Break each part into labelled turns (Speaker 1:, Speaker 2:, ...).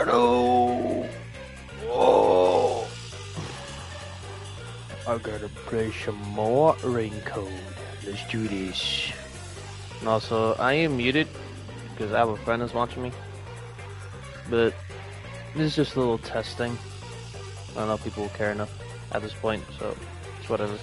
Speaker 1: Hello. Oh. I gotta play some more RainCode. Let's do this. And also, I am muted because I have a friend that's watching me. But this is just a little testing. I don't know if people will care enough at this point, so it's whatever.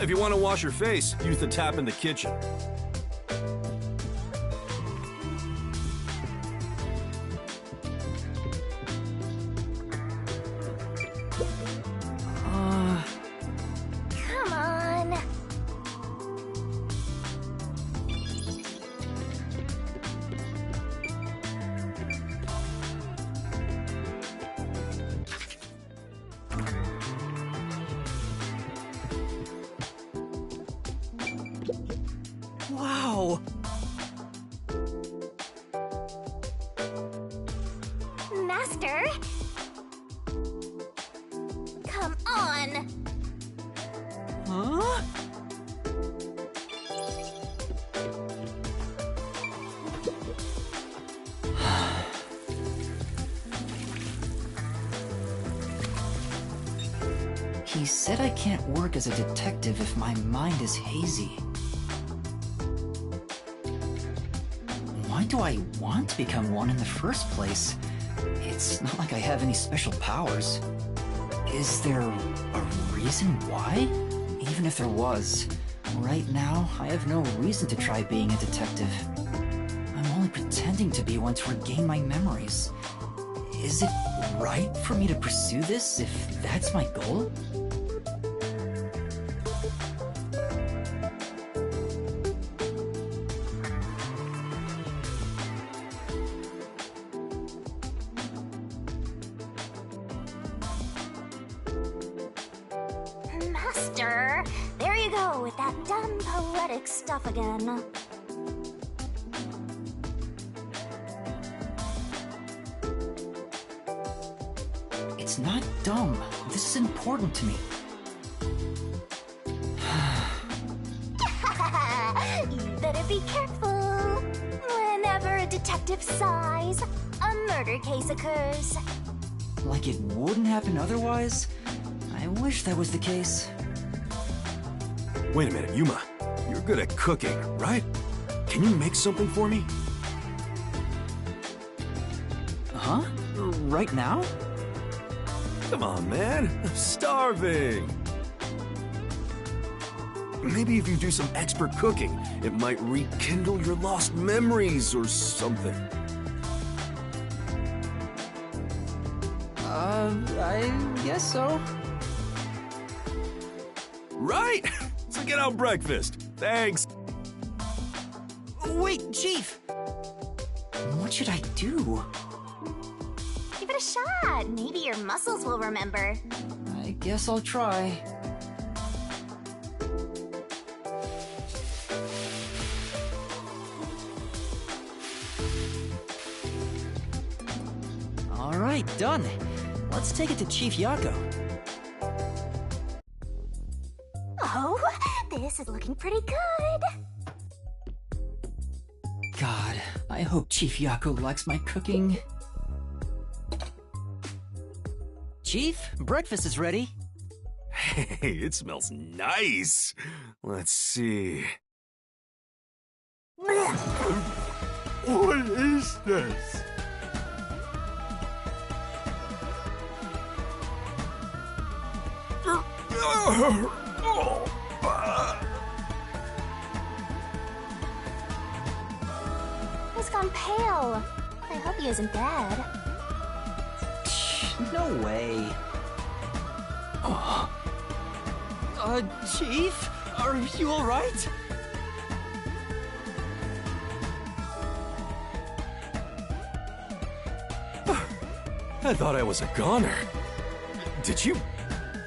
Speaker 2: If you want to wash your face, use the tap in the kitchen.
Speaker 3: Come on.
Speaker 2: Wow!
Speaker 3: Master? Come on.
Speaker 2: Huh?
Speaker 4: He said I can't work as a detective if my mind is hazy. Why do I want to become one in the first place? It's not like I have any special powers. Is there a reason why? Even if there was, right now I have no reason to try being a detective. I'm only pretending to be one to regain my memories. Is it right for me to pursue this if that's my goal?
Speaker 3: Master, there you go with that dumb poetic stuff again.
Speaker 4: It's not dumb. This is important to me.
Speaker 3: You better be careful. Whenever a detective sighs, a murder case occurs.
Speaker 4: Like it wouldn't happen otherwise? I wish that was the case.
Speaker 2: Wait a minute, Yuma. You're good at cooking, right? Can you make something for me?
Speaker 4: Huh? Right now?
Speaker 2: Come on, man. I'm starving. Maybe if you do some expert cooking, it might rekindle your lost memories or something.
Speaker 4: I guess so.
Speaker 2: Right? So get out breakfast. Thanks.
Speaker 4: Wait, Chief! What should I do?
Speaker 3: Give it a shot. Maybe your muscles will remember.
Speaker 4: I guess I'll try. Alright, done. Let's take it to Chief Yako.
Speaker 3: Oh, this is looking pretty good.
Speaker 4: God, I hope Chief Yako likes my cooking. Chief, breakfast is ready.
Speaker 2: Hey, it smells nice. Let's see. What is this?
Speaker 3: He's gone pale. I hope he isn't dead.
Speaker 4: No way. Chief? Are you alright?
Speaker 2: I thought I was a goner. Did you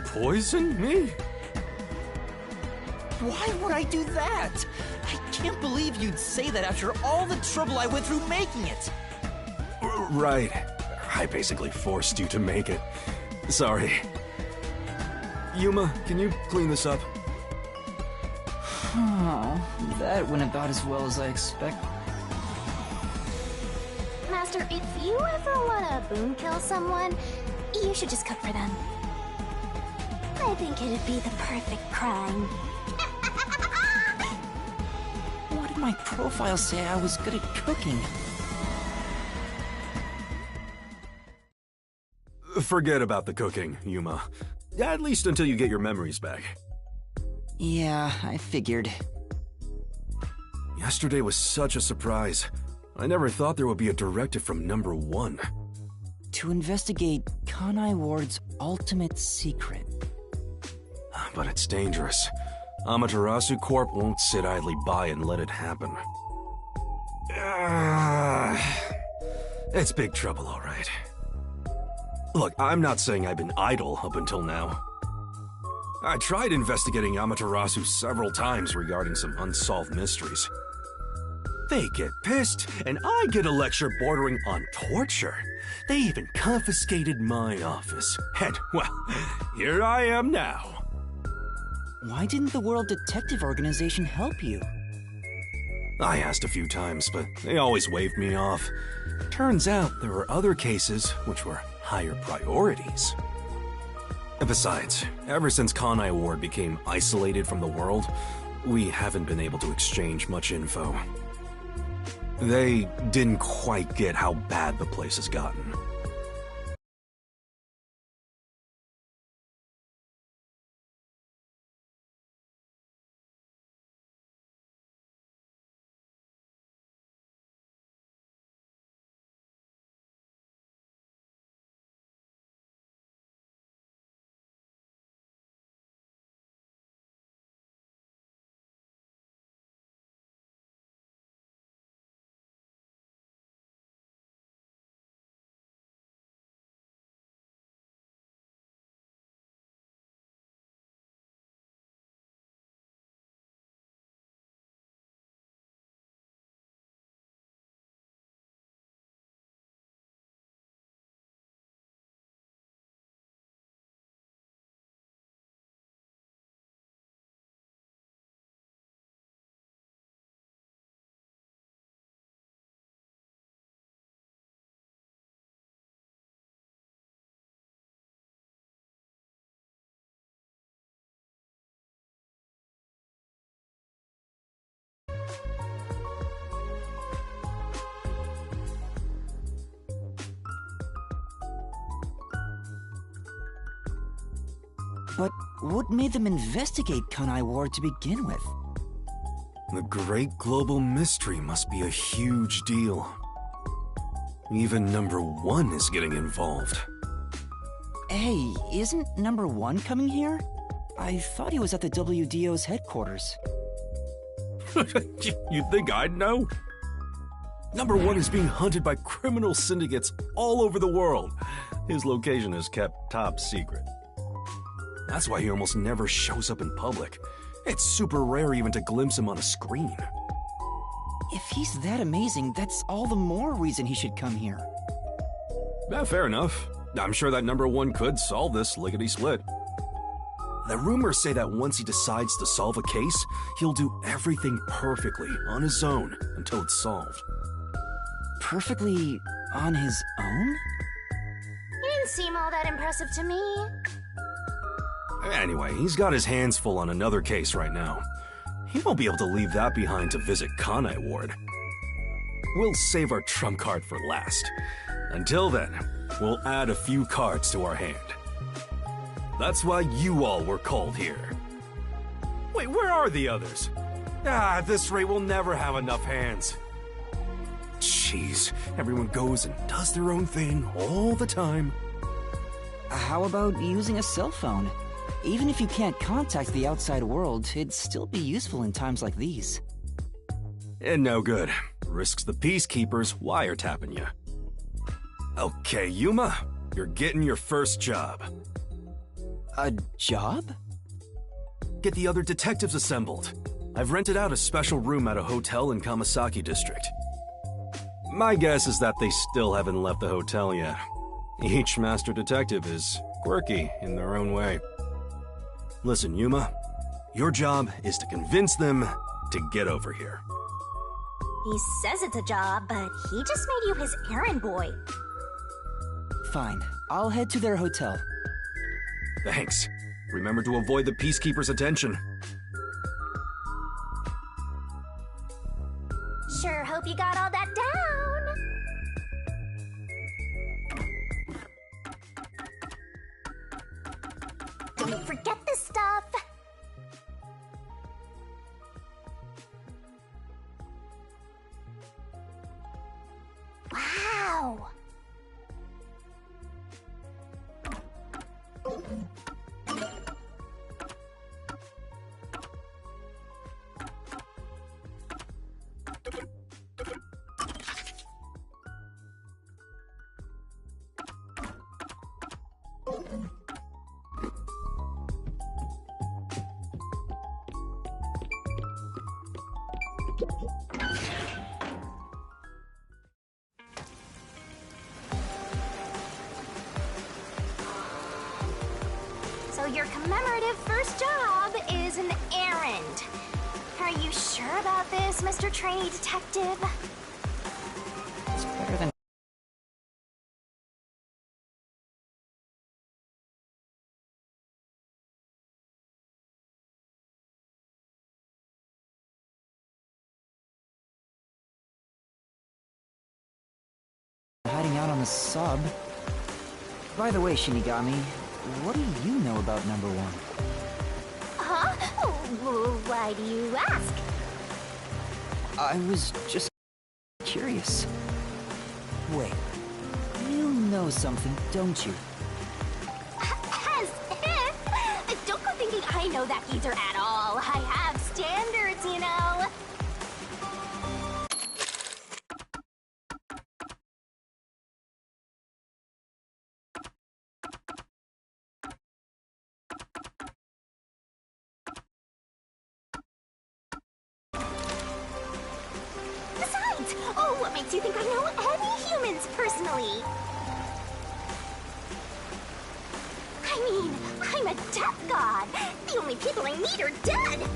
Speaker 2: poison me?
Speaker 4: Why would I do that? I can't believe you'd say that after all the trouble I went through making it.
Speaker 2: Right. I basically forced you to make it. Sorry. Yuma, can you clean this up?
Speaker 4: Oh, that went about as well as I expected.
Speaker 3: Master, if you ever want to boom kill someone, you should just cook for them. I think it'd be the perfect crime.
Speaker 4: What did my profile say I was good at cooking?
Speaker 2: Forget about the cooking, Yuma. At least until you get your memories back.
Speaker 4: Yeah, I figured.
Speaker 2: Yesterday was such a surprise. I never thought there would be a directive from number 1.
Speaker 4: To investigate Kanai Ward's ultimate secret.
Speaker 2: But it's dangerous. Amaterasu Corp won't sit idly by and let it happen. It's big trouble, all right. Look, I'm not saying I've been idle up until now. I tried investigating Amaterasu several times regarding some unsolved mysteries. They get pissed, and I get a lecture bordering on torture. They even confiscated my office. And, well, here I am now.
Speaker 4: Why didn't the World Detective Organization help you?
Speaker 2: I asked a few times, but they always waved me off. Turns out there were other cases which were higher priorities. Besides, ever since Kanai Ward became isolated from the world, we haven't been able to exchange much info. They didn't quite get how bad the place has gotten.
Speaker 4: But what made them investigate Kanai Ward to begin with?
Speaker 2: The great global mystery must be a huge deal. Even number 1 is getting involved.
Speaker 4: Hey, isn't number 1 coming here? I thought he was at the WDO's headquarters.
Speaker 2: You think I'd know? Number 1 is being hunted by criminal syndicates all over the world. His location is kept top secret. That's why he almost never shows up in public. It's super rare even to glimpse him on a screen.
Speaker 4: If he's that amazing, that's all the more reason he should come here.
Speaker 2: Yeah, fair enough. I'm sure that number 1 could solve this lickety-split. The rumors say that once he decides to solve a case, he'll do everything perfectly on his own until it's solved.
Speaker 4: Perfectly on his own?
Speaker 3: He didn't seem all that impressive to me.
Speaker 2: Anyway, he's got his hands full on another case right now. He won't be able to leave that behind to visit Kanai Ward. We'll save our trump card for last. Until then, we'll add a few cards to our hand. That's why you all were called here. Wait, where are the others? At this rate, we'll never have enough hands. Jeez, everyone goes and does their own thing all the time.
Speaker 4: How about using a cell phone? Even if you can't contact the outside world, it'd still be useful in times like these.
Speaker 2: And no good. Risks the peacekeepers wiretapping you. Okay, Yuma, you're getting your first job.
Speaker 4: A job?
Speaker 2: Get the other detectives assembled. I've rented out a special room at a hotel in Kamasaki District. My guess is that they still haven't left the hotel yet. Each master detective is quirky in their own way. Listen, Yuma, your job is to convince them to get over here.
Speaker 3: He says it's a job, but he just made you his errand boy.
Speaker 4: Fine, I'll head to their hotel.
Speaker 2: Thanks. Remember to avoid the peacekeepers' attention.
Speaker 3: Sure hope you got all that down. Don't forget this stuff. Wow. So your commemorative first job is an errand. Are you sure about this, Mr. Trainee Detective?
Speaker 4: It's better than hiding out on the sub. By the way, Shinigami, what do you know about number one?
Speaker 3: Huh? Why do you ask?
Speaker 4: I was just curious. Wait, you know something, don't you?
Speaker 3: As if! Don't go thinking I know that geezer at all. I have standards, you know. Besides, what makes you think I know any humans personally? I mean, I'm a death god. The only people I need are dead.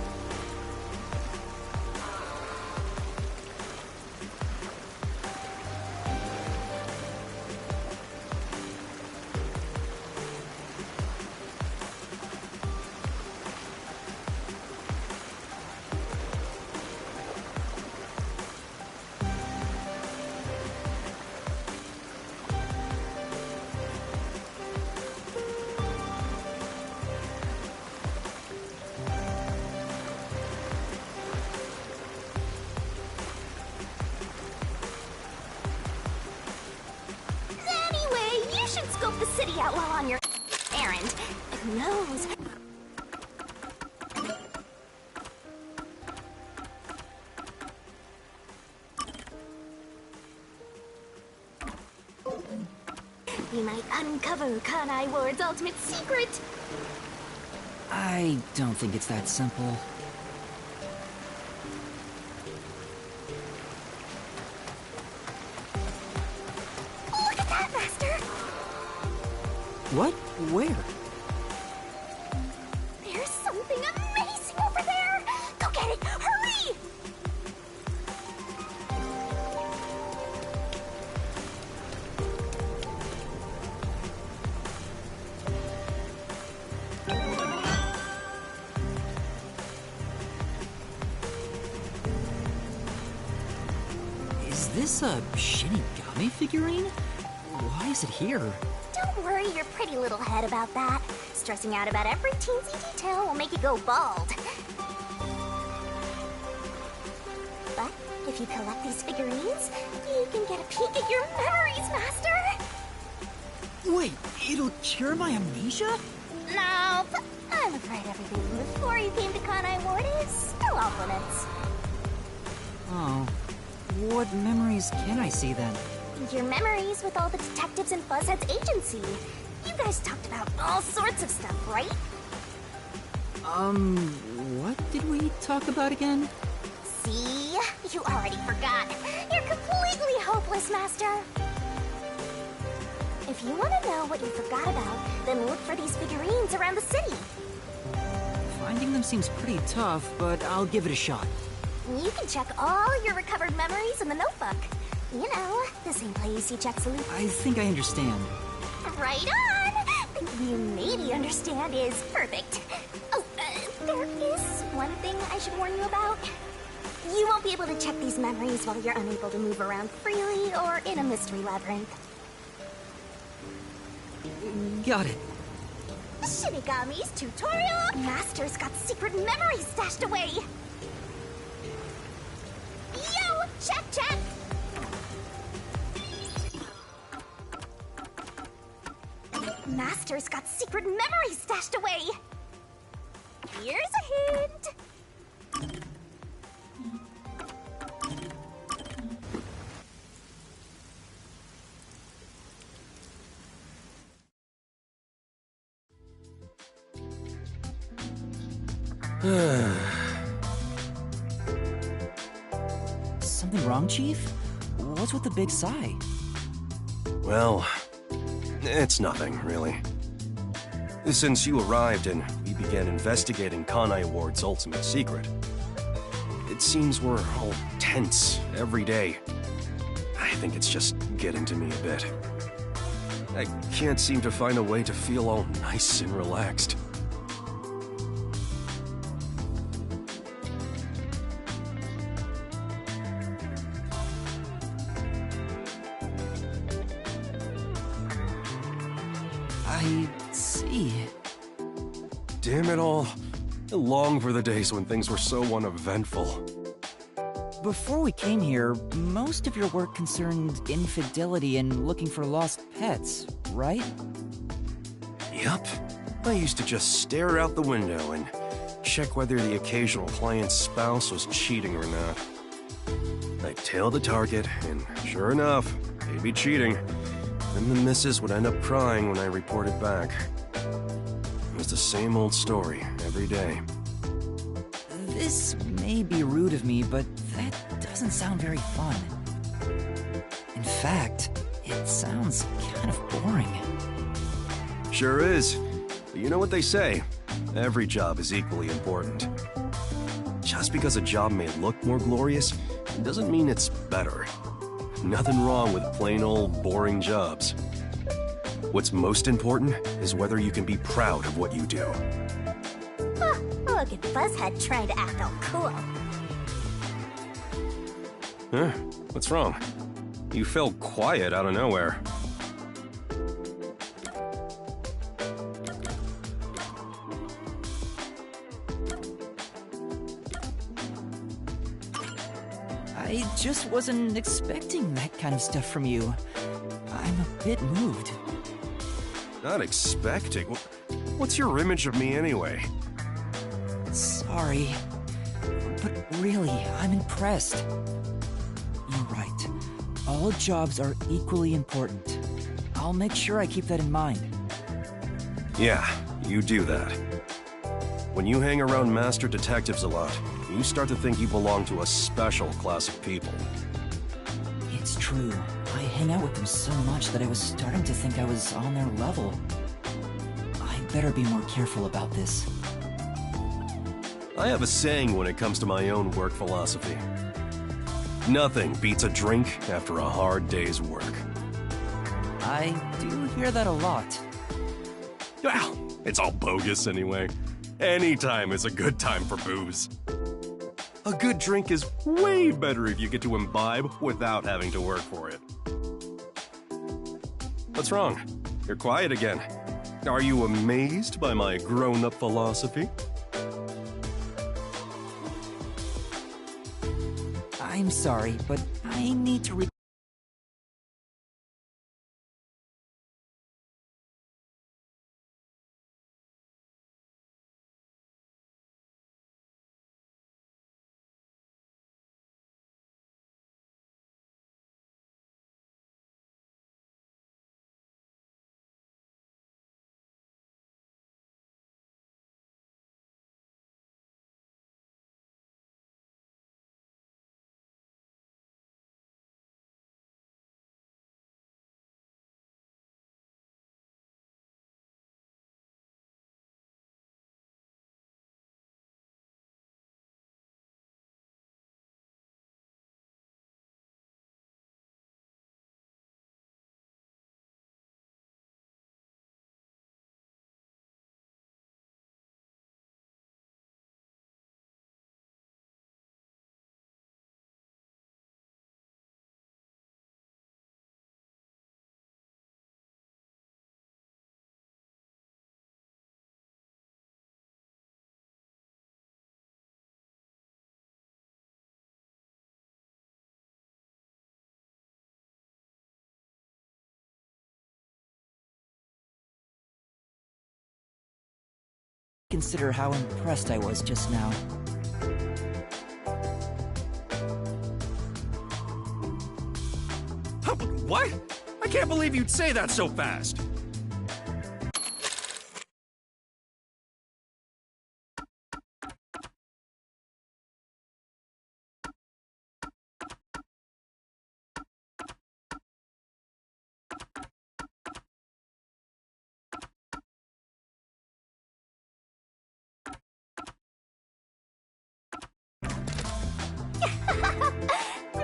Speaker 3: Anyway, you should scope the city out while on your errand. Who knows? We might uncover Kanai Ward's ultimate secret.
Speaker 4: I don't think it's that simple.
Speaker 3: Look at that, Master!
Speaker 4: What? Where?
Speaker 3: There's something amazing over there! Go get it! Hurry!
Speaker 4: Is this a Shinigami figurine? Why is it here?
Speaker 3: Don't worry your pretty little head about that. Stressing out about every teensy detail will make you go bald. But if you collect these figurines, you can get a peek at your memories, Master!
Speaker 4: Wait, it'll cure my amnesia?
Speaker 3: No, I'm afraid everything from before you came to Kanai Ward is still off limits.
Speaker 4: Oh. What memories can I see then?
Speaker 3: Your memories with all the detectives in Fuzzhead's agency. You guys talked about all sorts of stuff, right?
Speaker 4: What did we talk about again?
Speaker 3: See? You already forgot. You're completely hopeless, Master. If you want to know what you forgot about, then look for these figurines around the city.
Speaker 4: Finding them seems pretty tough, but I'll give it a shot.
Speaker 3: You can check all your recovered memories in the notebook. You know, the same place you check Salute.
Speaker 4: I think I understand.
Speaker 3: Right on! Thinking you maybe understand is perfect. Oh, there is one thing I should warn you about. You won't be able to check these memories while you're unable to move around freely or in a mystery labyrinth.
Speaker 4: Got it.
Speaker 3: Shinigami's tutorial! Master's got secret memories stashed away! Yo! Check! Master's got secret memories stashed away! Here's a hint!
Speaker 4: Something wrong, Chief? What's with the big sigh?
Speaker 2: Well, it's nothing, really. Since you arrived and we began investigating Kanai Ward's ultimate secret, it seems we're all tense every day. I think it's just getting to me a bit. I can't seem to find a way to feel all nice and relaxed.
Speaker 4: I see.
Speaker 2: Damn it all. I long for the days when things were so uneventful.
Speaker 4: Before we came here, most of your work concerned infidelity and looking for lost pets, right?
Speaker 2: Yup. I used to just stare out the window and check whether the occasional client's spouse was cheating or not. I'd tail the target, and sure enough, they'd be cheating. Then the missus would end up crying when I reported back. It was the same old story every day.
Speaker 4: This may be rude of me, but that doesn't sound very fun. In fact, it sounds kind of boring.
Speaker 2: Sure is. But you know what they say, every job is equally important. Just because a job may look more glorious, it doesn't mean it's better. Nothing wrong with plain old boring jobs. What's most important is whether you can be proud of what you do.
Speaker 3: Huh, look at Buzzhead trying to act all cool.
Speaker 2: Huh? What's wrong? You fell quiet out of nowhere.
Speaker 4: I just wasn't expecting that kind of stuff from you. I'm a bit moved.
Speaker 2: Not expecting? What's your image of me anyway?
Speaker 4: Sorry. But really, I'm impressed. You're right. All jobs are equally important. I'll make sure I keep that in mind.
Speaker 2: Yeah, you do that. When you hang around master detectives a lot, you start to think you belong to a special class of people.
Speaker 4: It's true. I hang out with them so much that I was starting to think I was on their level. I better be more careful about this.
Speaker 2: I have a saying when it comes to my own work philosophy. Nothing beats a drink after a hard day's work.
Speaker 4: I do hear that a lot.
Speaker 2: Well, it's all bogus anyway. Any time is a good time for booze. A good drink is way better if you get to imbibe without having to work for it. What's wrong? You're quiet again. Are you amazed by my grown-up philosophy?
Speaker 4: I'm sorry, but I need to consider how impressed I was just now.
Speaker 2: What? I can't believe you'd say that so fast!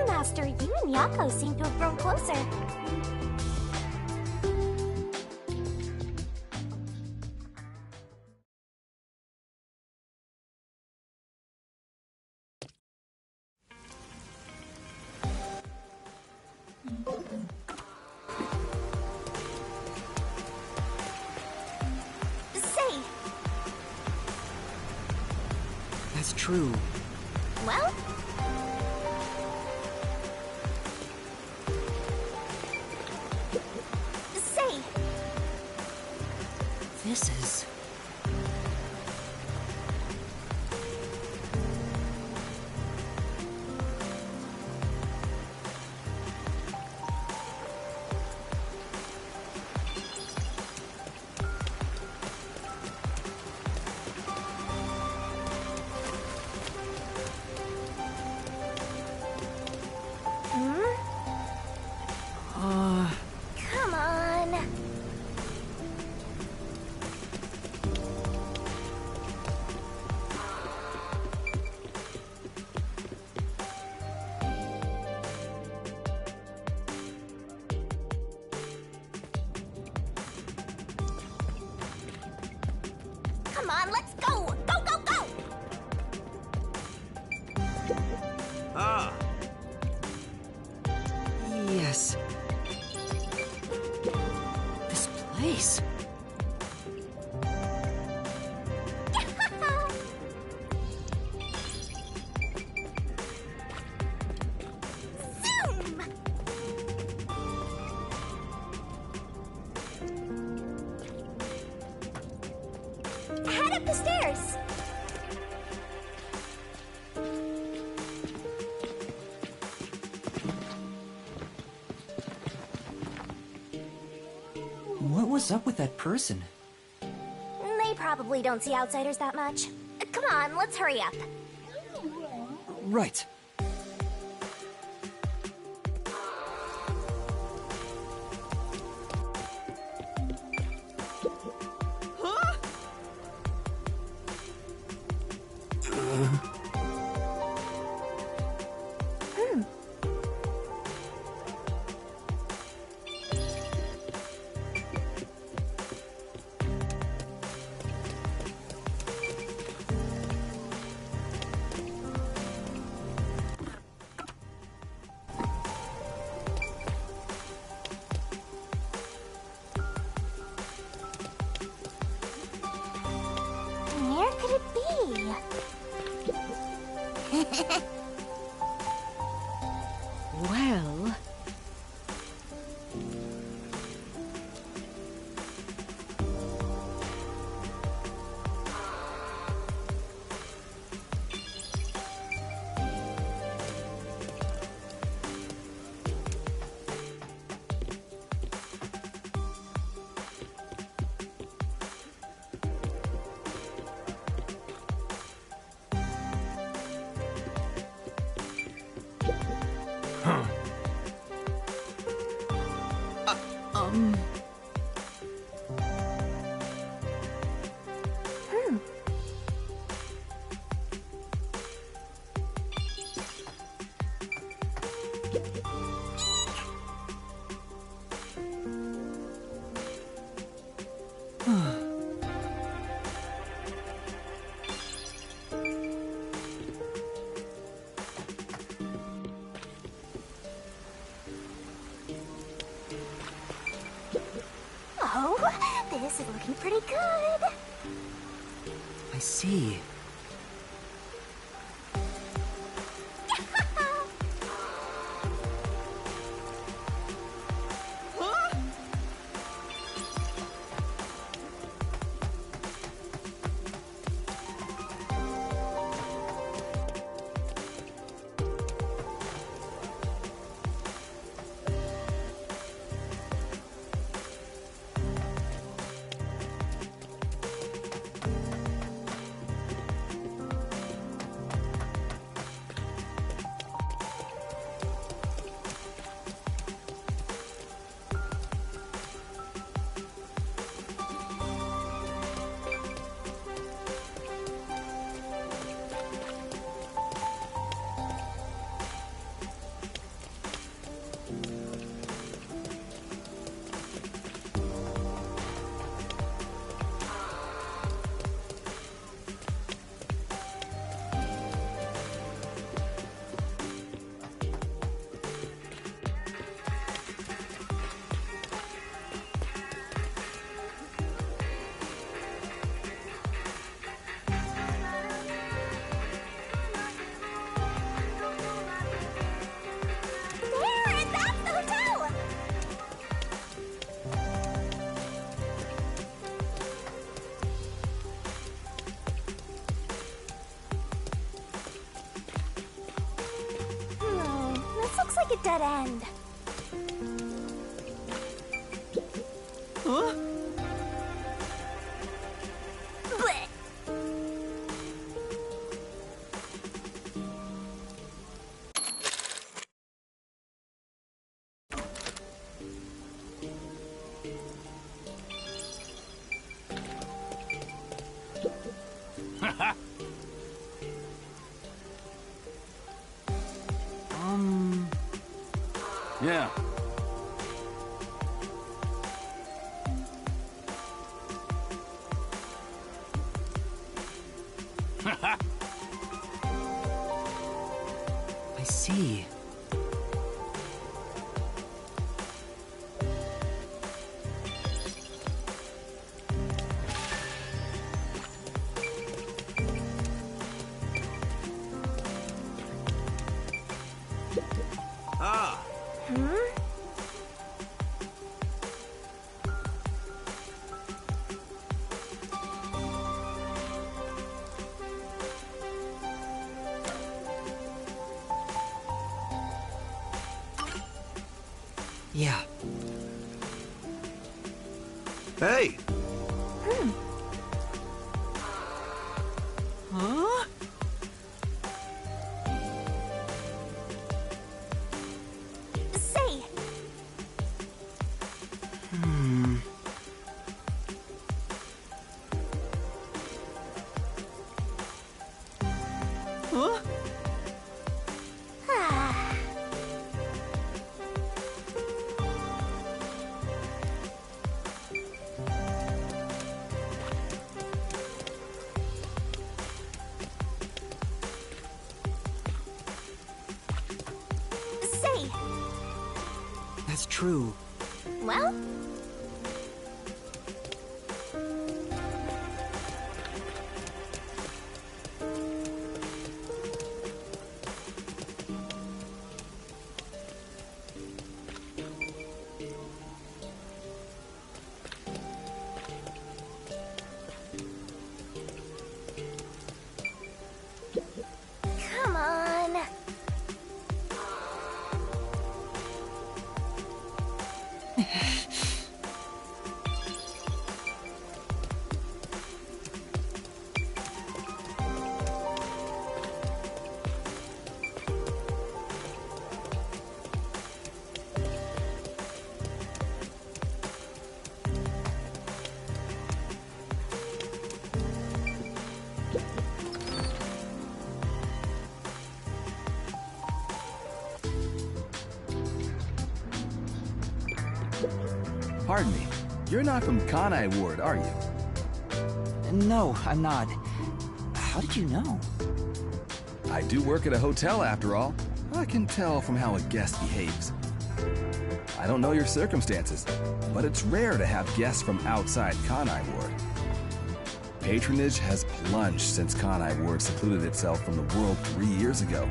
Speaker 3: Master, you and Yako seem to have grown closer.
Speaker 4: true.
Speaker 3: Well, say,
Speaker 4: This is...
Speaker 3: come on. Come on, let's go! Go, go, go!
Speaker 2: Ah,
Speaker 4: Yes. This place...
Speaker 3: Zoom! Head up the stairs.
Speaker 4: What was up with that person?
Speaker 3: They probably don't see outsiders that much. Come on, let's hurry up.
Speaker 4: Right.
Speaker 3: Where could it be?
Speaker 5: Well,
Speaker 3: Oh, this is looking pretty good.
Speaker 4: I see.
Speaker 3: like a dead end.
Speaker 5: Huh?
Speaker 3: Blech.
Speaker 2: Yeah.
Speaker 4: I see.
Speaker 2: Ah.
Speaker 4: Yeah.
Speaker 2: Hey.
Speaker 5: Huh?
Speaker 3: Say,
Speaker 5: Huh?
Speaker 3: ah. Say,
Speaker 4: That's true.
Speaker 3: well, come on.
Speaker 6: Pardon me. You're not from Kanai Ward, are you?
Speaker 4: No, I'm not. How did you know?
Speaker 6: I do work at a hotel after all. I can tell from how a guest behaves. I don't know your circumstances, but it's rare to have guests from outside Kanai Ward. Patronage has plunged since Kanai Ward secluded itself from the world 3 years ago.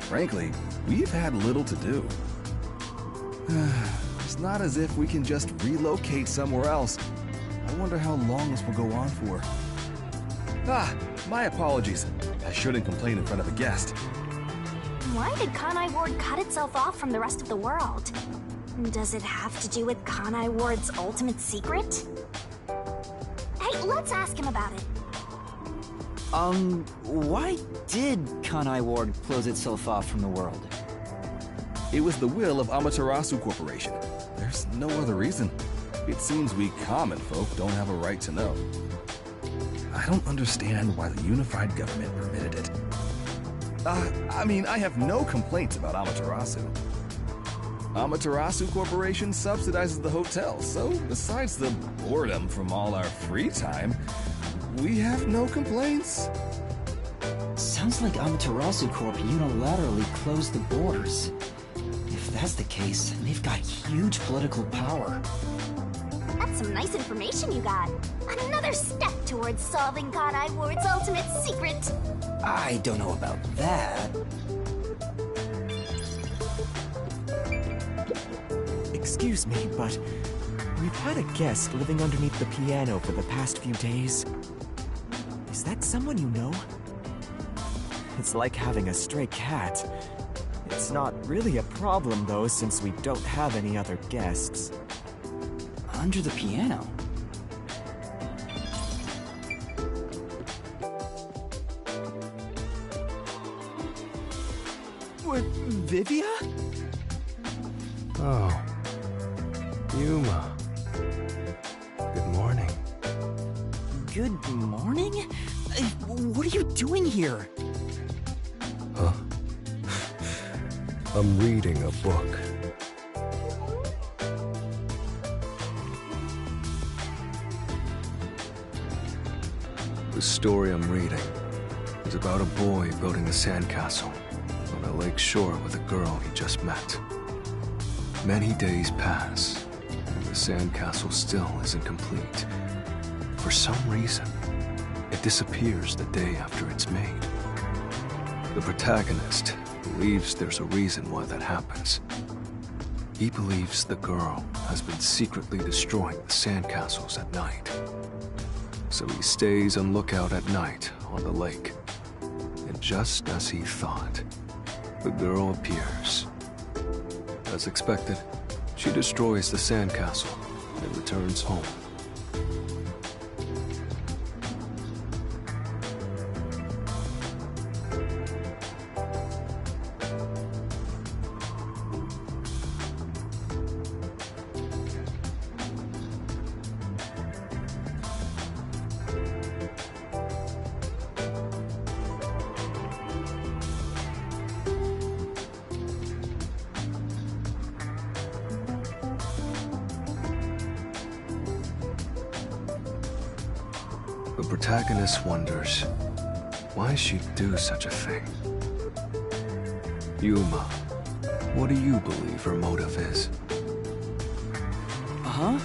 Speaker 6: Frankly, we've had little to do. It's not as if we can just relocate somewhere else. I wonder how long this will go on for. Ah, my apologies. I shouldn't complain in front of a guest.
Speaker 3: Why did Kanai Ward cut itself off from the rest of the world? Does it have to do with Kanai Ward's ultimate secret? Hey, let's ask him about it.
Speaker 4: Why did Kanai Ward close itself off from the world?
Speaker 6: It was the will of Amaterasu Corporation. There's no other reason. It seems we common folk don't have a right to know. I don't understand why the unified government permitted it. I mean, I have no complaints about Amaterasu. Amaterasu Corporation subsidizes the hotel, so besides the boredom from all our free time, we have no complaints.
Speaker 4: Sounds like Amaterasu Corp unilaterally closed the borders. If that's the case, they've got huge political power.
Speaker 3: That's some nice information you got. Another step towards solving Kanai Ward's ultimate secret.
Speaker 4: I don't know about that.
Speaker 5: Excuse me, but we've had a guest living underneath the piano for the past few days. Is that someone you know? It's like having a stray cat. It's not really a problem, though, since we don't have any other guests.
Speaker 4: Under the piano?
Speaker 5: What, Vivia?
Speaker 2: Oh. Yuma. Good morning.
Speaker 4: Good morning? What are you doing here?
Speaker 2: Huh? I'm reading a book. The story I'm reading is about a boy building a sandcastle on a lake shore with a girl he just met. Many days pass, and the sandcastle still isn't complete. For some reason, it disappears the day after it's made. The protagonist believes there's a reason why that happens. He believes the girl has been secretly destroying the sandcastles at night. So he stays on lookout at night on the lake. And just as he thought, the girl appears. As expected, she destroys the sandcastle and returns home. The protagonist wonders why she'd do such a thing. Yuma, what do you believe her motive is?
Speaker 4: Huh?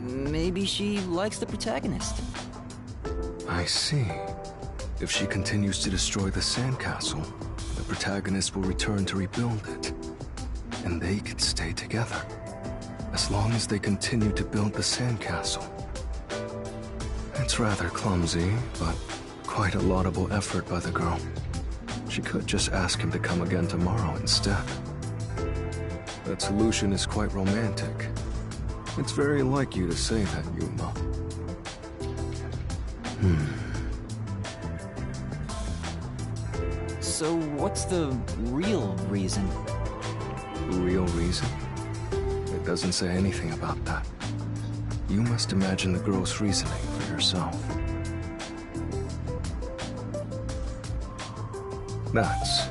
Speaker 4: Maybe she likes the protagonist.
Speaker 2: I see. If she continues to destroy the sandcastle, the protagonist will return to rebuild it. And they could stay together, as long as they continue to build the sandcastle. It's rather clumsy, but quite a laudable effort by the girl. She could just ask him to come again tomorrow instead. That solution is quite romantic. It's very like you to say that, Yuma.
Speaker 4: So what's the real reason?
Speaker 2: The real reason? It doesn't say anything about that. You must imagine the girl's reasoning for yourself. That's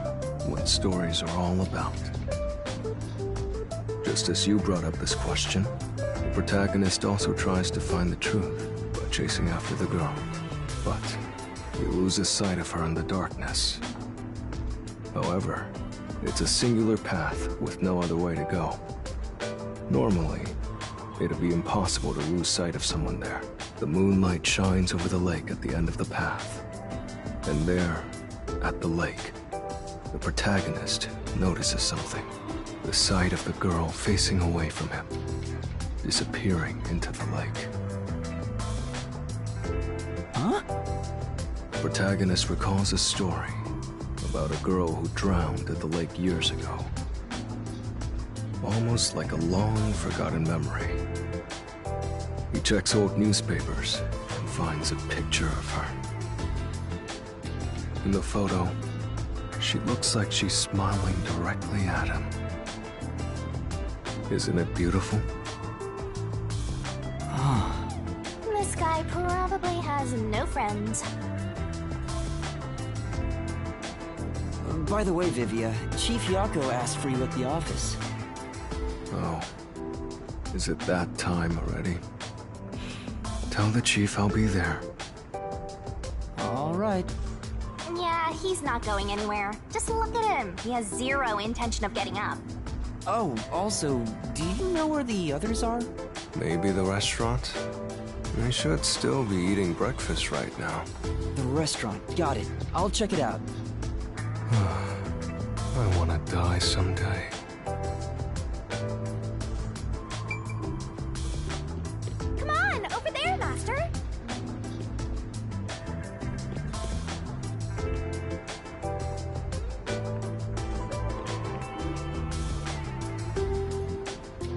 Speaker 2: what stories are all about. Just as you brought up this question, the protagonist also tries to find the truth by chasing after the girl. But he loses sight of her in the darkness. However, it's a singular path with no other way to go. Normally, It'd be impossible to lose sight of someone there. The moonlight shines over the lake at the end of the path. And there, at the lake, the protagonist notices something. The sight of the girl facing away from him, disappearing into the lake.
Speaker 4: Huh?
Speaker 2: The protagonist recalls a story about a girl who drowned at the lake years ago. Almost like a long forgotten memory. He checks old newspapers and finds a picture of her. In the photo, she looks like she's smiling directly at him. Isn't it beautiful?
Speaker 3: This guy probably has no friends.
Speaker 4: By the way, Vivia, Chief Yako asked for you at the office.
Speaker 2: Oh, is it that time already? Tell the chief I'll be there.
Speaker 4: All right.
Speaker 3: Yeah, he's not going anywhere. Just look at him. He has zero intention of getting up.
Speaker 4: Oh, also, do you know where the others are?
Speaker 2: Maybe the restaurant? I should still be eating breakfast right now.
Speaker 4: The restaurant. Got it. I'll check it out.
Speaker 2: I want to die someday.
Speaker 3: Come on, over there, Master.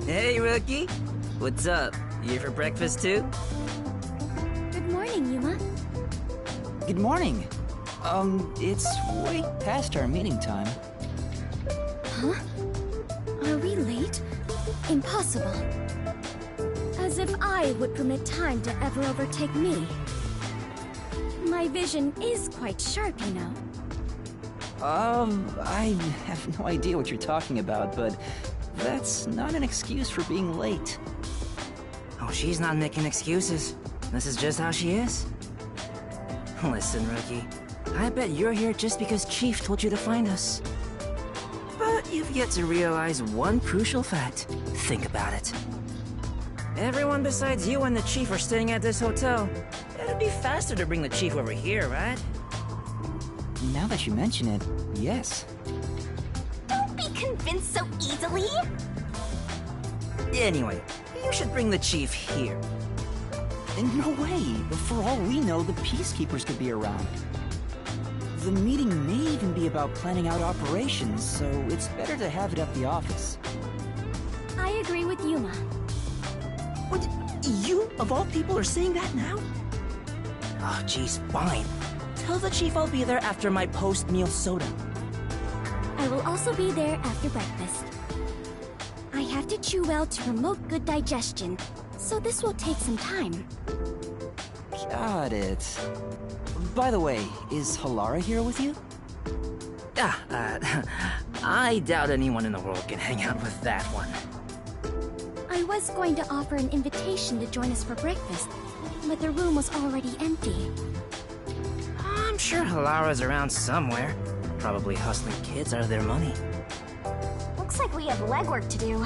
Speaker 7: Hey, rookie. What's up? You here for breakfast too?
Speaker 3: Good morning, Yuma.
Speaker 4: Good morning. It's way past our meeting time.
Speaker 8: Huh? Are we late? Impossible. As if I would permit time to ever overtake me. My vision is quite sharp, you know.
Speaker 4: I have no idea what you're talking about, but that's not an excuse for being late.
Speaker 7: Oh, she's not making excuses. This is just how she is. Listen, rookie. I bet you're here just because Chief told you to find us. But you've yet to realize one crucial fact. Think about it. Everyone besides you and the Chief are staying at this hotel. It'd be faster to bring the Chief over here, right?
Speaker 4: Now that you mention it, yes.
Speaker 3: Don't be convinced so easily.
Speaker 7: Anyway, you should bring the Chief here.
Speaker 4: No way! For all we know, the Peacekeepers could be around. The meeting may even be about planning out operations, so it's better to have it at the office.
Speaker 8: I agree with Yuma.
Speaker 7: What? You, of all people, are saying that now? Oh, jeez, fine. Tell the Chief I'll be there after my post-meal soda.
Speaker 8: I will also be there after breakfast. I have to chew well to promote good digestion, so this will take some time.
Speaker 4: Got it. By the way, is Halara here with you?
Speaker 7: I doubt anyone in the world can hang out with that one.
Speaker 8: I was going to offer an invitation to join us for breakfast, but the room was already empty.
Speaker 7: I'm sure Halara's around somewhere. Probably hustling kids out of their money.
Speaker 3: Looks like we have legwork to do.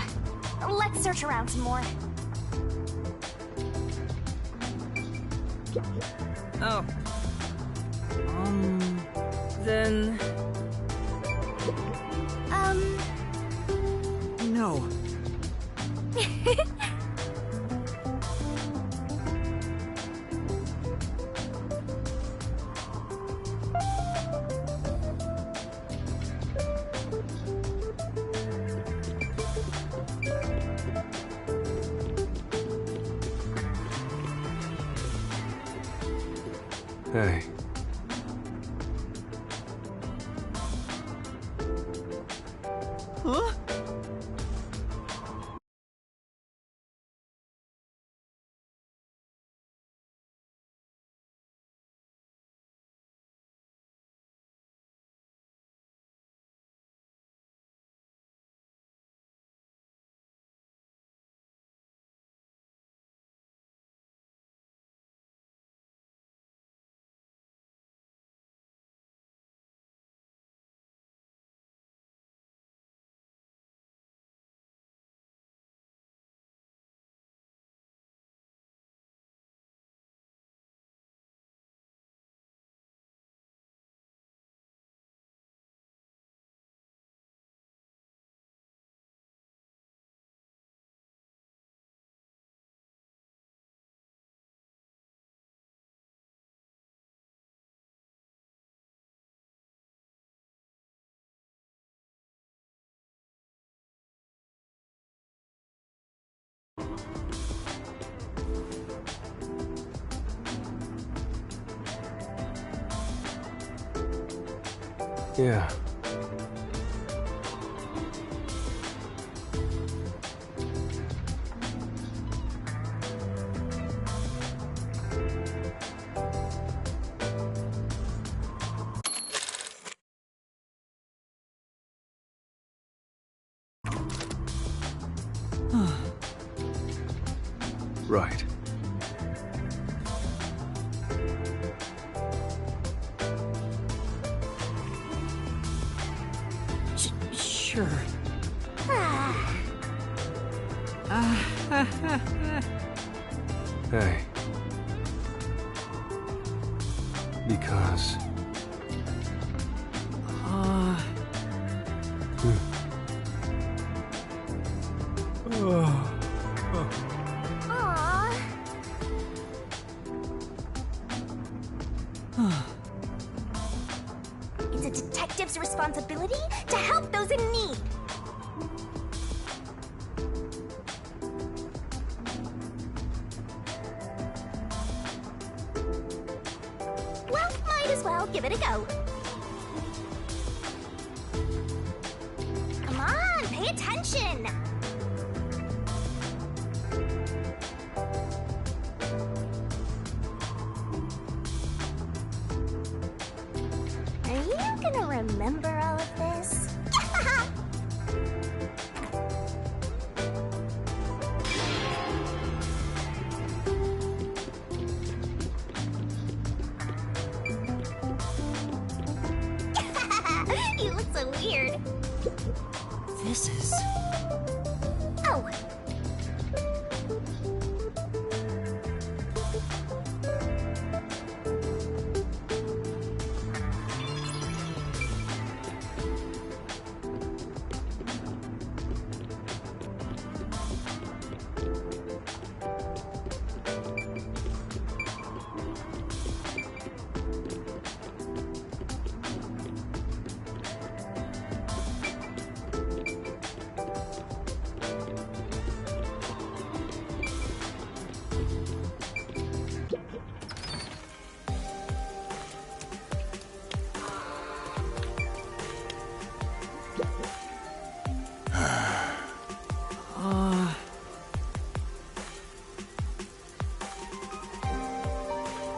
Speaker 3: Let's search around some more.
Speaker 7: Oh. Then...
Speaker 4: No.
Speaker 2: Hey. Yeah. Right.
Speaker 4: Sure.
Speaker 2: Hey. Because...
Speaker 3: It's a detective's responsibility to help those in need. Well, might as well give it a go. Come on, pay attention. Are you gonna remember all of this? You look so weird.
Speaker 4: This is...
Speaker 3: Oh.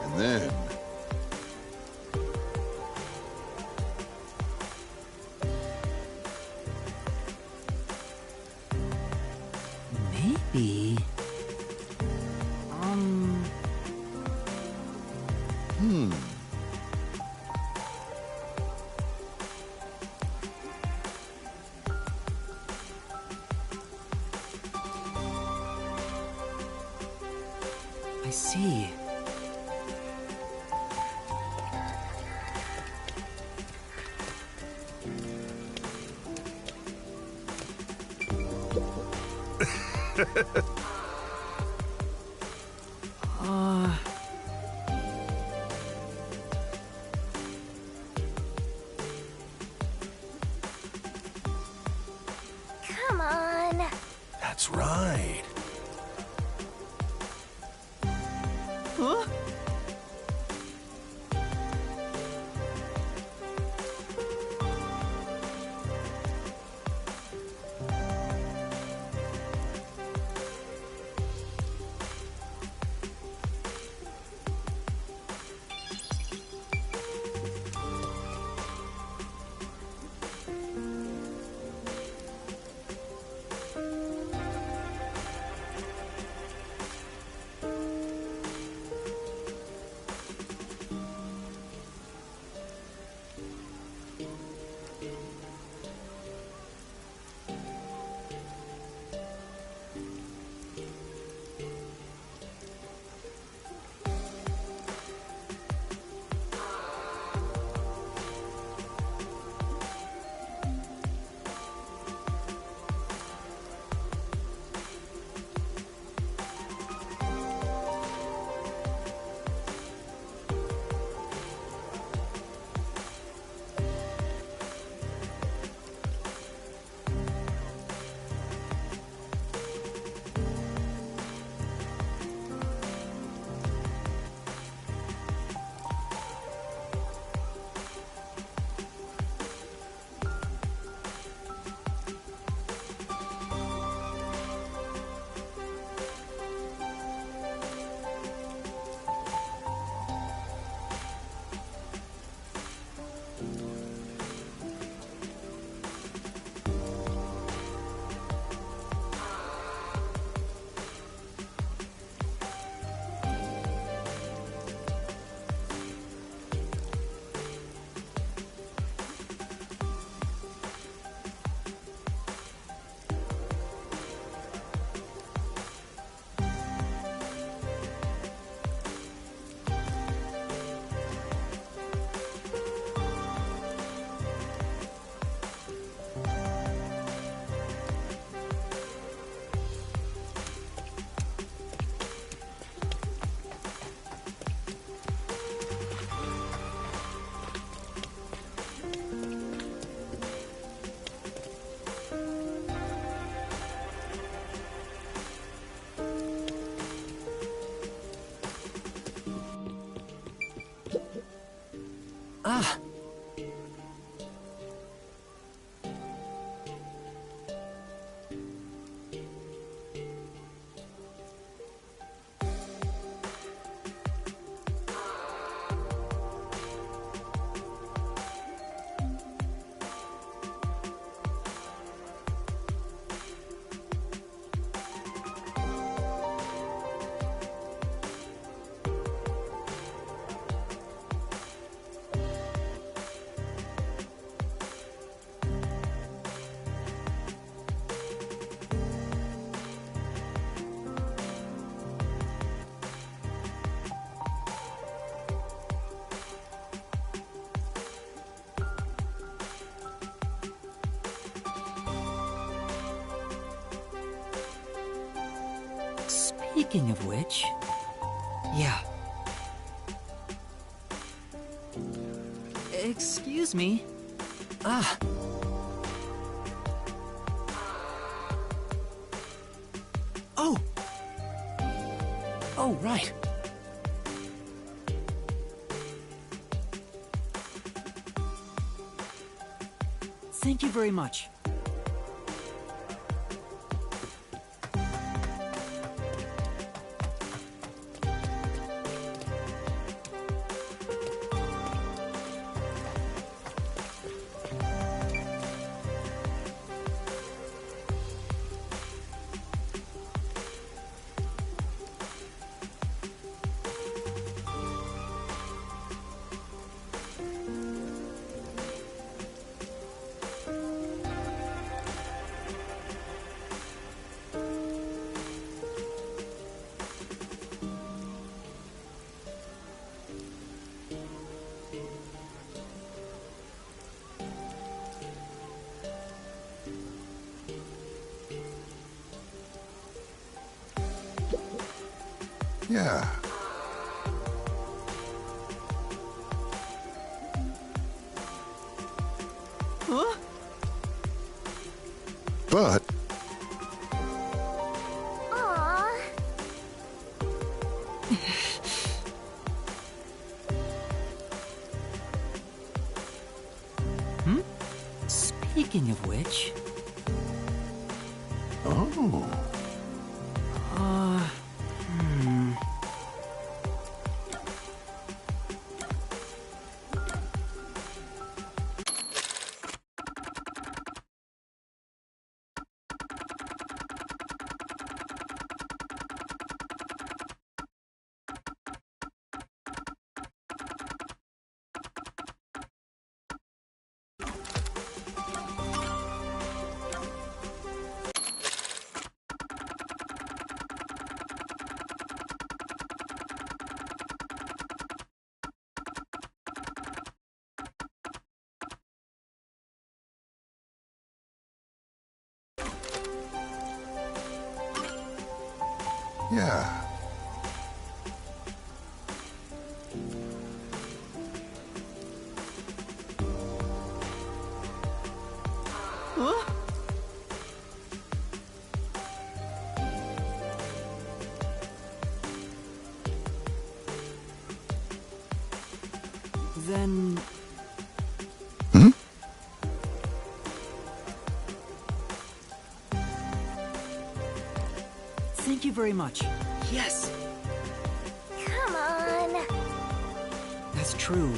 Speaker 9: And then...
Speaker 4: Maybe... I see.
Speaker 3: Come on.
Speaker 2: That's right.
Speaker 4: Huh? Ah! Speaking of which... Yeah. Excuse me. Ah. Oh! Oh, right. Thank you very much.
Speaker 9: Yeah.
Speaker 4: Huh?
Speaker 9: But
Speaker 3: Aww.
Speaker 4: Speaking of which...
Speaker 9: oh. Yeah.
Speaker 4: Huh? Then...
Speaker 9: Hmm?
Speaker 4: Thank you very much. Yes!
Speaker 3: Come on.
Speaker 4: That's true.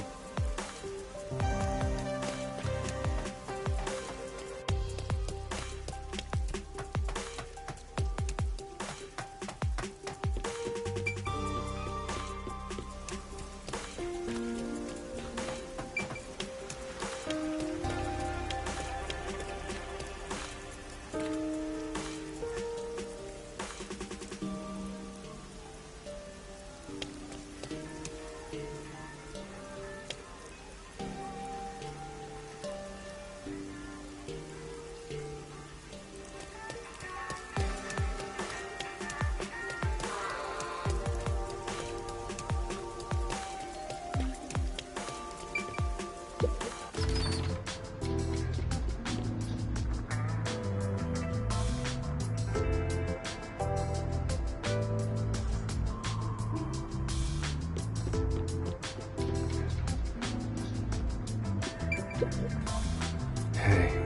Speaker 10: Hey.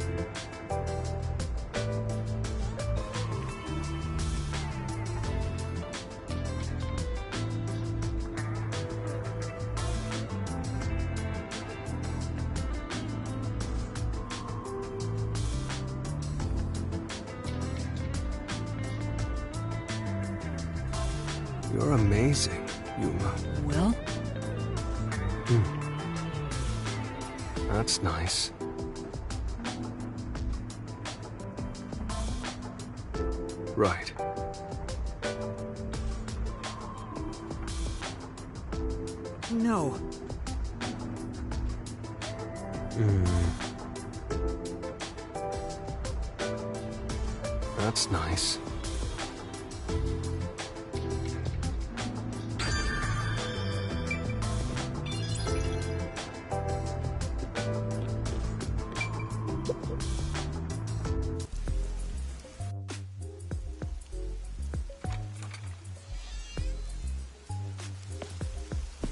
Speaker 10: You're amazing, Yuma.
Speaker 4: Well?
Speaker 10: That's nice. Right.
Speaker 5: No.
Speaker 10: That's nice.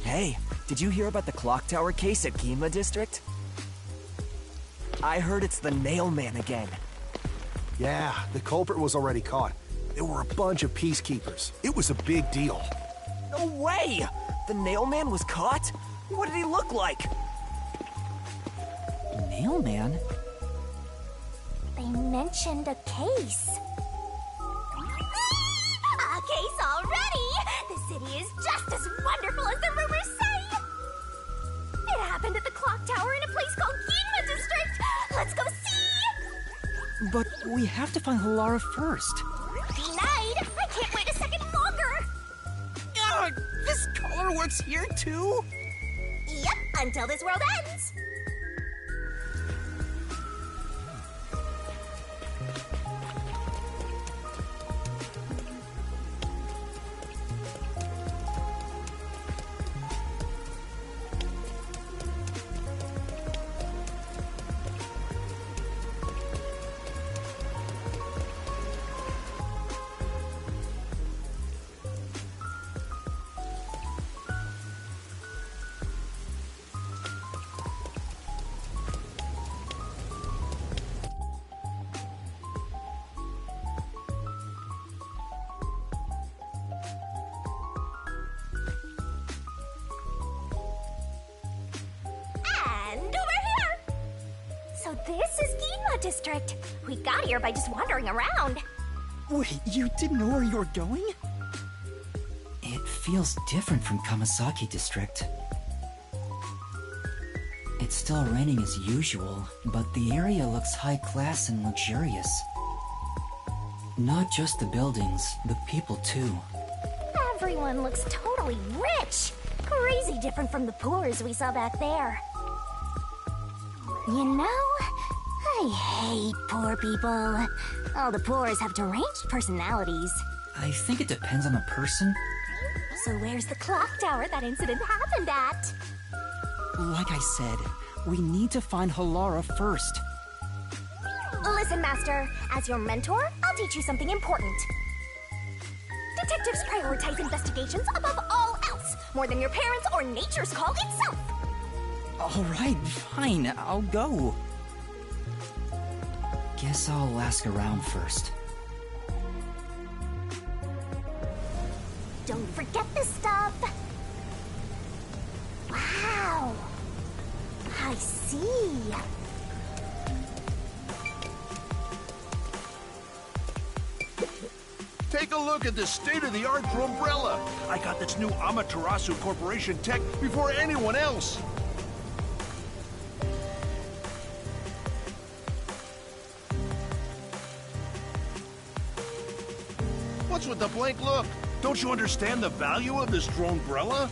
Speaker 5: Hey, did you hear about the clock tower case at Gima District? I heard it's the Nail Man again.
Speaker 11: Yeah, the culprit was already caught. There were a bunch of peacekeepers. It was a big deal.
Speaker 5: No way! The Nail Man was caught? What did he look like?
Speaker 4: Nail Man?
Speaker 3: They mentioned a case. A case already! The city is just as wonderful as the rumors say! It happened at the clock tower in a place called Ginma District! Let's go see!
Speaker 4: But we have to find Halara first.
Speaker 3: Denied! I can't wait a second longer!
Speaker 5: This color works here too?
Speaker 3: Yep, until this world ends! This is Ginma District. We got here by just wandering around.
Speaker 4: Wait, you didn't know where you were going? It feels different from Kamasaki District. It's still raining as usual, but the area looks high class and luxurious. Not just the buildings, the people too.
Speaker 3: Everyone looks totally rich. Crazy different from the poors we saw back there. You know, I hate poor people. All the poors have deranged personalities.
Speaker 4: I think it depends on the person.
Speaker 3: So where's the clock tower that incident happened at?
Speaker 4: Like I said, we need to find Halara first.
Speaker 3: Listen, Master, as your mentor, I'll teach you something important. Detectives prioritize investigations above all else, more than your parents or nature's call itself.
Speaker 4: Alright, fine, I'll go. Guess I'll ask around first.
Speaker 3: Don't forget this stuff. Wow. I see.
Speaker 12: Take a look at this state-of-the-art umbrella. I got this new Amaterasu Corporation tech before anyone else. What's with the blank look? Don't you understand the value of this drone umbrella?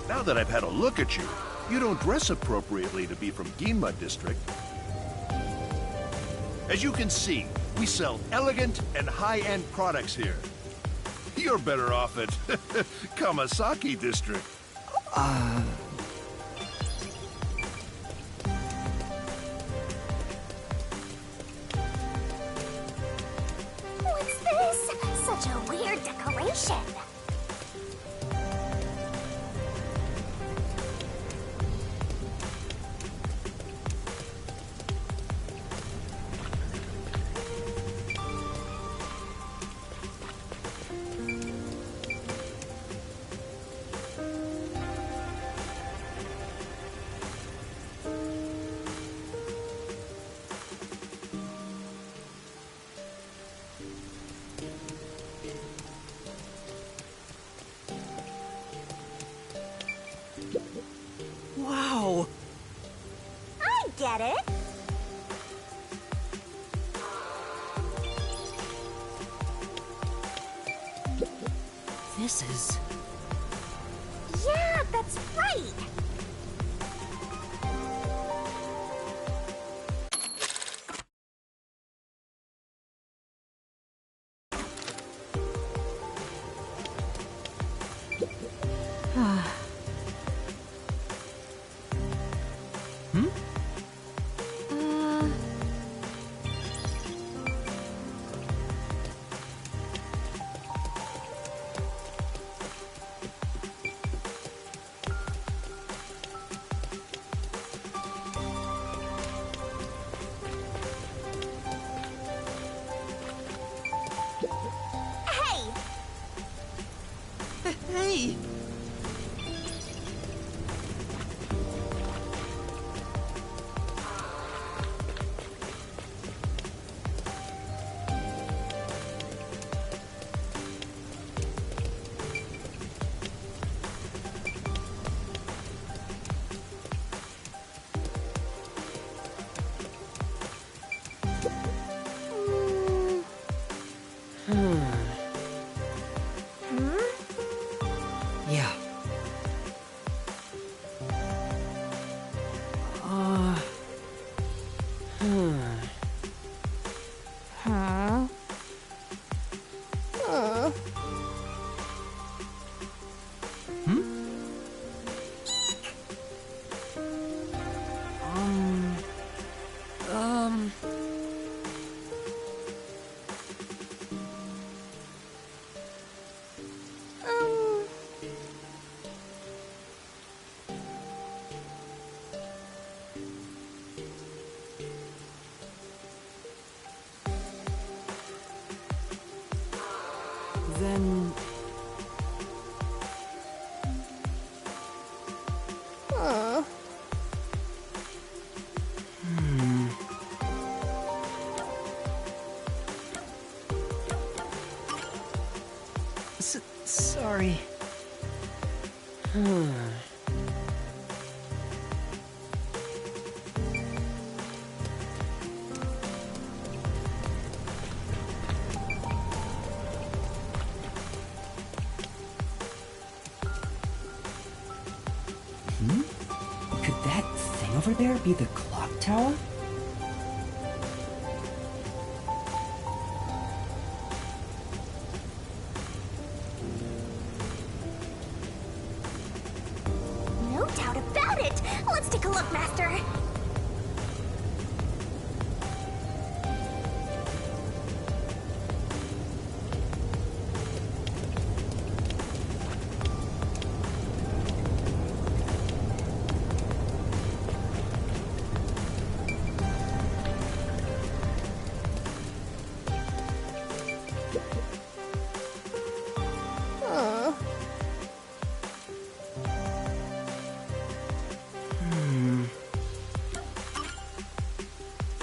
Speaker 12: Now that I've had a look at you, you don't dress appropriately to be from Ginma District. As you can see, we sell elegant and high-end products here. You're better off at Kamasaki District.
Speaker 3: What's this? Such a weird decoration.
Speaker 5: Wow!
Speaker 3: I get it.
Speaker 7: This is...
Speaker 3: Yeah, that's right. Hey,
Speaker 5: Hey!
Speaker 7: Yeah.
Speaker 5: Then...
Speaker 7: Sorry.
Speaker 4: Could that thing over there be the clock tower?
Speaker 3: no doubt about it. Let's take a look, Master.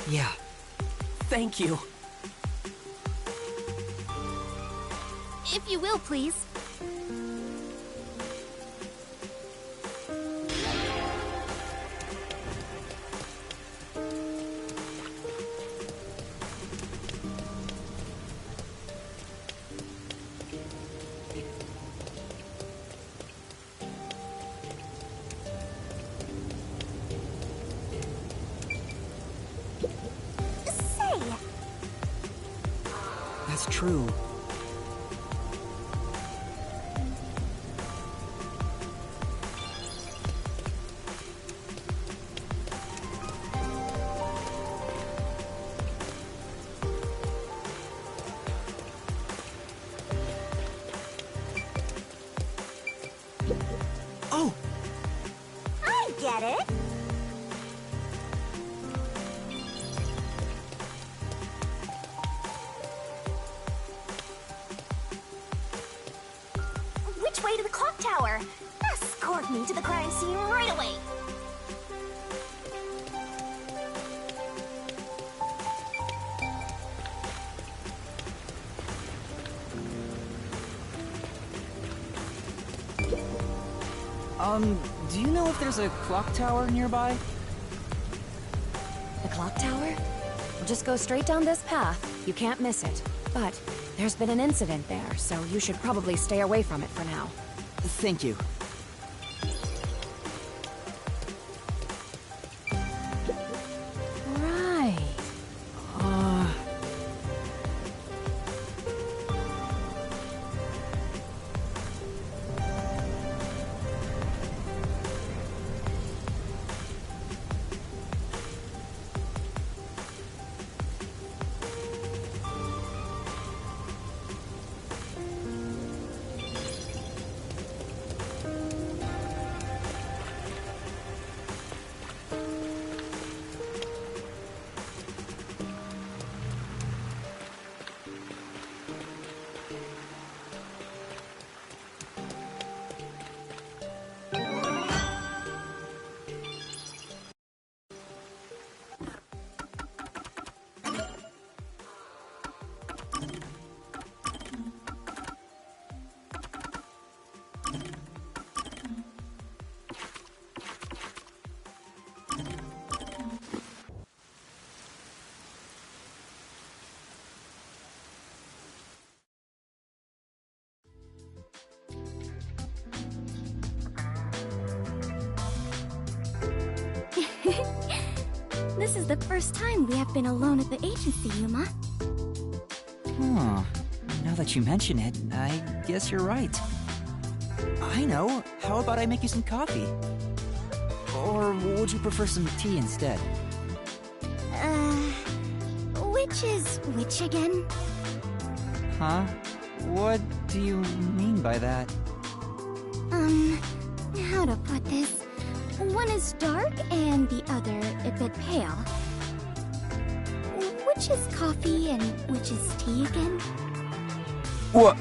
Speaker 7: Yeah.
Speaker 5: Thank you.
Speaker 8: If you will, please.
Speaker 3: Say,
Speaker 5: That's true.
Speaker 3: tower. Escort me to the crime scene right away.
Speaker 4: Do you know if there's a clock tower nearby?
Speaker 8: The clock tower? Just go straight down this path. You can't miss it. But there's been an incident there, so you should probably stay away from it for now.
Speaker 4: Thank you.
Speaker 8: Right. This is the first time we have been alone at the agency, Yuma.
Speaker 4: Huh. Now that you mention it, I guess you're right. I know. How about I make you some coffee? Or would you prefer some tea instead?
Speaker 8: Which is which again?
Speaker 4: Huh? What do you mean by that?
Speaker 8: How to put this? One is dark and the other a bit pale. Which is coffee and which is tea again?
Speaker 4: What?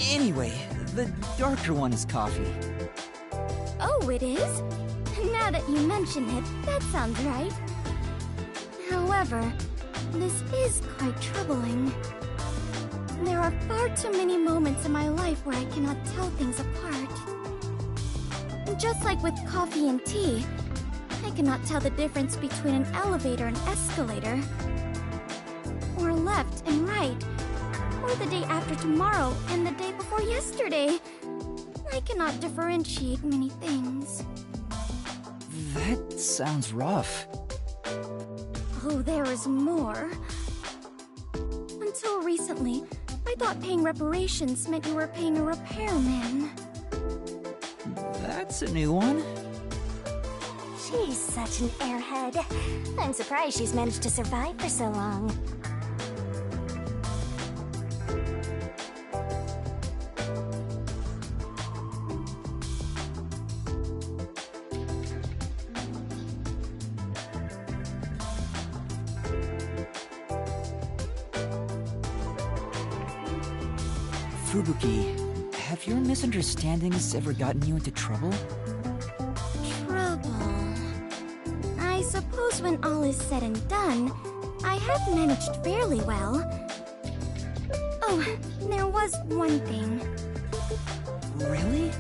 Speaker 4: Anyway, the darker one is coffee.
Speaker 8: Oh, it is? Now that you mention it, that sounds right. However, this is quite troubling. There are far too many moments in my life where I cannot tell things apart. Just like with coffee and tea, I cannot tell the difference between an elevator and escalator, or left and right, or the day after tomorrow and the day before yesterday. I cannot differentiate many things.
Speaker 4: That sounds rough.
Speaker 8: Oh, there is more. Until recently, I thought paying reparations meant you were paying a repairman.
Speaker 4: That's a new one.
Speaker 3: She's such an airhead. I'm surprised she's managed to survive for so long.
Speaker 4: Fubuki, have your misunderstandings ever gotten you into trouble?
Speaker 8: Trouble. I suppose when all is said and done, I have managed fairly well. Oh, there was one thing.
Speaker 4: Really?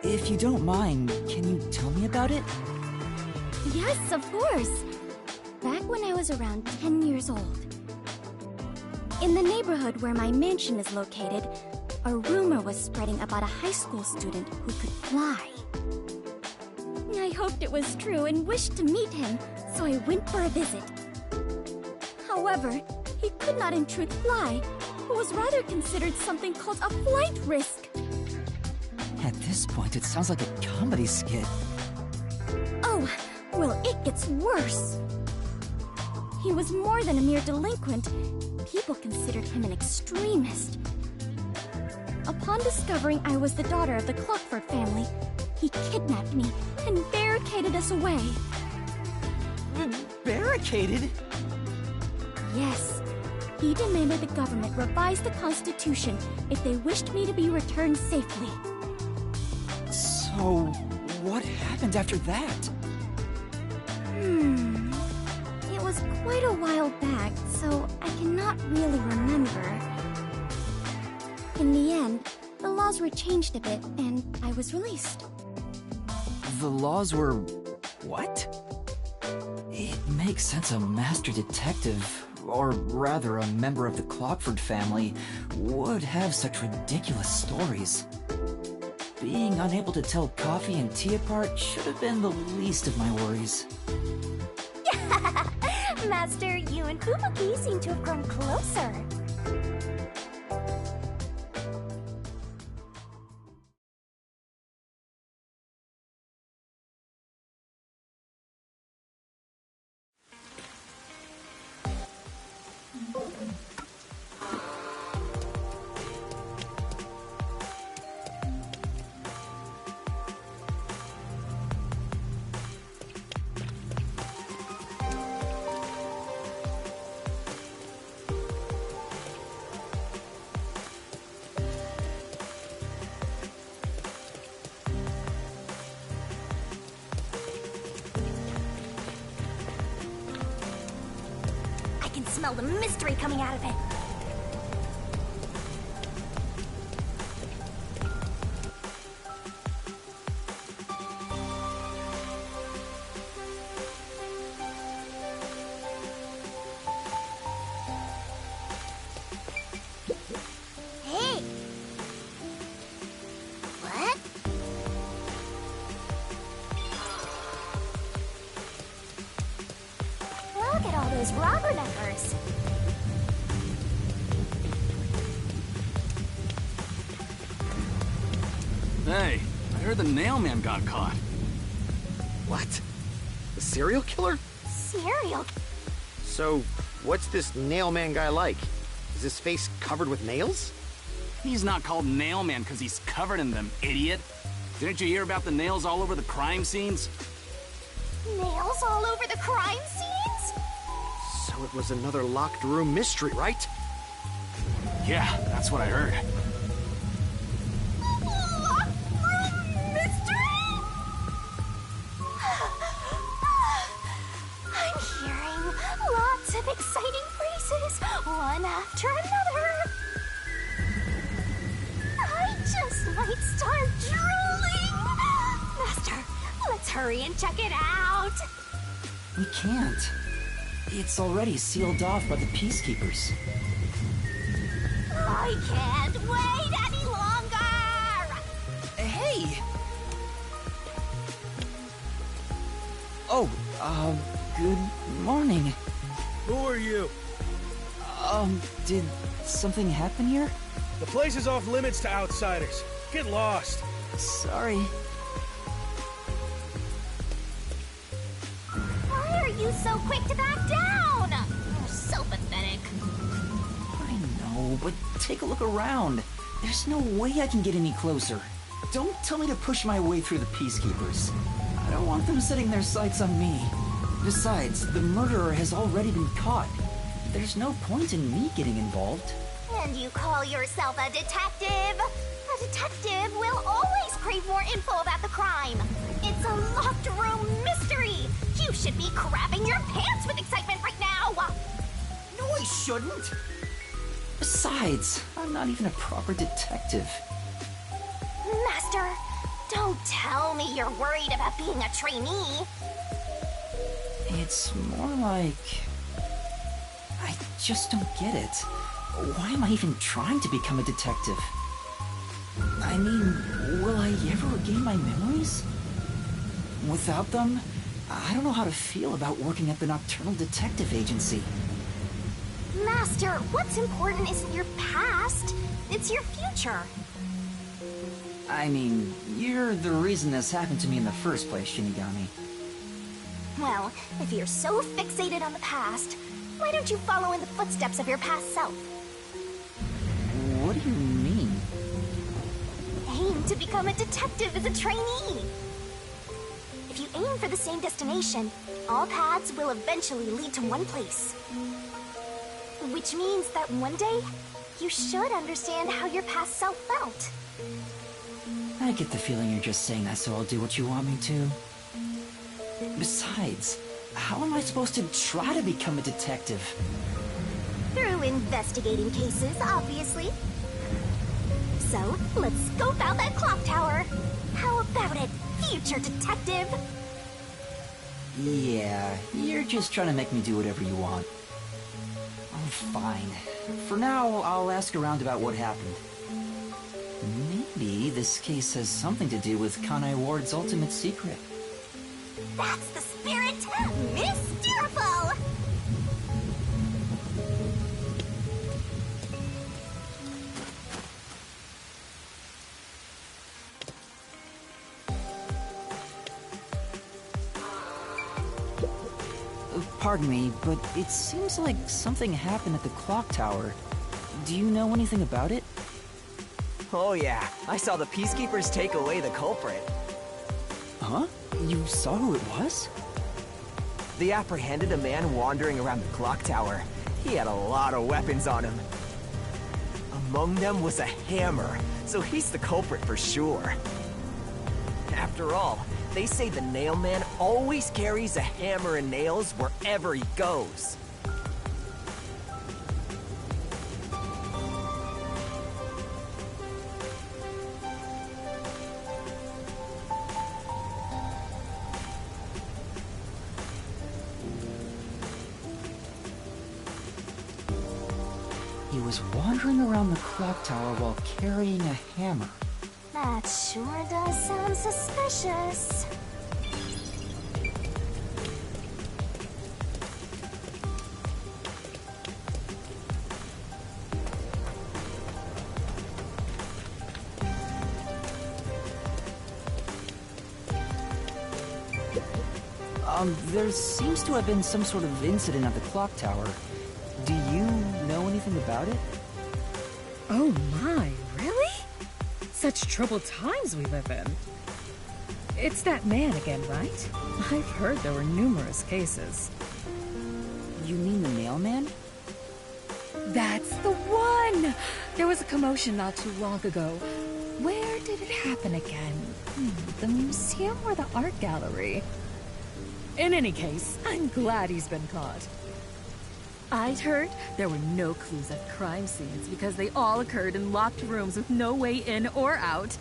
Speaker 4: If you don't mind, can you tell me about it?
Speaker 8: Yes, of course. Back when I was around 10 years old. In the neighborhood where my mansion is located, a rumor was spreading about a high school student who could fly. I hoped it was true and wished to meet him, so I went for a visit. However, he could not in truth fly, but was rather considered something called a flight risk.
Speaker 4: At this point, it sounds like a comedy skit.
Speaker 8: Oh, well, it gets worse. He was more than a mere delinquent. People considered him an extremist. Upon discovering I was the daughter of the Clockford family, he kidnapped me and barricaded us away.
Speaker 4: Barricaded?
Speaker 8: Yes. He demanded the government revise the Constitution if they wished me to be returned safely.
Speaker 4: So, what happened after that?
Speaker 8: It was quite a while back, so I cannot really remember. In the end, the laws were changed a bit, and I was released.
Speaker 4: The laws were... what? It makes sense a master detective, or rather a member of the Clockford family, would have such ridiculous stories. Being unable to tell coffee and tea apart should have been the least of my worries.
Speaker 3: Master, you and Fubuki seem to have grown closer. I can smell the mystery coming out of it. Hey! What? Look at all those robber numbers.
Speaker 13: Hey, I heard the Nailman got caught.
Speaker 14: What? The serial killer?
Speaker 3: Serial.
Speaker 14: So, what's this Nailman guy like? Is his face covered with nails?
Speaker 13: He's not called Nailman because he's covered in them, idiot. Didn't you hear about the nails all over the crime scenes?
Speaker 3: Nails all over the crime scenes?
Speaker 14: So it was another locked room mystery, right?
Speaker 13: Yeah, that's what I heard.
Speaker 3: Locked room mystery? I'm hearing lots of exciting phrases, one after another. I just might start drooling. Master, let's hurry and check it out.
Speaker 4: We can't. It's already sealed off by the Peacekeepers.
Speaker 3: I can't wait any longer.
Speaker 4: Hey! Oh, good morning.
Speaker 15: Who are you?
Speaker 4: Did something happen here?
Speaker 15: The place is off limits to outsiders. Get lost.
Speaker 4: Sorry.
Speaker 3: Why are you so quick to back down? You're so pathetic.
Speaker 4: I know, but take a look around. There's no way I can get any closer. Don't tell me to push my way through the Peacekeepers. I don't want them setting their sights on me. Besides, the murderer has already been caught. There's no point in me getting involved.
Speaker 3: And you call yourself a detective? A detective will always crave more info about the crime. It's a locked room mystery. You should be crapping your pants with excitement right now.
Speaker 4: No, I shouldn't. Besides, I'm not even a proper detective.
Speaker 3: Master, don't tell me you're worried about being a trainee.
Speaker 4: It's more like... I just don't get it. Why am I even trying to become a detective? I mean, will I ever regain my memories? Without them, I don't know how to feel about working at the Nocturnal Detective Agency.
Speaker 3: Master, what's important isn't your past, it's your future.
Speaker 4: I mean, you're the reason this happened to me in the first place, Shinigami.
Speaker 3: Well, if you're so fixated on the past, why don't you follow in the footsteps of your past self?
Speaker 4: What do you mean?
Speaker 3: Aim to become a detective as a trainee. If you aim for the same destination, all paths will eventually lead to one place. Which means that one day, you should understand how your past self felt.
Speaker 4: I get the feeling you're just saying that so I'll do what you want me to. Besides, how am I supposed to try to become a detective?
Speaker 3: Through investigating cases, obviously. So, let's scope out that clock tower. How about it, future detective?
Speaker 4: Yeah, you're just trying to make me do whatever you want. Oh, fine. For now, I'll ask around about what happened. Maybe this case has something to do with Kanai Ward's ultimate secret.
Speaker 3: That's the spirit! Mysteriful!
Speaker 4: Pardon me, but it seems like something happened at the clock tower. Do you know anything about it?
Speaker 5: Oh yeah, I saw the Peacekeepers take away the culprit.
Speaker 4: Huh? You saw who it was?
Speaker 5: They apprehended a man wandering around the clock tower. He had a lot of weapons on him. Among them was a hammer, so he's the culprit for sure. After all, they say the nail man always carries a hammer and nails wherever he goes.
Speaker 4: He was wandering around the clock tower while carrying a hammer.
Speaker 3: That sure does sound suspicious.
Speaker 4: There seems to have been some sort of incident at the clock tower. Do you know anything about it?
Speaker 16: Oh my, really? Such troubled times we live in. It's that man again, right? I've heard there were numerous cases.
Speaker 4: You mean the mailman?
Speaker 16: That's the one! There was a commotion not too long ago. Where did it happen again? The museum or the art gallery? In any case, I'm glad he's been caught. I'd heard there were no clues at crime scenes because they all occurred in locked rooms with no way in or out.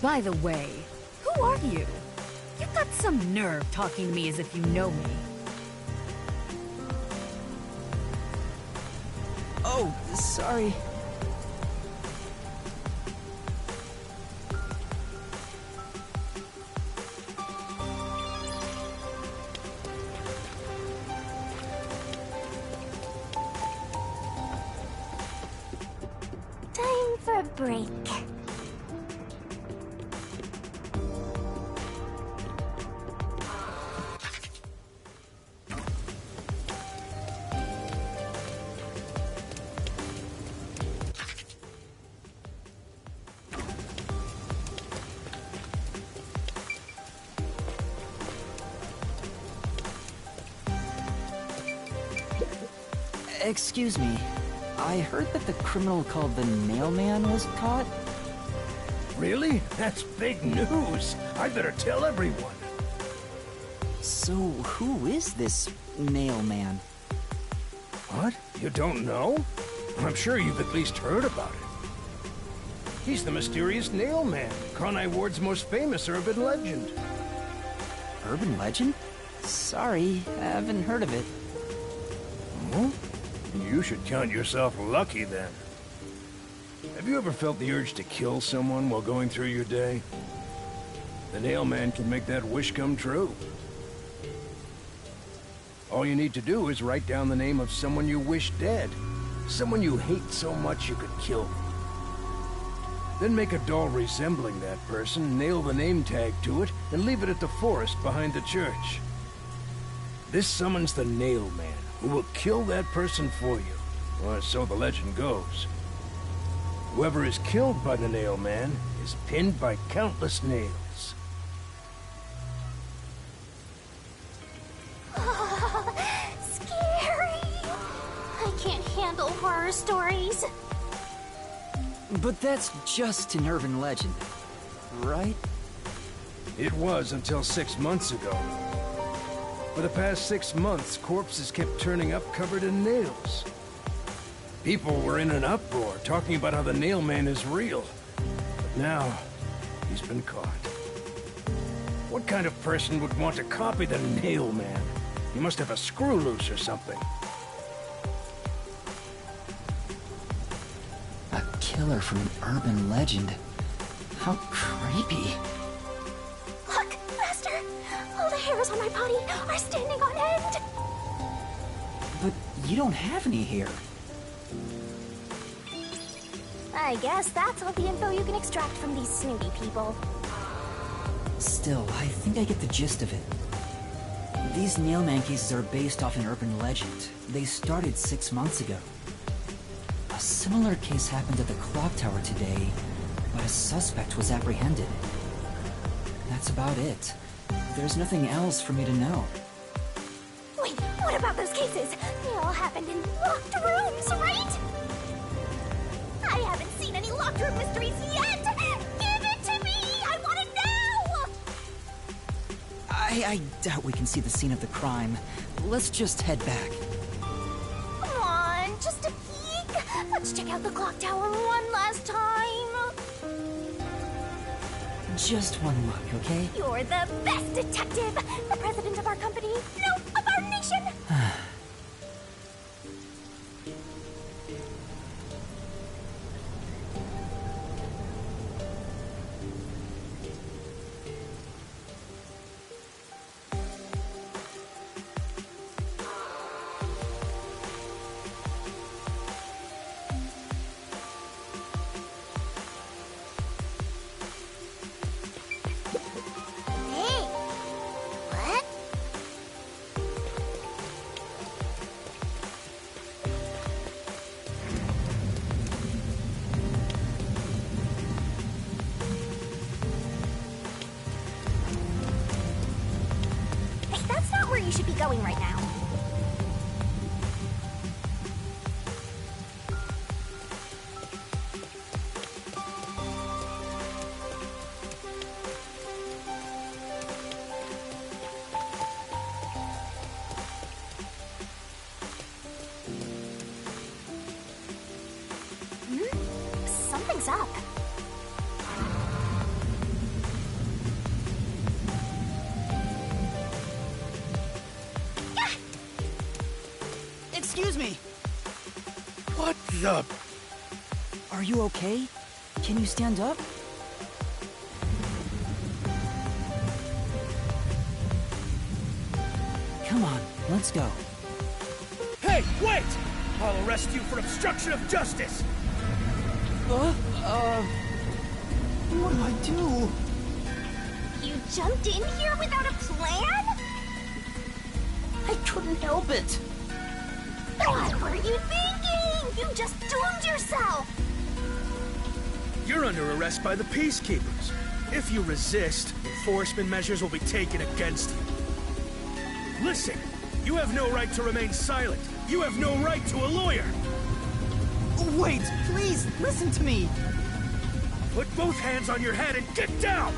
Speaker 16: By the way, who are you? You've got some nerve talking to me as if you know me.
Speaker 4: Oh, sorry.
Speaker 3: Time for a break.
Speaker 4: Excuse me. I heard that the criminal called the Nailman was caught.
Speaker 12: Really? That's big news. I better tell everyone.
Speaker 4: So, who is this Nailman?
Speaker 12: What? You don't know? I'm sure you've at least heard about it. He's the mysterious Nailman, Conai Ward's most famous urban legend.
Speaker 4: Urban legend? Sorry, I haven't heard of it.
Speaker 12: Oh? You should count yourself lucky then. Have you ever felt the urge to kill someone while going through your day? The Nailman can make that wish come true. All you need to do is write down the name of someone you wish dead. Someone you hate so much you could kill them. Then make a doll resembling that person, nail the name tag to it, and leave it at the forest behind the church. This summons the Nailman, who will kill that person for you, or so the legend goes. Whoever is killed by the Nailman is pinned by countless nails.
Speaker 3: Scary. I can't handle horror stories.
Speaker 4: But that's just an urban legend, right?
Speaker 12: It was until 6 months ago. For the past 6 months, corpses kept turning up covered in nails. People were in an uproar, talking about how the Nailman is real. But now, he's been caught. What kind of person would want to copy the Nailman? He must have a screw loose or something.
Speaker 4: A killer from an urban legend. How creepy.
Speaker 3: Look, Master! All the hairs on my body are standing on end!
Speaker 4: But you don't have any hair.
Speaker 3: I guess that's all the info you can extract from these snooty people.
Speaker 4: Still, I think I get the gist of it. These Nailman cases are based off an urban legend. They started 6 months ago. A similar case happened at the clock tower today, but a suspect was apprehended. That's about it. There's nothing else for me to know.
Speaker 3: Wait, what about those cases? They all happened in locked rooms, right? I haven't seen any locked room mysteries yet! Give it to me! I want it now!
Speaker 4: I doubt we can see the scene of the crime. Let's just head back.
Speaker 3: Come on, just a peek. Let's check out the clock tower one last time.
Speaker 4: Just one look, okay?
Speaker 3: You're the best detective! The president of our company, no, of our nation! Hey! What? Hey, that's not where you should be going right now. Something's up.
Speaker 5: Excuse me!
Speaker 15: What the?
Speaker 5: Are you okay? Can you stand up? Come on, let's go.
Speaker 15: Hey, wait! I'll arrest you for obstruction of justice!
Speaker 5: What do I do?
Speaker 3: You jumped in here without a plan?
Speaker 5: I couldn't help it.
Speaker 3: What were you thinking? You just doomed yourself!
Speaker 15: You're under arrest by the Peacekeepers. If you resist, enforcement measures will be taken against you. Listen, you have no right to remain silent. You have no right to a lawyer.
Speaker 5: Wait, please, listen to me.
Speaker 15: Put both hands on your head and get down!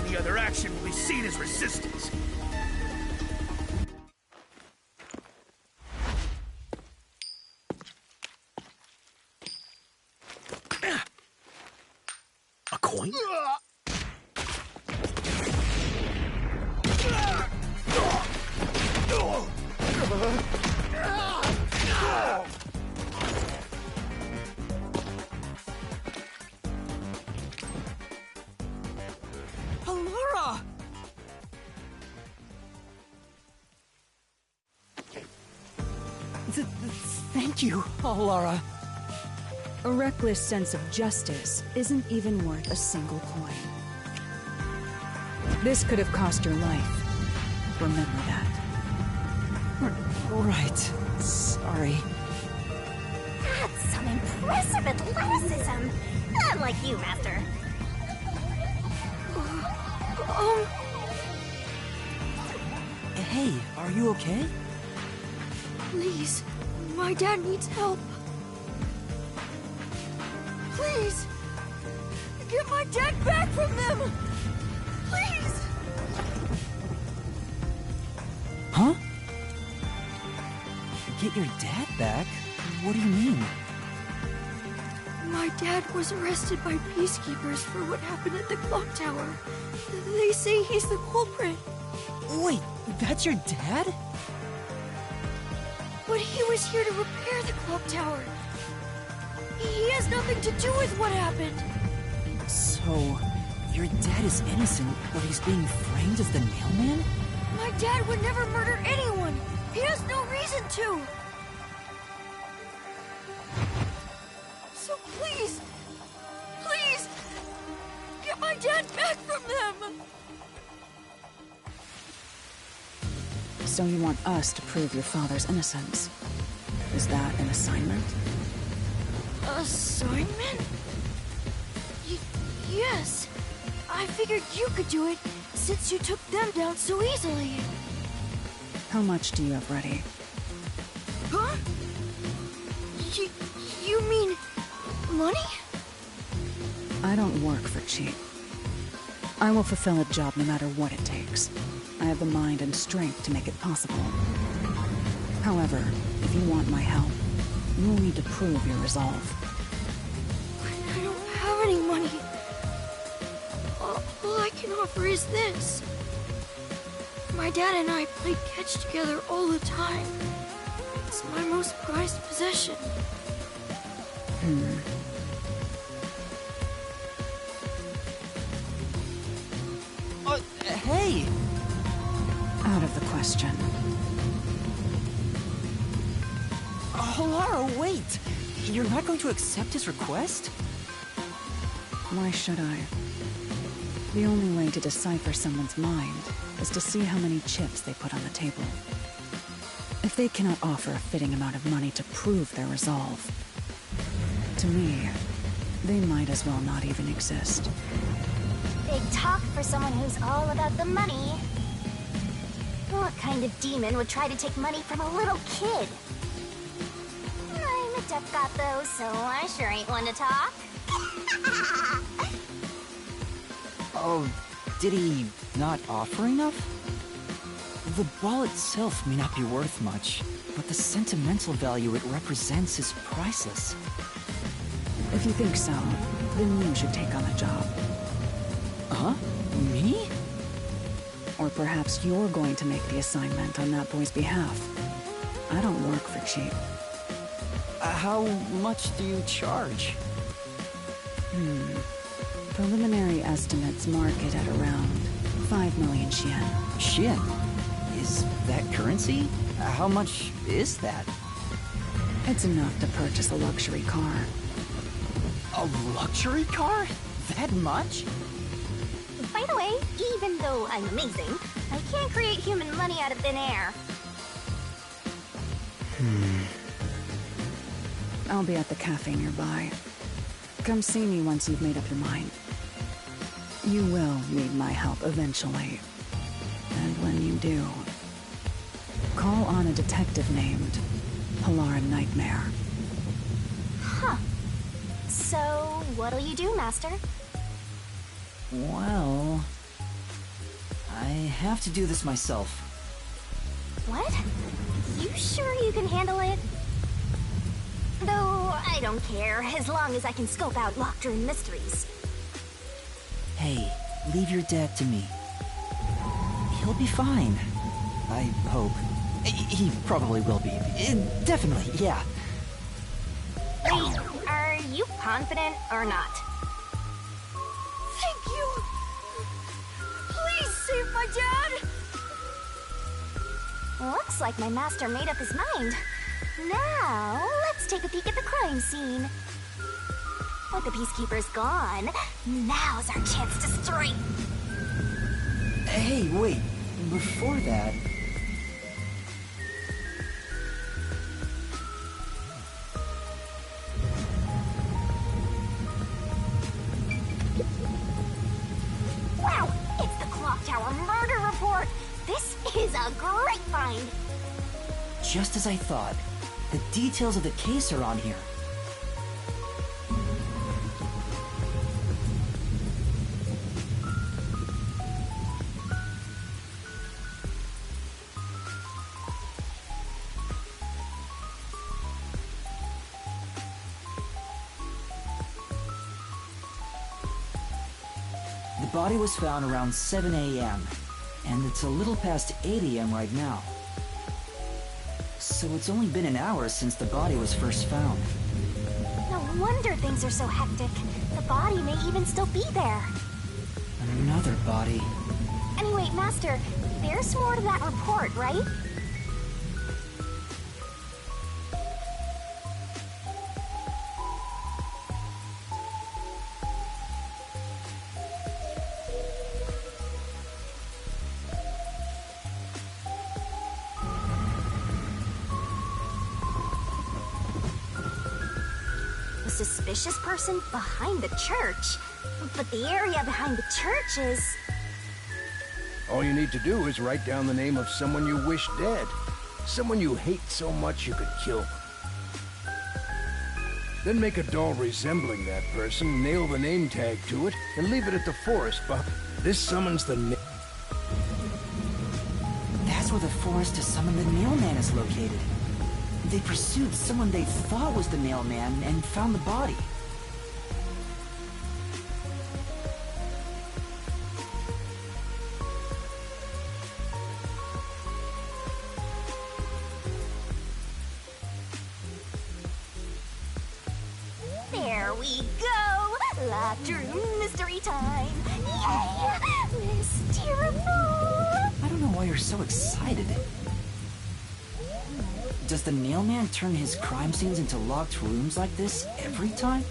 Speaker 15: Any other action will be seen as resistance.
Speaker 11: A coin?
Speaker 5: Alara! Thank you, Alara.
Speaker 17: A reckless sense of justice isn't even worth a single coin. This could have cost your life. Remember that.
Speaker 5: Right. Sorry.
Speaker 3: That's some impressive athleticism! Unlike you, Master.
Speaker 5: Hey, are you okay?
Speaker 8: Please, my dad needs help. Please, get my dad back from them! Please!
Speaker 5: Huh? Get your dad back? What do you mean?
Speaker 8: My dad was arrested by peacekeepers for what happened at the clock tower. They say he's the culprit.
Speaker 5: Wait, that's your dad?
Speaker 8: But he was here to repair the clock tower. He has nothing to do with what happened.
Speaker 5: So, your dad is innocent, but he's being framed as the mailman?
Speaker 8: My dad would never murder anyone. He has no reason to. So please, please, get my dad back from them.
Speaker 17: So you want us to prove your father's innocence? Is that an assignment?
Speaker 8: Assignment? Yes. I figured you could do it since you took them down so easily.
Speaker 17: How much do you have ready?
Speaker 8: Huh? You mean money?
Speaker 17: I don't work for cheap. I will fulfill a job no matter what it takes. I have the mind and strength to make it possible. However, if you want my help, you will need to prove your resolve.
Speaker 8: I don't have any money. All I can offer is this. My dad and I played catch together all the time. It's my most prized possession.
Speaker 5: Hey!
Speaker 17: Out of the question.
Speaker 5: Alara, wait! You're not going to accept his request?
Speaker 17: Why should I? The only way to decipher someone's mind is to see how many chips they put on the table. If they cannot offer a fitting amount of money to prove their resolve, to me, they might as well not even exist.
Speaker 3: Big talk for someone who's all about the money. What kind of demon would try to take money from a little kid? I'm a deaf got though, so I sure ain't one to talk.
Speaker 5: Oh, did he not offer enough? The ball itself may not be worth much, but the sentimental value it represents is priceless.
Speaker 17: If you think so, then you should take on the job.
Speaker 5: Huh? Me?
Speaker 17: Or perhaps you're going to make the assignment on that boy's behalf. I don't work for cheap.
Speaker 4: How much do you charge?
Speaker 17: Preliminary estimates mark it at around 5 million yen.
Speaker 4: Shin? Is that currency? How much is that?
Speaker 17: It's enough to purchase a luxury car.
Speaker 4: A luxury car? That much?
Speaker 3: By the way, even though I'm amazing, I can't create human money out of thin air.
Speaker 17: I'll be at the cafe nearby. Come see me once you've made up your mind. You will need my help eventually. And when you do, call on a detective named Polar Nightmare.
Speaker 3: Huh. So, what'll you do, Master?
Speaker 4: Well, I have to do this myself.
Speaker 3: What? You sure you can handle it? Though, I don't care, as long as I can scope out locked-room mysteries.
Speaker 4: Hey, leave your dad to me. He'll be fine. I hope. He probably will be. Definitely, yeah.
Speaker 3: Wait, are you confident or not?
Speaker 8: Thank you! Please save my dad!
Speaker 3: Looks like my master made up his mind. Now, let's take a peek at the crime scene. With the peacekeepers gone, now's our chance to strike.
Speaker 4: Hey, wait. Before that...
Speaker 3: Wow, it's the Clock Tower murder report. This is a great find.
Speaker 4: Just as I thought. The details of the case are on here. The body was found around 7 a.m., and it's a little past 8 a.m. right now. So it's only been an hour since the body was first found.
Speaker 3: No wonder things are so hectic. The body may even still be there.
Speaker 4: Another body.
Speaker 3: Anyway, Master, there's more to that report, right? Suspicious person behind the church. But the area behind the church is...
Speaker 12: All you need to do is write down the name of someone you wish dead. Someone you hate so much you could kill them. Then make a doll resembling that person, nail the name tag to it, and leave it at the forest. This summons the...
Speaker 4: That's where the forest to summon the Nailman is located. They pursued someone they thought was the Nailman and found the body.
Speaker 3: There we go! Locked room mystery time! Yay! Mysterable!
Speaker 4: I don't know why you're so excited. Does the Nailman turn his crime scenes into locked rooms like this every time?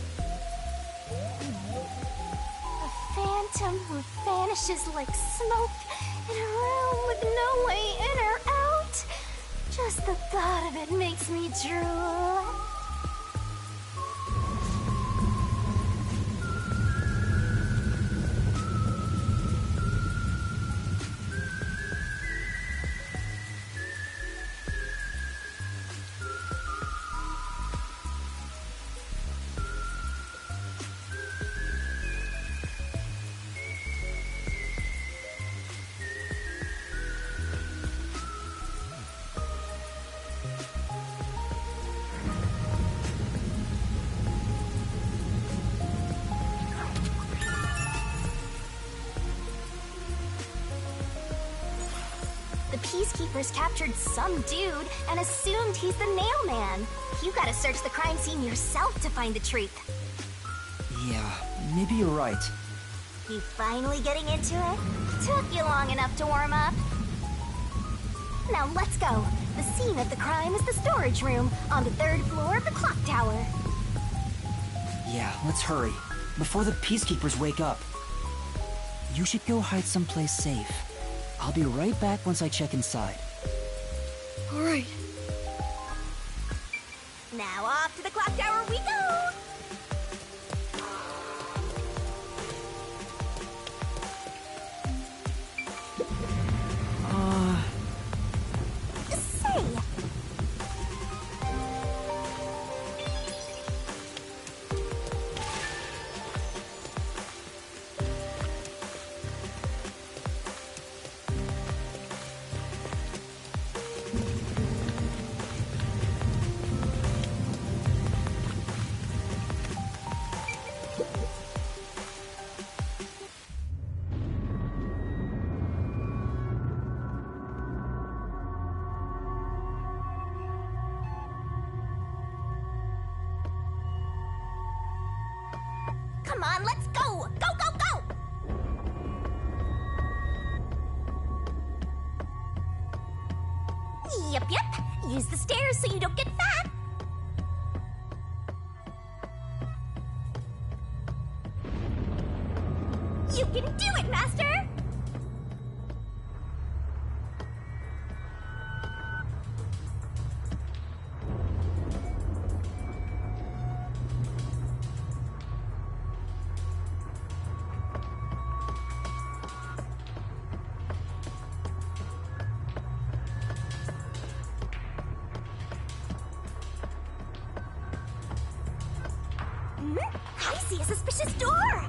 Speaker 3: A phantom who vanishes like smoke in a room with no way in or out. Just the thought of it makes me drool. The Peacekeepers captured some dude and assumed he's the Nail Man. You gotta search the crime scene yourself to find the truth.
Speaker 4: Yeah, maybe you're right.
Speaker 3: You finally getting into it? Took you long enough to warm up. Now let's go. The scene of the crime is the storage room on the 3rd floor of the clock tower.
Speaker 4: Yeah, let's hurry. Before the Peacekeepers wake up. You should go hide someplace safe. I'll be right back once I check inside.
Speaker 8: Alright.
Speaker 3: Now off to the clock tower we go! Say! Come on, let's go! Go, go, go! Yep, yep. Use the stairs so you don't get fat. You can do it, Master! I see a suspicious door!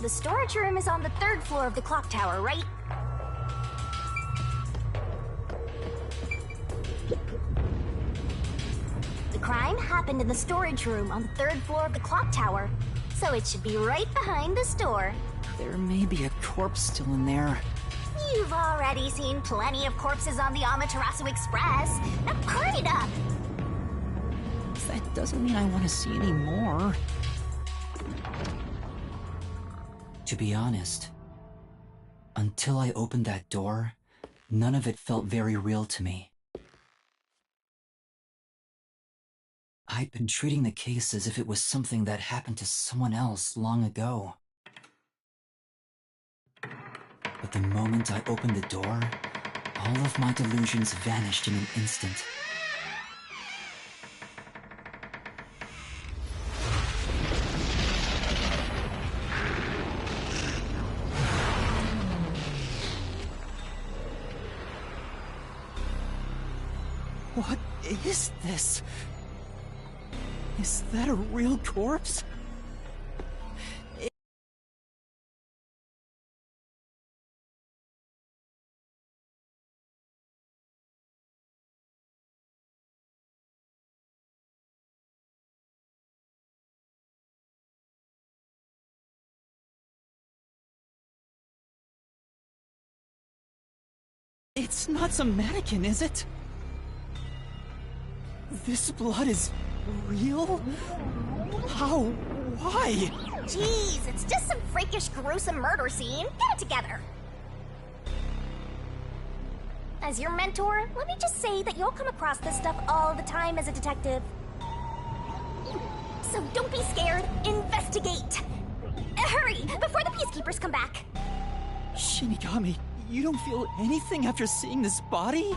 Speaker 3: The storage room is on the 3rd floor of the clock tower, right? The crime happened in the storage room on the 3rd floor of the clock tower, so it should be right behind the store.
Speaker 4: There may be a corpse still in there.
Speaker 3: You've already seen plenty of corpses on the Amaterasu Express. Now hurry it up!
Speaker 4: That doesn't mean I want to see any more. To be honest, until I opened that door, none of it felt very real to me. I'd been treating the case as if it was something that happened to someone else long ago. But the moment I opened the door, all of my delusions vanished in an instant. What is this? Is that a real corpse? It's not some mannequin, is it? This blood is real? How? Why?
Speaker 3: Jeez, it's just some freakish, gruesome murder scene. Get it together. As your mentor, let me just say that you'll come across this stuff all the time as a detective. So don't be scared. Investigate. Hurry, before the Peacekeepers come back.
Speaker 4: Shinigami, you don't feel anything after seeing this body?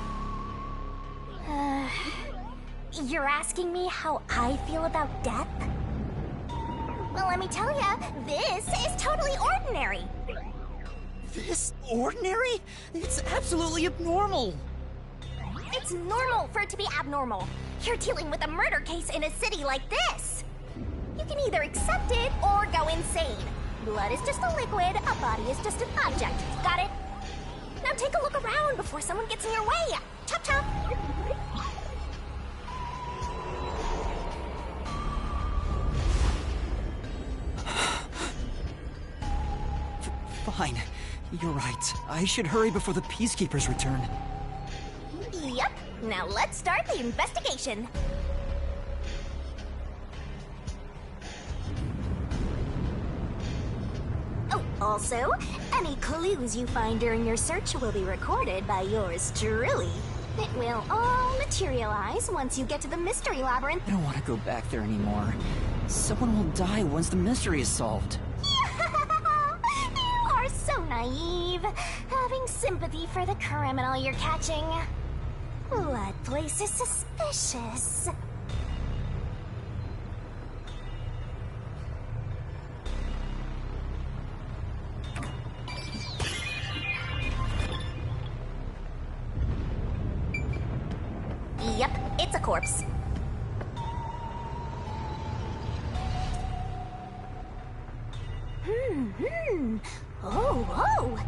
Speaker 3: You're asking me how I feel about death? Well, let me tell ya, this is totally ordinary.
Speaker 4: This ordinary? It's absolutely abnormal.
Speaker 3: It's normal for it to be abnormal. You're dealing with a murder case in a city like this. You can either accept it or go insane. Blood is just a liquid, a body is just an object. Got it? Now take a look around before someone gets in your way. Chop chop.
Speaker 5: Fine. You're right. I should hurry before the Peacekeepers return.
Speaker 3: Yep. Now let's start the investigation. Oh, also, any clues you find during your search will be recorded by yours truly. It will all materialize once you get to the mystery labyrinth.
Speaker 4: I don't want to go back there anymore. Someone will die once the mystery is solved.
Speaker 3: You are so naive, having sympathy for the criminal you're catching. What place is suspicious? Yep, it's a corpse. Oh.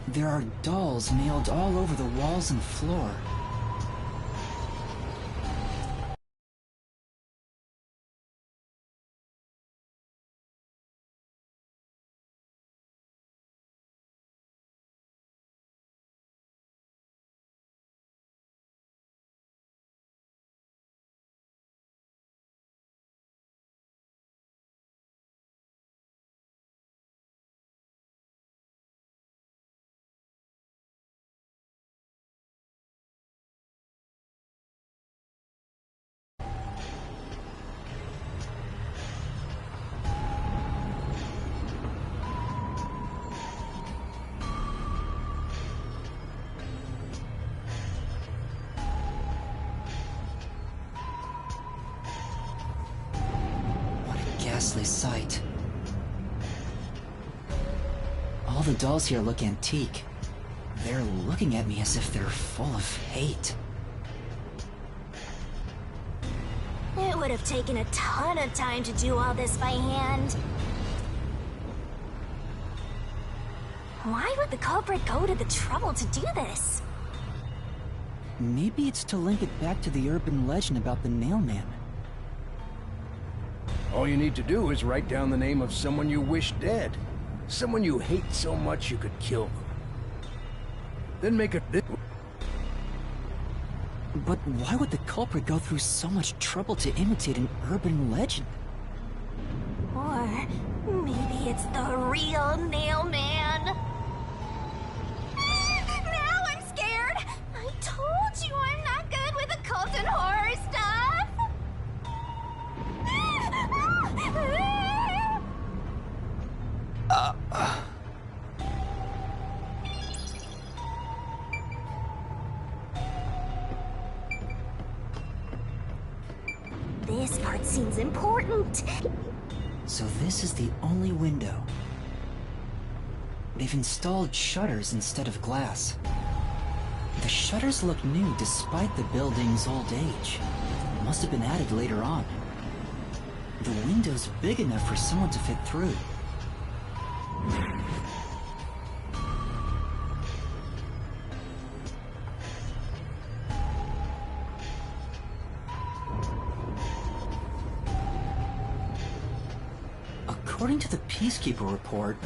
Speaker 4: There are dolls nailed all over the walls and floor. Ghastly sight. All the dolls here look antique. They're looking at me as if they're full of hate.
Speaker 3: It would have taken a ton of time to do all this by hand. Why would the culprit go to the trouble to do this?
Speaker 4: Maybe it's to link it back to the urban legend about the Nailman.
Speaker 12: All you need to do is write down the name of someone you wish dead. Someone you hate so much you could kill them. Then make a...
Speaker 4: But why would the culprit go through so much trouble to imitate an urban legend?
Speaker 3: Or maybe it's the real Nailman. Now I'm scared! I told you I'm not good with occult and horror stuff! This part seems important.
Speaker 4: So this is the only window. They've installed shutters instead of glass. The shutters look new despite the building's old age. Must have been added later on. The window's big enough for someone to fit through. According to the Peacekeeper report,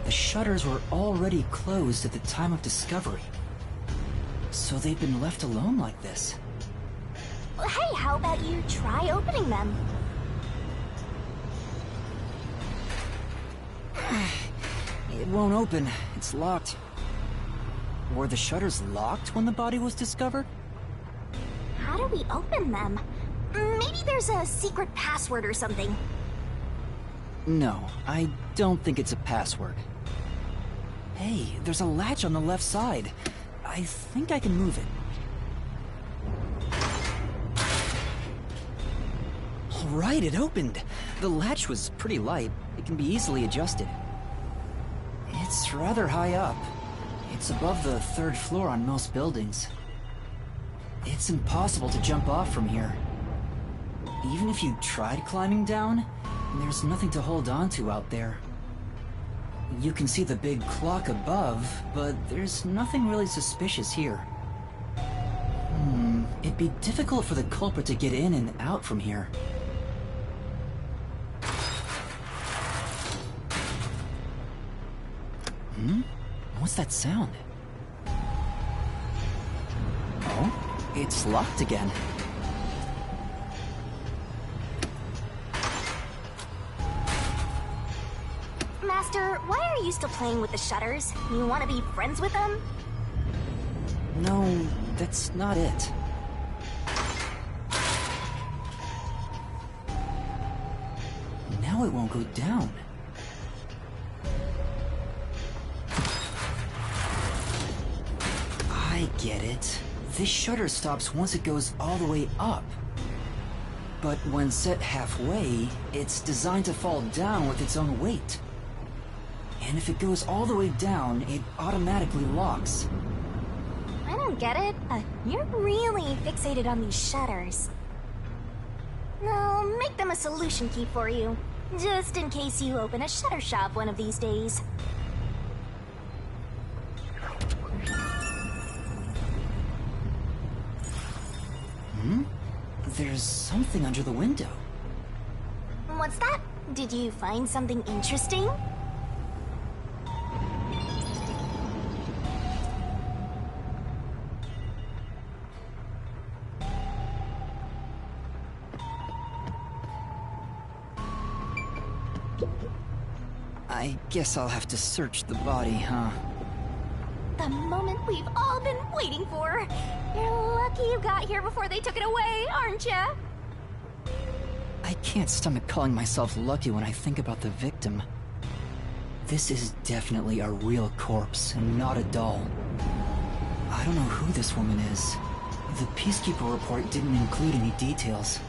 Speaker 4: the shutters were already closed at the time of discovery. So they've been left alone like this.
Speaker 3: Hey, how about you try opening them?
Speaker 4: It won't open. It's locked. Were the shutters locked when the body was discovered?
Speaker 3: How do we open them? Maybe there's a secret password or something.
Speaker 4: No, I don't think it's a password. Hey, there's a latch on the left side. I think I can move it. All right, it opened. The latch was pretty light. It can be easily adjusted. It's rather high up. It's above the 3rd floor on most buildings. It's impossible to jump off from here. Even if you tried climbing down, there's nothing to hold on to out there. You can see the big clock above, but there's nothing really suspicious here. It'd be difficult for the culprit to get in and out from here. What's that sound? Oh, it's locked again.
Speaker 3: Master, why are you still playing with the shutters? You want to be friends with them?
Speaker 4: No, that's not it. Now it won't go down. I get it. This shutter stops once it goes all the way up. But when set halfway, it's designed to fall down with its own weight. And if it goes all the way down, it automatically locks.
Speaker 3: I don't get it. You're really fixated on these shutters. I'll make them a solution key for you, just in case you open a shutter shop one of these days.
Speaker 4: There's something under the window.
Speaker 3: What's that? Did you find something interesting?
Speaker 4: I guess I'll have to search the body, huh?
Speaker 3: The moment we've all been waiting for. You're lucky you got here before they took it away, aren't ya?
Speaker 4: I can't stomach calling myself lucky when I think about the victim. This is definitely a real corpse and not a doll. I don't know who this woman is. The Peacekeeper report didn't include any details.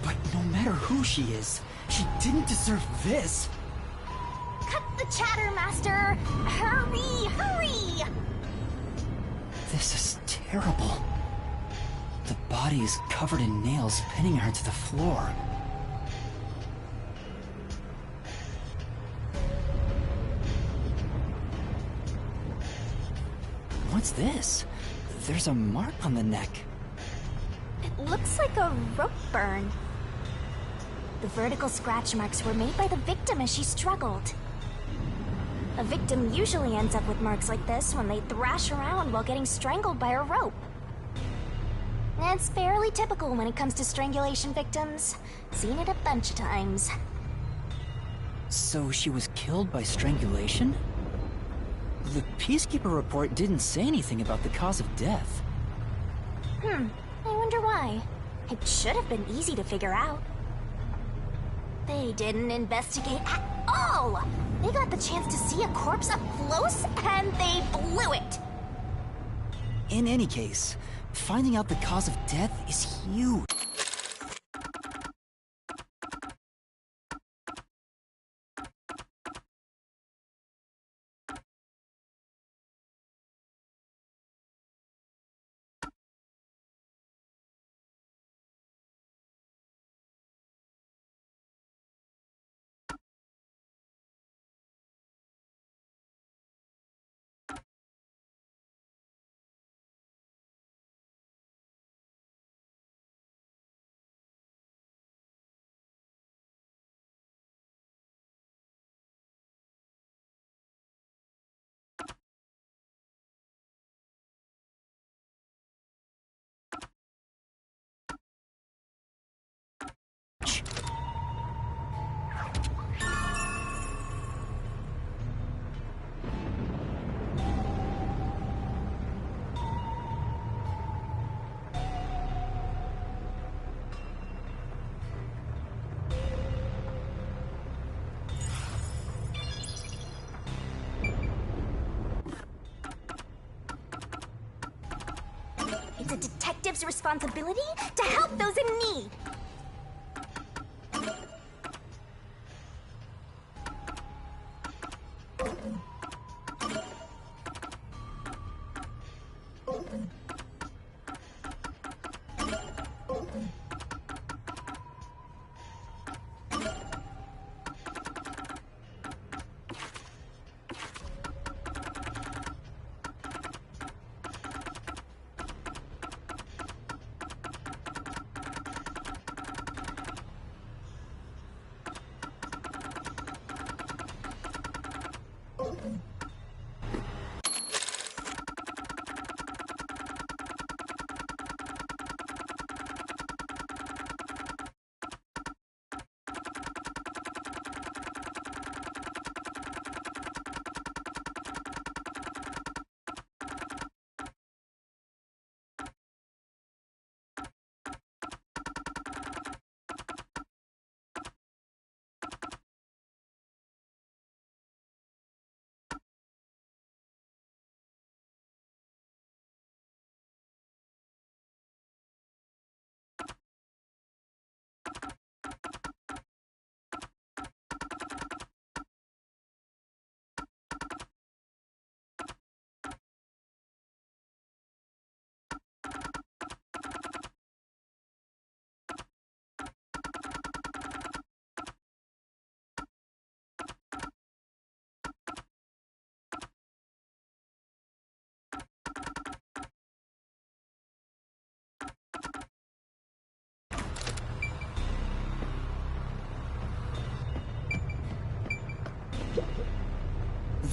Speaker 4: But no matter who she is, she didn't deserve this!
Speaker 3: Cut the chatter, Master! Hurry, hurry!
Speaker 4: This is terrible. The body is covered in nails pinning her to the floor. What's this? There's a mark on the neck.
Speaker 3: It looks like a rope burn. The vertical scratch marks were made by the victim as she struggled. A victim usually ends up with marks like this when they thrash around while getting strangled by a rope. It's fairly typical when it comes to strangulation victims. Seen it a bunch of times.
Speaker 4: So she was killed by strangulation? The Peacekeeper report didn't say anything about the cause of death.
Speaker 3: I wonder why. It should have been easy to figure out. They didn't investigate at all! They got the chance to see a corpse up close, and they blew it!
Speaker 4: In any case, finding out the cause of death is huge.
Speaker 3: It's a detective's responsibility to help those in need.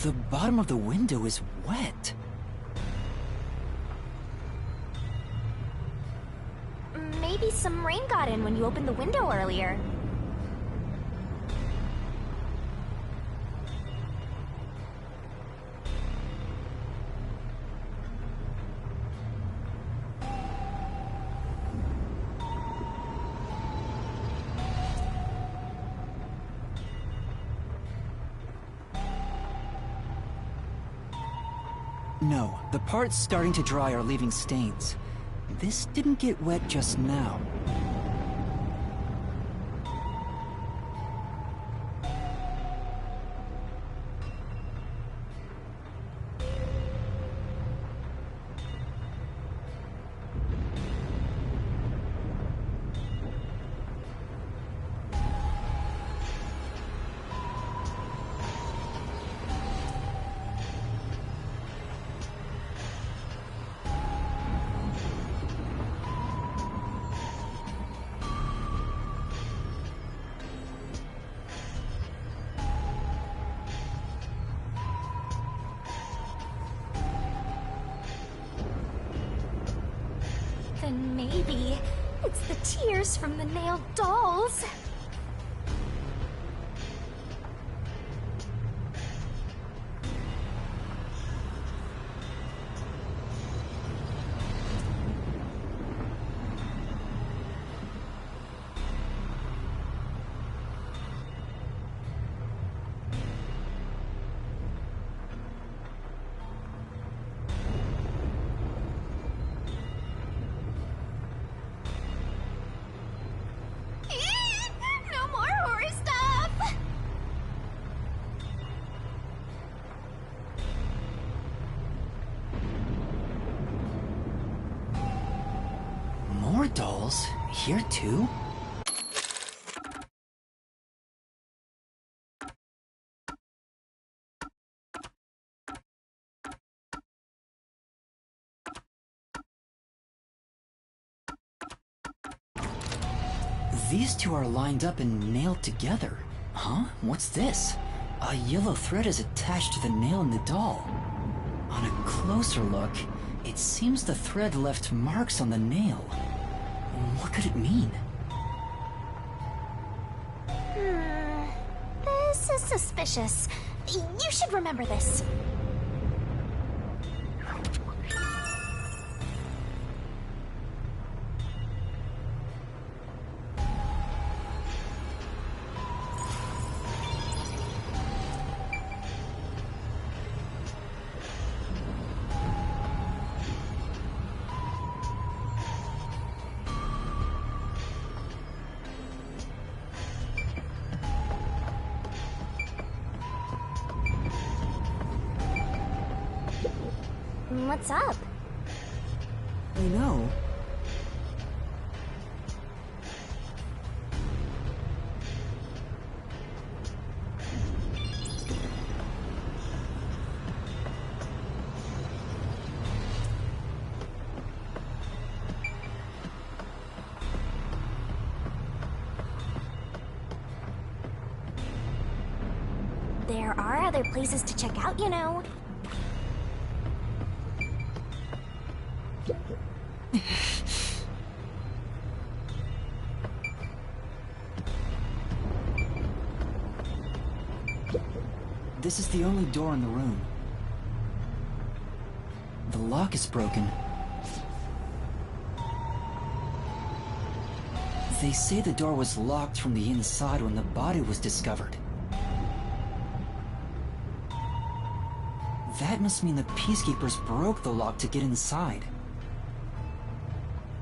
Speaker 4: The bottom of the window is wet.
Speaker 3: Maybe some rain got in when you opened the window earlier.
Speaker 4: No, the parts starting to dry are leaving stains. This didn't get wet just now.
Speaker 3: Then maybe it's the tears from the nailed dolls. No more horror stuff!
Speaker 4: More dolls? Here too? These two are lined up and nailed together. Huh? What's this? A yellow thread is attached to the nail in the doll. On a closer look, it seems the thread left marks on the nail. What could it mean?
Speaker 3: This is suspicious. You should remember this. What's up?
Speaker 4: You know,
Speaker 3: There are other places to check out, you know.
Speaker 4: this is the only door in the room. The lock is broken. They say the door was locked from the inside when the body was discovered. That must mean the Peacekeepers broke the lock to get inside.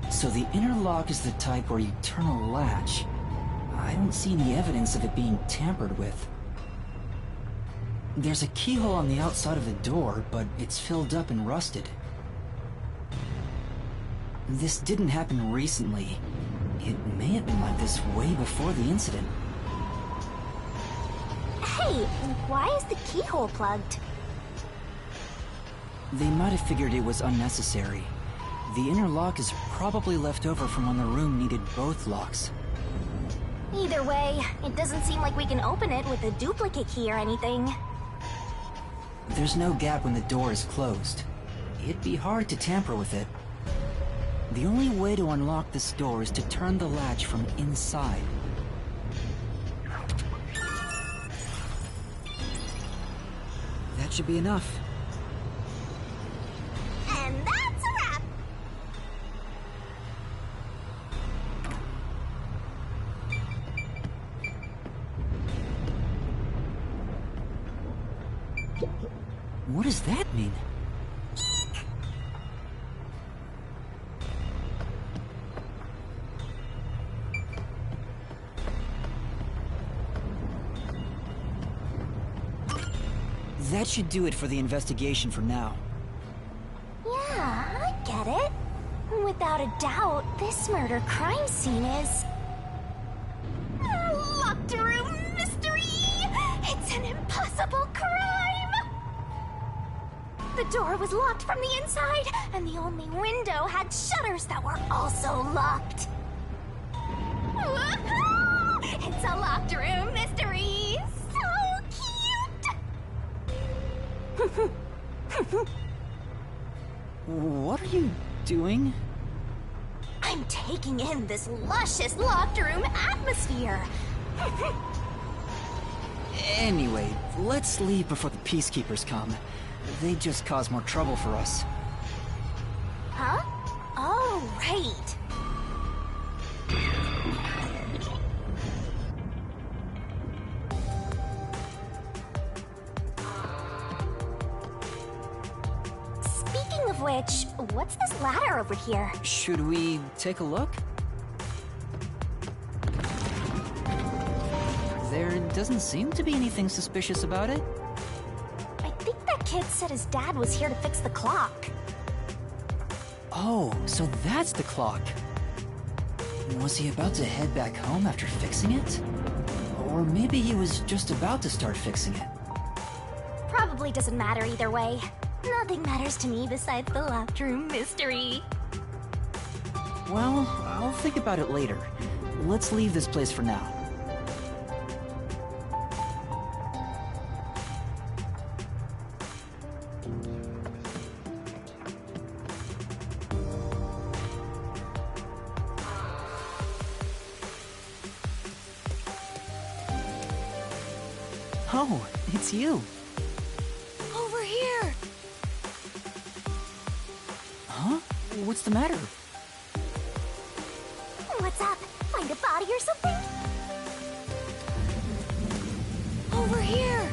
Speaker 4: So the inner lock is the type where you turn a latch. I don't see any evidence of it being tampered with. There's a keyhole on the outside of the door, but it's filled up and rusted. This didn't happen recently. It may have been like this way before the incident.
Speaker 3: Hey, why is the keyhole plugged?
Speaker 4: They might have figured it was unnecessary. The inner lock is probably left over from when the room needed both locks.
Speaker 3: Either way, it doesn't seem like we can open it with a duplicate key or anything.
Speaker 4: There's no gap when the door is closed. It'd be hard to tamper with it. The only way to unlock this door is to turn the latch from inside. That should be enough.
Speaker 3: And that's a wrap!
Speaker 4: What does that mean? That should do it for the investigation for now.
Speaker 3: Yeah, I get it. Without a doubt, this murder crime scene is... a locked room mystery! It's an impossible crime! The door was locked from the inside, and the only window had shutters that were also locked. Woohoo! It's a locked room mystery! So cute!
Speaker 4: What are you doing?
Speaker 3: I'm taking in this luscious locked room atmosphere!
Speaker 4: Anyway, let's leave before the peacekeepers come. They just cause more trouble for us.
Speaker 3: Huh? Oh, right. Speaking of which, what's this ladder over here?
Speaker 4: Should we take a look? There doesn't seem to be anything suspicious about it.
Speaker 3: I think that kid said his dad was here to fix the clock.
Speaker 4: Oh, so that's the clock. Was he about to head back home after fixing it? Or maybe he was just about to start fixing it.
Speaker 3: Probably doesn't matter either way. Nothing matters to me besides the locked room mystery.
Speaker 4: Well, I'll think about it later. Let's leave this place for now. Oh, it's you.
Speaker 8: Over here!
Speaker 4: Huh? What's the matter?
Speaker 3: What's up? Find a body or something?
Speaker 8: Over here!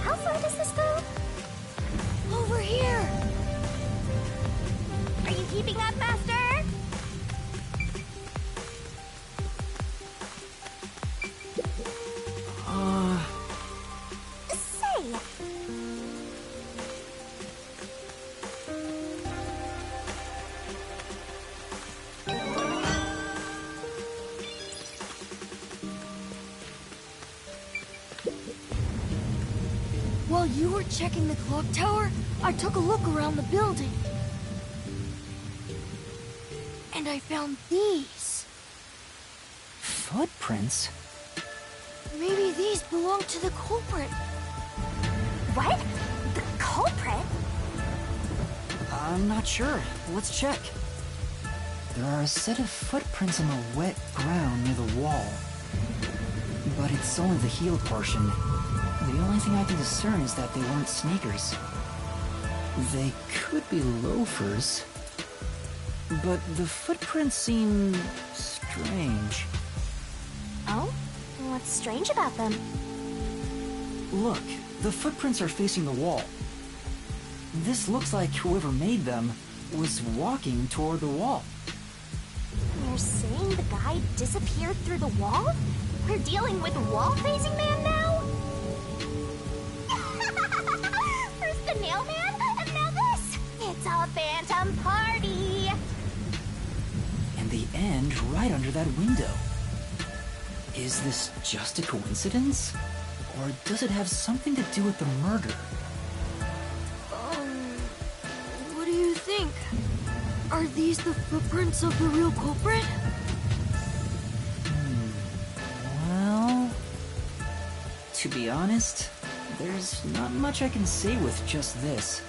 Speaker 3: How far does this go?
Speaker 8: Over here!
Speaker 3: Are you keeping up, Master? Say!
Speaker 8: While you were checking the clock tower, I took a look around the building. And I found these.
Speaker 4: Footprints?
Speaker 8: Maybe these belong to the culprit.
Speaker 3: What? The culprit?
Speaker 4: I'm not sure. Let's check. There are a set of footprints on the wet ground near the wall. But it's only the heel portion. The only thing I can discern is that they weren't sneakers. They could be loafers. But the footprints seem strange.
Speaker 3: Oh? What's strange about them?
Speaker 4: Look, the footprints are facing the wall. This looks like whoever made them was walking toward the wall.
Speaker 3: You're saying the guy disappeared through the wall? We're dealing with wall-facing man now? First the nail man, and now this! It's a phantom party!
Speaker 4: And the end right under that window. Is this just a coincidence? Or does it have something to do with the murder?
Speaker 8: What do you think? Are these the footprints of the real culprit?
Speaker 4: Well... To be honest, there's not much I can say with just this.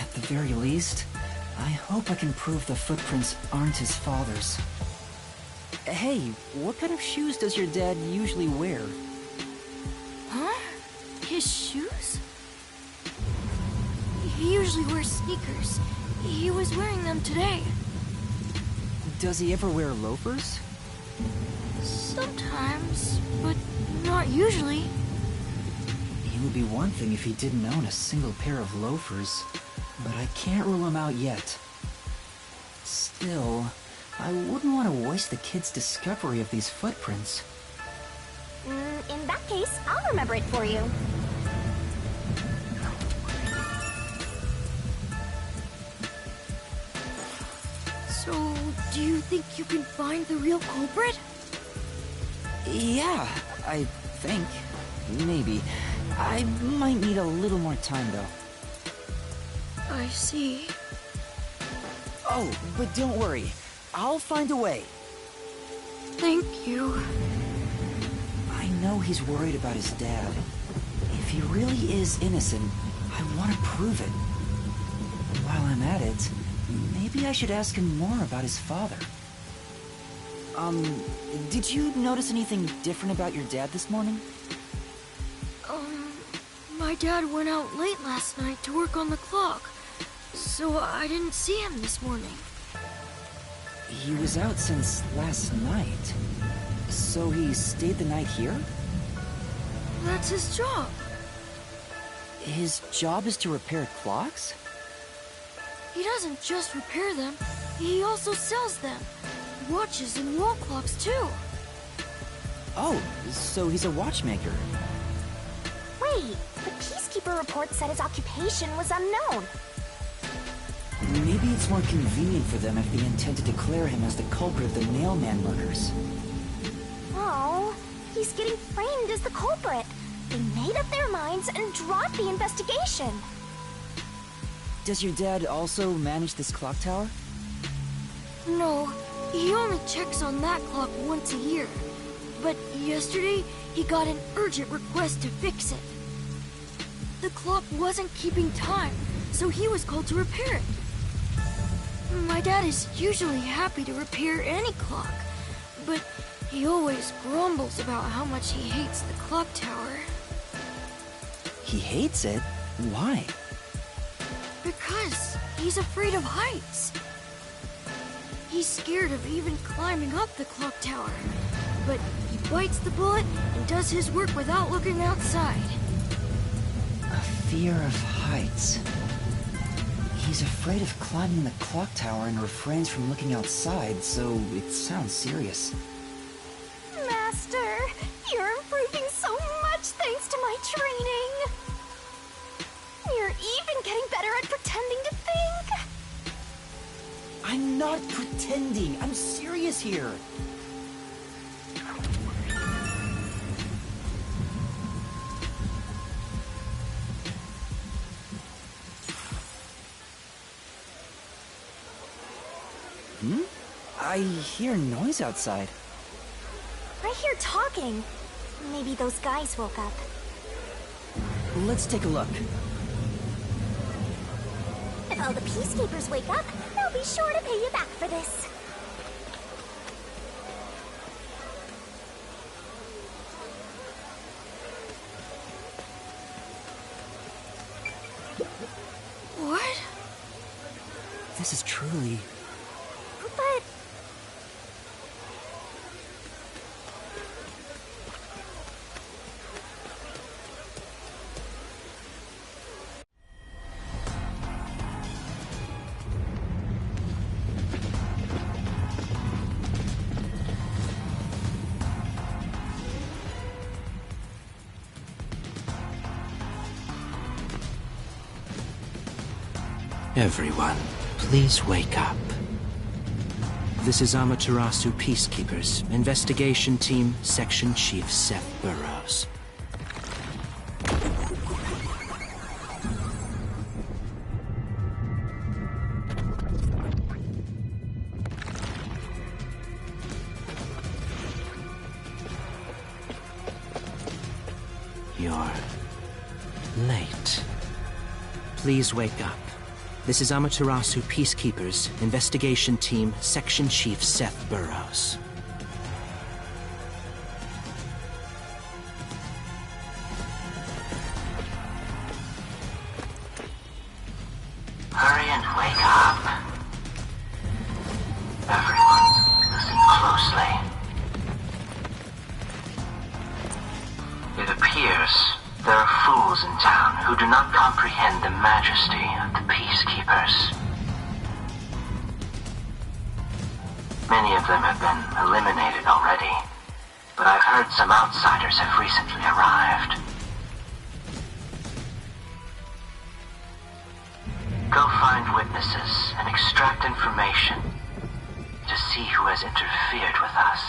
Speaker 4: At the very least, I hope I can prove the footprints aren't his father's. Hey, what kind of shoes does your dad usually wear?
Speaker 8: Huh? His shoes? He usually wears sneakers. He was wearing them today.
Speaker 4: Does he ever wear loafers?
Speaker 8: Sometimes, but not usually.
Speaker 4: It would be one thing if he didn't own a single pair of loafers, but I can't rule him out yet. Still, I wouldn't want to waste the kid's discovery of these footprints.
Speaker 3: In that case, I'll remember it for you.
Speaker 8: So, do you think you can find the real culprit?
Speaker 4: Yeah, I think. Maybe. I might need a little more time, though.
Speaker 8: I see.
Speaker 4: Oh, but don't worry. I'll find a way.
Speaker 8: Thank you.
Speaker 4: I know he's worried about his dad. If he really is innocent, I want to prove it. While I'm at it, maybe I should ask him more about his father. Did you notice anything different about your dad this morning?
Speaker 8: My dad went out late last night to work on the clock, so I didn't see him this morning.
Speaker 4: He was out since last night. So he stayed the night here?
Speaker 8: That's his job.
Speaker 4: His job is to repair clocks?
Speaker 8: He doesn't just repair them, he also sells them. Watches and wall clocks, too.
Speaker 4: Oh, so he's a watchmaker.
Speaker 3: Wait, the Peacekeeper report said his occupation was unknown.
Speaker 4: Maybe it's more convenient for them if they intend to declare him as the culprit of the Nailman murders.
Speaker 3: Oh, he's getting framed as the culprit. They made up their minds and dropped the investigation.
Speaker 4: Does your dad also manage this clock tower?
Speaker 8: No, he only checks on that clock once a year. But yesterday, he got an urgent request to fix it. The clock wasn't keeping time, so he was called to repair it. My dad is usually happy to repair any clock, but he always grumbles about how much he hates the clock tower.
Speaker 4: He hates it? Why?
Speaker 8: Because he's afraid of heights. He's scared of even climbing up the clock tower, but he bites the bullet and does his work without looking outside.
Speaker 4: A fear of heights. He's afraid of climbing the clock tower and refrains from looking outside, so it sounds serious.
Speaker 3: Master, you're improving so much thanks to my training. You're even getting better at pretending to think.
Speaker 4: I'm not pretending. I'm serious here. I hear noise outside.
Speaker 3: I hear talking. Maybe those guys woke up.
Speaker 4: Let's take a look.
Speaker 3: If all the Peacekeepers wake up, they'll be sure to pay you back for this.
Speaker 8: What?
Speaker 4: This is truly...
Speaker 3: But...
Speaker 18: Everyone, please wake up. This is Amaterasu Peacekeepers, Investigation Team, Section Chief Seth Burrows. You're late. Please wake up. This is Amaterasu Peacekeepers, Investigation Team, Section Chief Seth Burrows.
Speaker 19: Hurry and wake up. Everyone, listen closely. It appears there are fools in town who do not comprehend the majesty of the Peacekeepers. Many of them have been eliminated already, but I've heard some outsiders have recently arrived. Go find witnesses and extract information to see who has interfered with us.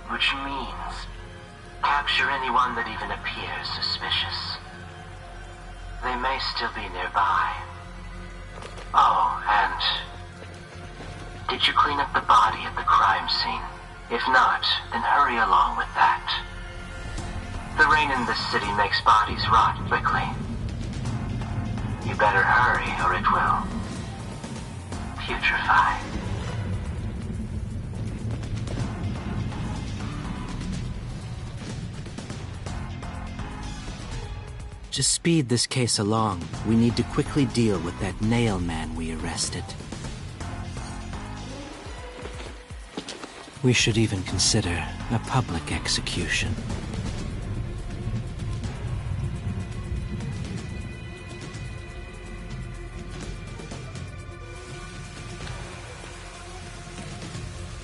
Speaker 19: Which means capture anyone that even appears suspicious. They may still be nearby. Oh, and did you clean up the body at the crime scene? If not, then hurry along with that. The rain in this city makes bodies rot quickly. You better hurry or it will putrefy.
Speaker 18: To speed this case along, we need to quickly deal with that nail man we arrested. We should even consider a public execution.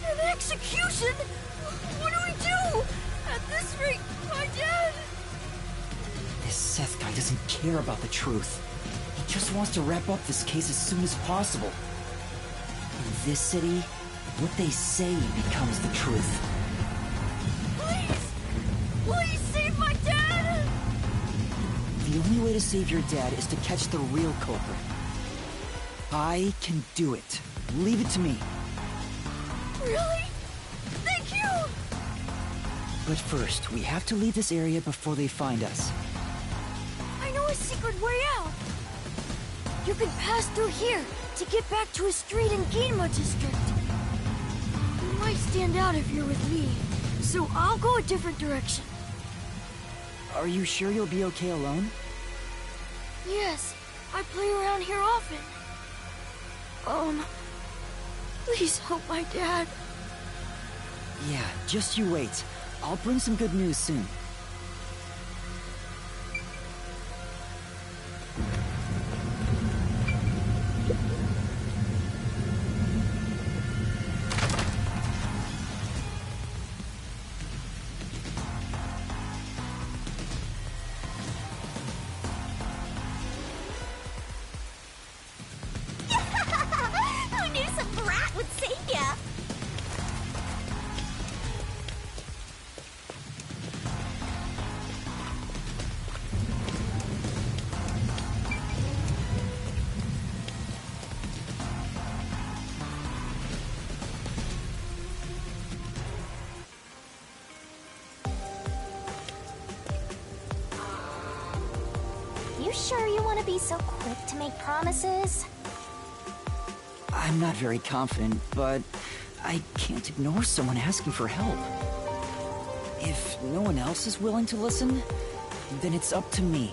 Speaker 8: An execution? What do we do? At this rate, my dad...
Speaker 4: This Seth guy doesn't care about the truth. He just wants to wrap up this case as soon as possible. In this city, what they say becomes the truth.
Speaker 8: Please! Please save my dad!
Speaker 4: The only way to save your dad is to catch the real culprit. I can do it. Leave it to me.
Speaker 8: Really? Thank you!
Speaker 4: But first, we have to leave this area before they find us.
Speaker 8: I know a secret way out. You can pass through here to get back to a street in Ginma district. You might stand out if you're with me, so I'll go a different direction.
Speaker 4: Are you sure you'll be okay alone?
Speaker 8: Yes, I play around here often. Please help my dad.
Speaker 4: Yeah, just you wait. I'll bring some good news soon.
Speaker 3: Who knew some brat would save ya? You sure you want to be so quick to make promises?
Speaker 4: I'm not very confident, but I can't ignore someone asking for help. If no one else is willing to listen, then it's up to me.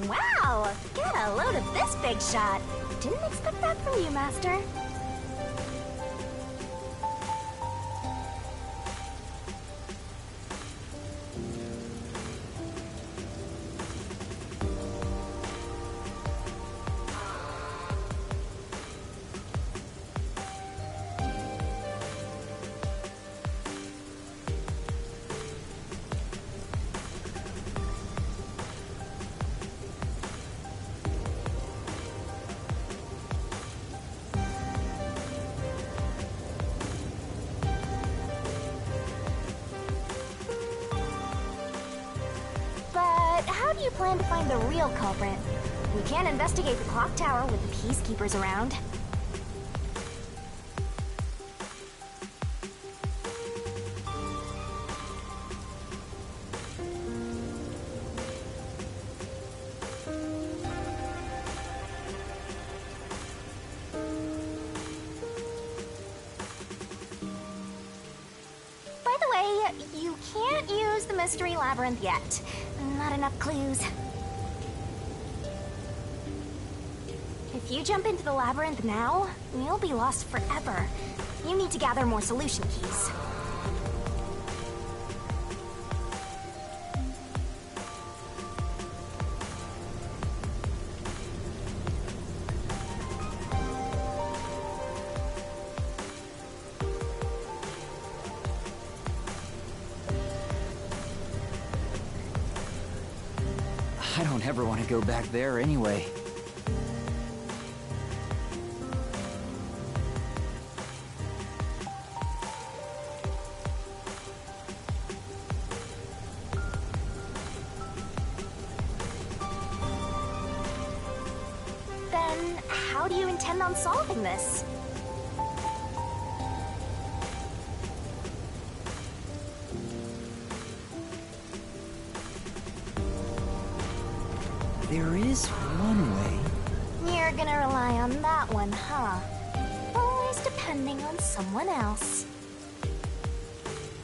Speaker 3: Wow! Get a load of this big shot. Didn't expect that from you, Master. plan to find the real culprit. We can't investigate the clock tower with the peacekeepers around. By the way, you can't use the mystery labyrinth yet. Not enough clues. If you jump into the labyrinth now, you'll be lost forever. You need to gather more solution keys.
Speaker 4: I don't ever want to go back there anyway.
Speaker 3: Then, how do you intend on solving this?
Speaker 4: There is one way.
Speaker 3: You're gonna rely on that one, huh? Always depending on someone else.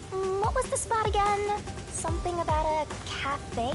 Speaker 3: What was the spot again? Something about a cafe?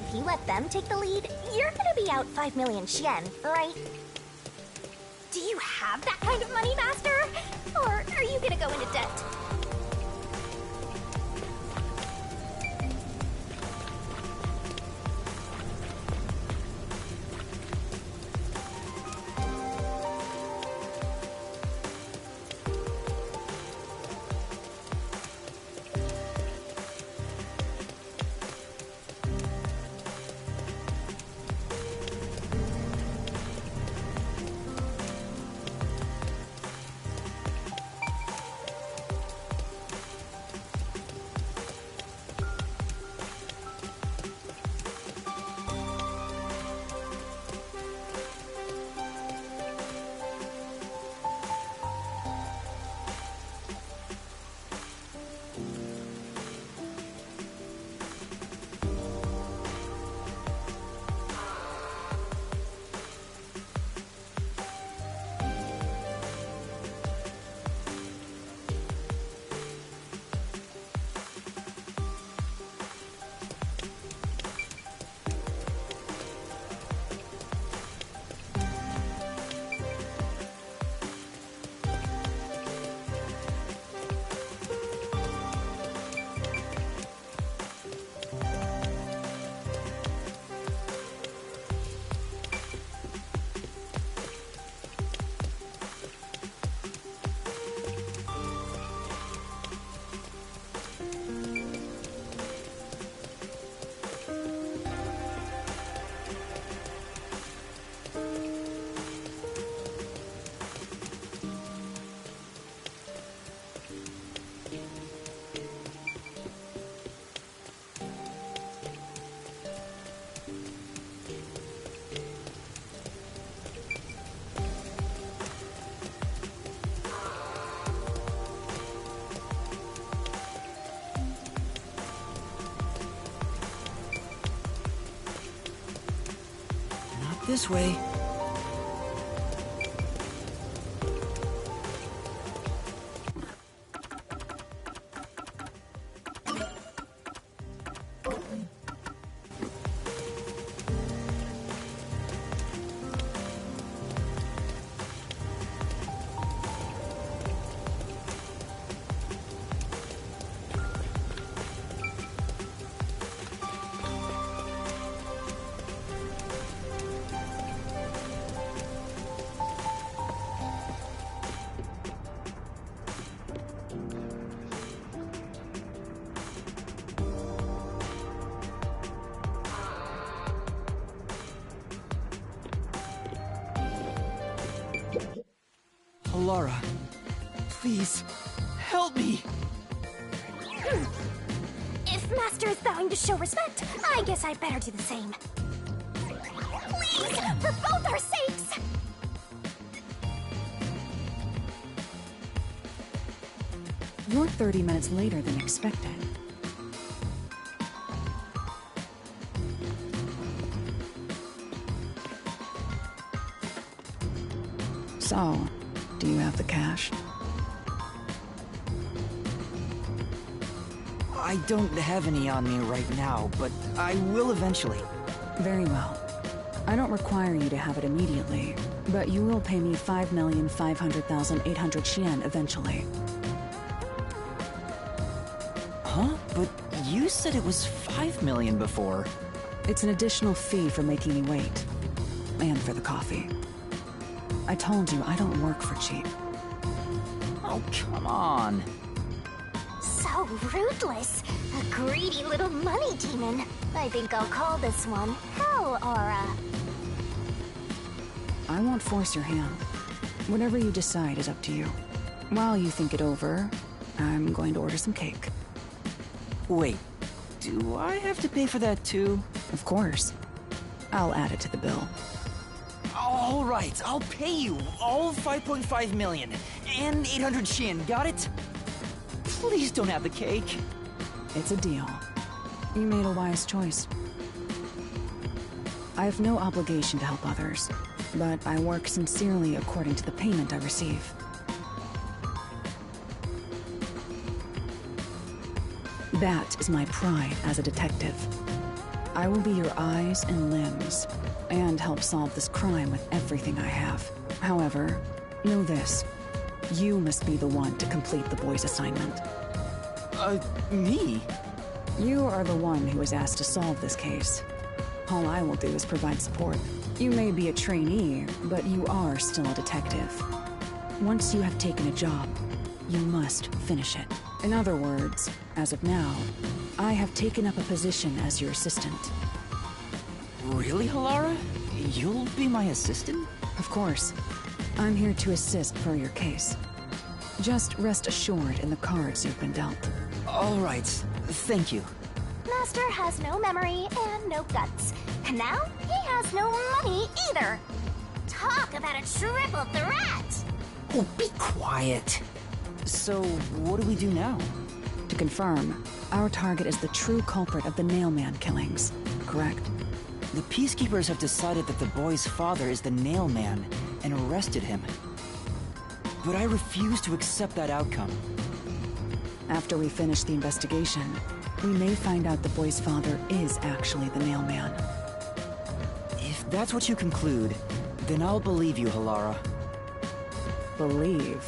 Speaker 3: If you let them take the lead, you're gonna be out 5 million yen, right? Do you have that kind of money, Master? Or are you gonna go into debt?
Speaker 4: This way.
Speaker 5: Halara, please, help me!
Speaker 3: If Master is vowing to show respect, I guess I'd better do the same. Please, for both our sakes!
Speaker 17: You're 30 minutes later than expected. So, do you have the cash?
Speaker 4: I don't have any on me right now, but I will eventually.
Speaker 17: Very well. I don't require you to have it immediately, but you will pay me 5,500,800 Yen eventually.
Speaker 4: Huh? But you said it was 5 million before.
Speaker 17: It's an additional fee for making me wait. And for the coffee. I told you I don't work for cheap.
Speaker 4: Oh, come on.
Speaker 3: So ruthless. A greedy little money demon. I think I'll call this one Hell Aura.
Speaker 17: I won't force your hand. Whatever you decide is up to you. While you think it over, I'm going to order some cake.
Speaker 4: Wait, do I have to pay for that too?
Speaker 17: Of course. I'll add it to the bill.
Speaker 4: All right, I'll pay you all 5.5 million and 800 Shin, got it? Please don't have the cake.
Speaker 17: It's a deal. You made a wise choice. I have no obligation to help others, but I work sincerely according to the payment I receive. That is my pride as a detective. I will be your eyes and limbs, and help solve this crime with everything I have. However, know this. You must be the one to complete the boy's assignment.
Speaker 4: Me?
Speaker 17: You are the one who was asked to solve this case. All I will do is provide support. You may be a trainee, but you are still a detective. Once you have taken a job, you must finish it. In other words, as of now, I have taken up a position as your assistant.
Speaker 4: Really, Halara? You'll be my assistant?
Speaker 17: Of course. I'm here to assist per your case. Just rest assured in the cards you've been dealt.
Speaker 4: All right, thank you.
Speaker 3: Master has no memory and no guts. And now he has no money either. Talk about a triple threat!
Speaker 4: Oh, be quiet. So, what do we do now?
Speaker 17: To confirm, our target is the true culprit of the Nailman killings, correct?
Speaker 4: The Peacekeepers have decided that the boy's father is the Nailman and arrested him. But I refuse to accept that outcome.
Speaker 17: After we finish the investigation, we may find out the boy's father is actually the Nailman.
Speaker 4: If that's what you conclude, then I'll believe you, Halara.
Speaker 17: Believe?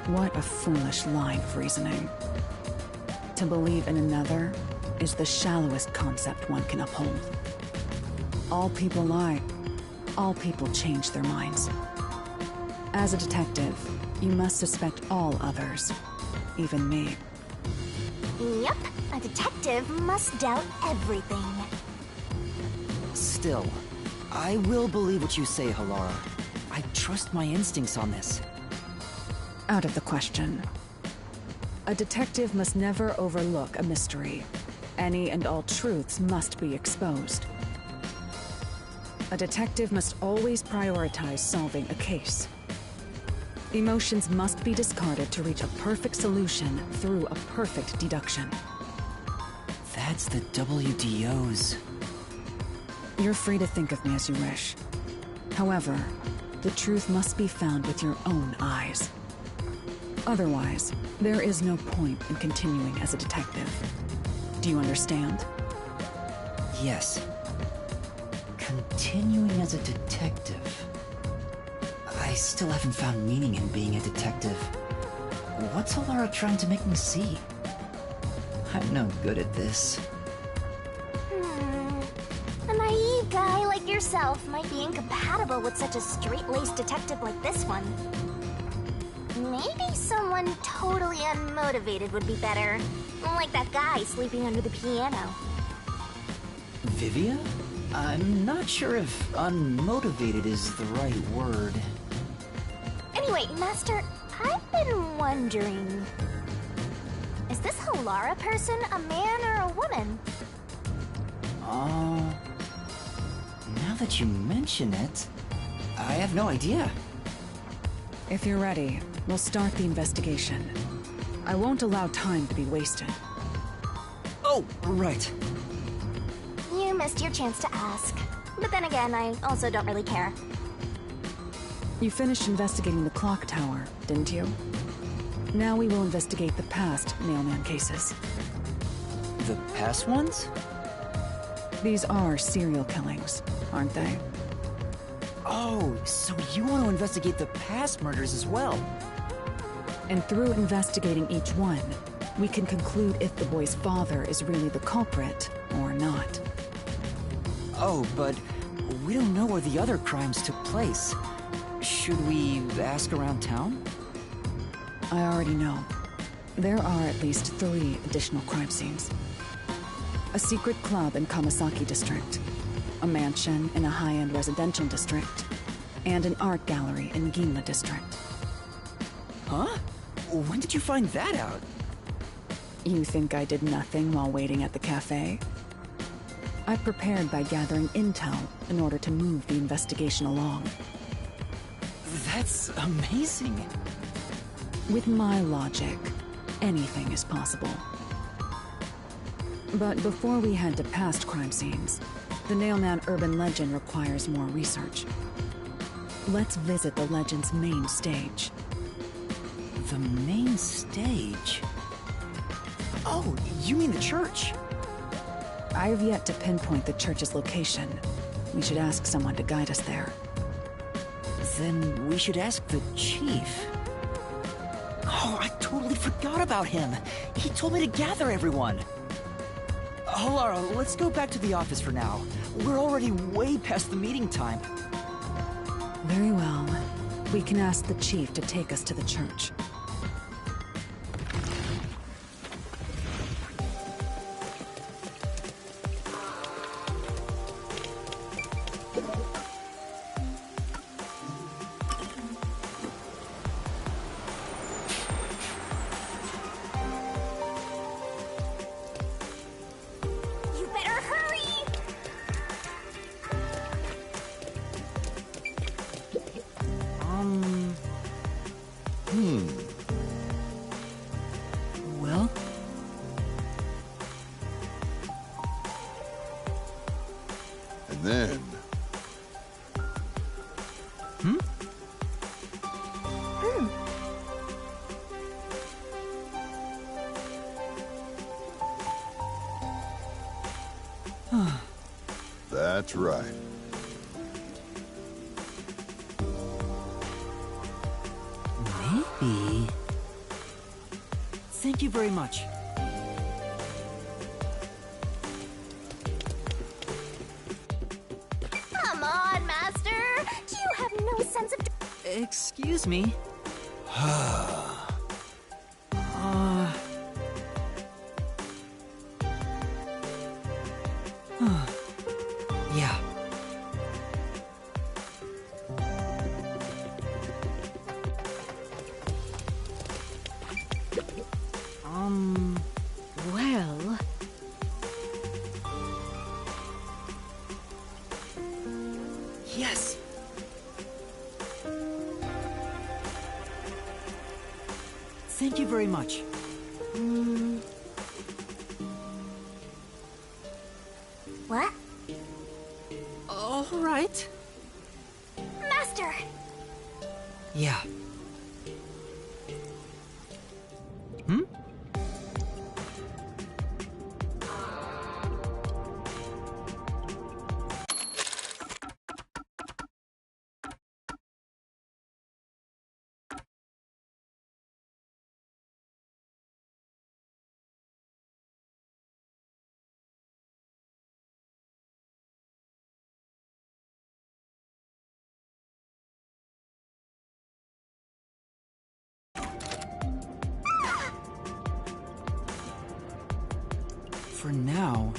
Speaker 17: What a foolish line of reasoning. To believe in another is the shallowest concept one can uphold. All people lie. All people change their minds. As a detective, you must suspect all others, even me.
Speaker 3: Yep, a detective must doubt everything.
Speaker 4: Still, I will believe what you say, Halara. I trust my instincts on this.
Speaker 17: Out of the question. A detective must never overlook a mystery. Any and all truths must be exposed. A detective must always prioritize solving a case. Emotions must be discarded to reach a perfect solution through a perfect deduction.
Speaker 4: That's the WDOs.
Speaker 17: You're free to think of me as you wish. However, the truth must be found with your own eyes. Otherwise, there is no point in continuing as a detective. Do you understand?
Speaker 4: Yes. Continuing as a detective. I still haven't found meaning in being a detective. What's Halara trying to make me see? I'm no good at this.
Speaker 3: A naive guy like yourself might be incompatible with such a straight-laced detective like this one. Maybe someone totally unmotivated would be better. Like that guy sleeping under the piano.
Speaker 4: Vivia? I'm not sure if unmotivated is the right word.
Speaker 3: Any Anyway, Master, I've been wondering... Is this Halara person a man or a woman?
Speaker 4: Now that you mention it, I have no idea.
Speaker 17: If you're ready, we'll start the investigation. I won't allow time to be wasted.
Speaker 4: Oh, right.
Speaker 3: You missed your chance to ask. But then again, I also don't really care.
Speaker 17: You finished investigating the clock tower, didn't you? Now we will investigate the past Nailman cases.
Speaker 4: The past ones?
Speaker 17: These are serial killings, aren't they?
Speaker 4: Oh, so you want to investigate the past murders as well?
Speaker 17: And through investigating each one, we can conclude if the boy's father is really the culprit or not.
Speaker 4: Oh, but we don't know where the other crimes took place. Should we ask around town?
Speaker 17: I already know. There are at least 3 additional crime scenes. A secret club in Kamasaki district, a mansion in a high-end residential district, and an art gallery in Ginla district.
Speaker 4: Huh? When did you find that out?
Speaker 17: You think I did nothing while waiting at the cafe? I prepared by gathering intel in order to move the investigation along.
Speaker 4: That's amazing.
Speaker 17: With my logic, anything is possible. But before we head to past crime scenes, the Nailman urban legend requires more research. Let's visit the legend's main stage.
Speaker 4: The main stage? Oh, you mean the church?
Speaker 17: I have yet to pinpoint the church's location. We should ask someone to guide us there.
Speaker 4: Then we should ask the chief. Oh, I totally forgot about him. He told me to gather everyone. Halara, let's go back to the office for now. We're already way past the meeting time.
Speaker 17: Very well. We can ask the chief to take us to the church.
Speaker 4: Well?
Speaker 9: And then... That's right.
Speaker 4: Maybe. Thank you very much.
Speaker 3: Come on, Master! You have no sense of...
Speaker 4: Excuse me. Yeah.
Speaker 8: Well...
Speaker 4: Yes. Thank you very much.
Speaker 3: What?
Speaker 4: All right.
Speaker 3: Master!
Speaker 4: Yeah. For now...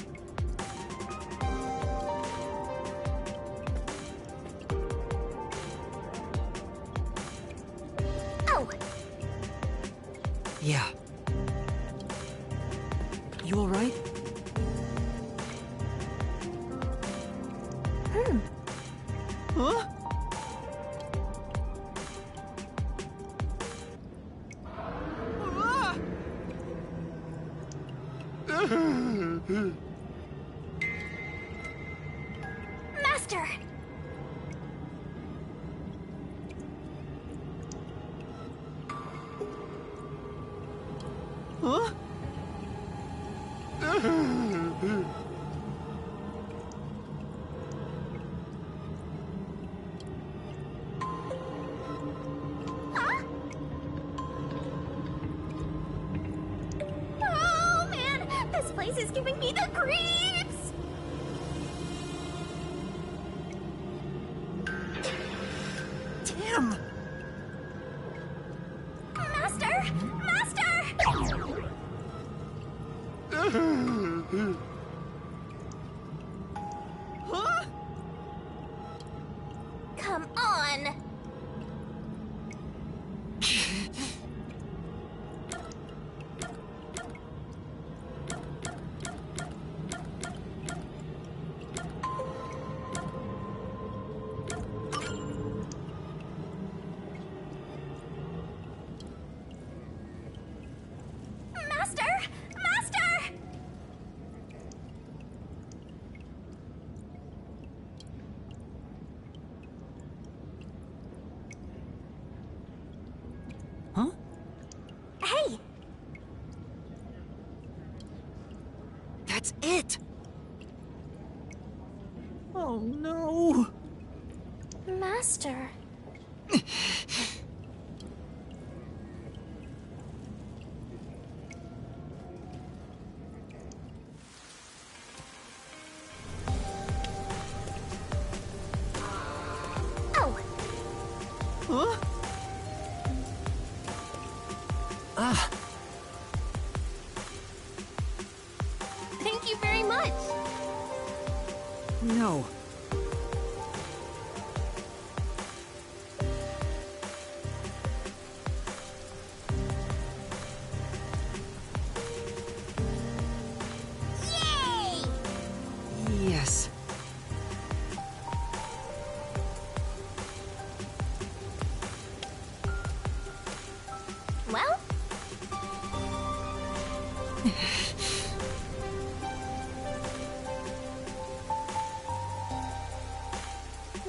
Speaker 7: Yeah. You alright? Huh?
Speaker 3: Master!
Speaker 7: Huh?
Speaker 3: Oh man, this place is giving me the creeps!
Speaker 5: Damn!
Speaker 3: Master! Master!
Speaker 7: Huh?
Speaker 3: Come on! Master! Master!
Speaker 7: Huh?
Speaker 3: Hey!
Speaker 7: That's it! Oh no!
Speaker 3: Master. Oh!
Speaker 7: Huh? Ah!
Speaker 3: Thank you very much!
Speaker 7: No.
Speaker 3: Yay!
Speaker 7: Yes.
Speaker 3: Well?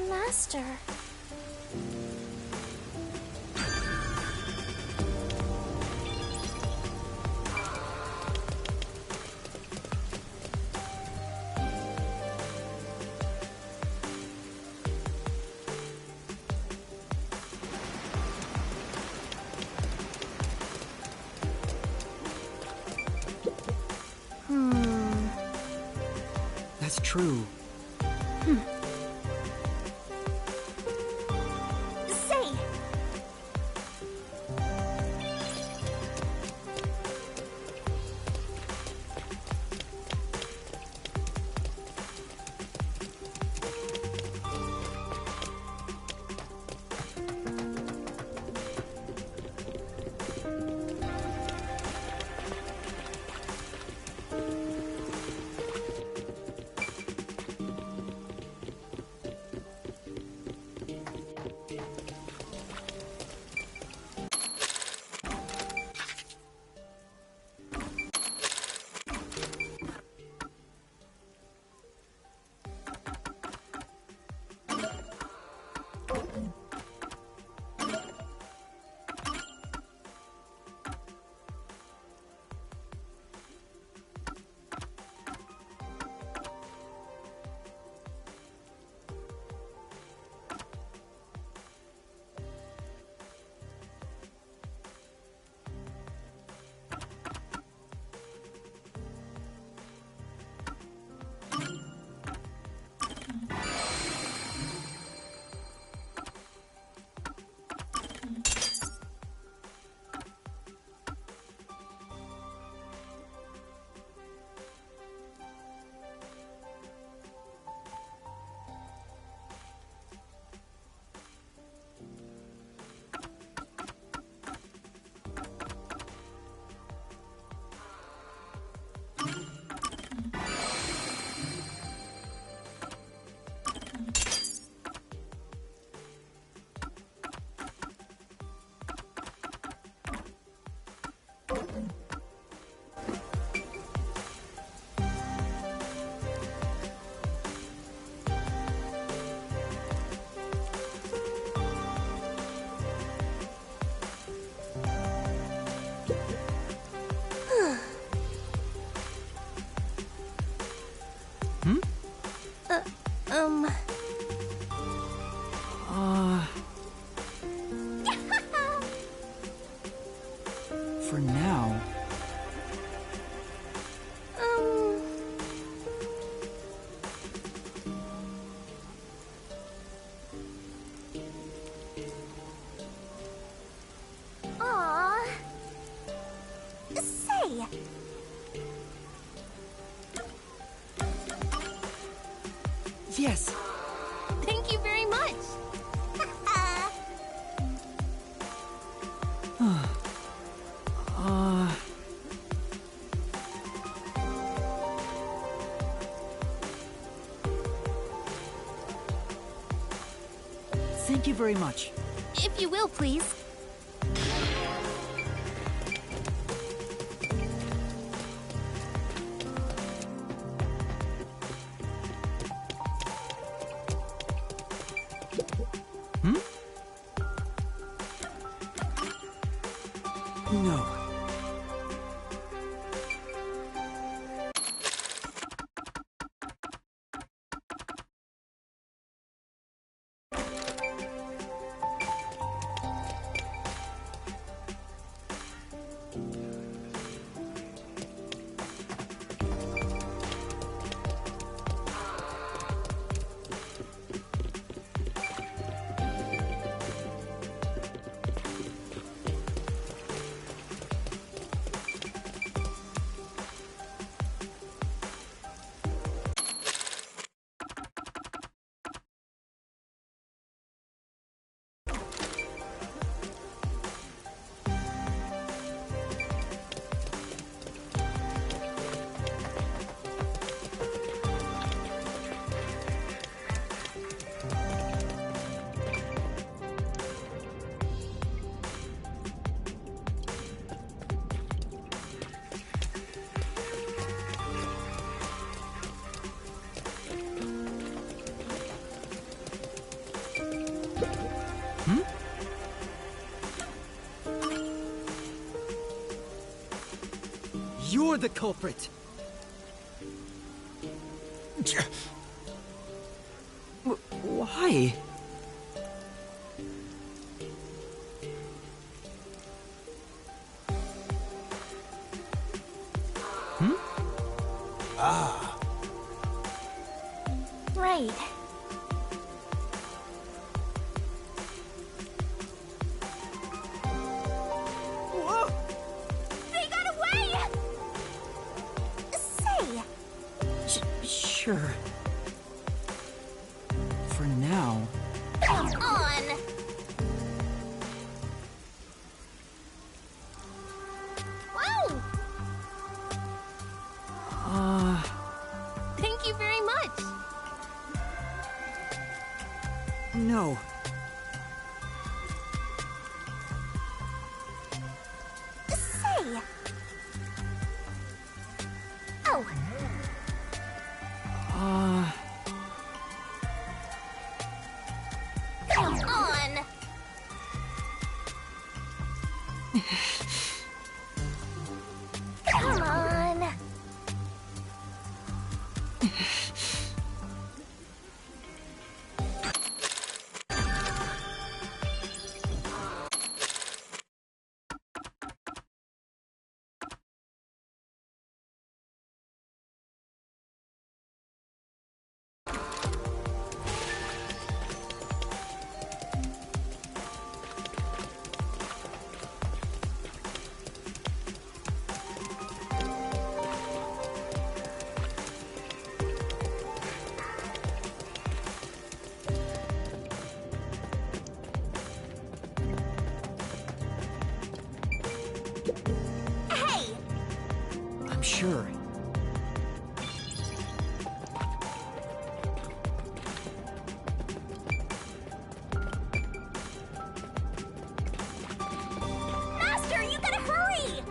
Speaker 3: Master.
Speaker 7: That's true.
Speaker 3: Say!
Speaker 4: Hmm?
Speaker 3: Um...
Speaker 4: For now.
Speaker 3: Aw. Say.
Speaker 5: Yes.
Speaker 3: Thank you very much.
Speaker 5: Thank you very much.
Speaker 3: If you will, please.
Speaker 5: Hmm? No. You're the culprit!
Speaker 4: Why? Hmm?
Speaker 11: Ah.
Speaker 3: Right. Whoa! They got away! Say.
Speaker 4: Sure. For now.
Speaker 3: Come on! Whoa! Thank you very much.
Speaker 5: No.
Speaker 3: Say. Oh. Come on. Come on. Hey!
Speaker 5: I'm sure.
Speaker 3: Master, you gotta hurry!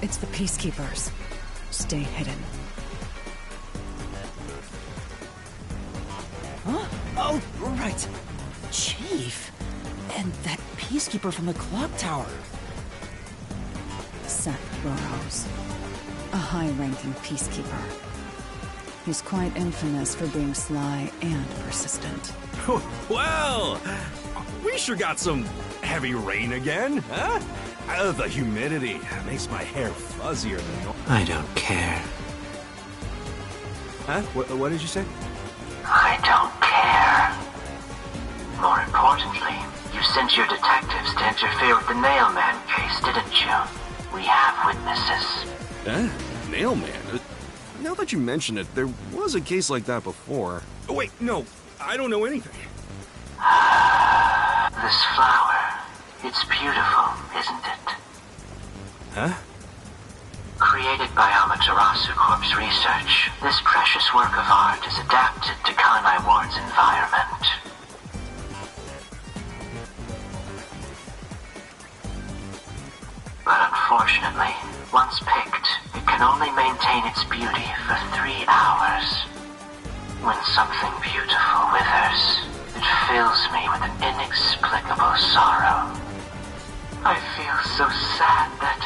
Speaker 17: It's the Peacekeepers. Stay hidden.
Speaker 4: Huh? Oh, right. Chief. And that Peacekeeper from the clock tower.
Speaker 17: Seth Burrows. A high-ranking Peacekeeper. He's quite infamous for being sly and persistent.
Speaker 2: Well, we sure got some heavy rain again, huh? The humidity makes my hair fuzzier than normal.
Speaker 18: I don't care.
Speaker 2: Huh? What did you say?
Speaker 19: I don't care. More importantly, you sent your detectives to interfere with the Nailman case, didn't you? We have witnesses.
Speaker 2: Nailman? Now that you mention it, there was a case like that before. Oh, wait, no, I don't know anything.
Speaker 19: This flower, it's beautiful, isn't it?
Speaker 2: Huh?
Speaker 19: Created by Amaterasu Corp's research, this precious work of art is adapted to Kanai Ward's environment. But unfortunately, once picked, it can only maintain its beauty for 3 hours. When something beautiful withers, it fills me with an inexplicable sorrow. I feel so sad that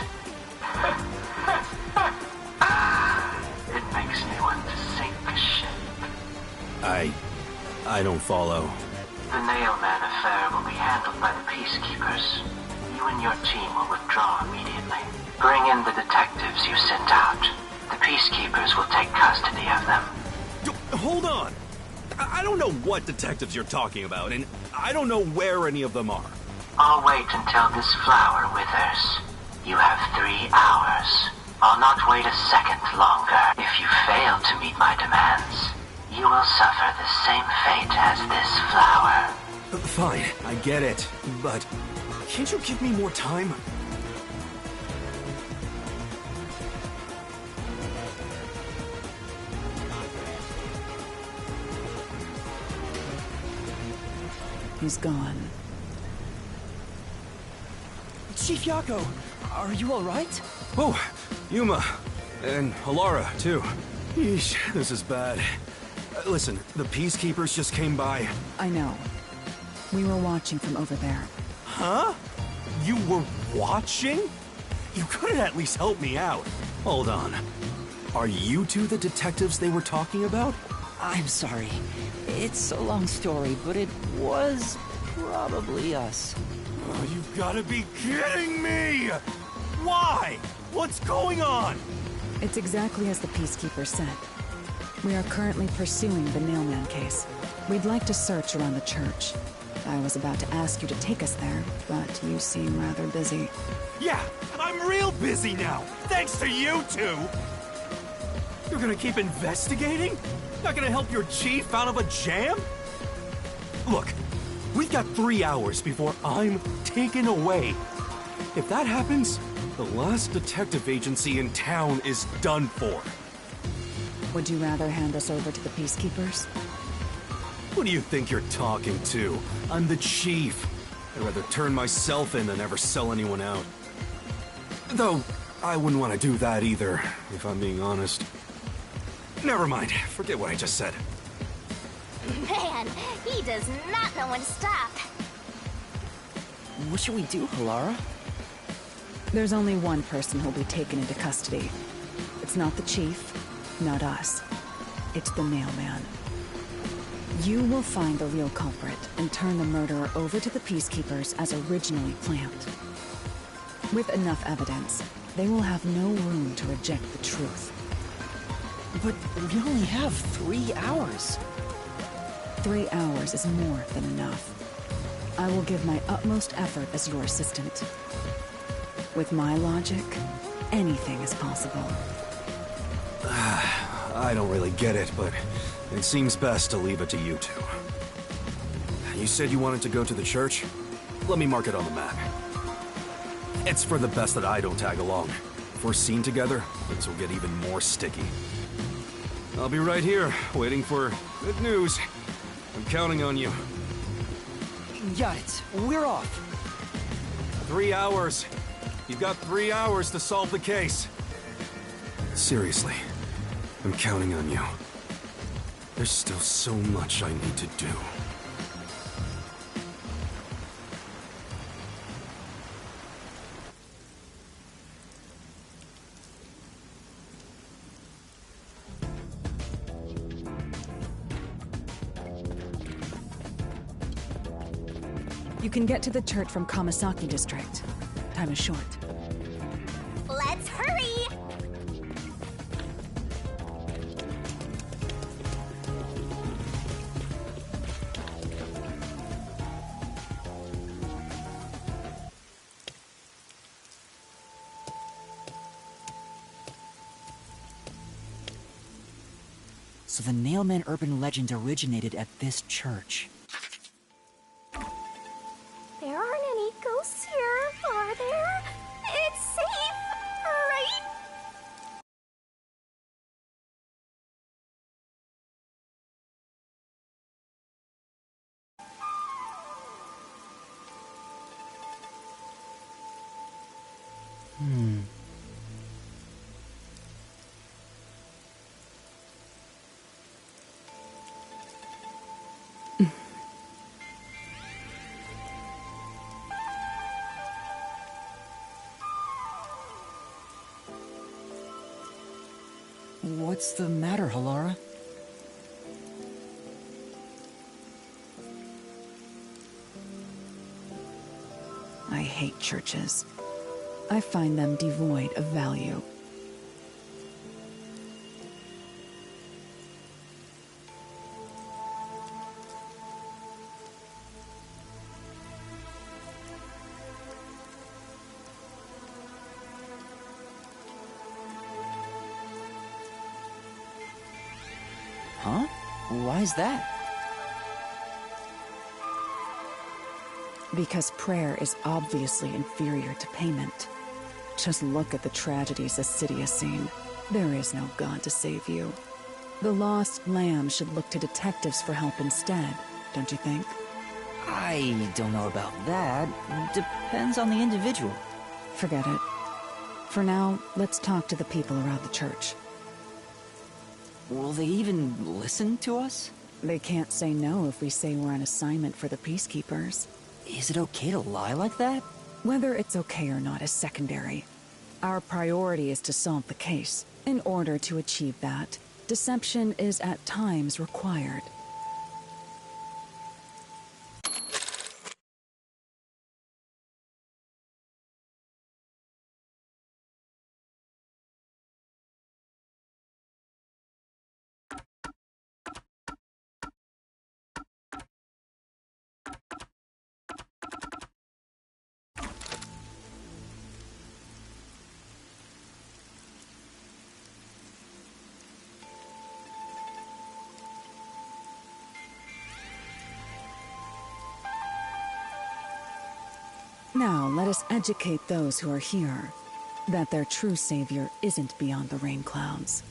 Speaker 19: it makes me want to sink a ship.
Speaker 2: I don't follow.
Speaker 19: The Nailman affair will be handled by the Peacekeepers. You and your team will withdraw immediately. Bring in the detectives you sent out. The Peacekeepers will take custody of them.
Speaker 2: Hold on! I don't know what detectives you're talking about, and I don't know where any of them are.
Speaker 19: I'll wait until this flower withers. You have 3 hours. I'll not wait a second longer. If you fail to meet my demands, you will suffer the same fate as this flower.
Speaker 2: Fine, I get it, but can't you give me more time?
Speaker 17: He's gone.
Speaker 5: Chief Yako, are you alright?
Speaker 2: Oh, Yuma. And Alara, too. Yeesh, this is bad. Listen, the Peacekeepers just came by.
Speaker 17: I know. We were watching from over there.
Speaker 2: Huh? You were watching? You could have at least helped me out. Hold on. Are you two the detectives they were talking about?
Speaker 4: I'm sorry. It's a long story, but it was probably us.
Speaker 2: Oh, you've got to be kidding me! Why? What's going on?
Speaker 17: It's exactly as the Peacekeeper said. We are currently pursuing the Nailman case. We'd like to search around the church. I was about to ask you to take us there, but you seem rather busy.
Speaker 2: Yeah, I'm real busy now, thanks to you two! You're gonna keep investigating? Not gonna help your chief out of a jam? Look, we've got 3 hours before I'm taken away. If that happens, the last detective agency in town is done for.
Speaker 17: Would you rather hand us over to the Peacekeepers?
Speaker 2: Who do you think you're talking to? I'm the chief. I'd rather turn myself in than ever sell anyone out. Though, I wouldn't want to do that either, if I'm being honest. Never mind, forget what I just said.
Speaker 3: Man, he does not know when to stop.
Speaker 4: What should we do, Alara?
Speaker 17: There's only one person who'll be taken into custody. It's not the chief, not us. It's the Nailman. You will find the real culprit and turn the murderer over to the Peacekeepers as originally planned. With enough evidence, they will have no room to reject the truth.
Speaker 4: But we only have 3 hours.
Speaker 17: 3 hours is more than enough. I will give my utmost effort as your assistant. With my logic, anything is possible.
Speaker 2: I don't really get it, but it seems best to leave it to you two. You said you wanted to go to the church? Let me mark it on the map. It's for the best that I don't tag along. If we're seen together, things will get even more sticky. I'll be right here, waiting for good news. I'm counting on you.
Speaker 5: Got it. We're off.
Speaker 2: 3 hours. You've got 3 hours to solve the case. Seriously, I'm counting on you. There's still so much I need to do.
Speaker 17: You can get to the church from Kamasaki District. Time is short.
Speaker 3: Let's hurry!
Speaker 4: So the Nailman urban legend originated at this church.
Speaker 3: There aren't any ghosts here, are there? It's safe, right?
Speaker 4: What's the matter, Halara?
Speaker 17: I hate churches. I find them devoid of value.
Speaker 4: Huh? Why's that?
Speaker 17: Because prayer is obviously inferior to payment. Just look at the tragedies the city has seen. There is no God to save you. The lost lamb should look to detectives for help instead, don't you think?
Speaker 4: I don't know about that. Depends on the individual.
Speaker 17: Forget it. For now, let's talk to the people around the church.
Speaker 4: Will they even listen to us?
Speaker 17: They can't say no if we say we're on assignment for the Peacekeepers.
Speaker 4: Is it okay to lie like that?
Speaker 17: Whether it's okay or not is secondary. Our priority is to solve the case. In order to achieve that, deception is at times required. Now, let us educate those who are here that their true savior isn't beyond the rain clouds.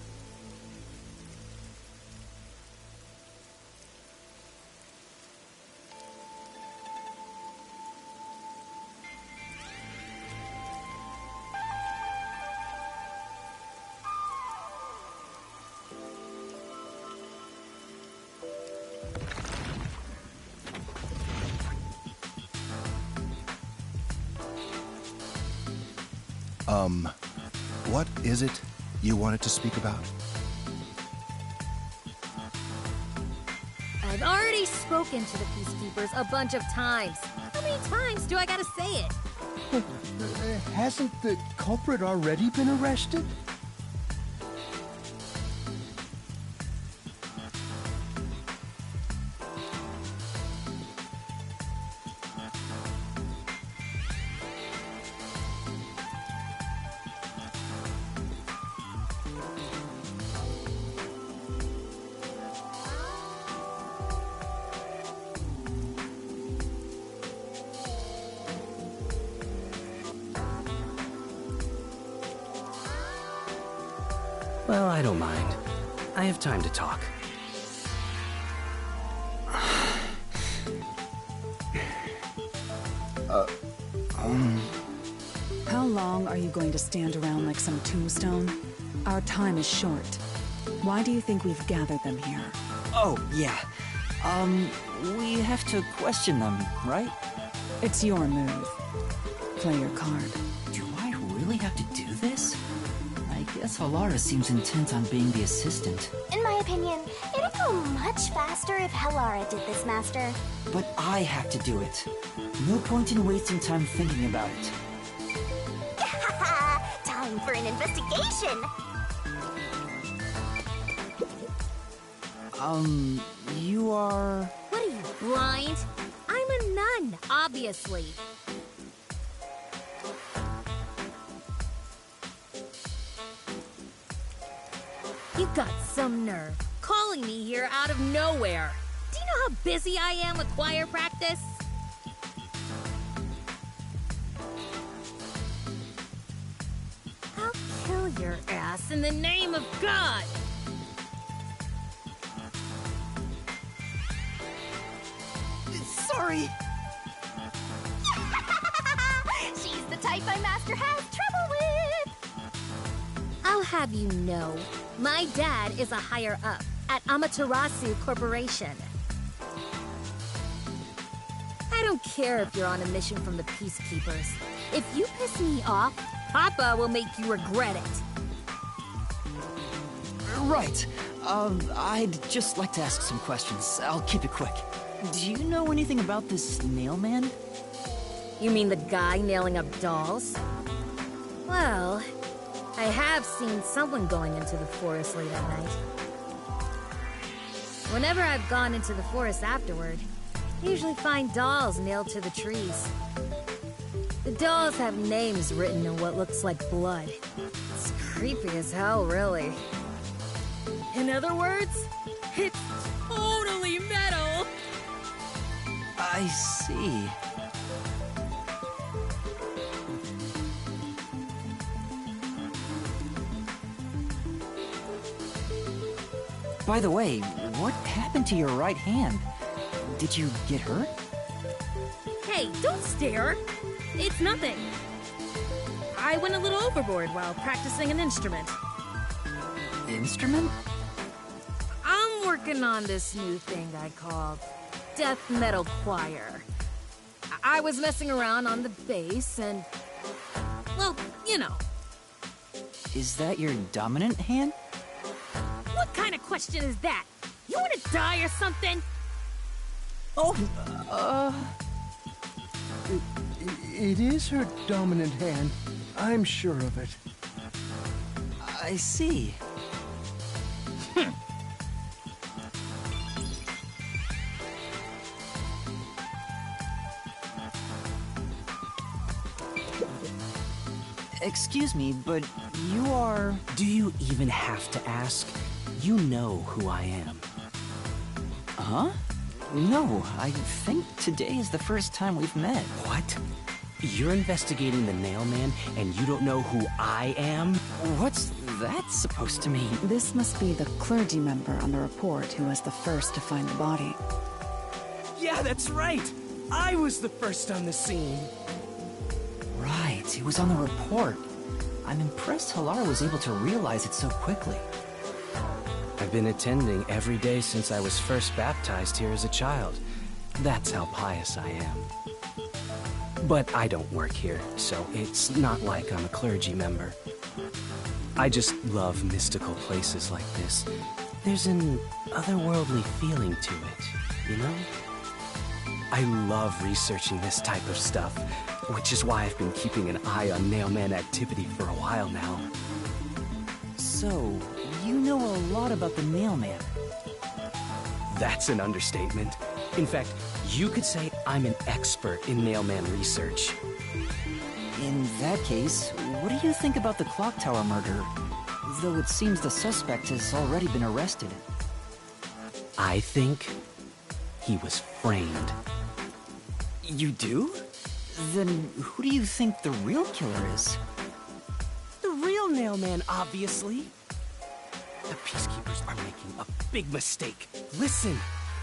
Speaker 20: What is it you wanted to speak about?
Speaker 21: I've already spoken to the Peacekeepers a bunch of times. How many times do I gotta say it?
Speaker 12: Hasn't the culprit already been arrested?
Speaker 18: Well, I don't mind. I have time to talk.
Speaker 17: How long are you going to stand around like some tombstone? Our time is short. Why do you think we've gathered them here?
Speaker 4: Oh, yeah. We have to question them, right?
Speaker 17: It's your move. Play your card.
Speaker 4: Do I really have to do this? I guess Halara seems intent on being the assistant.
Speaker 3: In my opinion, it'd go much faster if Halara did this, Master.
Speaker 4: But I have to do it. No point in wasting time thinking about it.
Speaker 3: Time for an investigation!
Speaker 4: You are...
Speaker 21: What are you, blind? I'm a nun, obviously. You got some nerve, calling me here out of nowhere. Do you know how busy I am with choir practice? I'll kill your ass in the name of God!
Speaker 5: Sorry.
Speaker 3: She's the type my master has trouble with!
Speaker 21: I'll have you know, my dad is a higher up at Amaterasu Corporation. I don't care if you're on a mission from the Peacekeepers. If you piss me off, Papa will make you regret it.
Speaker 4: Right. I'd just like to ask some questions. I'll keep it quick. Do you know anything about this nail man?
Speaker 21: You mean the guy nailing up dolls? Well, I have seen someone going into the forest late at night. Whenever I've gone into the forest afterward, I usually find dolls nailed to the trees. The dolls have names written in what looks like blood. It's creepy as hell, really. In other words, it's totally metal!
Speaker 4: I see. By the way, what happened to your right hand? Did you get hurt?
Speaker 21: Hey, don't stare! It's nothing. I went a little overboard while practicing an instrument.
Speaker 4: Instrument?
Speaker 21: I'm working on this new thing I call death metal choir. I was messing around on the bass and, well, you know.
Speaker 4: Is that your dominant hand?
Speaker 21: What kind of question is that? You want to die or something?
Speaker 4: Oh,
Speaker 12: It is her dominant hand. I'm sure of it.
Speaker 4: I see. Excuse me, but you are...
Speaker 18: Do you even have to ask? You know who I am.
Speaker 4: Huh? No, I think today is the first time we've met.
Speaker 18: What? You're investigating the nail man, and you don't know who I am?
Speaker 4: What's that supposed to mean?
Speaker 17: This must be the clergy member on the report who was the first to find the body.
Speaker 18: Yeah, that's right! I was the first on the scene!
Speaker 4: Right, it was on the report. I'm impressed Halara was able to realize it so quickly.
Speaker 18: I've been attending every day since I was first baptized here as a child. That's how pious I am. But I don't work here, so it's not like I'm a clergy member. I just love mystical places like this. There's an otherworldly feeling to it, you know? I love researching this type of stuff, which is why I've been keeping an eye on Nailman activity for a while now.
Speaker 4: So, you know a lot about the Nailman.
Speaker 18: That's an understatement. In fact, you could say I'm an expert in Nailman research.
Speaker 4: In that case, what do you think about the clock tower murder? Though it seems the suspect has already been arrested.
Speaker 18: I think he was framed.
Speaker 4: You do? Then who do you think the real killer is?
Speaker 18: The real Nailman, obviously. The Peacekeepers are making a big mistake. Listen,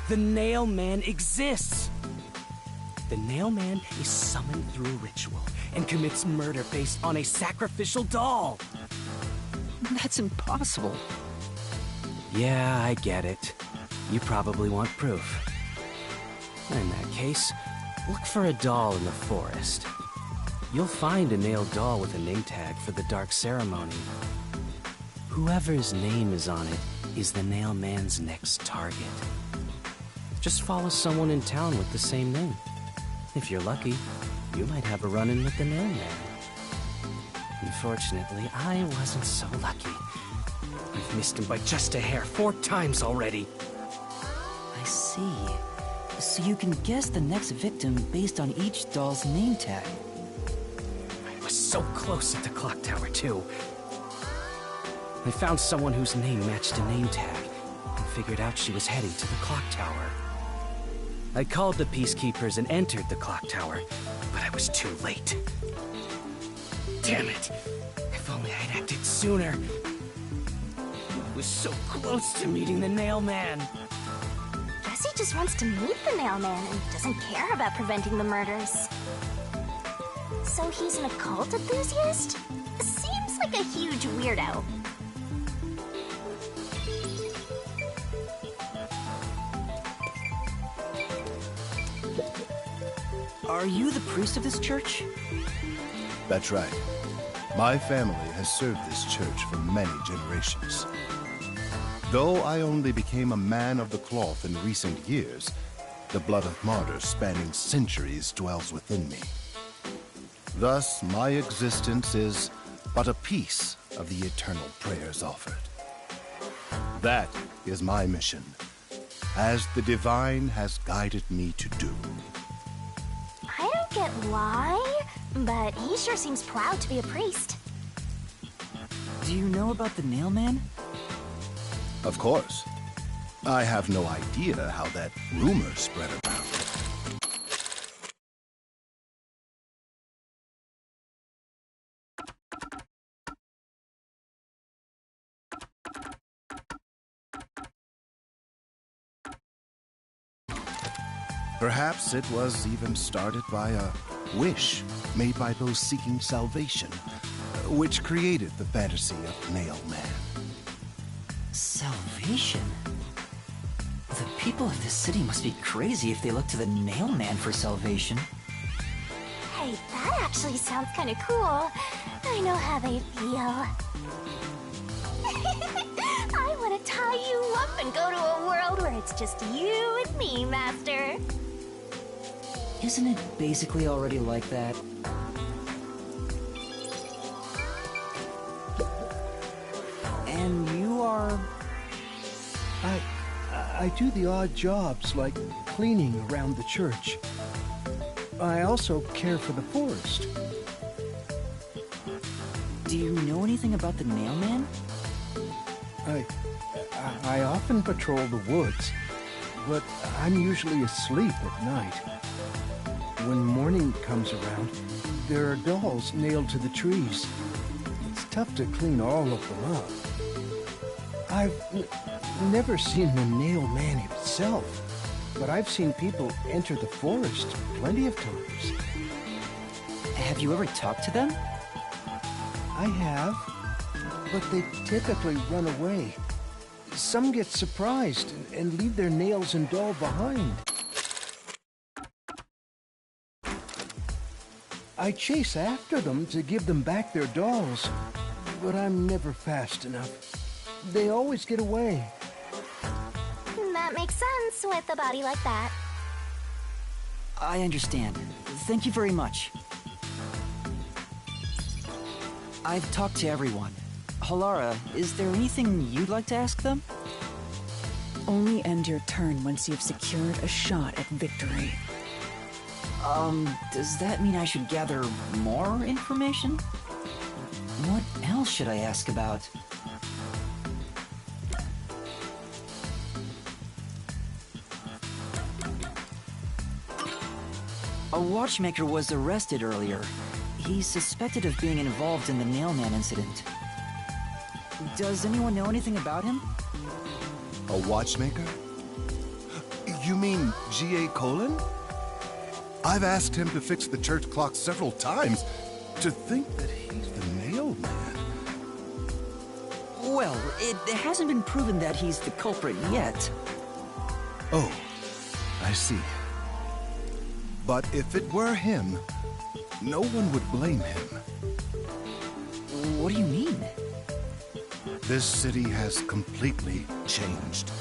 Speaker 18: the Nailman exists. The Nailman is summoned through a ritual and commits murder based on a sacrificial doll.
Speaker 4: That's impossible.
Speaker 18: Yeah, I get it. You probably want proof. In that case, look for a doll in the forest. You'll find a nailed doll with a name tag for the Dark Ceremony. Whoever's name is on it is the Nailman's next target. Just follow someone in town with the same name. If you're lucky, you might have a run-in with the Nailman. Unfortunately, I wasn't so lucky. I've missed him by just a hair 4 times already.
Speaker 4: I see. So you can guess the next victim based on each doll's name tag.
Speaker 18: I was so close at the clock tower, too. I found someone whose name matched a name tag and figured out she was heading to the clock tower. I called the peacekeepers and entered the clock tower, but I was too late. Damn it! If only I'd acted sooner. I was so close to meeting the Nailman.
Speaker 3: Guess he just wants to meet the Nailman and doesn't care about preventing the murders. So he's an occult enthusiast? Seems like a huge weirdo.
Speaker 4: Are you the priest of this church?
Speaker 9: That's right. My family has served this church for many generations. Though I only became a man of the cloth in recent years, the blood of martyrs spanning centuries dwells within me. Thus, my existence is but a piece of the eternal prayers offered. That is my mission, as the divine has guided me to do.
Speaker 3: I don't get why, but he sure seems proud to be a priest.
Speaker 4: Do you know about the Nailman?
Speaker 9: Of course. I have no idea how that rumor spread around. Perhaps it was even started by a wish made by those seeking salvation, which created the fantasy of Nailman.
Speaker 4: Salvation? The people of this city must be crazy if they look to the Nailman for salvation.
Speaker 3: Hey, that actually sounds kind of cool. I know how they feel. I want to tie you up and go to a world where it's just you and me, Master.
Speaker 4: Isn't it basically already like that? And you are...
Speaker 12: I do the odd jobs, like cleaning around the church. I also care for the forest.
Speaker 4: Do you know anything about the Nailman?
Speaker 12: I often patrol the woods, but I'm usually asleep at night. When morning comes around, there are dolls nailed to the trees. It's tough to clean all of them up. I've never seen the Nailman himself, but I've seen people enter the forest plenty of times.
Speaker 4: Have you ever talked to them?
Speaker 12: I have, but they typically run away. Some get surprised and leave their nails and doll behind. I chase after them to give them back their dolls, but I'm never fast enough. They always get away.
Speaker 3: That makes sense with a body like that.
Speaker 4: I understand. Thank you very much. I've talked to everyone. Halara, is there anything you'd like to ask them?
Speaker 17: Only end your turn once you've secured a shot at victory.
Speaker 4: Does that mean I should gather more information? What else should I ask about? A watchmaker was arrested earlier. He's suspected of being involved in the Nailman incident. Does anyone know anything about him?
Speaker 9: A watchmaker? You mean G.A. Colon? I've asked him to fix the church clock several times. To think that he's the nail man.
Speaker 4: Well, it hasn't been proven that he's the culprit yet.
Speaker 9: Oh, I see. But if it were him, no one would blame him.
Speaker 4: What do you mean?
Speaker 9: This city has completely changed.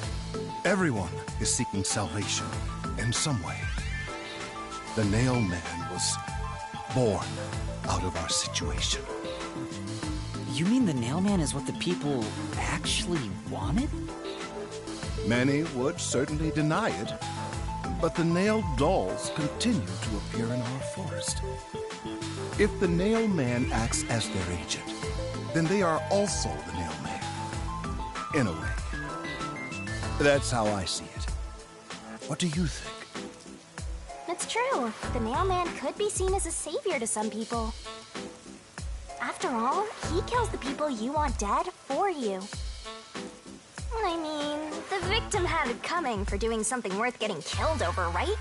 Speaker 9: Everyone is seeking salvation in some way. The Nail Man was born out of our situation.
Speaker 4: You mean the Nail Man is what the people actually wanted?
Speaker 9: Many would certainly deny it, but the nailed dolls continue to appear in our forest. If the Nail Man acts as their agent, then they are also the Nail Man. In a way. That's how I see it. What do you think?
Speaker 3: It's true. The Nail Man could be seen as a savior to some people. After all, he kills the people you want dead for you. I mean, the victim had it coming for doing something worth getting killed over, right?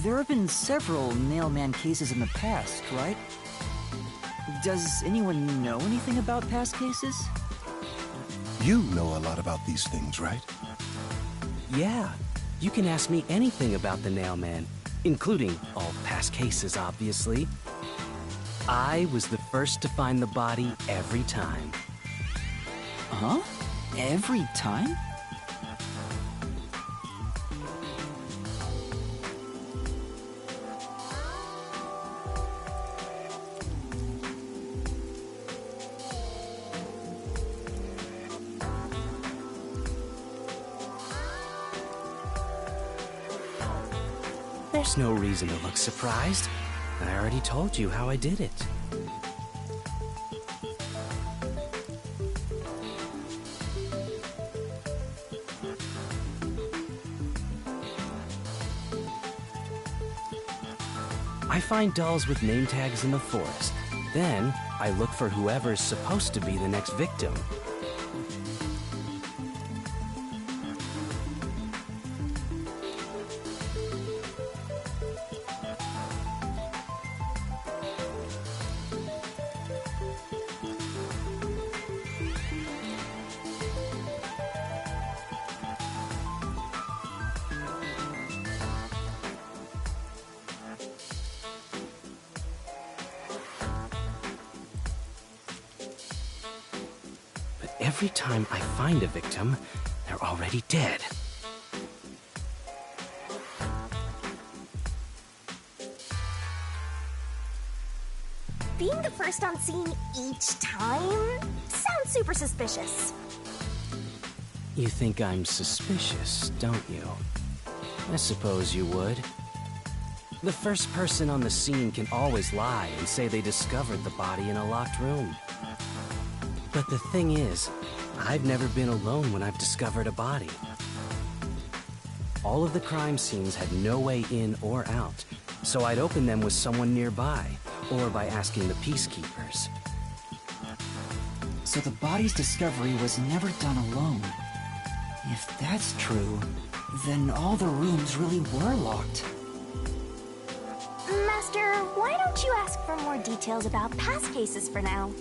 Speaker 4: There have been several Nail Man cases in the past, right? Does anyone know anything about past cases?
Speaker 9: You know a lot about these things, right?
Speaker 18: Yeah. You can ask me anything about the Nail Man, including all past cases, obviously. I was the first to find the body every time.
Speaker 4: Huh? Every time?
Speaker 18: There's no reason to look surprised. I already told you how I did it. I find dolls with name tags in the forest. Then, I look for whoever's supposed to be the next victim. Every time I find a victim, they're already dead.
Speaker 3: Being the first on scene each time sounds super suspicious.
Speaker 18: You think I'm suspicious, don't you? I suppose you would. The first person on the scene can always lie and say they discovered the body in a locked room. But the thing is, I've never been alone when I've discovered a body. All of the crime scenes had no way in or out, so I'd open them with someone nearby, or by asking the peacekeepers.
Speaker 4: So the body's discovery was never done alone. If that's true, then all the rooms really were locked.
Speaker 3: Master, why don't you ask for more details about past cases for now?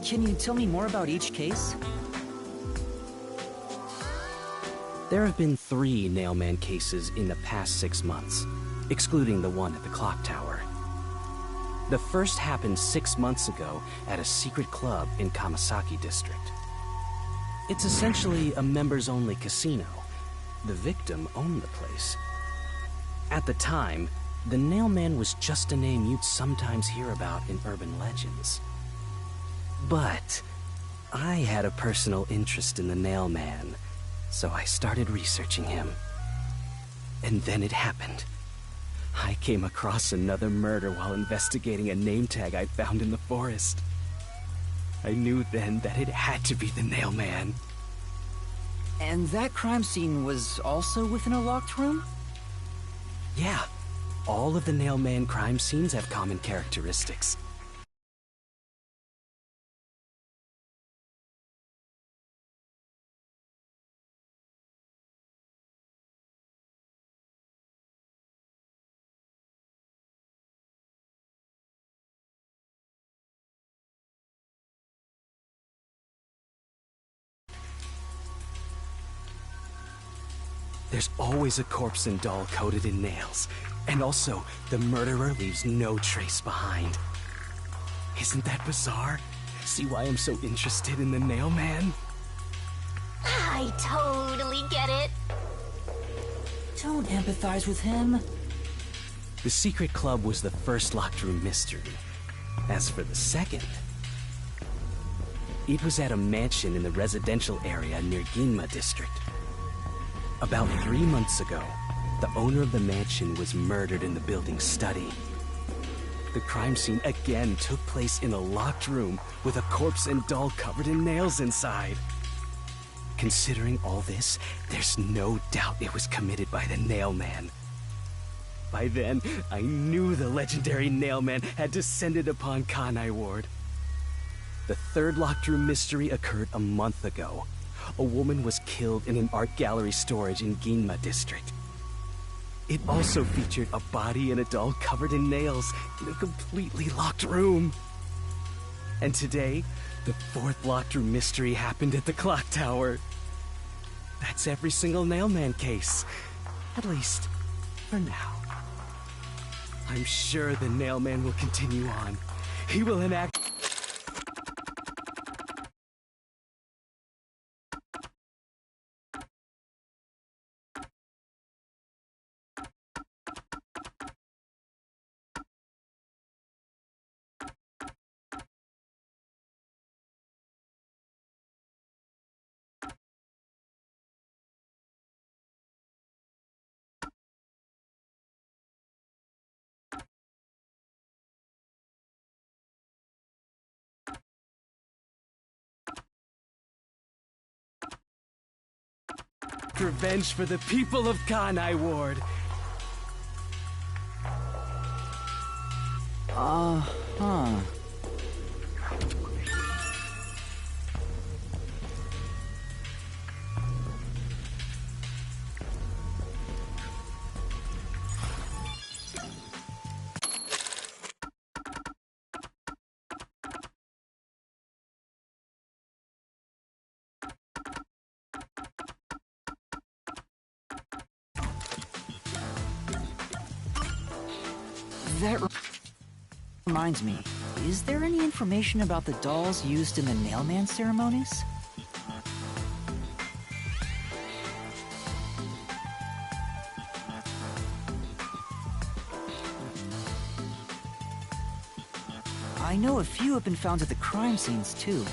Speaker 4: Can you tell me more about each case?
Speaker 18: There have been 3 Nailman cases in the past 6 months, excluding the one at the clock tower. The first happened 6 months ago at a secret club in Kamasaki District. It's essentially a members-only casino. The victim owned the place. At the time, the Nailman was just a name you'd sometimes hear about in urban legends. But I had a personal interest in the Nailman, so I started researching him. And then it happened. I came across another murder while investigating a name tag I found in the forest. I knew then that it had to be the Nailman.
Speaker 4: And that crime scene was also within a locked room?
Speaker 18: Yeah. All of the Nail Man crime scenes have common characteristics. There's always a corpse and doll coated in nails. And also, the murderer leaves no trace behind. Isn't that bizarre? See why I'm so interested in the Nail Man?
Speaker 3: I totally get it.
Speaker 4: Don't empathize with him.
Speaker 18: The secret club was the first locked room mystery. As for the second, it was at a mansion in the residential area near Ginma district. About 3 months ago, the owner of the mansion was murdered in the building's study. The crime scene again took place in a locked room with a corpse and doll covered in nails inside. Considering all this, there's no doubt it was committed by the Nail Man. By then, I knew the legendary Nail Man had descended upon Kanai Ward. The third locked room mystery occurred a month ago. A woman was killed in an art gallery storage in Ginma district. It also featured a body and a doll covered in nails in a completely locked room. And today, the fourth locked room mystery happened at the clock tower. That's every single Nail Man case. At least, for now. I'm sure the Nail Man will continue on. He will enact... revenge for the people of Kanai Ward.
Speaker 4: Uh-huh. That reminds me, is there any information about the dolls used in the Nail Man ceremonies? I know a few have been found at the crime scenes, too.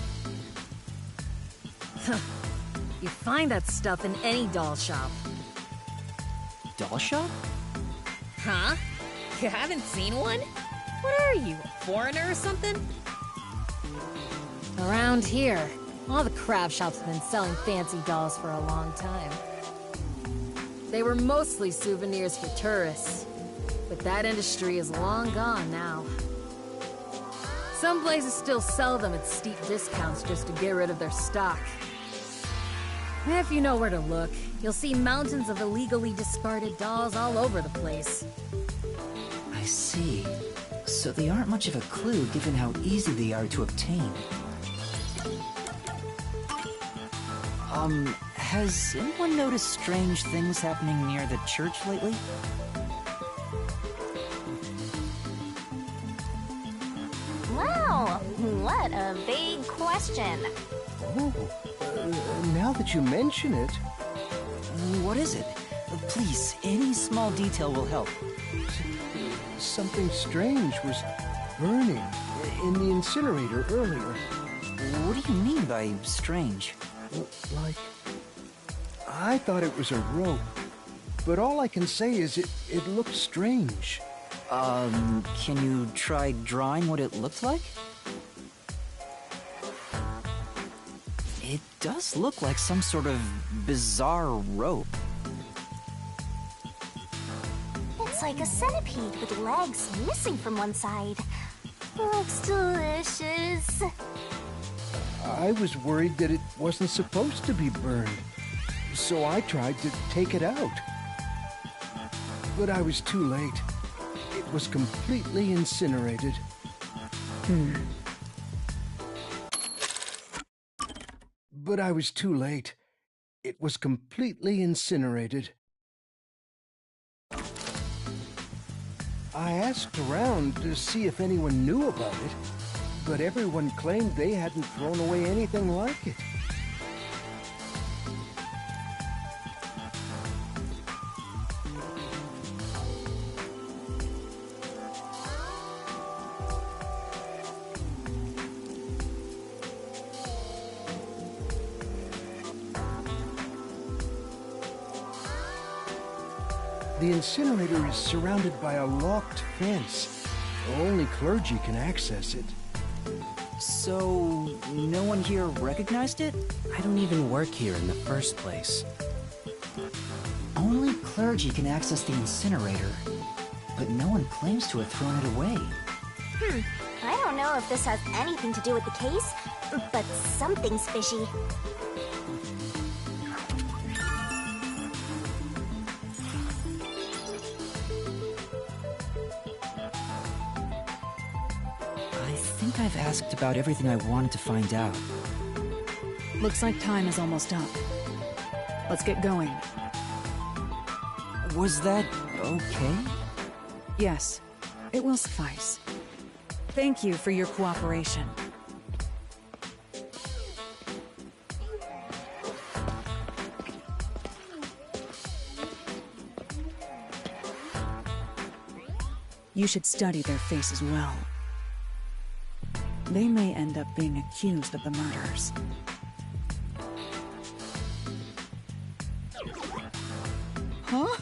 Speaker 21: You find that stuff in any doll shop.
Speaker 4: Doll shop?
Speaker 21: Huh? You haven't seen one? What are you, a foreigner or something? Around here, all the craft shops have been selling fancy dolls for a long time. They were mostly souvenirs for tourists, but that industry is long gone now. Some places still sell them at steep discounts just to get rid of their stock. If you know where to look, you'll see mountains of illegally discarded dolls all over the place.
Speaker 4: I see. So they aren't much of a clue given how easy they are to obtain. Has anyone noticed strange things happening near the church lately?
Speaker 3: Wow, what a vague question.
Speaker 12: Oh, now that you mention it...
Speaker 4: What is it? Please, any small detail will help.
Speaker 12: Something strange was burning in the incinerator earlier.
Speaker 4: What do you mean by strange?
Speaker 12: Like... I thought it was a rope, but all I can say is it looked strange.
Speaker 4: Can you try drawing what it looked like? It does look like some sort of bizarre rope.
Speaker 3: It's like like a centipede with legs missing from one side. Looks delicious.
Speaker 12: I was worried that it wasn't supposed to be burned, so I tried to take it out. But I was too late. It was completely incinerated. But I was too late. It was completely incinerated. I asked around to see if anyone knew about it, but everyone claimed they hadn't thrown away anything like it. The incinerator is surrounded by a locked fence. Only clergy can access it.
Speaker 4: So, no one here recognized it?
Speaker 18: I don't even work here in the first place.
Speaker 4: Only clergy can access the incinerator, but no one claims to have thrown it away.
Speaker 3: I don't know if this has anything to do with the case, but something's fishy.
Speaker 4: I think I've asked about everything I wanted to find out.
Speaker 17: Looks like time is almost up. Let's get going.
Speaker 4: Was that okay?
Speaker 17: Yes, it will suffice. Thank you for your cooperation. You should study their faces well. They may end up being accused of the murders.
Speaker 4: Huh?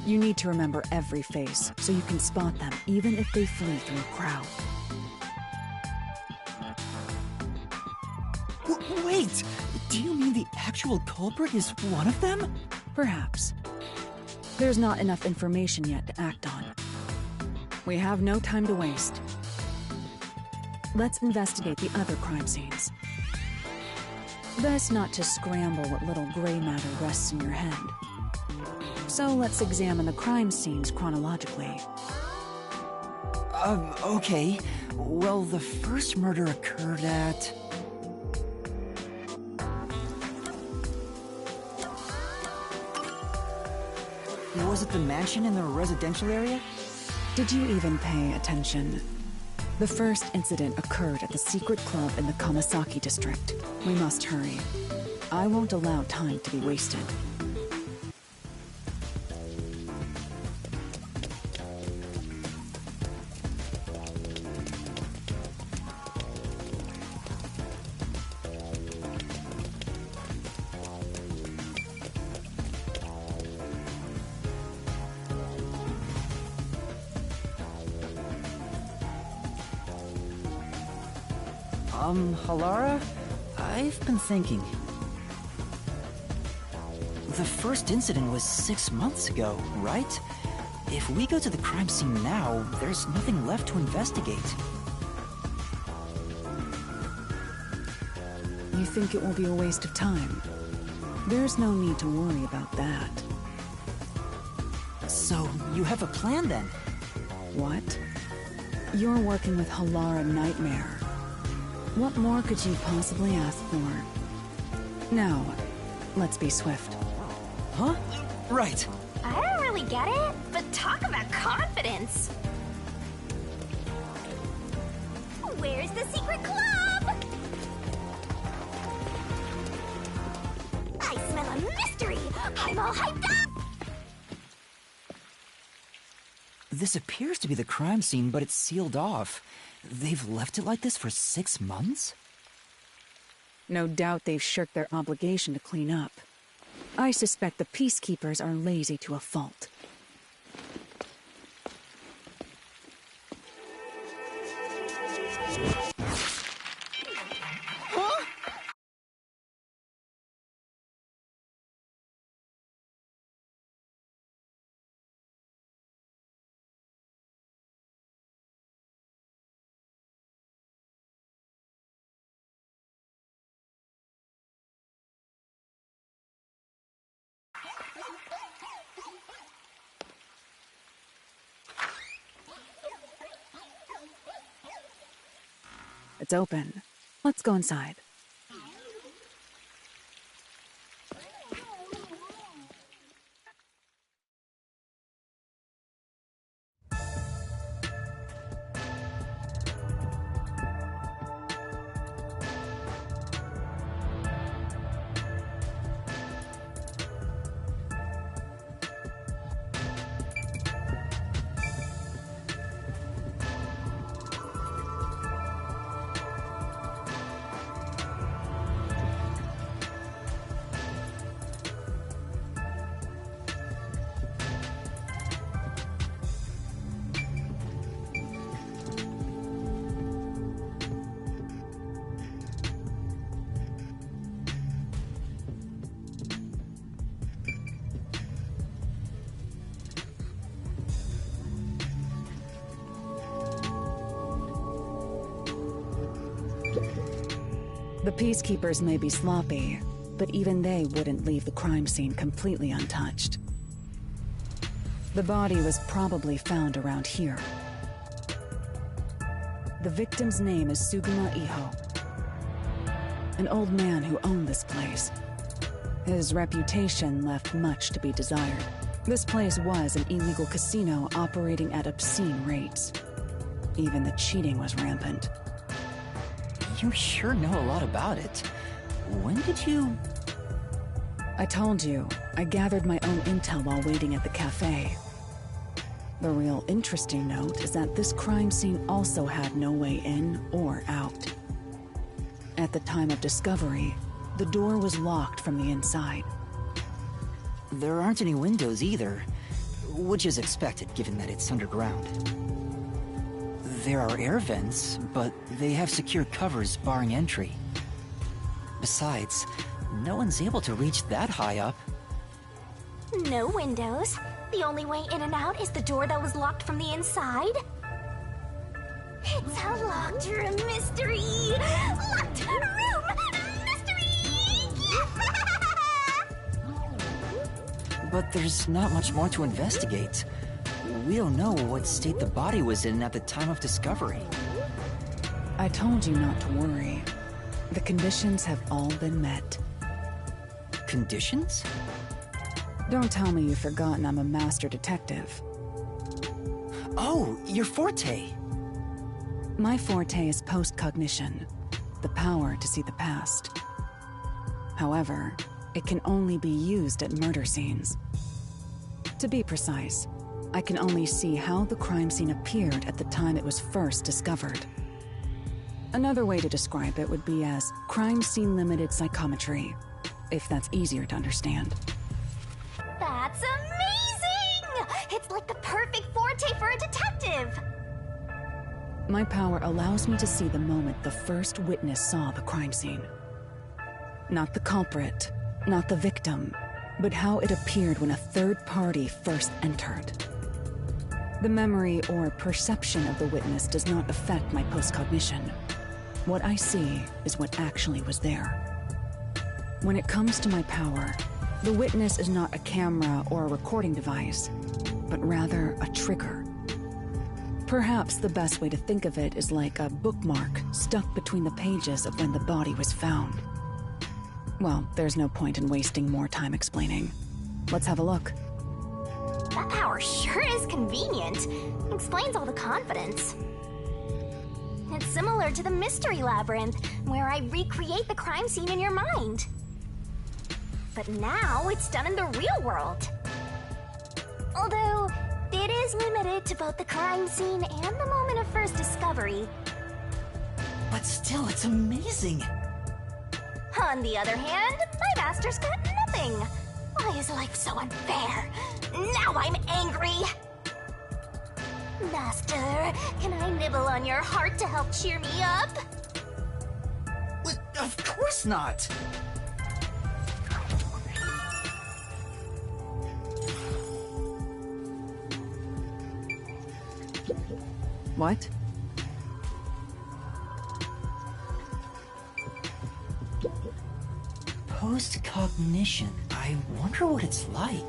Speaker 17: You need to remember every face, so you can spot them even if they flee through a crowd.
Speaker 4: Wait! Do you mean the actual culprit is one of them?
Speaker 17: Perhaps. There's not enough information yet to act on. We have no time to waste. Let's investigate the other crime scenes. Best not to scramble what little gray matter rests in your head. So let's examine the crime scenes chronologically.
Speaker 4: Okay. Well, the first murder occurred at... Was it the mansion in the residential area?
Speaker 17: Did you even pay attention? The first incident occurred at the secret club in the Kamasaki district. We must hurry. I won't allow time to be wasted.
Speaker 4: Halara? I've been thinking. The first incident was 6 months ago, right? If we go to the crime scene now, there's nothing left to investigate.
Speaker 17: You think it will be a waste of time? There's no need to worry about that.
Speaker 4: So, you have a plan then?
Speaker 17: What? You're working with Halara Nightmare. What more could you possibly ask for? Now, let's be swift.
Speaker 4: Huh? Right.
Speaker 3: I don't really get it, but talk about confidence. Where's the secret club? I smell a mystery. I'm all hyped up.
Speaker 4: This appears to be the crime scene, but it's sealed off. They've left it like this for 6 months?
Speaker 17: No doubt they've shirked their obligation to clean up. I suspect the peacekeepers are lazy to a fault. It's open. Let's go inside. The peacekeepers may be sloppy, but even they wouldn't leave the crime scene completely untouched. The body was probably found around here. The victim's name is Sugima Iho, an old man who owned this place. His reputation left much to be desired. This place was an illegal casino operating at obscene rates. Even the cheating was rampant.
Speaker 4: You sure know a lot about it. When did you...
Speaker 17: I told you, I gathered my own intel while waiting at the cafe. The real interesting note is that this crime scene also had no way in or out. At the time of discovery, the door was locked from the inside.
Speaker 4: There aren't any windows either, which is expected given that it's underground. There are air vents, but they have secure covers barring entry. Besides, no one's able to reach that high up.
Speaker 3: No windows. The only way in and out is the door that was locked from the inside. It's a locked room mystery! Locked room mystery!
Speaker 4: But there's not much more to investigate. We don't know what state the body was in at the time of discovery.
Speaker 17: I told you not to worry. The conditions have all been met.
Speaker 4: Conditions?
Speaker 17: Don't tell me you've forgotten I'm a master detective.
Speaker 4: Oh, your forte!
Speaker 17: My forte is post-cognition, the power to see the past. However, it can only be used at murder scenes. To be precise, I can only see how the crime scene appeared at the time it was first discovered. Another way to describe it would be as crime scene limited psychometry, if that's easier to understand.
Speaker 3: That's amazing! It's like the perfect forte for a detective!
Speaker 17: My power allows me to see the moment the first witness saw the crime scene. Not the culprit, not the victim, but how it appeared when a third party first entered. The memory or perception of the witness does not affect my post-cognition. What I see is what actually was there. When it comes to my power, the witness is not a camera or a recording device, but rather a trigger. Perhaps the best way to think of it is like a bookmark stuck between the pages of when the body was found. Well, there's no point in wasting more time explaining. Let's have a look.
Speaker 3: That power sure is convenient. Explains all the confidence. It's similar to the Mystery Labyrinth, where I recreate the crime scene in your mind. But now it's done in the real world. Although, it is limited to both the crime scene and the moment of first discovery.
Speaker 4: But still, it's amazing!
Speaker 3: On the other hand, my master's got nothing. Why is life so unfair? Now I'm angry! Master, can I nibble on your heart to help cheer me up?
Speaker 4: Of course not!
Speaker 17: What?
Speaker 4: Post-cognition. I wonder what it's like.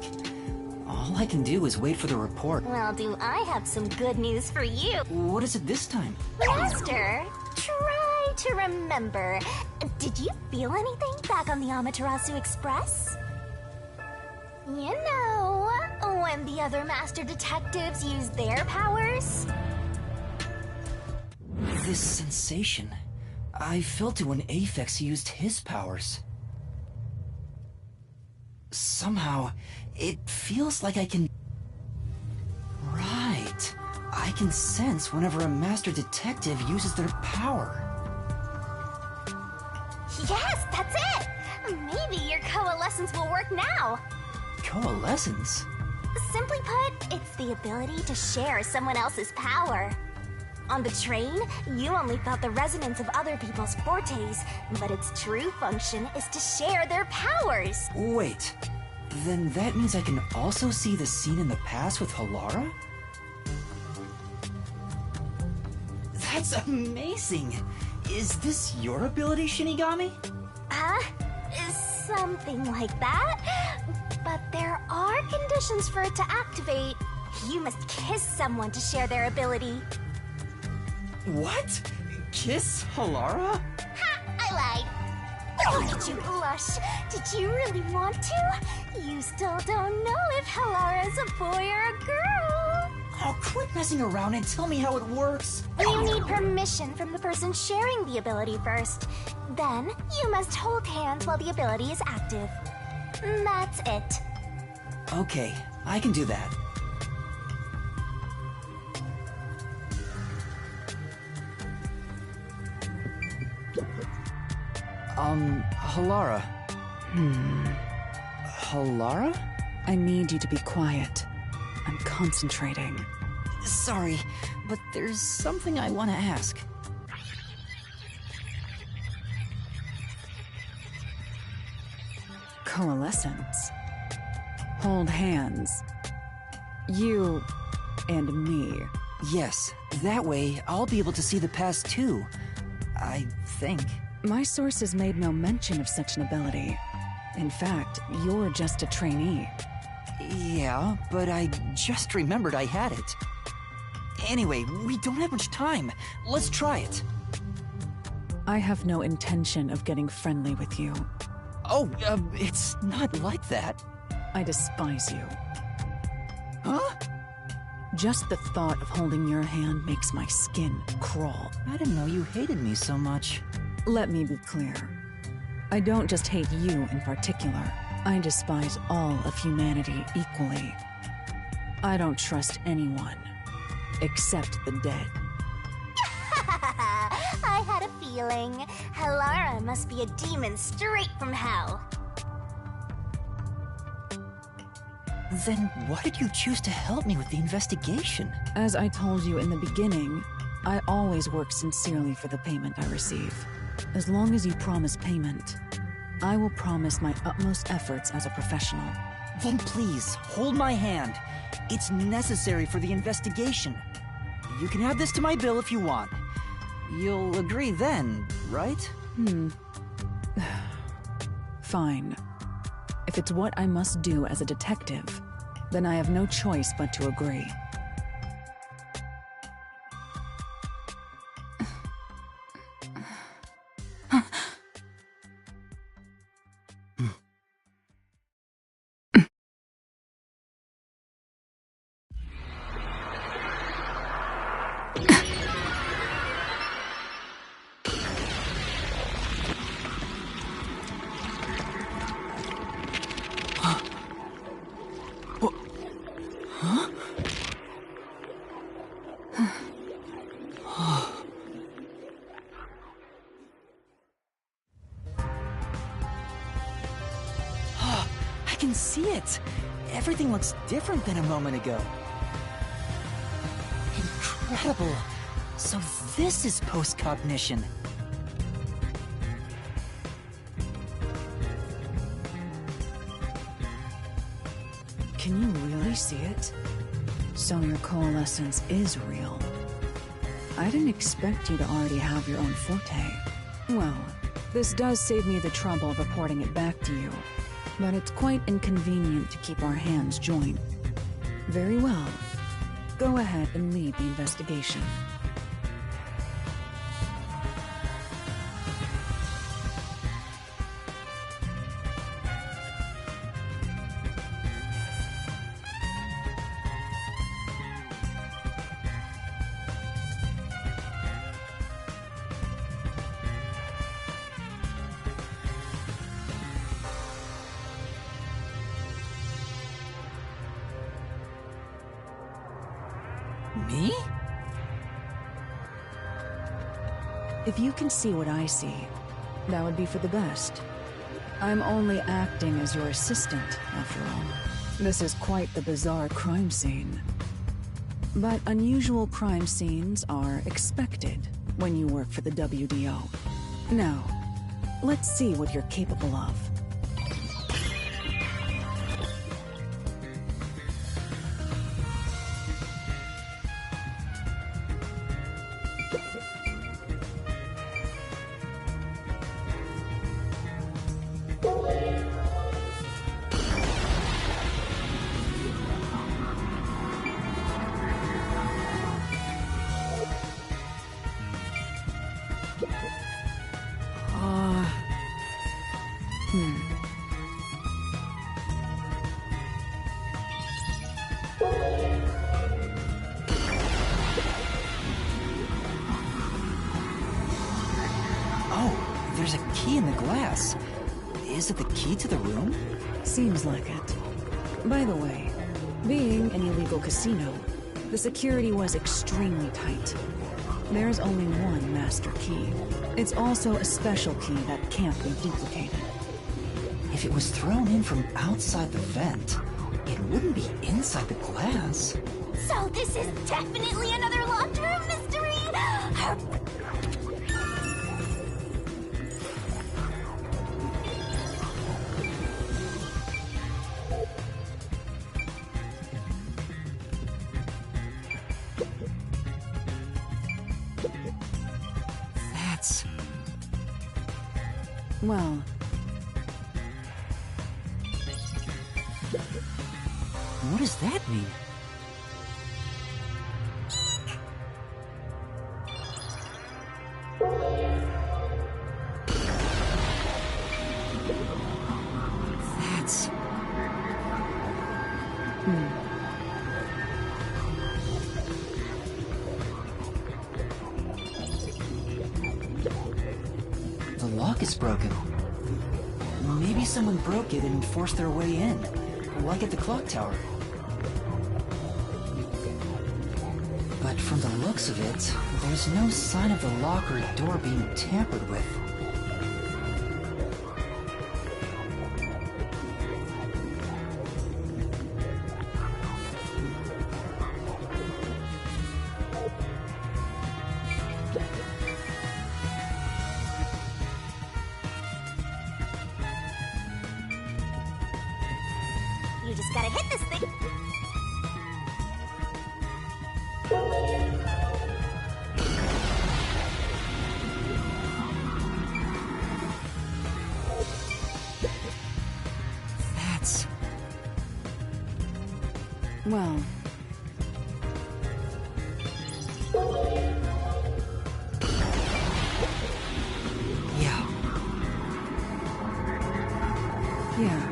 Speaker 4: All I can do is wait for the report.
Speaker 3: Well, do I have some good news for you.
Speaker 4: What is it this time?
Speaker 3: Master, try trying to remember. Did you feel anything back on the Amaterasu Express? You know, when the other master detectives used their powers?
Speaker 4: This sensation. I felt it when Aphex used his powers. Somehow, it feels like I can... Right. I can sense whenever a master detective uses their power.
Speaker 3: Yes, that's it! Maybe your coalescence will work now.
Speaker 4: Coalescence?
Speaker 3: Simply put, it's the ability to share someone else's power. On the train, you only felt the resonance of other people's fortes, but its true function is to share their powers.
Speaker 4: Wait, then that means I can also see the scene in the past with Halara? That's amazing! Is this your ability, Shinigami?
Speaker 3: Something like that. But there are conditions for it to activate. You must kiss someone to share their ability.
Speaker 4: What? Kiss Halara?
Speaker 3: Ha! I lied. Look at you blush. Did you really want to? You still don't know if Halara's a boy or a girl.
Speaker 4: Oh, quit messing around and tell me how it works.
Speaker 3: You need permission from the person sharing the ability first. Then, you must hold hands while the ability is active. That's it.
Speaker 4: Okay, I can do that. Halara. Halara?
Speaker 17: I need you to be quiet. I'm concentrating.
Speaker 4: Sorry, but there's something I want to ask.
Speaker 17: Coalescence. Hold hands. You and me.
Speaker 4: Yes, that way I'll be able to see the past too. I think.
Speaker 17: My sources made no mention of such an ability. In fact, you're just a trainee.
Speaker 4: Yeah, but I just remembered I had it. Anyway, we don't have much time. Let's try it.
Speaker 17: I have no intention of getting friendly with you.
Speaker 4: Oh, it's not like that.
Speaker 17: I despise you.
Speaker 4: Huh?
Speaker 17: Just the thought of holding your hand makes my skin crawl.
Speaker 4: I didn't know you hated me so much.
Speaker 17: Let me be clear. I don't just hate you in particular. I despise all of humanity equally. I don't trust anyone, except the dead.
Speaker 3: I had a feeling. Halara must be a demon straight from hell.
Speaker 4: Then why did you choose to help me with the investigation?
Speaker 17: As I told you in the beginning, I always work sincerely for the payment I receive. As long as you promise payment, I will promise my utmost efforts as a professional.
Speaker 4: Then please, hold my hand. It's necessary for the investigation. You can add this to my bill if you want. You'll agree then, right?
Speaker 17: Fine. If it's what I must do as a detective, then I have no choice but to agree.
Speaker 4: I can see it. Everything looks different than a moment ago. Incredible. So this is post-cognition.
Speaker 17: Can you really see it? So your coalescence is real. I didn't expect you to already have your own forte. Well, this does save me the trouble of reporting it back to you. But it's quite inconvenient to keep our hands joined. Very well. Go ahead and lead the investigation.
Speaker 4: Me?
Speaker 17: If you can see what I see, that would be for the best. I'm only acting as your assistant, after all. This is quite the bizarre crime scene. But unusual crime scenes are expected when you work for the WDO. Now, let's see what you're capable of.
Speaker 4: Oh, there's a key in the glass. Is it the key to the room?
Speaker 17: Seems like it. By the way, being an illegal casino, the security was extremely tight. There's only one master key. It's also a special key that can't be duplicated.
Speaker 4: If it was thrown in from outside the vent, it wouldn't be inside the glass.
Speaker 3: So this is definitely another locked room mystery!
Speaker 4: That's...
Speaker 17: Well...
Speaker 4: What does that mean? That's... The lock is broken. Maybe someone broke it and forced their way in, like at the clock tower. But from the looks of it, there's no sign of the lock or door being tampered with.
Speaker 3: You just gotta hit this thing.
Speaker 4: That's...
Speaker 17: Well...
Speaker 4: Yeah.
Speaker 17: Yeah.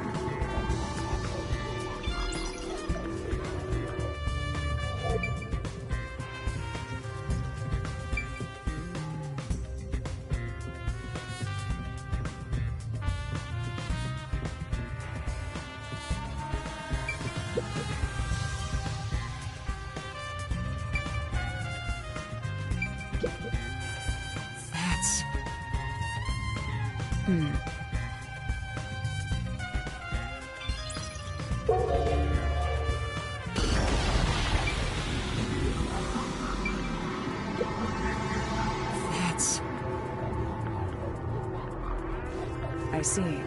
Speaker 4: That's... That's...
Speaker 17: I see.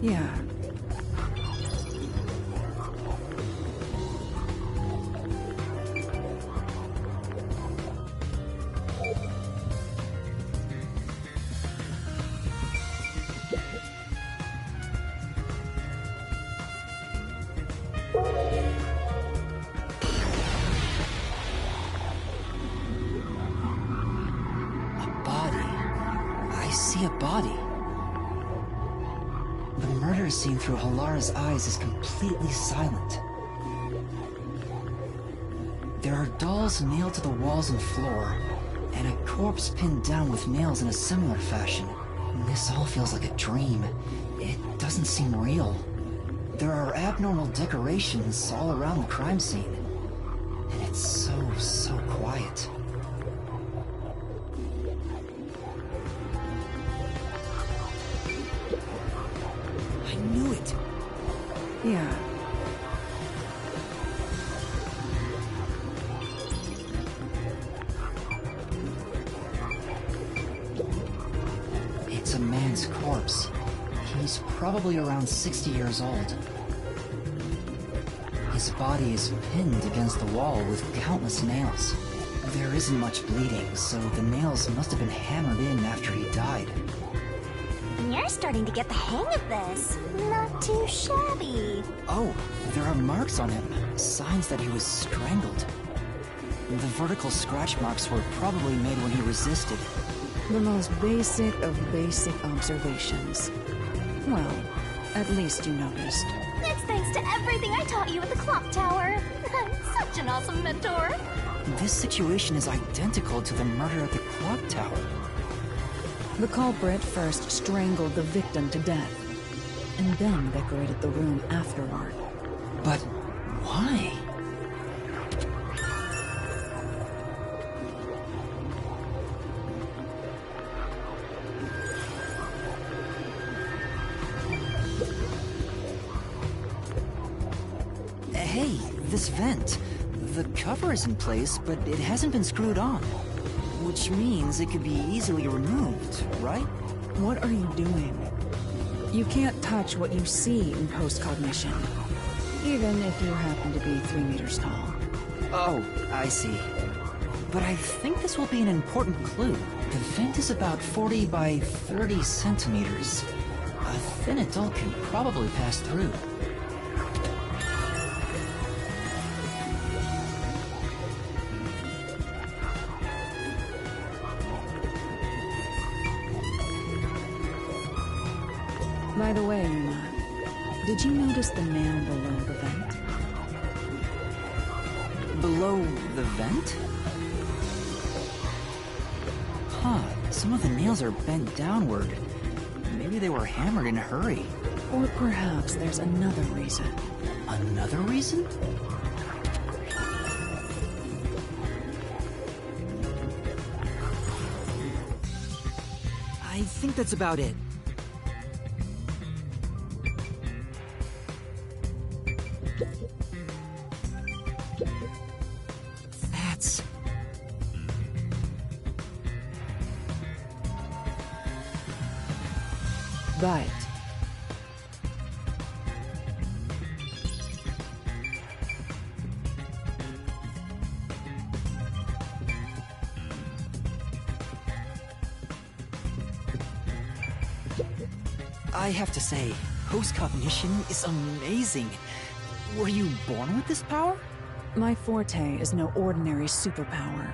Speaker 17: Yeah.
Speaker 4: A body. The murder scene through Halara's eyes is completely silent. There There are dolls nailed to the walls and floor, and a corpse pinned down with nails in a similar fashion. This all feels like a dream. It doesn't seem real. There are abnormal decorations all around the crime scene. And it's so quiet. I knew it!
Speaker 17: Yeah.
Speaker 4: It's a man's corpse. He's probably around 60 years old. His body is pinned against the wall with countless nails. There isn't much bleeding, so the nails must have been hammered in after he died.
Speaker 3: You're starting to get the hang of this. Not too shabby.
Speaker 4: Oh, there are marks on him. Signs that he was strangled. The vertical scratch marks were probably made when he resisted.
Speaker 17: The most basic of basic observations. Well, at least you noticed.
Speaker 3: It's thanks to everything I taught you at the clock tower. I'm such an awesome mentor.
Speaker 4: This situation is identical to the murder at the clock tower.
Speaker 17: The culprit first strangled the victim to death, and then decorated the room afterward.
Speaker 4: But why? Hey, this vent. The cover is in place, but it hasn't been screwed on. Which means it could be easily removed, right?
Speaker 17: What are you doing? You can't touch what you see in post-cognition, even if you happen to be 3 meters tall.
Speaker 4: Oh, I see. But I think this will be an important clue. The vent is about 40 by 30 centimeters. A thin adult can probably pass through.
Speaker 17: By the way, Yuma, did you notice the man below the vent?
Speaker 4: Below the vent? Huh, some of the nails are bent downward. Maybe they were hammered in a hurry.
Speaker 17: Or perhaps there's another reason.
Speaker 4: Another reason? I think that's about it. That's...
Speaker 17: But...
Speaker 4: I have to say, post-cognition is amazing. Were you born with this power?
Speaker 17: My forte is no ordinary superpower.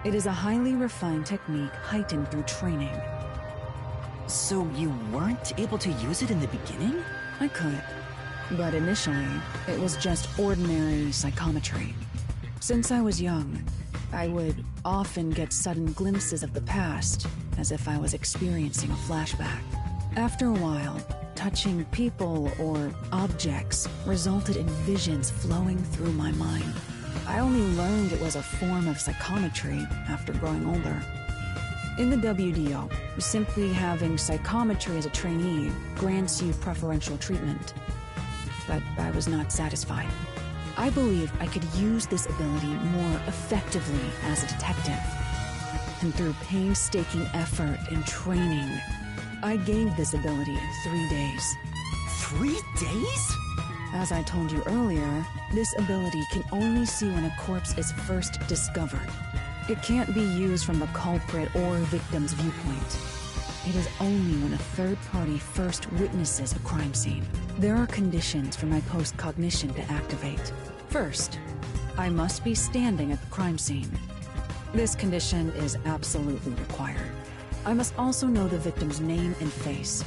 Speaker 17: It is a highly refined technique heightened through training.
Speaker 4: So you weren't able to use it in the beginning?
Speaker 17: I could. But initially, it was just ordinary psychometry. Since I was young, I would often get sudden glimpses of the past, as if I was experiencing a flashback. After a while, touching people or objects resulted in visions flowing through my mind. I only learned it was a form of psychometry after growing older. In the WDO, simply having psychometry as a trainee grants you preferential treatment. But I was not satisfied. I believed I could use this ability more effectively as a detective. And through painstaking effort and training, I gained this ability in 3 days.
Speaker 4: 3 days?
Speaker 17: As I told you earlier, this ability can only see when a corpse is first discovered. It can't be used from the culprit or victim's viewpoint. It is only when a third party first witnesses a crime scene. There are conditions for my post-cognition to activate. First, I must be standing at the crime scene. This condition is absolutely required. I must also know the victim's name and face.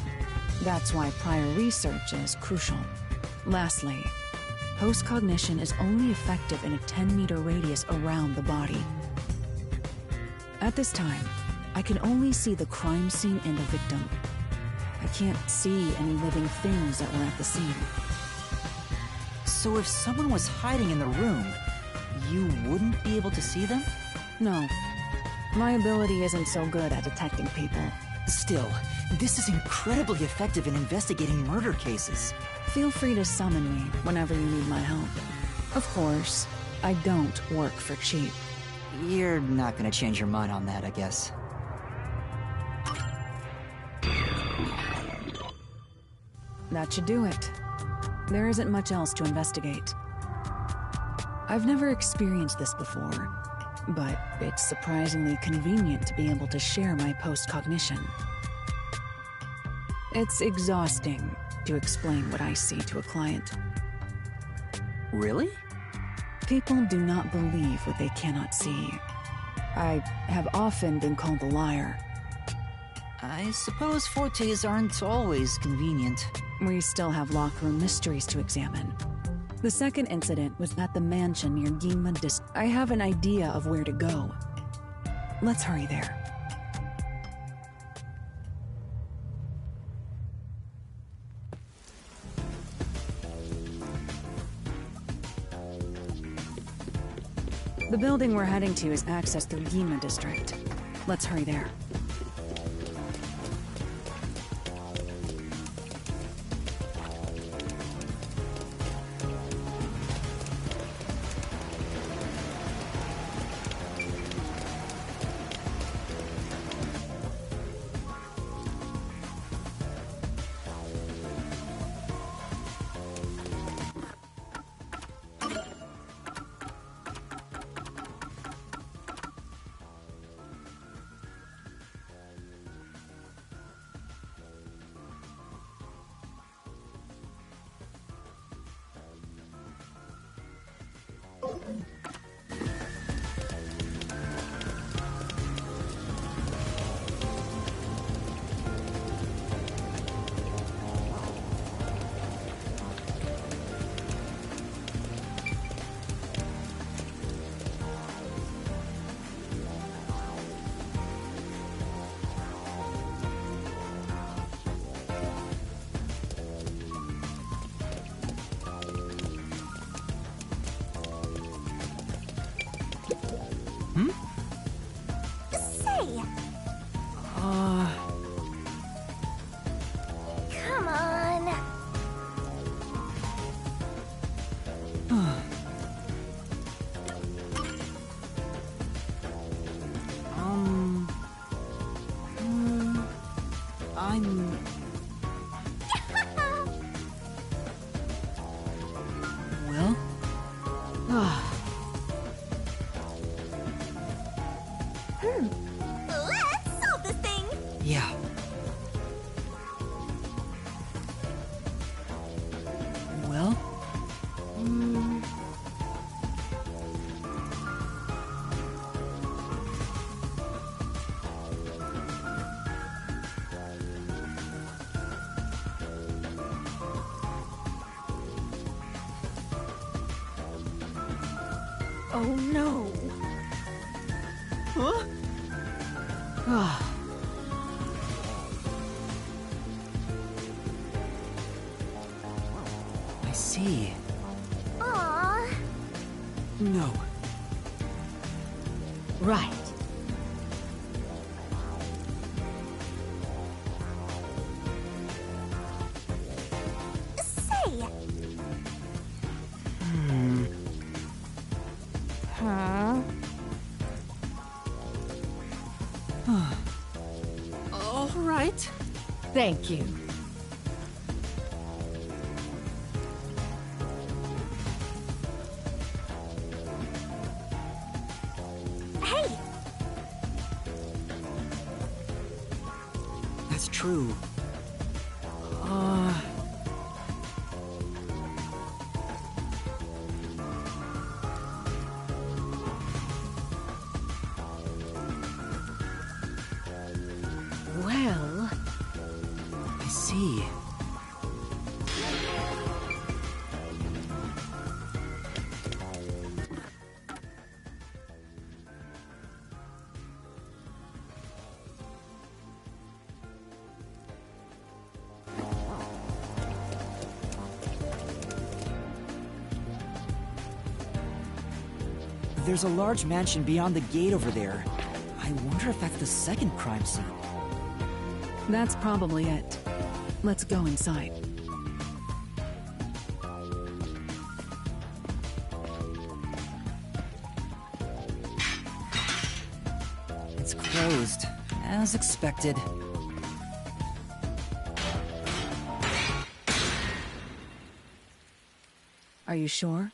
Speaker 17: That's why prior research is crucial. Lastly, Postcognition is only effective in a 10-meter radius around the body. At this time, I can only see the crime scene and the victim. I can't see any living things that were at the scene.
Speaker 4: So if someone was hiding in the room, you wouldn't be able to see them?
Speaker 17: No. My ability isn't so good at detecting people.
Speaker 4: Still, this is incredibly effective in investigating murder cases.
Speaker 17: Feel free to summon me whenever you need my help. Of course, I don't work for cheap.
Speaker 4: You're not gonna change your mind on that, I guess.
Speaker 17: That should do it. There isn't much else to investigate. I've never experienced this before, but it's surprisingly convenient to be able to share my postcognition. It's exhausting to explain what I see to a client.
Speaker 4: Really?
Speaker 17: People do not believe what they cannot see. I have often been called a liar.
Speaker 4: I suppose fortes aren't always convenient.
Speaker 17: We still have locker room mysteries to examine. The second incident was at the mansion near Ginma District. I have an idea of where to go. Let's hurry there. The building we're heading to is accessed through Ginma District. Let's hurry there.
Speaker 3: Come on.
Speaker 4: I'm... Well?
Speaker 3: Let's solve this thing.
Speaker 4: Yeah. Well?
Speaker 3: Oh no.
Speaker 4: Huh? I see.
Speaker 3: Aww.
Speaker 4: No.
Speaker 3: Right. Say. Huh?
Speaker 1: All right. Thank you.
Speaker 3: Hey!
Speaker 4: That's true.
Speaker 1: Well,
Speaker 4: I see. There's a large mansion beyond the gate over there. I wonder if that's the second crime scene.
Speaker 17: That's probably it. Let's go inside.
Speaker 4: It's closed, as expected.
Speaker 17: Are you sure?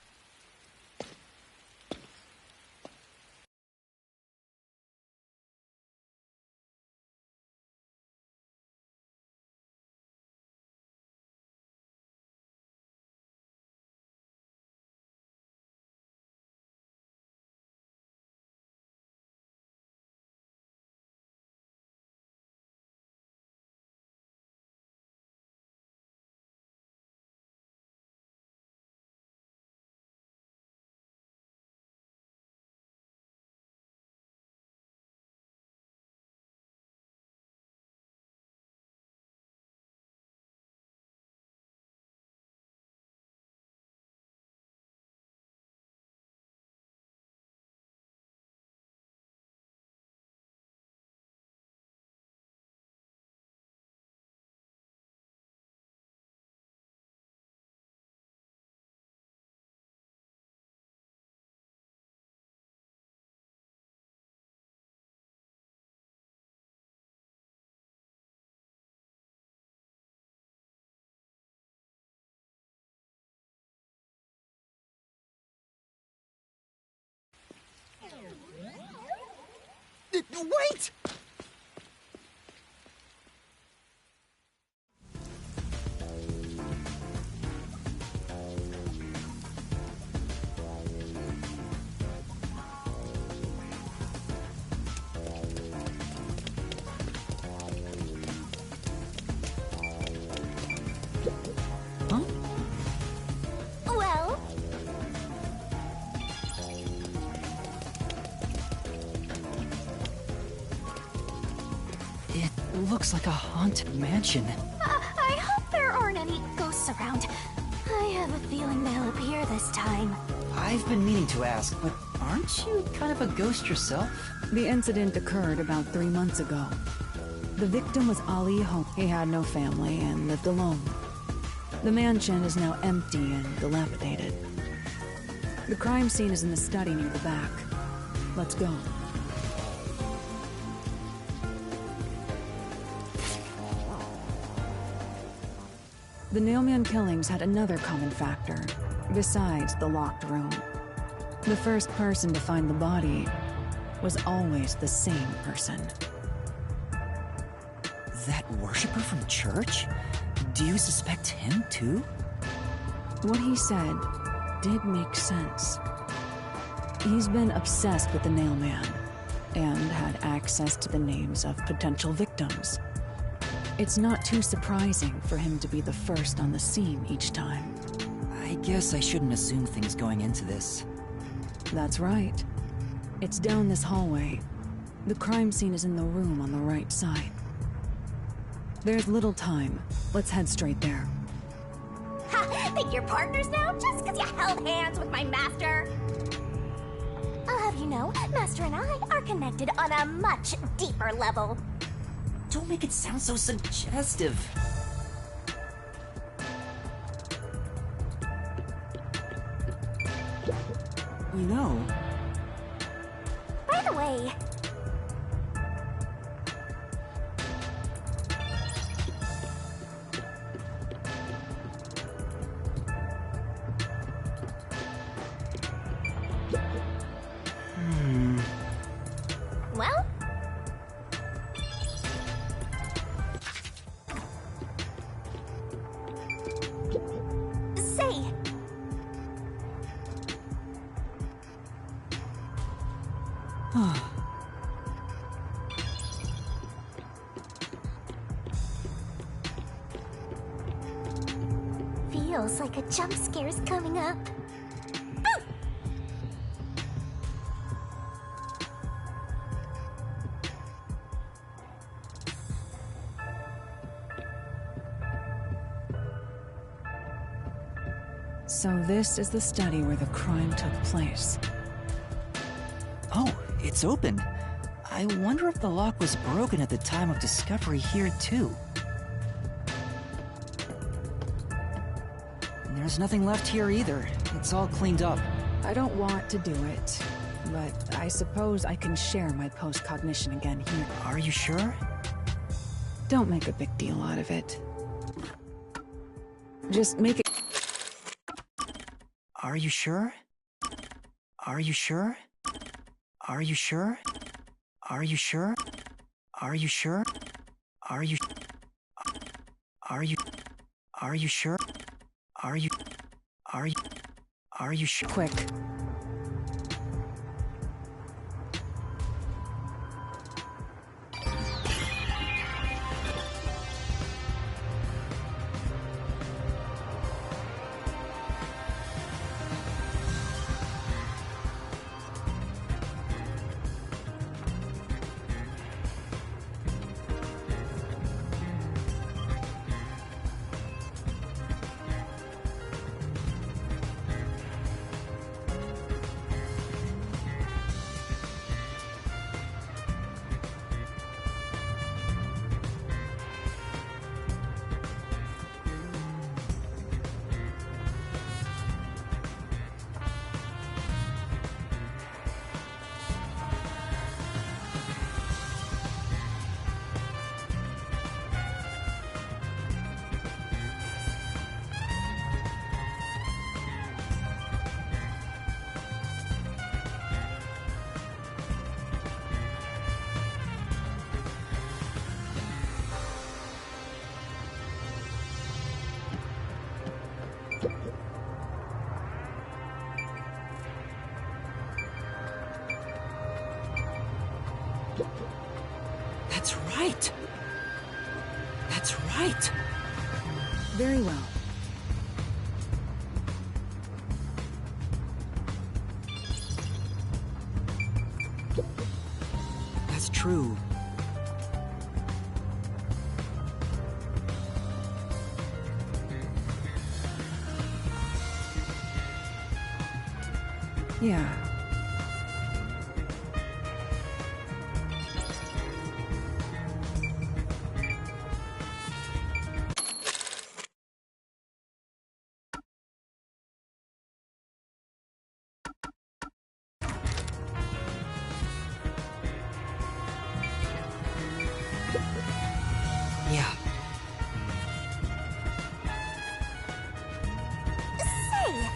Speaker 5: Wait!
Speaker 3: Well,
Speaker 4: It looks like a haunted mansion.
Speaker 3: I hope there aren't any ghosts around. I have a feeling they'll appear this time.
Speaker 4: I've been meaning to ask, but aren't you kind of a ghost yourself?
Speaker 17: The incident occurred about 3 months ago. The victim was Ali Ho. He had no family and lived alone. The mansion is now empty and dilapidated. The crime scene is in the study near the back. Let's go. The Nailman killings had another common factor, besides the locked room. The first person to find the body was always the same person.
Speaker 4: That worshiper from church? Do you suspect him too?
Speaker 17: What he said did make sense. He's been obsessed with the Nailman and had access to the names of potential victims. It's not too surprising for him to be the first on the scene each time.
Speaker 4: I guess I shouldn't assume things going into this.
Speaker 17: That's right. It's down this hallway. The crime scene is in the room on the right side. There's little time. Let's head straight there.
Speaker 3: Ha! Think you're partners now just because you held hands with my master? I'll have you know, Master and I are connected on a much deeper level.
Speaker 4: Don't make it sound so suggestive. You know...
Speaker 3: By the way... Well? Say... Feels like a jump scare's coming up.
Speaker 17: So this is the study where the crime took place.
Speaker 4: It's open. I wonder if the lock was broken at the time of discovery here, too. There's nothing left here either. It's all cleaned up.
Speaker 17: I don't want to do it, but I suppose I can share my post-cognition again here.
Speaker 4: Are you sure?
Speaker 17: Don't make a big deal out of it. Just make it...
Speaker 4: Are you sure? Are you sure? Are you sure? Are you sure? Are you sure? Are you... Are you... Are you sure? Are you... Are you sure?
Speaker 17: Quick.
Speaker 4: That's right! That's right!
Speaker 17: Very well.
Speaker 4: That's true.
Speaker 17: Yeah.
Speaker 4: Yeah.
Speaker 3: Say,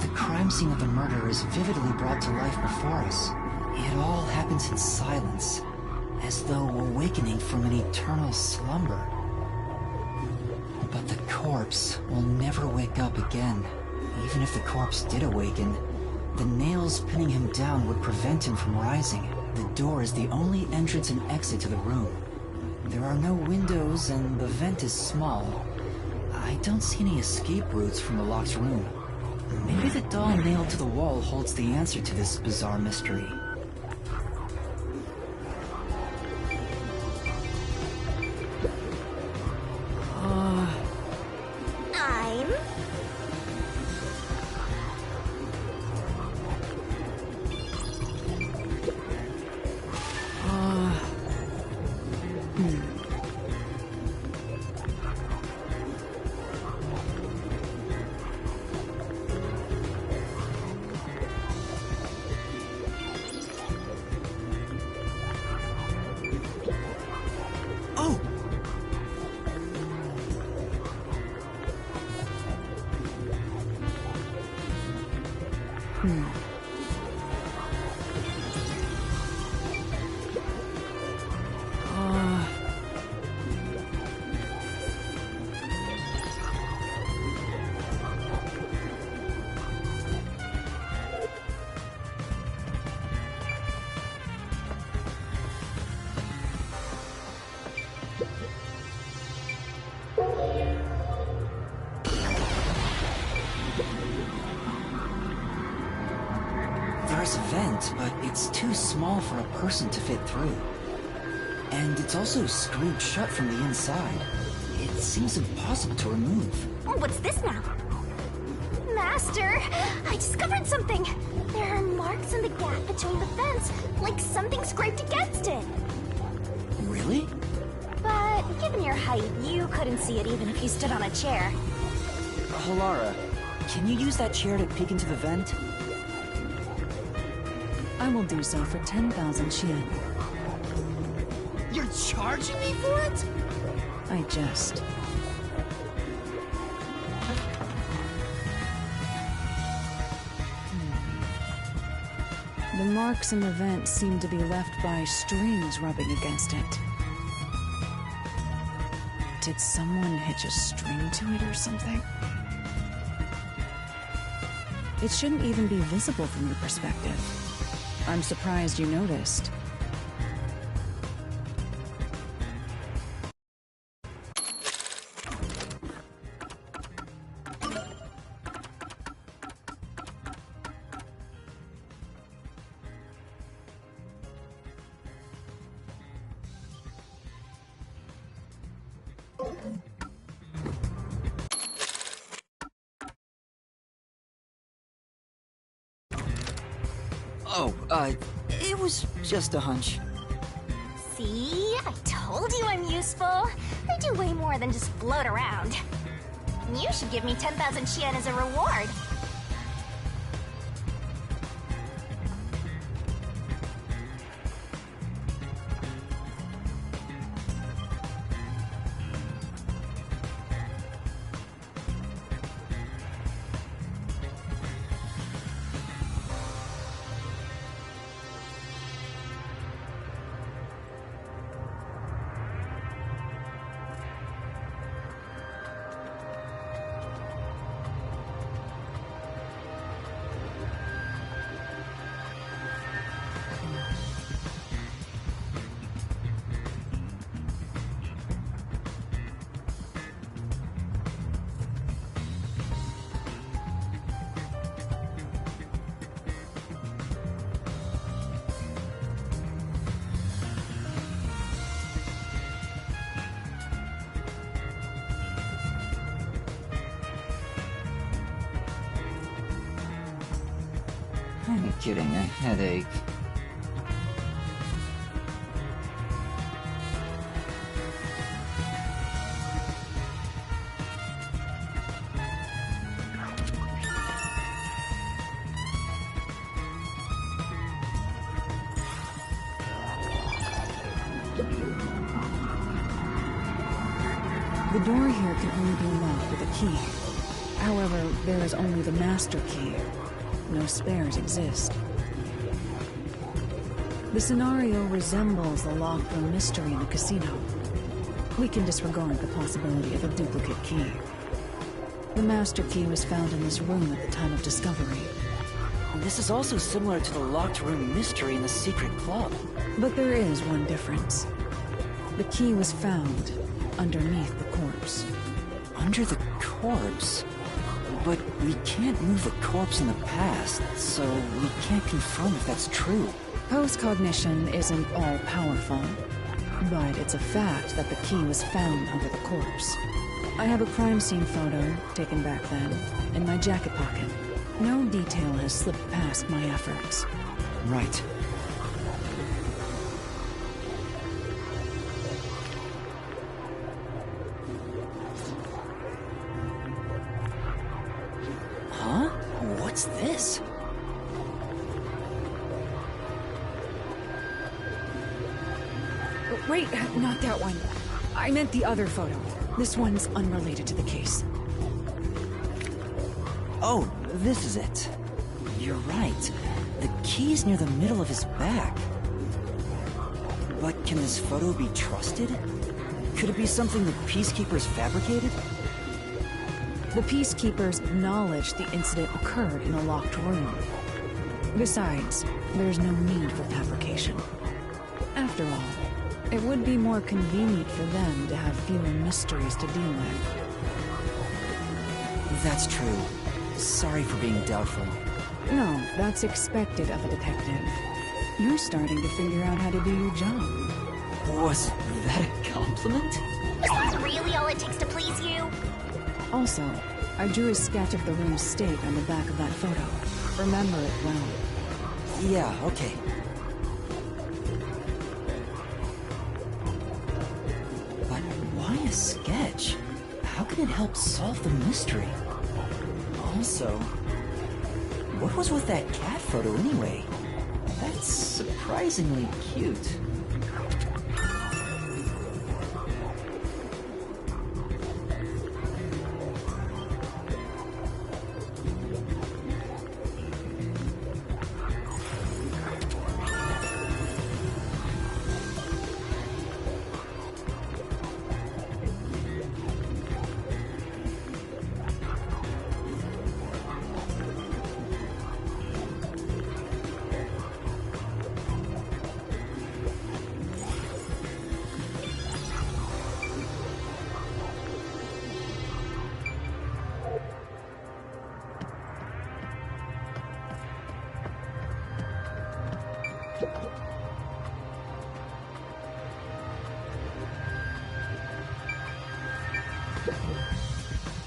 Speaker 4: The crime scene of the murder is vividly brought to life before us. It all happens in silence, as though awakening from an eternal slumber. But the corpse will never wake up again. Even if the corpse did awaken, the nails pinning him down would prevent him from rising. The door is the only entrance and exit to the room. There are no windows and the vent is small. I don't see any escape routes from the locked room. Maybe the doll nailed to the wall holds the answer to this bizarre mystery.
Speaker 3: I'm...
Speaker 4: Oh! vent, but it's too small for a person to fit through. And it's also screwed shut from the inside. It seems impossible to remove.
Speaker 3: Oh, what's this now? Master, I discovered something. There are marks in the gap between the vents, like something scraped against it.
Speaker 4: Really?
Speaker 3: But given your height, you couldn't see it even if you stood on a chair.
Speaker 4: Halara, can you use that chair to peek into the vent?
Speaker 17: I will do so for 10,000 Yen.
Speaker 5: You're charging me for it?
Speaker 17: I jest. The marks in the vent seem to be left by strings rubbing against it. Did someone hitch a string to it or something? It shouldn't even be visible from your perspective. I'm surprised you noticed.
Speaker 4: It was just a hunch.
Speaker 3: See? I told you I'm useful. I do way more than just float around. You should give me 10,000 Yen as a reward.
Speaker 4: I'm getting a headache.
Speaker 17: The door here can only be unlocked with a key. However, there is only the master key. No spares exist. The scenario resembles the locked room mystery in the casino. We can disregard the possibility of a duplicate key. The master key was found in this room at the time of discovery.
Speaker 4: This is also similar to the locked room mystery in the secret club.
Speaker 17: But there is one difference. The key was found underneath the corpse.
Speaker 4: Under the corpse? But we can't move a corpse in the past, so we can't confirm if that's true.
Speaker 17: Post-cognition isn't all-powerful, but it's a fact that the key was found under the corpse. I have a crime scene photo, taken back then, in my jacket pocket. No detail has slipped past my efforts.
Speaker 4: Right. Huh? What's this?
Speaker 17: Wait, not that one. I meant the other photo. This one's unrelated to the case.
Speaker 4: Oh, this is it. You're right. The key's near the middle of his back. But can this photo be trusted? Could it be something the Peacekeepers fabricated?
Speaker 17: The Peacekeepers acknowledged the incident occurred in a locked room. Besides, there's no need for fabrication. After all, it would be more convenient for them to have fewer mysteries to deal with.
Speaker 4: That's true. Sorry for being doubtful.
Speaker 17: No, that's expected of a detective. You're starting to figure out how to do your job.
Speaker 4: Was that a compliment?
Speaker 3: Is that really all it takes to please you?
Speaker 17: Also, I drew a sketch of the room's state on the back of that photo. Remember it well.
Speaker 4: Yeah, okay. But why a sketch? How can it help solve the mystery? Also, what was with that cat photo anyway? That's surprisingly cute.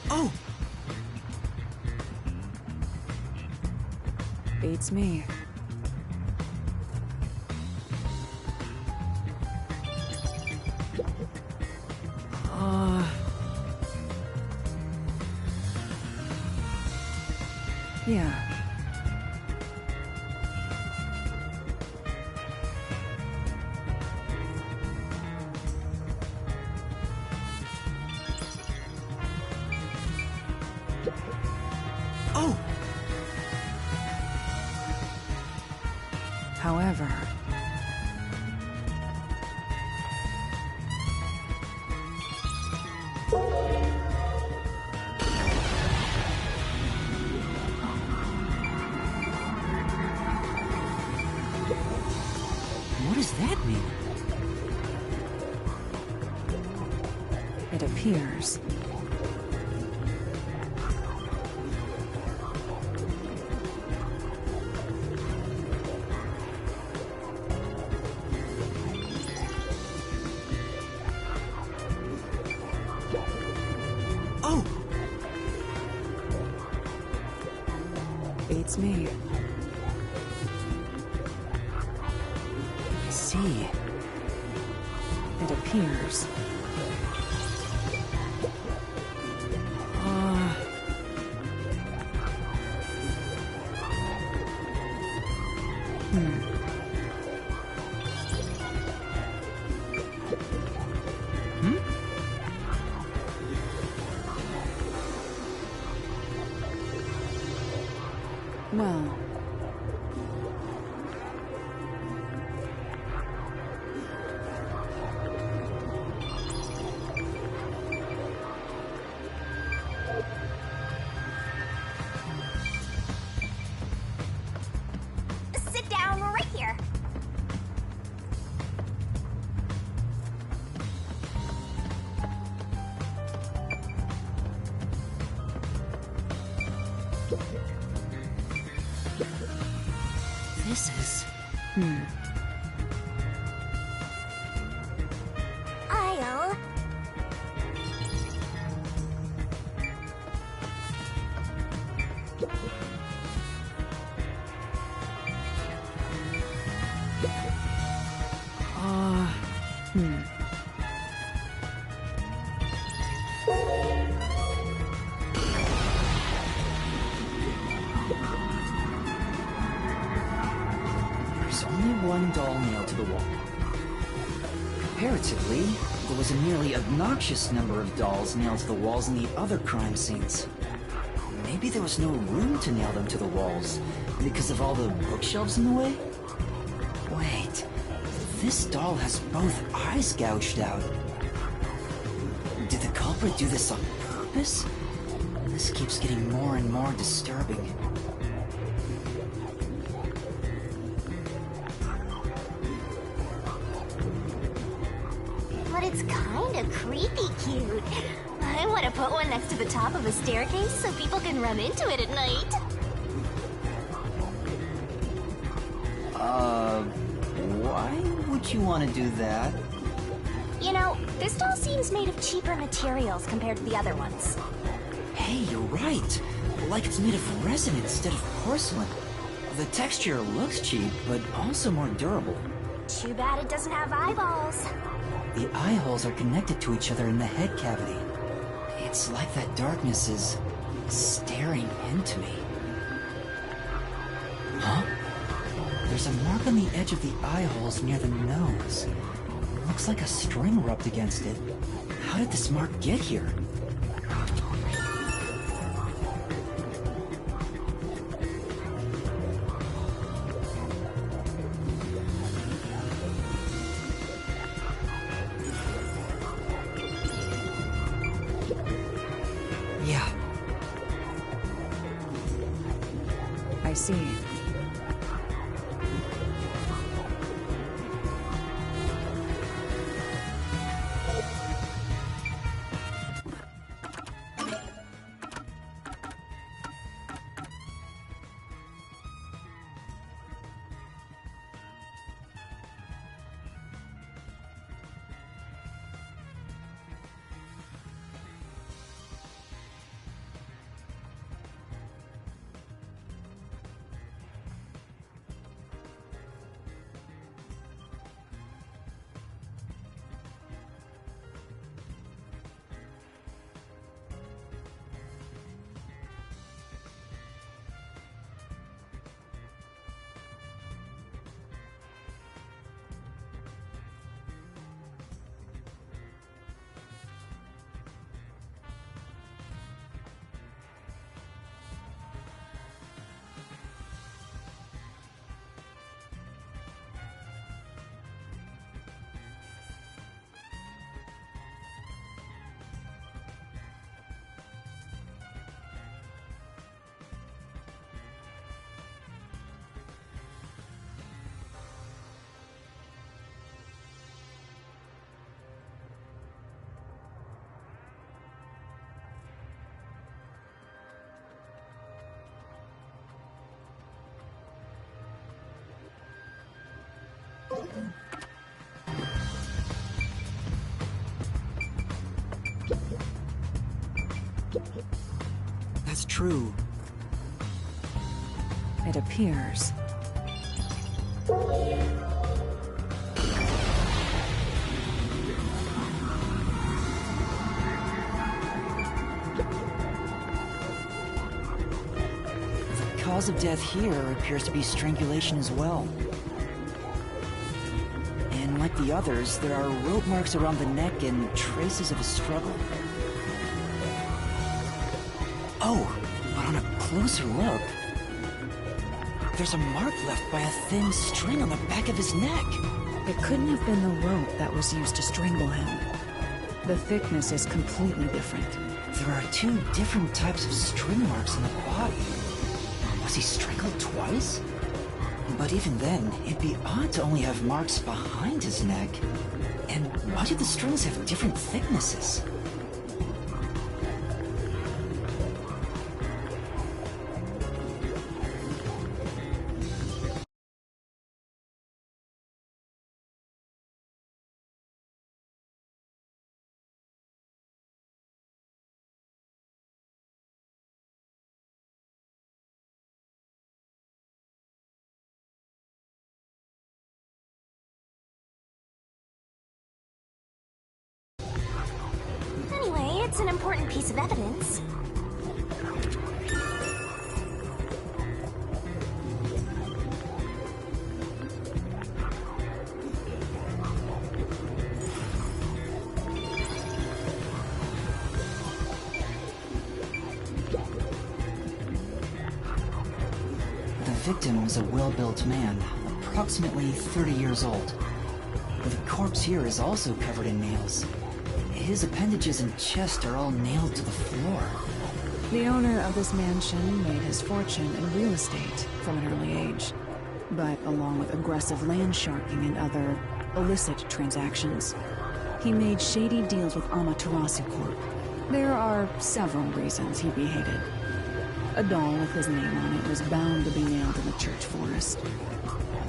Speaker 17: Oh! Beats me. Yeah.
Speaker 11: Oh!
Speaker 17: However...
Speaker 4: What does that mean?
Speaker 17: It appears...
Speaker 11: Oh!
Speaker 17: Beats me.
Speaker 4: I see.
Speaker 17: It appears... Well...
Speaker 3: Sit down right here.
Speaker 4: This is...
Speaker 3: I'll...
Speaker 4: There's only one doll nailed to the wall. Comparatively, there was a nearly obnoxious number of dolls nailed to the walls in the other crime scenes. Maybe there was no room to nail them to the walls because of all the bookshelves in the way? Wait, this doll has both eyes gouged out. Did the culprit do this on purpose? This keeps getting more and more disturbing.
Speaker 3: But it's kinda creepy cute. I want to put one next to the top of a staircase so people can run into it at night.
Speaker 4: Why would you want to do that?
Speaker 3: You know, this doll seems made of cheaper materials compared to the other ones.
Speaker 4: Hey, you're right. Like it's made of resin instead of porcelain. The texture looks cheap, but also more durable.
Speaker 3: Too bad it doesn't have eyeballs.
Speaker 4: The eye holes are connected to each other in the head cavity. It's like that darkness is staring into me. Huh? There's a mark on the edge of the eye holes near the nose. Looks like a string rubbed against it. How did this mark get here? Yeah.
Speaker 17: I see.
Speaker 4: That's true.
Speaker 17: It appears.
Speaker 4: The cause of death here appears to be strangulation as well. And like the others, there are rope marks around the neck and traces of a struggle. Oh, but on a closer look, there's a mark left by a thin string on the back of his neck.
Speaker 17: It couldn't have been the rope that was used to strangle him. The thickness is completely different.
Speaker 4: There are two different types of string marks on the body. Was he strangled twice? But even then, it'd be odd to only have marks behind his neck. And why do the strings have different thicknesses?
Speaker 3: Anyway, it's an important piece of evidence.
Speaker 4: The victim is a well-built man, approximately 30 years old. The corpse here is also covered in nails. His appendages and chest are all nailed to the floor.
Speaker 17: The owner of this mansion made his fortune in real estate from an early age. But along with aggressive land sharking and other illicit transactions, he made shady deals with Amaterasu Corp. There are several reasons he'd be hated. A doll with his name on it was bound to be nailed in the church forest.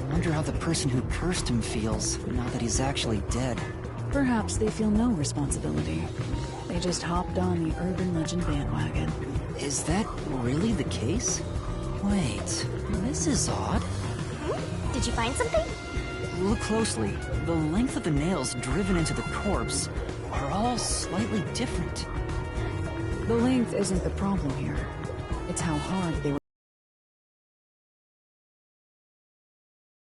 Speaker 4: wonder how the person who cursed him feels, now that he's actually dead.
Speaker 17: Perhaps they feel no responsibility. They just hopped on the urban legend bandwagon.
Speaker 4: Is that really the case? Wait, this is odd.
Speaker 3: Did you find something?
Speaker 4: Look closely. The length of the nails driven into the corpse are all slightly different.
Speaker 17: The length isn't the problem here. It's how hard they were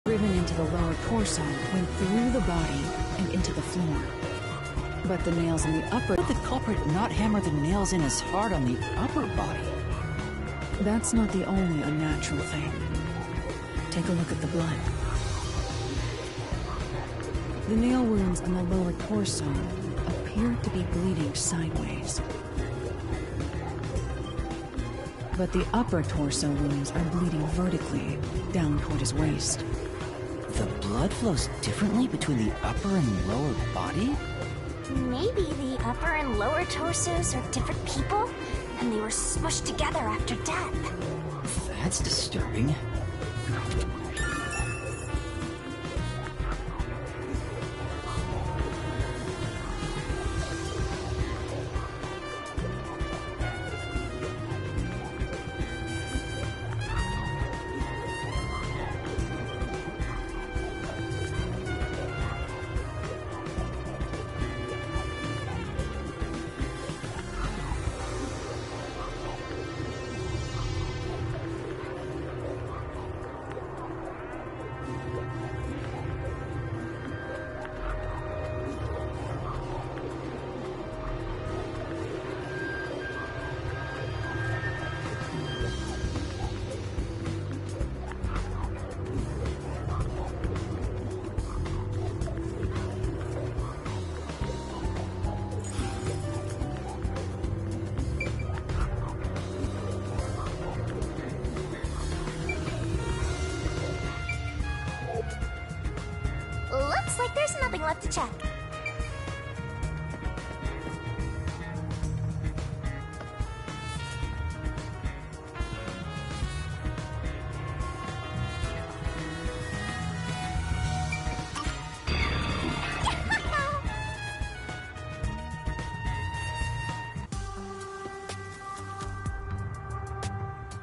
Speaker 17: driven into the lower torso, went through the body and into the floor. But the nails in the upper...
Speaker 4: Why would the culprit not hammer the nails in as hard on the upper body?
Speaker 17: That's not the only unnatural thing. Take a look at the blood. The nail wounds on the lower torso appear to be bleeding sideways. But the upper torso wounds are bleeding vertically, down toward his waist.
Speaker 4: The blood flows differently between the upper and lower body?
Speaker 3: Maybe the upper and lower torsos are different people, and they were smushed together after death.
Speaker 4: That's disturbing.
Speaker 3: Looks like there's nothing left to check.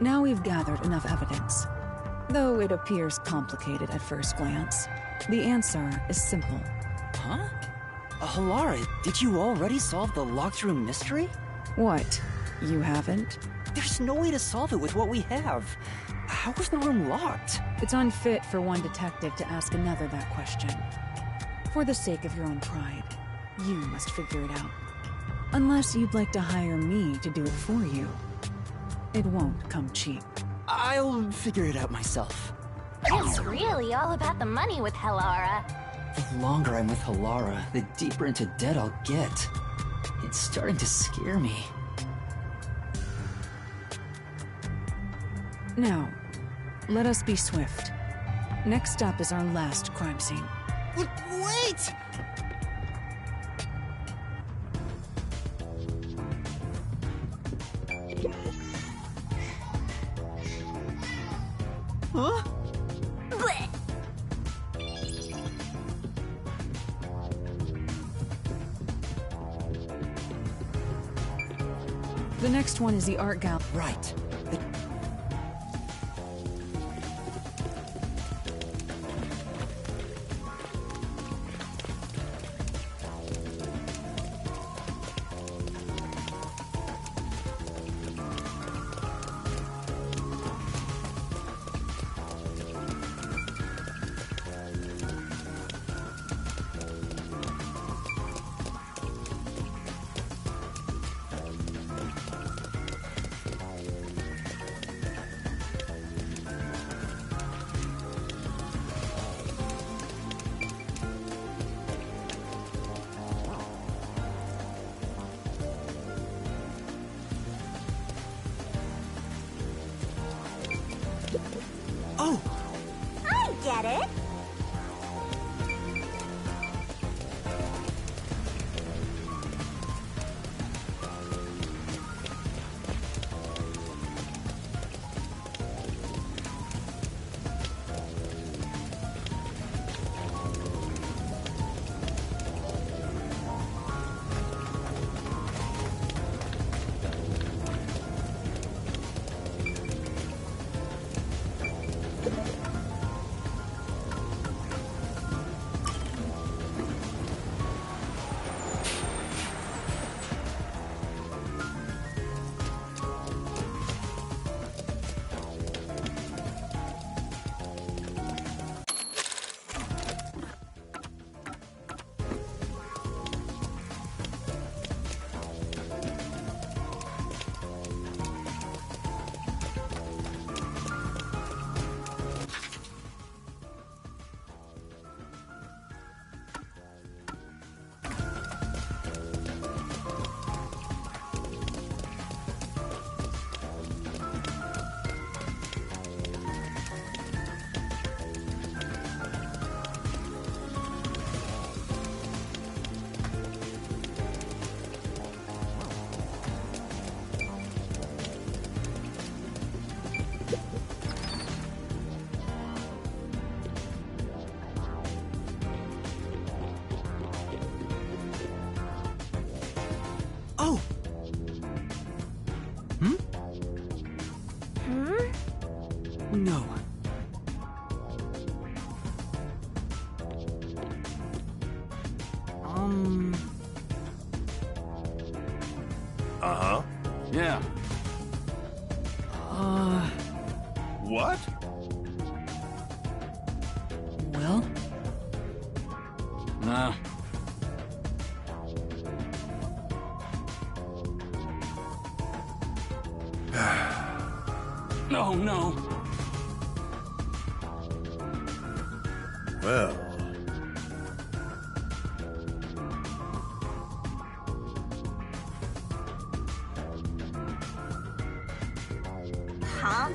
Speaker 17: Now we've gathered enough evidence. Though it appears complicated at first glance, the answer is simple.
Speaker 4: Huh? Halara, did you already solve the locked room mystery?
Speaker 17: What? You haven't?
Speaker 4: There's no way to solve it with what we have. How was the room locked?
Speaker 17: It's unfit for one detective to ask another that question. For the sake of your own pride, you must figure it out. Unless you'd like to hire me to do it for you. It won't come cheap.
Speaker 4: I'll figure it out myself.
Speaker 3: It's really all about the money with Halara.
Speaker 4: The longer I'm with Halara, the deeper into debt I'll get. It's starting to scare me.
Speaker 17: Now, let us be swift. Next up is our last crime scene.
Speaker 4: Wait! Huh?
Speaker 3: Blech.
Speaker 17: The next one is the art gallery.
Speaker 4: Right.
Speaker 11: Uh-huh.
Speaker 13: Yeah.
Speaker 11: What?
Speaker 4: Well?
Speaker 13: Nah. No, no.
Speaker 11: Well...
Speaker 3: Huh?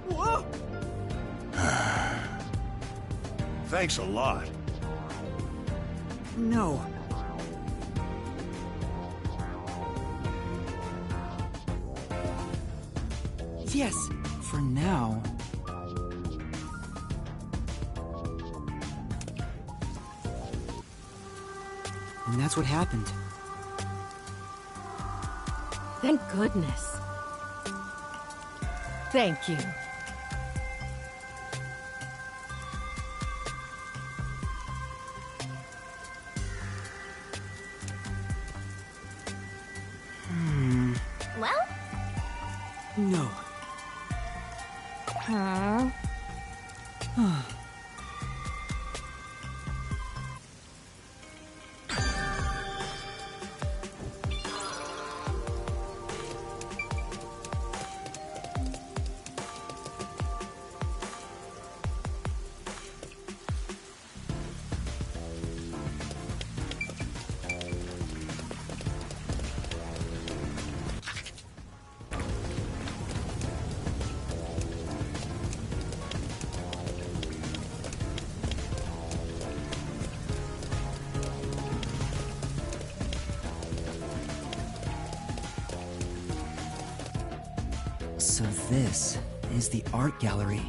Speaker 11: Whoa! Thanks a lot.
Speaker 5: No.
Speaker 4: Yes, for now. And that's what happened.
Speaker 1: Thank goodness. Thank you.
Speaker 3: Well?
Speaker 4: No.
Speaker 3: Huh?
Speaker 4: So this is the art gallery.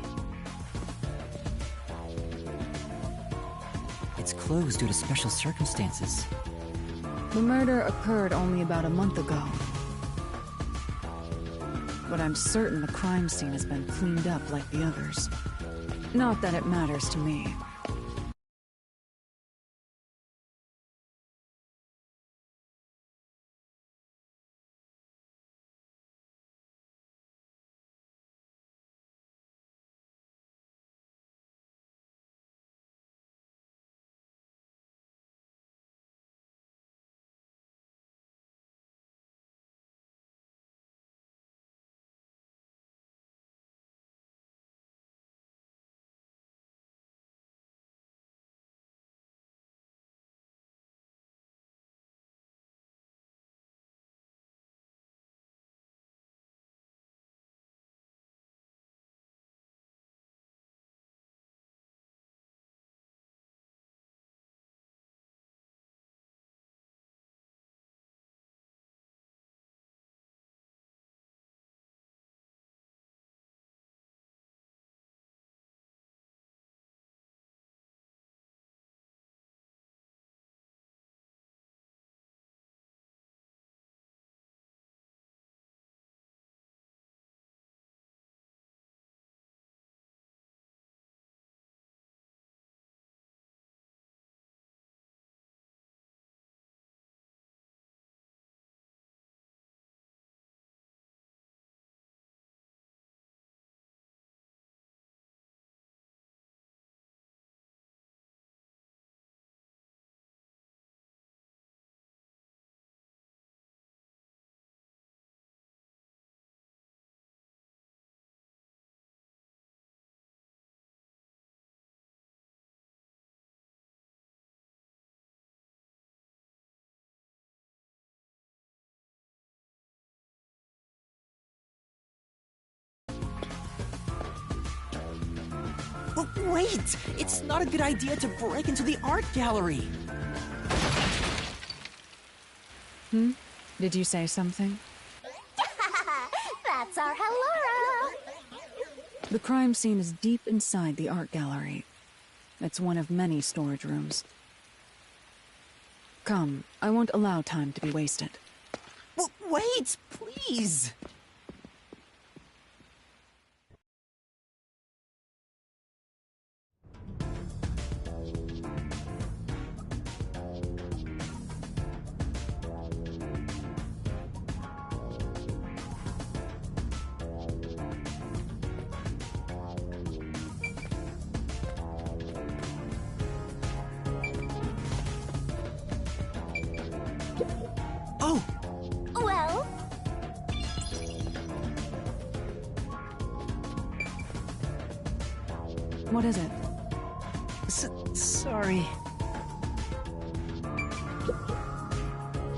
Speaker 4: It's closed due to special circumstances.
Speaker 17: The murder occurred only about a month ago. But I'm certain the crime scene has been cleaned up like the others. Not that it matters to me.
Speaker 5: But wait! It's not a good idea to break into the art gallery!
Speaker 17: Did you say something?
Speaker 3: That's our Hellora!
Speaker 17: The crime scene is deep inside the art gallery. It's one of many storage rooms. Come, I won't allow time to be wasted.
Speaker 5: Wait, please!
Speaker 17: What is it?
Speaker 4: Sorry.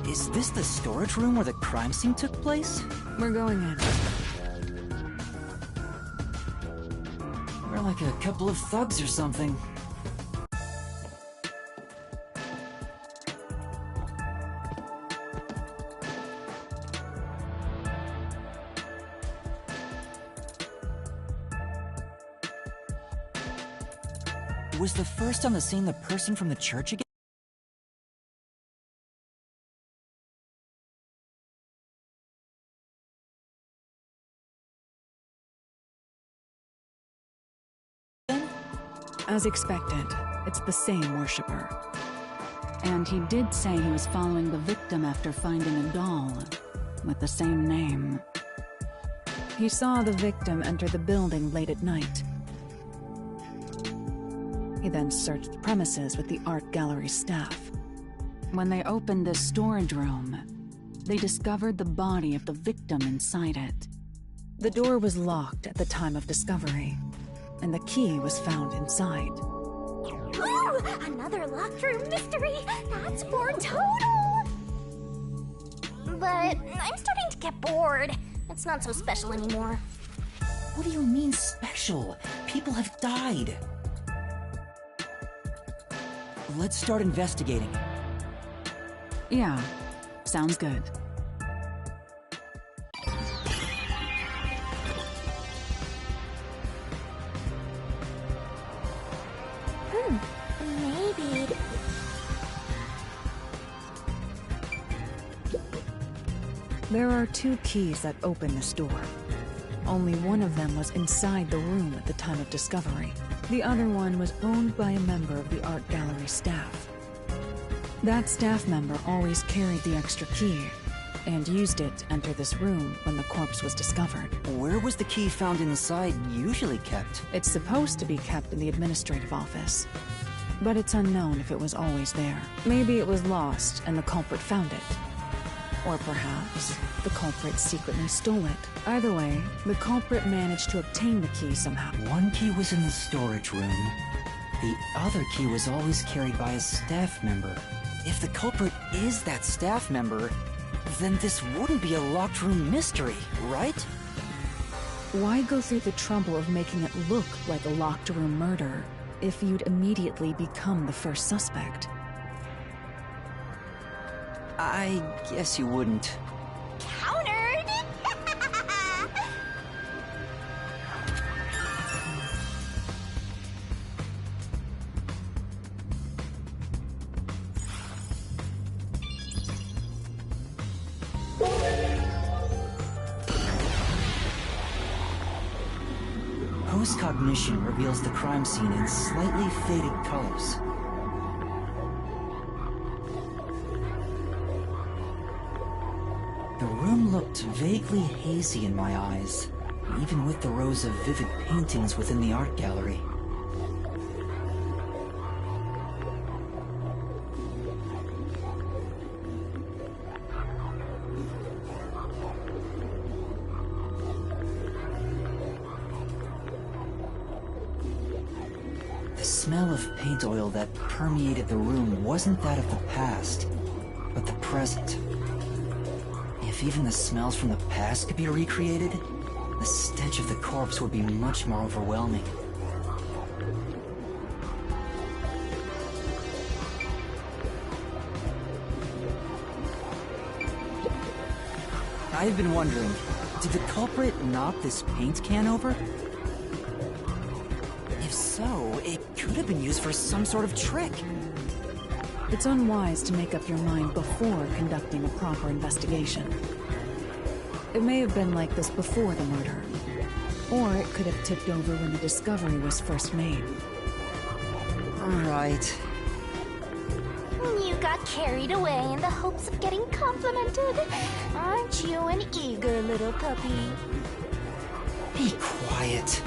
Speaker 4: Is this the storage room where the crime scene took place?
Speaker 17: We're going in.
Speaker 4: We're like a couple of thugs or something. Was the first on the scene the person from the church again?
Speaker 17: As expected, it's the same worshipper. And he did say he was following the victim after finding a doll with the same name. He saw the victim enter the building late at night. He then searched the premises with the art gallery staff. When they opened the storage room, they discovered the body of the victim inside it. The door was locked at the time of discovery, and the key was found inside.
Speaker 3: Ooh, another locked room mystery! That's 4 total! But I'm starting to get bored. It's not so special anymore.
Speaker 4: What do you mean special? People have died. Let's start investigating.
Speaker 17: Yeah, sounds good.
Speaker 3: Maybe...
Speaker 17: There are 2 keys that open this door. Only one of them was inside the room at the time of discovery. The other one was owned by a member of the art gallery staff. That staff member always carried the extra key and used it to enter this room when the corpse was discovered.
Speaker 4: Where was the key found inside usually kept?
Speaker 17: It's supposed to be kept in the administrative office, but it's unknown if it was always there. Maybe it was lost and the culprit found it. Or perhaps the culprit secretly stole it. Either way, the culprit managed to obtain the key somehow.
Speaker 4: One key was in the storage room. The other key was always carried by a staff member. If the culprit is that staff member, then this wouldn't be a locked room mystery, right?
Speaker 17: Why go through the trouble of making it look like a locked room murder if you'd immediately become the first suspect?
Speaker 4: I guess you wouldn't.
Speaker 3: Countered!
Speaker 4: Post-cognition reveals the crime scene in slightly faded colors. The room looked vaguely hazy in my eyes, even with the rows of vivid paintings within the art gallery. The smell of paint oil that permeated the room wasn't that of the past, but the present. If even the smells from the past could be recreated, the stench of the corpse would be much more overwhelming. I've been wondering, did the culprit knock this paint can over? If so, it could have been used for some sort of trick.
Speaker 17: It's unwise to make up your mind before conducting a proper investigation. It may have been like this before the murder, or it could have tipped over when the discovery was first made.
Speaker 4: Alright.
Speaker 3: You got carried away in the hopes of getting complimented. Aren't you an eager little puppy?
Speaker 4: Be quiet.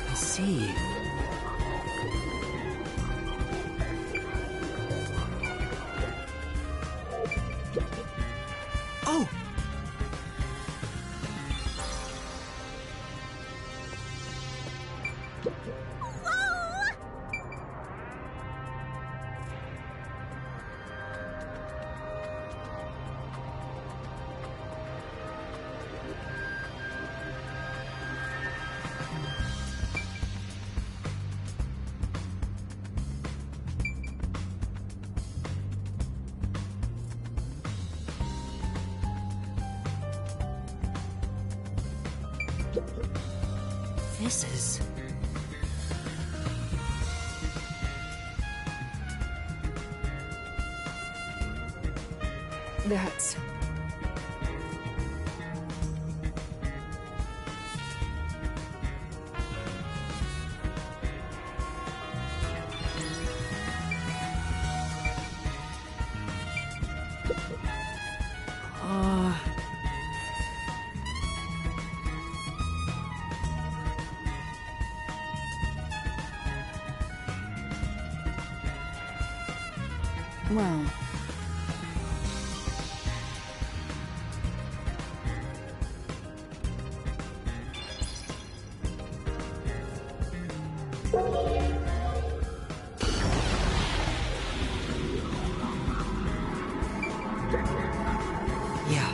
Speaker 4: I see.
Speaker 5: Oh,
Speaker 4: This is...
Speaker 17: That's... Well...
Speaker 4: Yeah.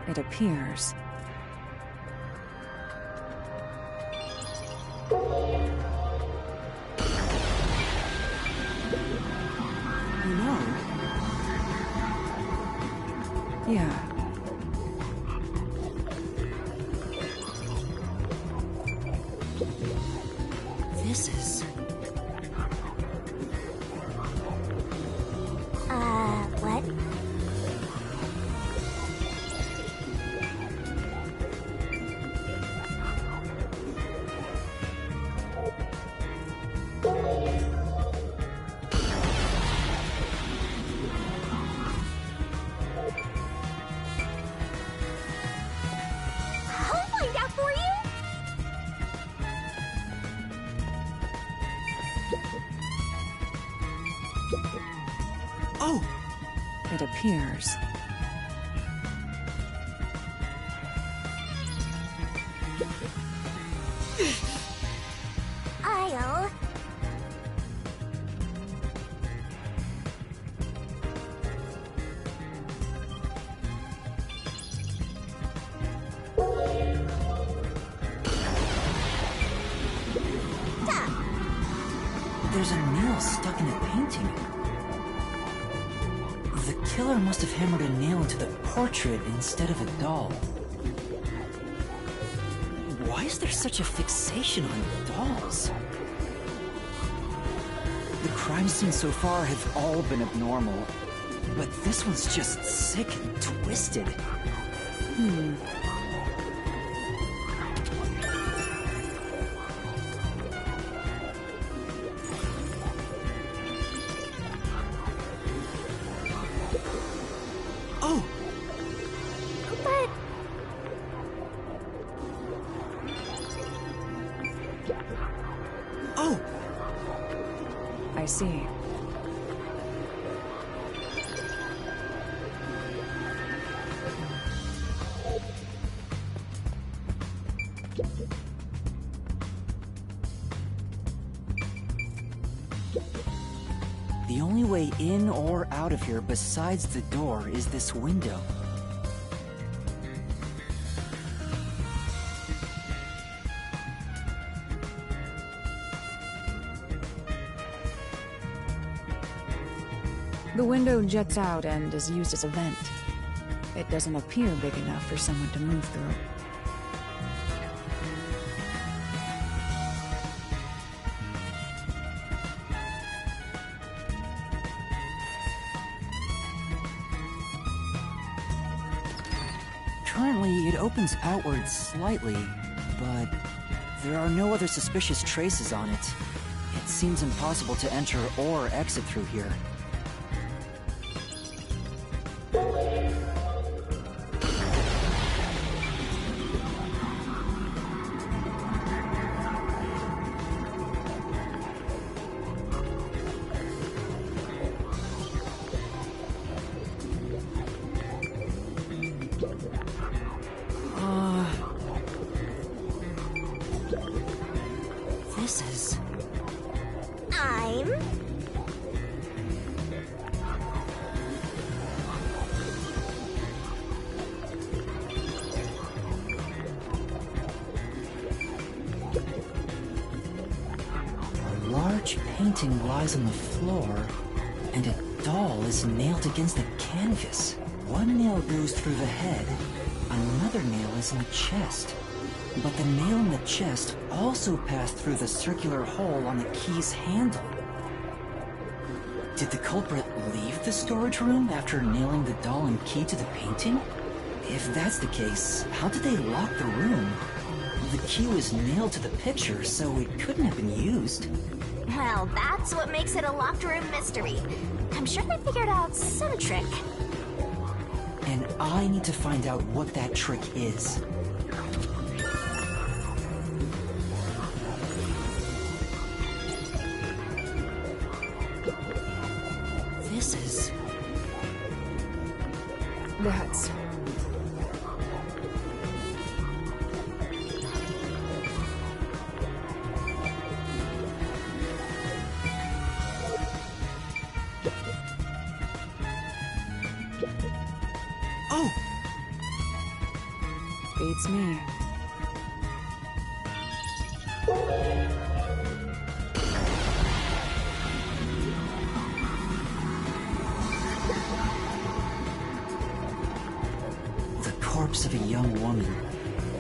Speaker 17: It appears...
Speaker 5: No.
Speaker 17: Yeah.
Speaker 4: This is...
Speaker 3: What? I'll find out for you.
Speaker 5: Oh!
Speaker 17: It appears...
Speaker 3: I'll...
Speaker 4: There's a nail stuck in the painting. The killer must have hammered a nail into the portrait instead of a doll. Why is there such a fixation on dolls? The crime scenes so far have all been abnormal, but this one's just sick and twisted.
Speaker 5: Oh!
Speaker 3: But...
Speaker 5: Oh!
Speaker 17: I see.
Speaker 4: The only way in or out of here besides the door is this window.
Speaker 17: The window jets out and is used as a vent. It doesn't appear big enough for someone to move through.
Speaker 4: Currently, it opens outward slightly, but there are no other suspicious traces on it. It seems impossible to enter or exit through here. painting lies on the floor, and a doll is nailed against the canvas. One nail goes through the head, another nail is in the chest. But the nail in the chest also passed through the circular hole on the key's handle. Did the culprit leave the storage room after nailing the doll and key to the painting? If that's the case, how did they lock the room? The key was nailed to the picture, so it couldn't have been used.
Speaker 3: Well, that's what makes it a locked room mystery. I'm sure they figured out some trick.
Speaker 4: And I need to find out what that trick is. This is...
Speaker 17: That's...
Speaker 4: Oh!
Speaker 17: Beats me.
Speaker 4: The corpse of a young woman.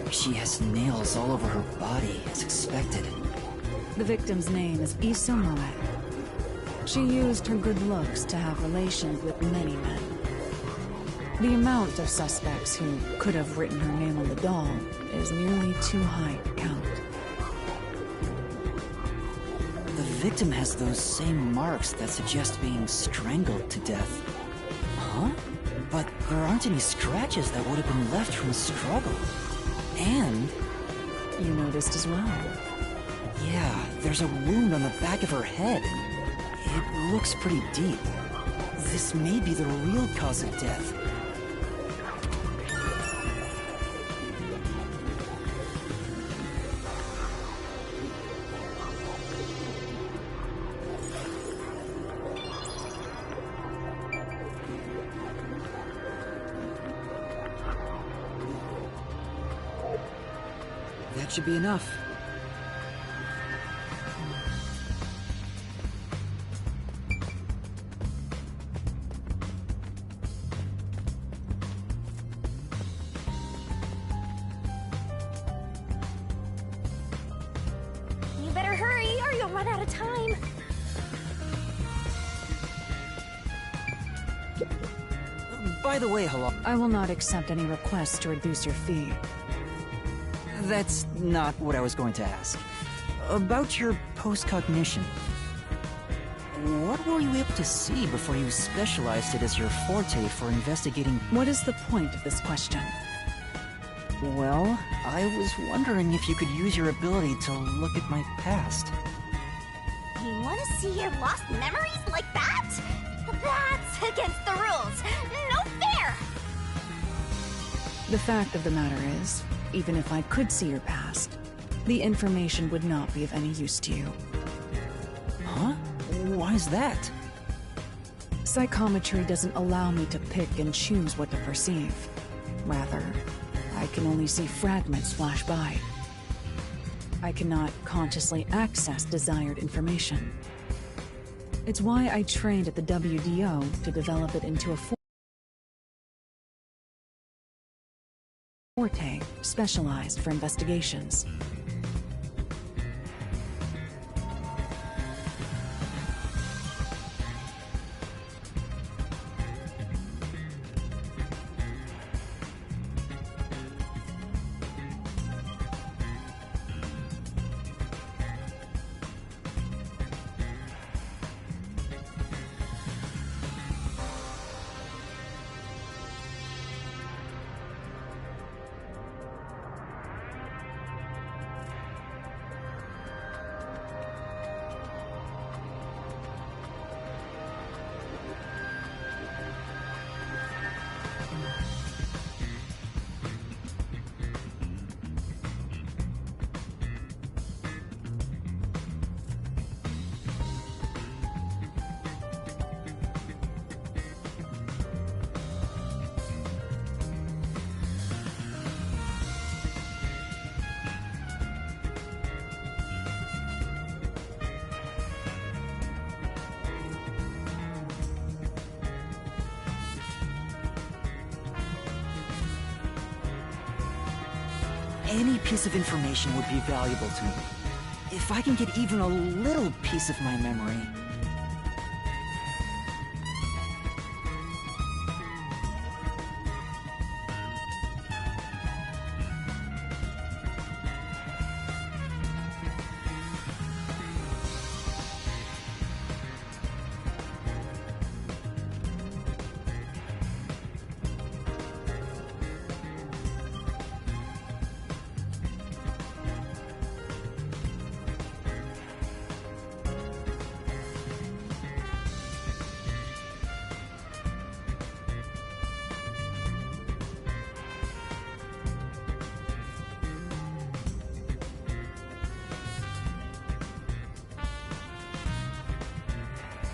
Speaker 4: She has nails all over her body, as expected.
Speaker 17: The victim's name is Isomoe. She used her good looks to have relations with many men. The amount of suspects who could have written her name on the doll is nearly too high to count.
Speaker 4: The victim has those same marks that suggest being strangled to death. Huh? But there aren't any scratches that would have been left from a struggle. And...
Speaker 17: You noticed as well.
Speaker 4: Yeah, there's a wound on the back of her head. It looks pretty deep. This may be the real cause of death. That should be enough.
Speaker 3: You better hurry or you'll run out of time.
Speaker 4: By the way, hello.
Speaker 17: I will not accept any requests to reduce your fee.
Speaker 4: That's not what I was going to ask. About your post-cognition. What were you able to see before you specialized it as your forte for investigating...
Speaker 17: What is the point of this question?
Speaker 4: Well, I was wondering if you could use your ability to look at my past.
Speaker 3: You want to see your lost memories like that? That's against the rules. No fair!
Speaker 17: The fact of the matter is, even if I could see your past, the information would not be of any use to you.
Speaker 4: Huh? Why is that?
Speaker 17: Psychometry doesn't allow me to pick and choose what to perceive. Rather, I can only see fragments flash by. I cannot consciously access desired information. It's why I trained at the WDO to develop it into a forte specialized for investigations.
Speaker 4: any piece of information would be valuable to me. If I can get even a little piece of my memory...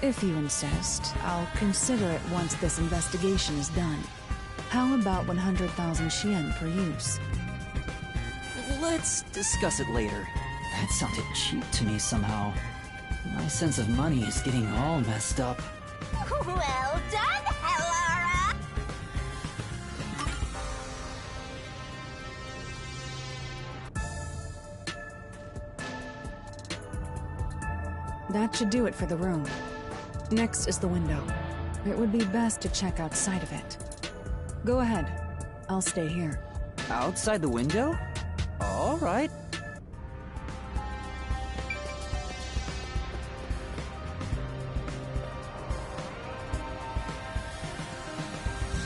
Speaker 17: If you insist, I'll consider it once this investigation is done. How about 100,000 Xian per use?
Speaker 4: Let's discuss it later. That sounded cheap to me somehow. My sense of money is getting all messed up.
Speaker 3: Well done, Hellara!
Speaker 17: That should do it for the room. Next is the window. It would be best to check outside of it. Go ahead. I'll stay here.
Speaker 4: Outside the window? All right.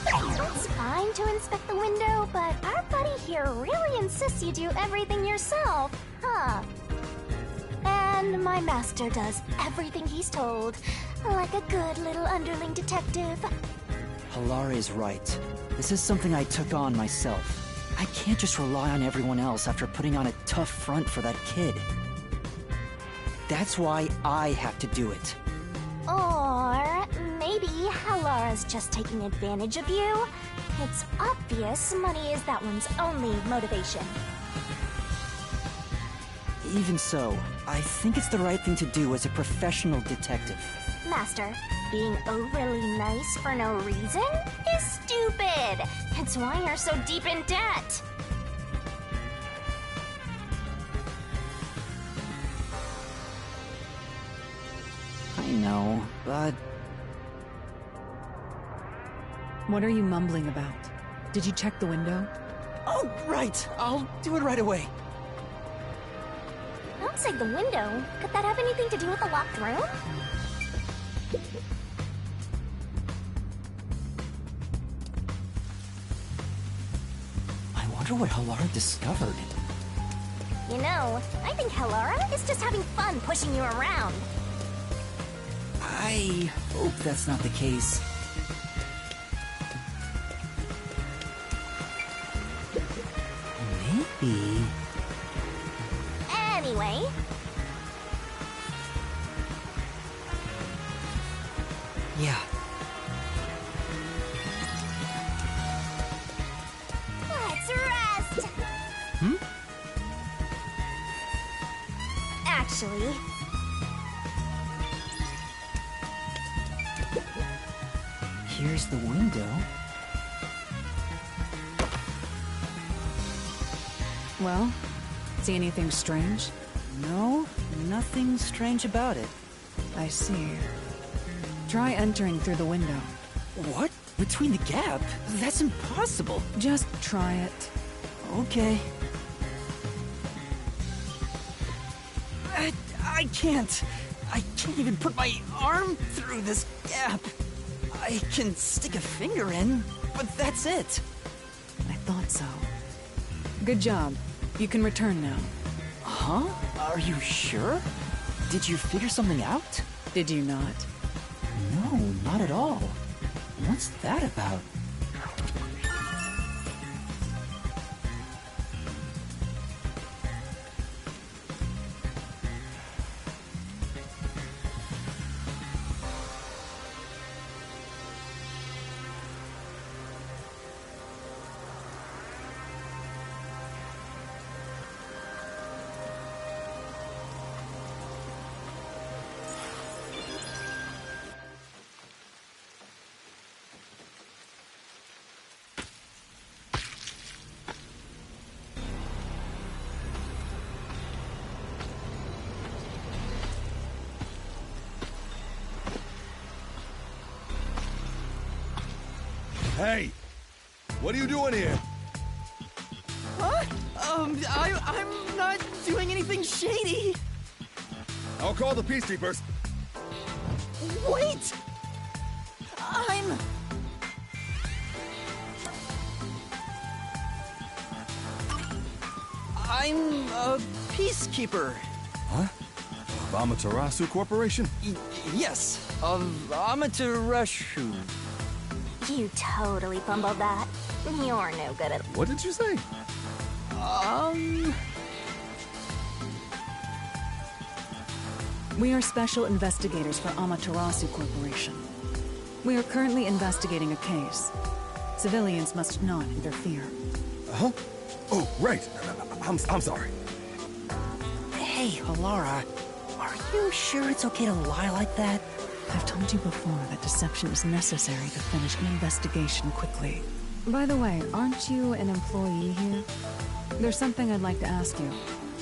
Speaker 3: It's fine to inspect the window, but our buddy here really insists you do everything yourself, huh? And my master does everything he's told, like a good little underling detective.
Speaker 4: Hellara is right. This is something I took on myself. I can't just rely on everyone else after putting on a tough front for that kid. That's why I have to do it.
Speaker 3: Or maybe Helara's just taking advantage of you. It's obvious money is that one's only motivation.
Speaker 4: Even so, I think it's the right thing to do as a professional detective.
Speaker 3: Master, being overly nice for no reason is stupid. It's why you're so deep in debt.
Speaker 4: I know, but...
Speaker 17: What are you mumbling about? Did you check the window?
Speaker 4: Oh, right! I'll do it right away.
Speaker 3: Outside the window? Could that have anything to do with the locked room?
Speaker 4: I wonder what Hellara discovered.
Speaker 3: You know, I think Hellara is just having fun pushing you around.
Speaker 4: I hope that's not the case. Maybe...
Speaker 3: Anyway...
Speaker 4: Yeah.
Speaker 3: Let's rest!
Speaker 4: Hmm?
Speaker 3: Actually...
Speaker 4: Here's the window.
Speaker 17: Well, see anything strange?
Speaker 4: No, nothing strange about it.
Speaker 17: I see. Try entering through the window.
Speaker 4: What? Between the gap? That's impossible.
Speaker 17: Just try it.
Speaker 4: Okay. I can't. I can't even put my arm through this gap. I can stick a finger in, but that's it.
Speaker 17: I thought so. Good job. You can return now.
Speaker 4: Huh? Are you sure? Did you figure something out?
Speaker 17: Did you not?
Speaker 4: No, not at all. What's that about?
Speaker 6: Hey! What are you doing here?
Speaker 5: What? I'm not doing anything shady.
Speaker 6: I'll call the peacekeepers.
Speaker 5: Wait! I'm a peacekeeper.
Speaker 6: Huh? Of Amaterasu Corporation?
Speaker 5: Yes, of Amaterasu.
Speaker 3: You totally fumbled that. You're no good at...
Speaker 6: What did you say?
Speaker 17: We are special investigators for Amaterasu Corporation. We are currently investigating a case. Civilians must not interfere.
Speaker 6: Huh? Oh, right. I'm sorry.
Speaker 7: Hey, Halara. Are you sure it's okay to lie like that?
Speaker 17: I've told you before that deception is necessary to finish an investigation quickly. By the way, aren't you an employee here? There's something I'd like to ask you.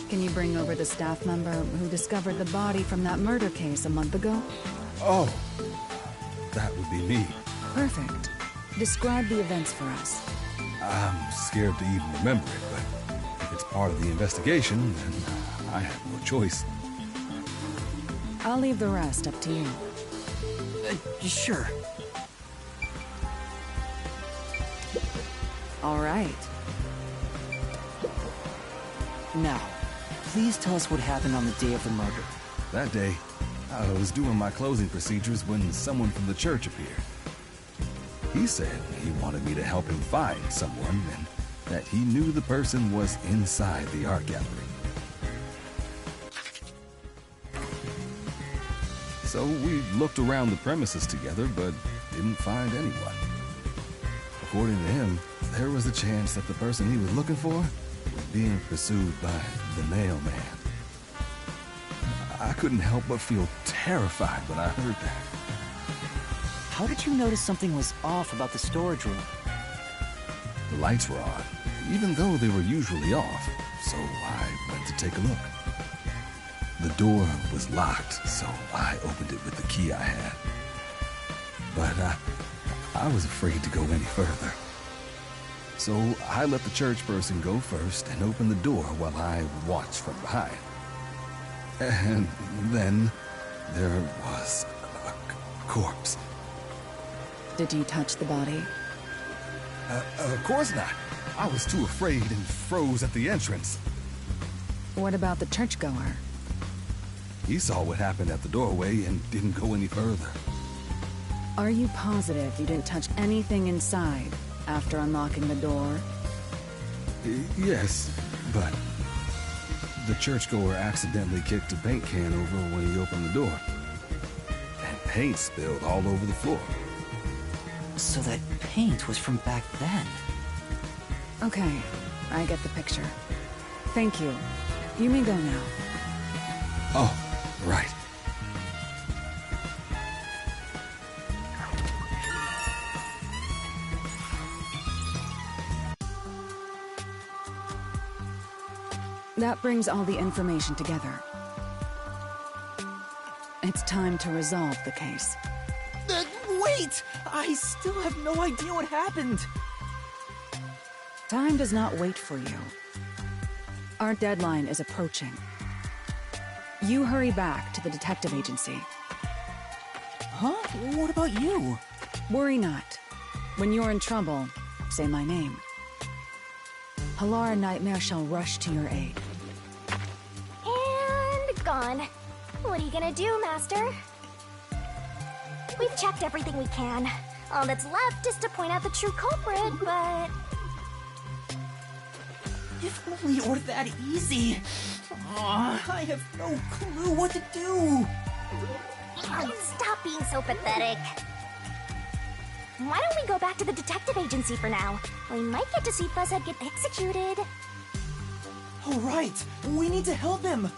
Speaker 17: Can you bring over the staff member who discovered the body from that murder case a month ago?
Speaker 6: Oh, that would be me.
Speaker 17: Perfect. Describe the events for us.
Speaker 6: I'm scared to even remember it, but if it's part of the investigation, then I have no choice.
Speaker 17: I'll leave the rest up to you.
Speaker 5: Sure.
Speaker 7: All right. Now, please tell us what happened on the day of the murder.
Speaker 6: That day, I was doing my closing procedures when someone from the church appeared. He said he wanted me to help him find someone and that he knew the person was inside the art gallery. So we looked around the premises together, but didn't find anyone. According to him, there was a chance that the person he was looking for was being pursued by the mailman. I couldn't help but feel terrified when I heard that.
Speaker 7: How did you notice something was off about the storage room?
Speaker 6: The lights were on, even though they were usually off, so I went to take a look. The door was locked, so I opened it with the key I had. But I was afraid to go any further. So I let the church person go first and open the door while I watched from behind. And then there was a corpse.
Speaker 17: Did you touch the body?
Speaker 6: Of course not. I was too afraid and froze at the entrance.
Speaker 17: What about the churchgoer?
Speaker 6: He saw what happened at the doorway and didn't go any further.
Speaker 17: Are you positive you didn't touch anything inside after unlocking the door?
Speaker 6: Yes, but the churchgoer accidentally kicked a paint can over when he opened the door. And paint spilled all over the floor.
Speaker 7: So that paint was from back then.
Speaker 17: Okay, I get the picture. Thank you. You may go now.
Speaker 6: Oh, right.
Speaker 17: That brings all the information together. It's time to resolve the case.
Speaker 5: Wait! I still have no idea what happened.
Speaker 17: Time does not wait for you. Our deadline is approaching. You hurry back to the detective agency.
Speaker 5: Huh? What about you?
Speaker 17: Worry not. When you're in trouble, say my name. Halara Nightmare shall rush to your aid.
Speaker 3: And gone. What are you gonna do, Master? We've checked everything we can. All that's left is to point out the true culprit, but...
Speaker 5: If only it were that easy. I have no clue what to do.
Speaker 3: Stop being so pathetic. Why don't we go back to the detective agency for now? We might get to see Fuzzhead get executed.
Speaker 5: All right, we need to help him.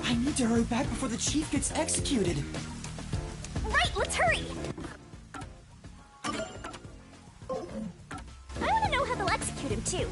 Speaker 5: I need to hurry back before the chief gets executed.
Speaker 3: Right, let's hurry! I want to know how they'll execute him, too.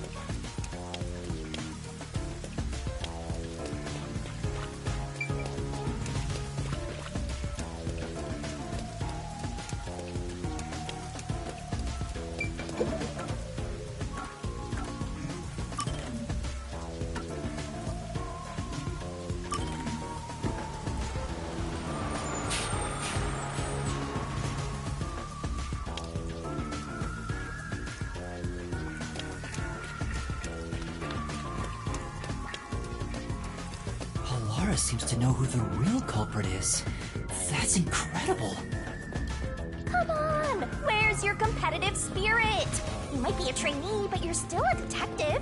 Speaker 4: seems to know who the real culprit is. That's incredible.
Speaker 3: Come on! Where's your competitive spirit? You might be a trainee, but you're still a detective.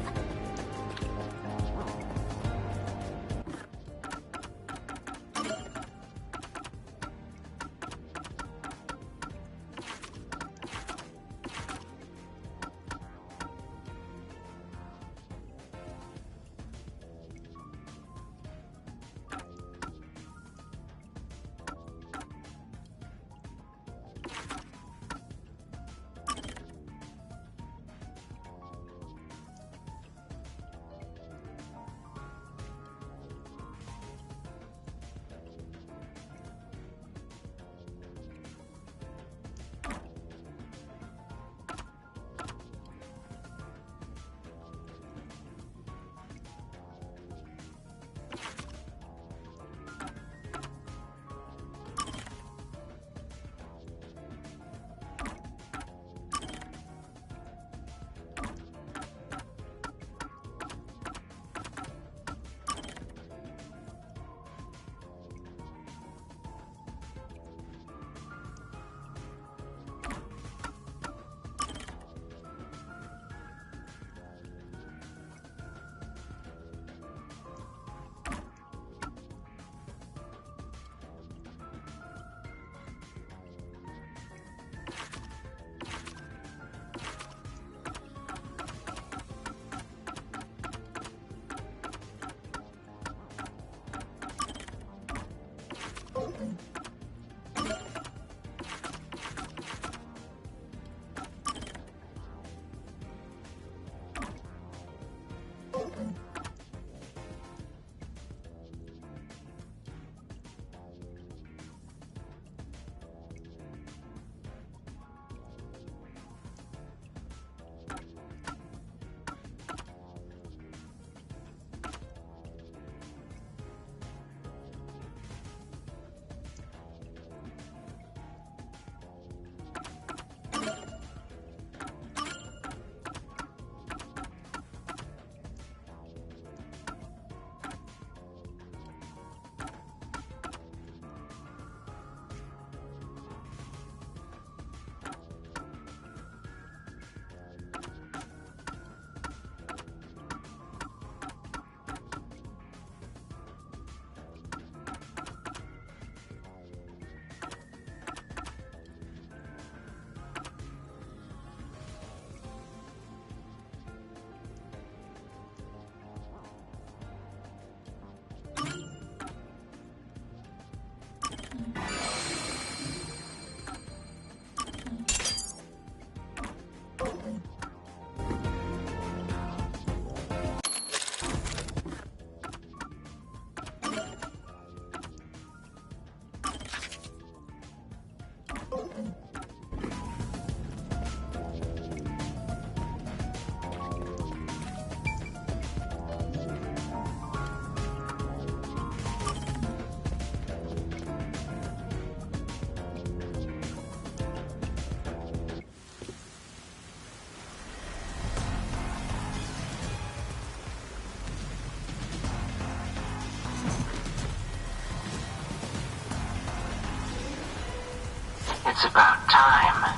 Speaker 19: It's about time.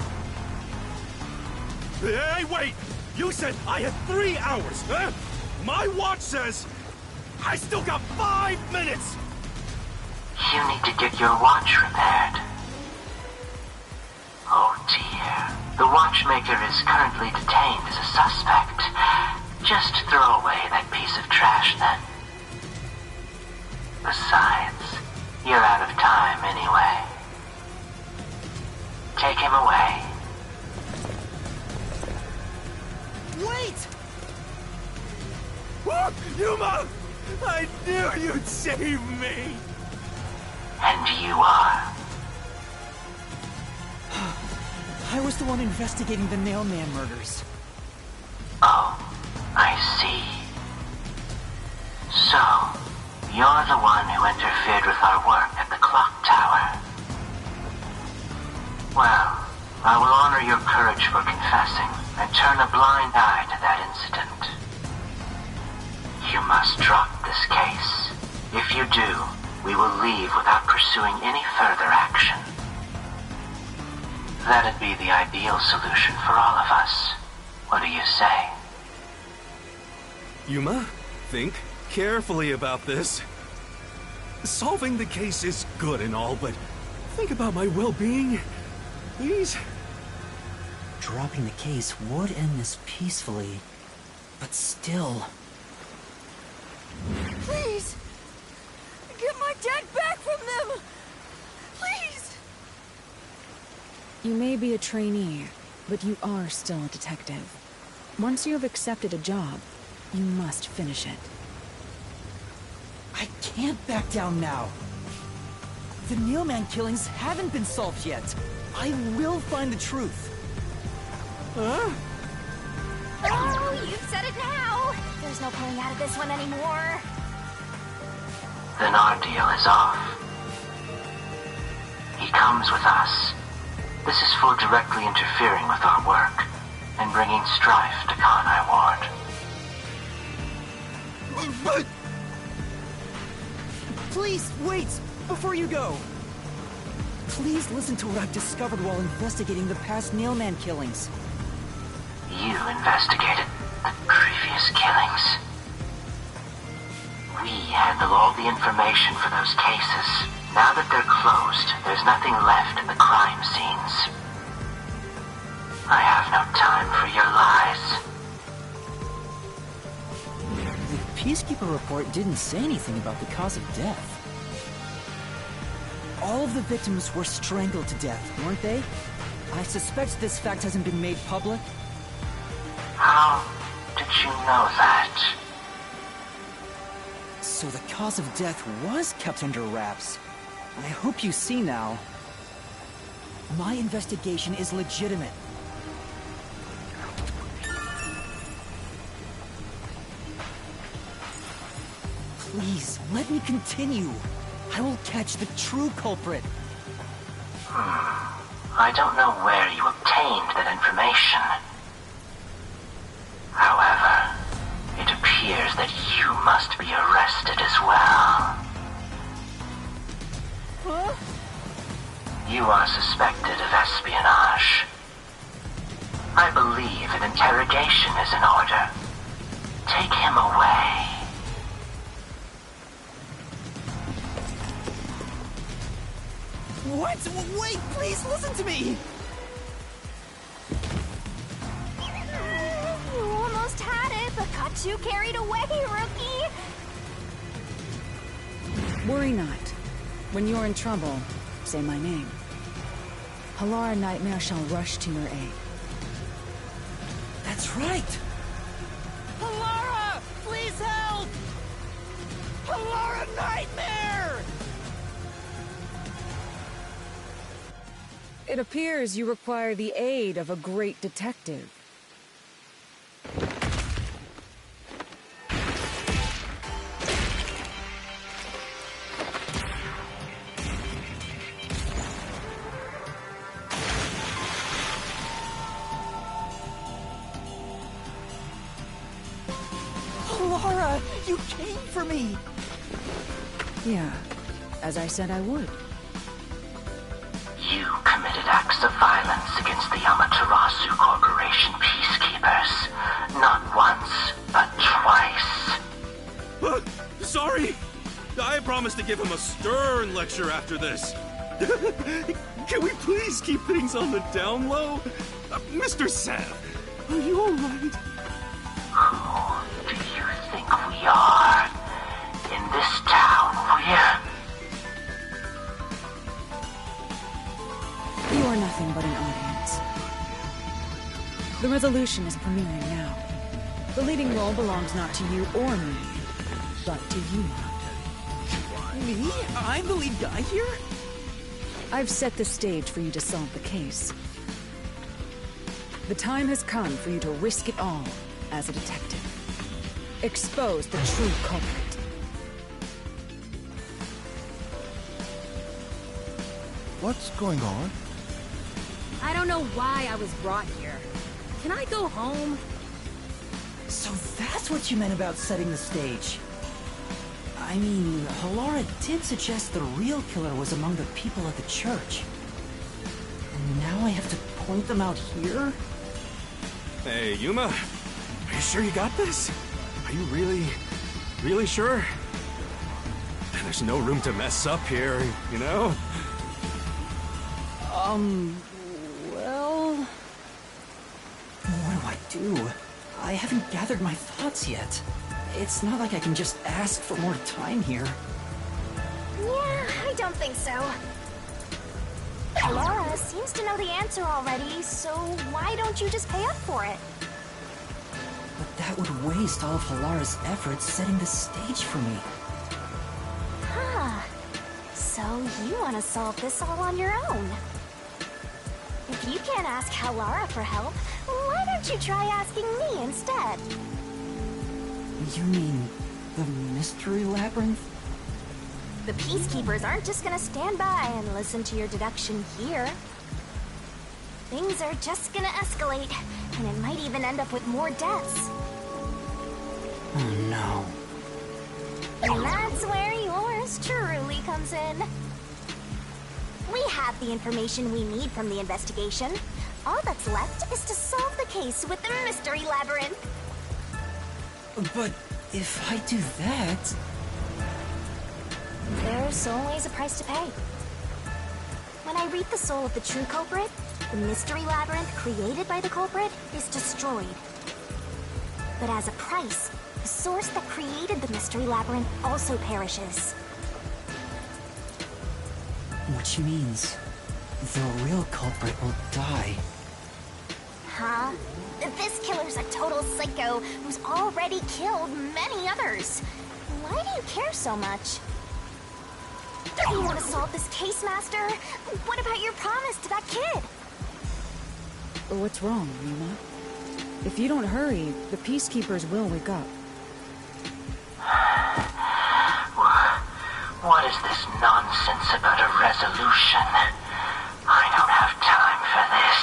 Speaker 15: Hey, wait! You said I had 3 hours, huh? My watch says I still got 5 minutes!
Speaker 19: You need to get your watch repaired. Oh dear. The watchmaker is currently detained as a suspect. Just throw away that piece of trash then. Besides, you're out of time anyway. Take him away.
Speaker 5: Wait!
Speaker 15: What? Yuma! I knew you'd save me!
Speaker 19: And you are.
Speaker 5: I was the one investigating the Nailman murders.
Speaker 19: Oh, I see. So, you're the one who interfered with our work at the clock tower. Well, I will honor your courage for confessing and turn a blind eye to that incident. You must drop this case. If you do, we will leave without pursuing any further action. That'd be the ideal solution for all of us. What do you say?
Speaker 2: Yuma, think carefully about this. Solving the case is good and all, but think about my well-being, please.
Speaker 4: Dropping the case would end this peacefully, but still...
Speaker 8: Please! Get my dad back from them! Please!
Speaker 17: You may be a trainee, but you are still a detective. Once you have accepted a job, you must finish it.
Speaker 4: I can't back down now. The Nailman killings haven't been solved yet. I will find the truth.
Speaker 3: Oh, you've said it now! There's no pulling out of this one anymore.
Speaker 19: Then our deal is off. He comes with us. This is for directly interfering with our work and bringing strife to Kanai Ward.
Speaker 4: But... Please, wait! Before you go! Please listen to what I've discovered while investigating the past Nailman killings.
Speaker 19: You investigated the previous killings. We handle all the information for those cases. Now that they're closed, there's nothing left at the crime scenes. I have no time for your lies.
Speaker 4: The Peacekeeper report didn't say anything about the cause of death. All of the victims were strangled to death, weren't they? I suspect this fact hasn't been made public.
Speaker 19: How did you know that?
Speaker 4: So the cause of death was kept under wraps. I hope you see now. My investigation is legitimate. Please, let me continue. I will catch the true culprit.
Speaker 19: I don't know where you obtained that information. However, it appears that you must be arrested as well.
Speaker 8: Huh?
Speaker 19: You are suspected of espionage. I believe an interrogation is in order. Take him away.
Speaker 4: What? Wait, please listen to me!
Speaker 3: You almost had it, but got too carried away, rookie!
Speaker 17: Worry not. When you're in trouble, say my name. Halara Nightmare shall rush to your aid.
Speaker 4: That's right!
Speaker 8: Halara! Please help! Halara Nightmare!
Speaker 17: It appears you require the aid of a great detective.
Speaker 4: Halara, you came for me!
Speaker 17: Yeah, as I said I would.
Speaker 19: You committed acts of violence against the Amaterasu Corporation peacekeepers. Not once, but twice.
Speaker 2: Sorry! I promised to give him a stern lecture after this. Can we please keep things on the down low? Mr. Sav, are you alright?
Speaker 19: Who do you think we are? In this town,
Speaker 17: You are nothing but an audience. The resolution is premiering now. The leading role belongs not to you or me, but to you.
Speaker 4: Me? I'm the lead guy here?
Speaker 17: I've set the stage for you to solve the case. The time has come for you to risk it all as a detective. Expose the true culprit.
Speaker 9: What's going on?
Speaker 1: I don't know why I was brought here. Can I go home?
Speaker 4: So that's what you meant about setting the stage. I mean, Halara did suggest the real killer was among the people at the church. And now I have to point them out here?
Speaker 2: Hey, Yuma, are you sure you got this? Are you really sure? There's no room to mess up here, you know?
Speaker 4: Well... What do? I haven't gathered my thoughts yet. It's not like I can just ask for more time here.
Speaker 3: Yeah, I don't think so. Laura seems to know the answer already, so why don't you just pay up for it?
Speaker 4: But that would waste all of Halara's efforts setting the stage for me.
Speaker 3: Huh. So you want to solve this all on your own? If you can't ask Halara for help, why don't you try asking me instead?
Speaker 4: You mean the mystery labyrinth?
Speaker 3: The Peacekeepers aren't just gonna stand by and listen to your deduction here. Things are just gonna escalate, and it might even end up with more deaths.
Speaker 4: Oh no.
Speaker 3: And that's where yours truly comes in. We have the information we need from the investigation. All that's left is to solve the case with the mystery labyrinth.
Speaker 4: But if I do that...
Speaker 3: There's always a price to pay. When I reap the soul of the true culprit, the mystery labyrinth created by the culprit is destroyed. But as a price, the source that created the mystery labyrinth also perishes.
Speaker 4: Which means the real culprit will die.
Speaker 3: Huh? This killer's a total psycho who's already killed many others. Why do you care so much? Don't you want to solve this case, Master? What about your promise to that kid?
Speaker 17: What's wrong, Yuma? If you don't hurry, the Peacekeepers will wake up.
Speaker 19: What is this nonsense about a resolution? I don't have time for this.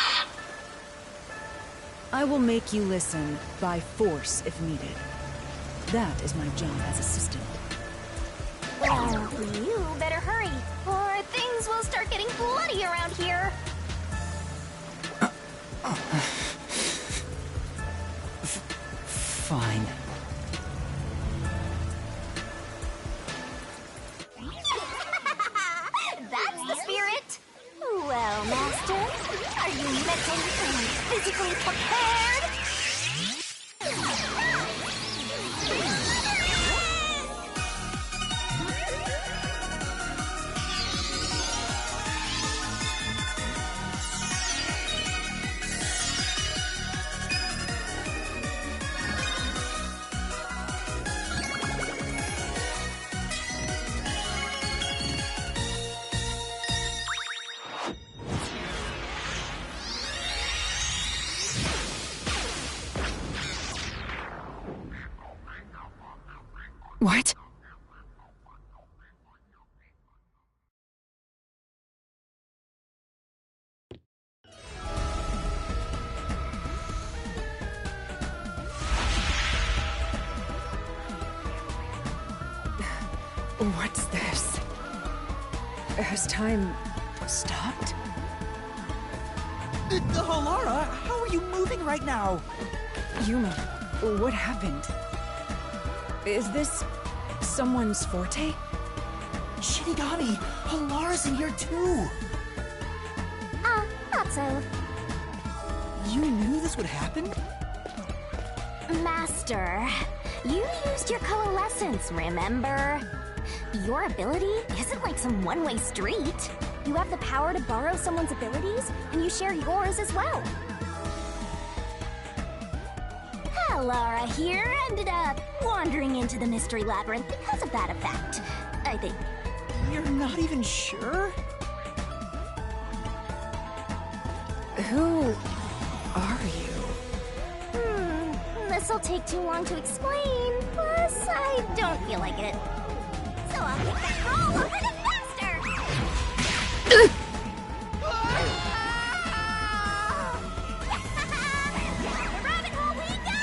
Speaker 17: I will make you listen, by force if needed. That is my job as assistant.
Speaker 3: Well, you better hurry, or things will start getting bloody around here.
Speaker 4: Fine.
Speaker 3: That's the spirit! Well, Master, are you mentally and physically prepared?
Speaker 17: What? What's this? Has time stopped?
Speaker 10: Halara, how are you moving right now?
Speaker 17: Yuma, what happened? Is this someone's forte?
Speaker 10: Shinigami, Halara's in here too.
Speaker 3: Thought so.
Speaker 10: You knew this would happen?
Speaker 3: Master, you used your coalescence, remember? Your ability isn't like some one-way street. You have the power to borrow someone's abilities, and you share yours as well. Halara here ended up wandering into the mystery labyrinth because of that effect, I think.
Speaker 10: You're not even sure?
Speaker 17: Who are you?
Speaker 3: This'll take too long to explain, plus I don't feel like it. So I'll kick that all over the master! Rabbit hole we go!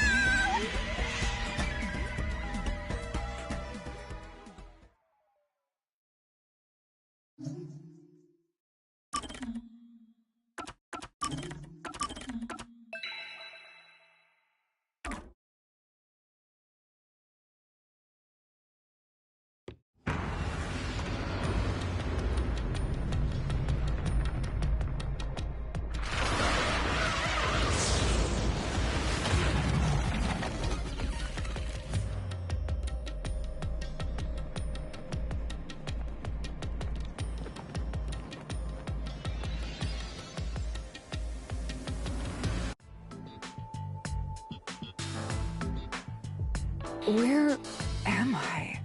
Speaker 17: Where am I?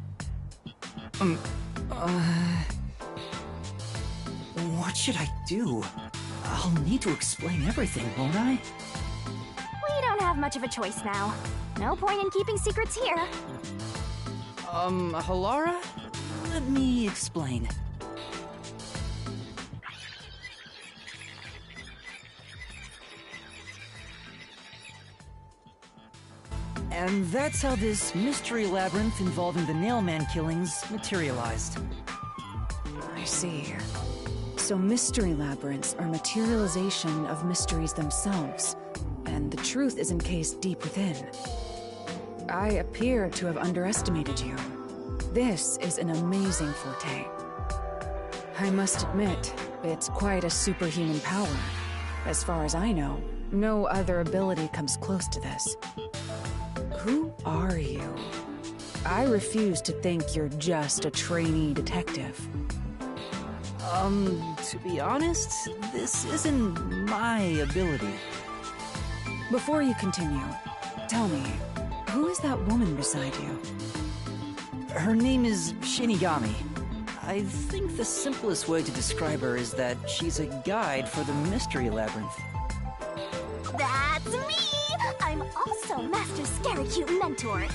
Speaker 4: What should I do? I'll need to explain everything, won't I?
Speaker 3: We don't have much of a choice now. No point in keeping secrets here.
Speaker 4: Halara? Let me explain. And that's how this mystery labyrinth involving the Nailman killings materialized.
Speaker 17: I see. So mystery labyrinths are materialization of mysteries themselves, and the truth is encased deep within. I appear to have underestimated you. This is an amazing forte. I must admit, it's quite a superhuman power. As far as I know, no other ability comes close to this. Who are you? I refuse to think you're just a trainee detective.
Speaker 4: To be honest, this isn't my ability.
Speaker 17: Before you continue, tell me, who is that woman beside you?
Speaker 4: Her name is Shinigami. I think the simplest way to describe her is that she's a guide for the Mystery Labyrinth.
Speaker 3: That's me! I'm also Master Scary Cute Mentor.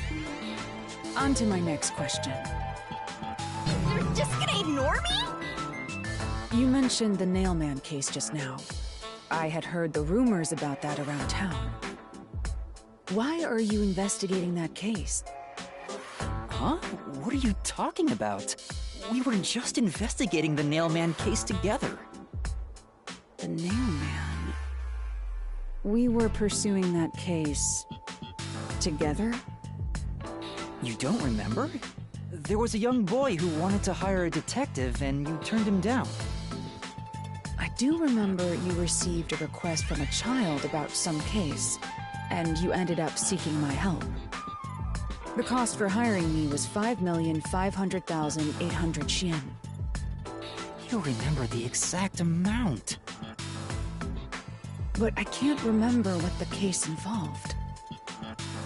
Speaker 17: On to my next question.
Speaker 3: You're just gonna ignore me?
Speaker 17: You mentioned the Nailman case just now. I had heard the rumors about that around town. Why are you investigating that case?
Speaker 4: Huh? What are you talking about? We were just investigating the Nailman case together.
Speaker 17: The Nailman? We were pursuing that case... together?
Speaker 4: You don't remember? There was a young boy who wanted to hire a detective and you turned him down.
Speaker 17: I do remember you received a request from a child about some case, and you ended up seeking my help. The cost for hiring me was 5,500,800 yen.
Speaker 4: You remember the exact amount.
Speaker 17: But I can't remember what the case involved.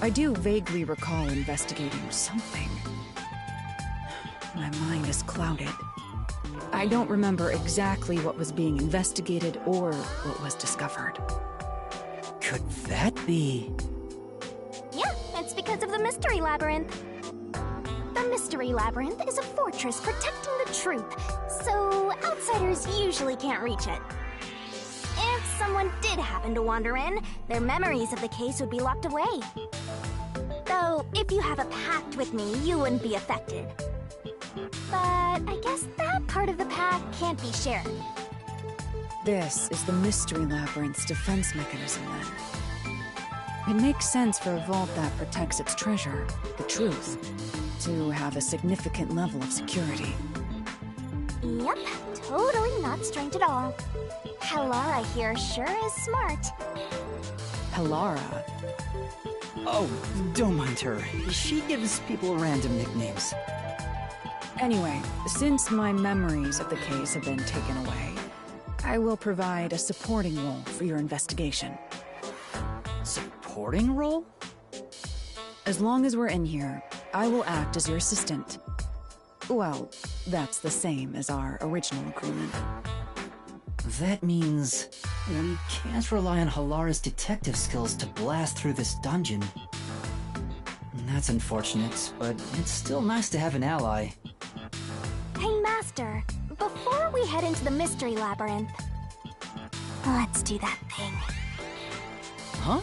Speaker 17: I do vaguely recall investigating something. My mind is clouded. I don't remember exactly what was being investigated or what was discovered.
Speaker 4: Could that be...
Speaker 3: Yeah, it's because of the Mystery Labyrinth. The Mystery Labyrinth is a fortress protecting the truth, so outsiders usually can't reach it. If someone did happen to wander in, their memories of the case would be locked away. Though, if you have a pact with me, you wouldn't be affected. But I guess that part of the pact can't be shared.
Speaker 17: This is the Mystery Labyrinth's defense mechanism, then. It makes sense for a vault that protects its treasure, the truth, to have a significant level of security.
Speaker 3: Yep, totally not strange at all. Halara here sure is smart.
Speaker 17: Halara?
Speaker 4: Oh, don't mind her. She gives people random nicknames.
Speaker 17: Anyway, since my memories of the case have been taken away, I will provide a supporting role for your investigation.
Speaker 4: Supporting role?
Speaker 17: As long as we're in here, I will act as your assistant. Well, that's the same as our original agreement.
Speaker 4: That means we can't rely on Halara's detective skills to blast through this dungeon. That's unfortunate, but it's still nice to have an ally.
Speaker 3: Hey, Master, before we head into the Mystery Labyrinth, let's do that thing.
Speaker 4: Huh?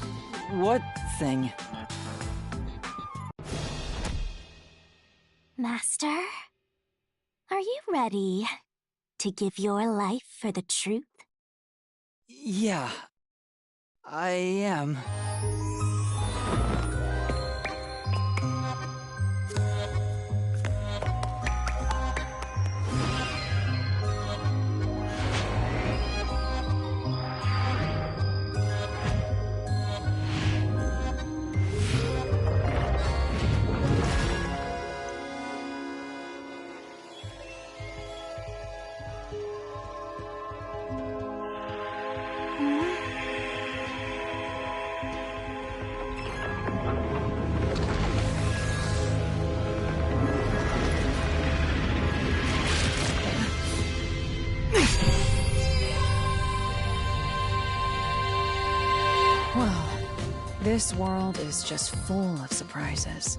Speaker 4: What thing?
Speaker 3: Master, are you ready to give your life for the truth?
Speaker 4: Yeah, I am.
Speaker 17: This world is just full of surprises.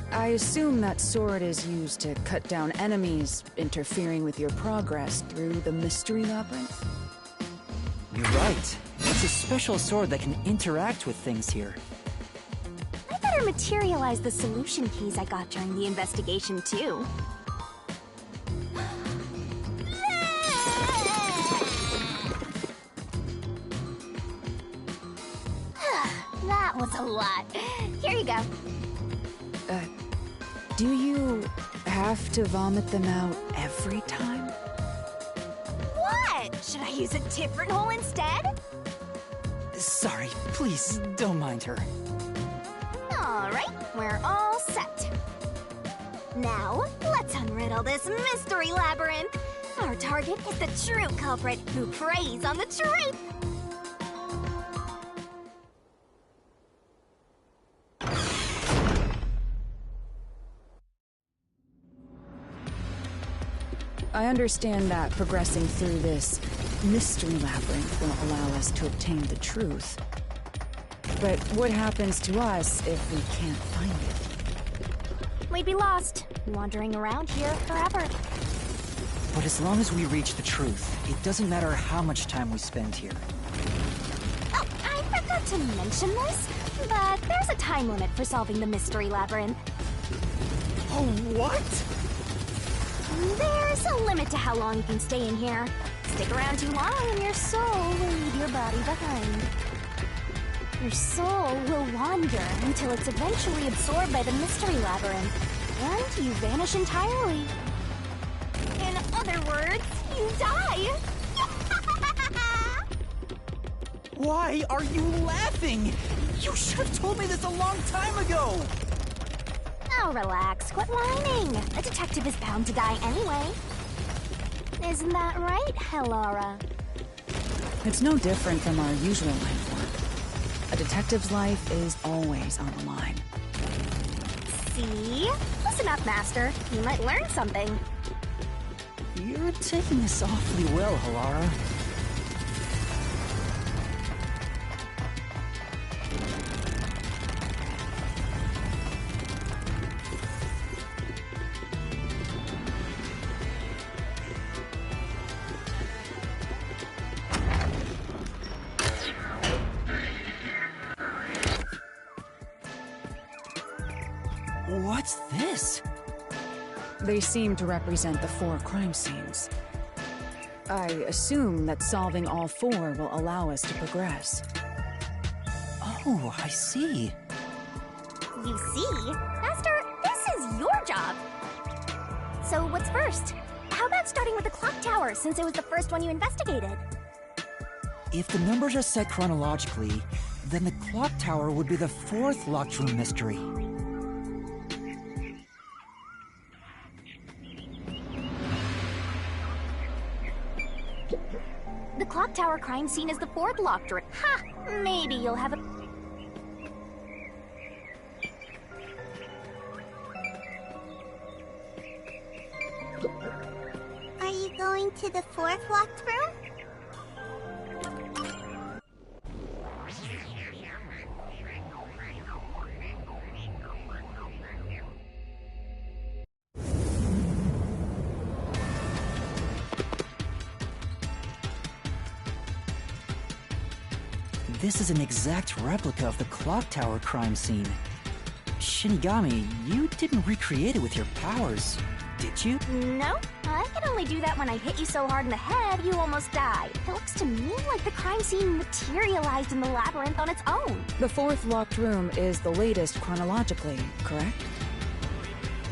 Speaker 17: I assume that sword is used to cut down enemies interfering with your progress through the Mystery Labyrinth?
Speaker 4: You're right. It's a special sword that can interact with things here.
Speaker 3: I better materialize the solution keys I got during the investigation, too. That was a lot. Here you go.
Speaker 17: Do you have to vomit them out every time?
Speaker 3: What? Should I use a different hole instead?
Speaker 4: Sorry, please, don't mind her.
Speaker 3: Alright, we're all set. Now, let's unriddle this mystery labyrinth. Our target is the true culprit who preys on the truth.
Speaker 17: I understand that progressing through this mystery labyrinth will allow us to obtain the truth. But what happens to us if we can't find it?
Speaker 3: We'd be lost, wandering around here forever.
Speaker 4: But as long as we reach the truth, it doesn't matter how much time we spend here.
Speaker 3: Oh, I forgot to mention this, but there's a time limit for solving the mystery labyrinth.
Speaker 10: Oh, what?
Speaker 3: There's a limit to how long you can stay in here. Stick around too long and your soul will leave your body behind. Your soul will wander until it's eventually absorbed by the mystery labyrinth, and you vanish entirely. In other words, you die!
Speaker 10: Why are you laughing? You should have told me this a long time ago!
Speaker 3: Oh, relax. Quit whining. A detective is bound to die anyway. Isn't that right, Hellara?
Speaker 17: It's no different from our usual life work. A detective's life is always on the line.
Speaker 3: See? Listen up, Master. You might learn something.
Speaker 4: You're taking this awfully well, Hellara. What's this?
Speaker 17: They seem to represent the 4 crime scenes. I assume that solving all 4 will allow us to progress.
Speaker 4: Oh, I see.
Speaker 3: You see? Master, this is your job. So what's first? How about starting with the clock tower, since it was the first one you investigated?
Speaker 4: If the numbers are set chronologically, then the clock tower would be the 4th locked room mystery.
Speaker 3: The clock tower crime scene is the 4th locked room. Ha! Maybe you'll have a...
Speaker 14: Are you going to the 4th locked room?
Speaker 4: This is an exact replica of the clock tower crime scene. Shinigami, you didn't recreate it with your powers, did you?
Speaker 3: No, I can only do that when I hit you so hard in the head you almost died. It looks to me like the crime scene materialized in the labyrinth on its own.
Speaker 17: The 4th locked room is the latest chronologically, correct?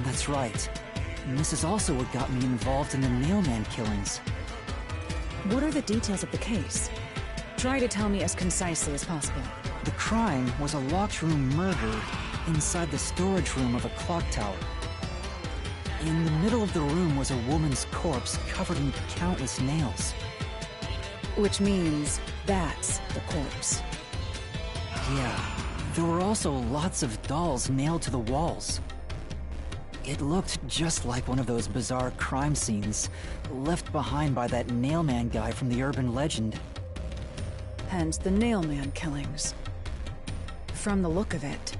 Speaker 4: That's right. And this is also what got me involved in the Nailman killings.
Speaker 17: What are the details of the case? Try to tell me as concisely as possible.
Speaker 4: The crime was a locked room murder inside the storage room of a clock tower. In the middle of the room was a woman's corpse covered in countless nails.
Speaker 17: Which means that's the corpse.
Speaker 4: Yeah, there were also lots of dolls nailed to the walls. It looked just like one of those bizarre crime scenes left behind by that Nailman guy from the urban legend.
Speaker 17: Hence the Nailman killings. From the look of it,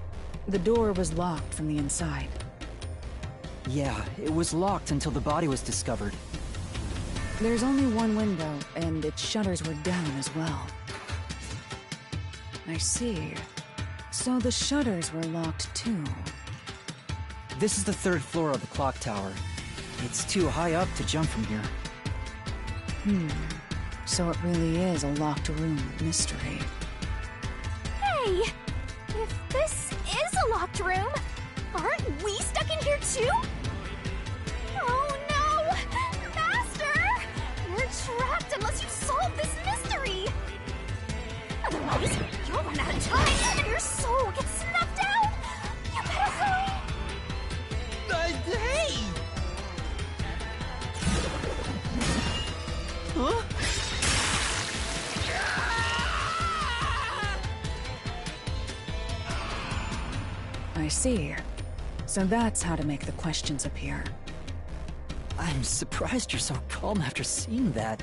Speaker 17: the door was locked from the inside.
Speaker 4: Yeah, it was locked until the body was discovered.
Speaker 17: There's only one window, and its shutters were down as well. I see. So the shutters were locked too.
Speaker 4: This is the 3rd floor of the clock tower. It's too high up to jump from here.
Speaker 17: So it really is a locked room mystery.
Speaker 3: Hey! If this is a locked room, aren't we stuck in here too? Oh no! Master! We're trapped unless you solve this mystery! Otherwise, you'll run out of time and your soul gets snuffed out! You better hurry!
Speaker 10: Hey! Huh?
Speaker 17: I see. So that's how to make the questions appear.
Speaker 4: I'm surprised you're so calm after seeing that.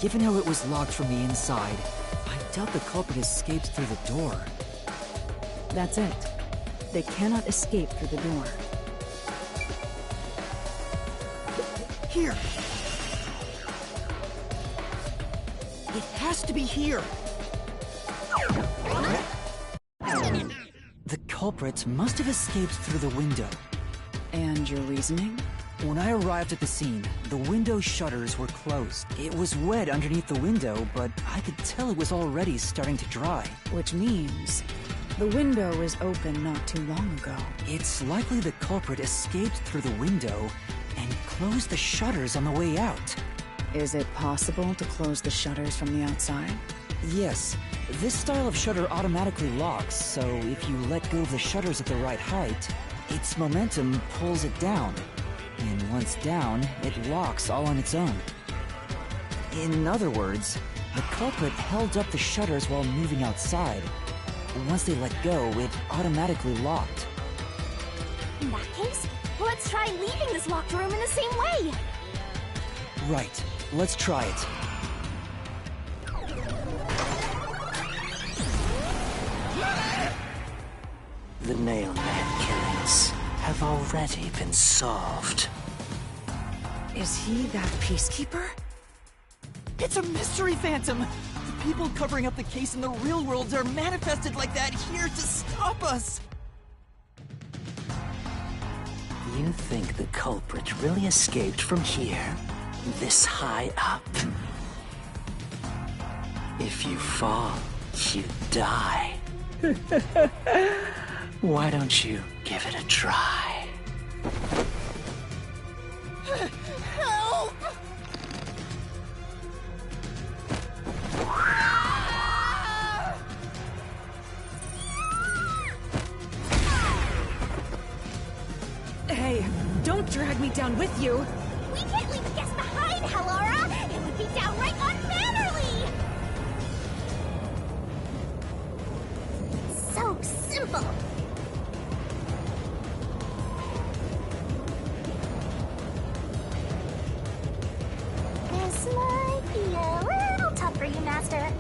Speaker 4: Given how it was locked from the inside, I doubt the culprit escaped through the door.
Speaker 17: That's it. They cannot escape through the door.
Speaker 10: Here! It has to be here!
Speaker 4: The culprit must have escaped through the window.
Speaker 17: And your reasoning?
Speaker 4: When I arrived at the scene, the window shutters were closed. It was wet underneath the window, but I could tell it was already starting to dry.
Speaker 17: Which means the window was open not too long ago.
Speaker 4: It's likely the culprit escaped through the window and closed the shutters on the way out.
Speaker 17: Is it possible to close the shutters from the outside?
Speaker 4: Yes. This style of shutter automatically locks, so if you let go of the shutters at the right height, its momentum pulls it down. And once down, it locks all on its own. In other words, the culprit held up the shutters while moving outside. Once they let go, it automatically locked.
Speaker 3: In that case, let's try leaving this locked room in the same way!
Speaker 4: Right. Let's try it.
Speaker 19: The Nailman killings have already been solved.
Speaker 17: Is he that peacekeeper?
Speaker 10: It's a mystery phantom! The people covering up the case in the real world are manifested like that here to stop us!
Speaker 19: You think the culprit really escaped from here? This high up? If you fall, you die. Why don't you give it a try?
Speaker 10: Help!
Speaker 17: Hey, don't drag me down with you!
Speaker 3: We can't leave the guests behind, Hallara! It would be downright unmannerly! So simple! This might be a little tough for you, Master.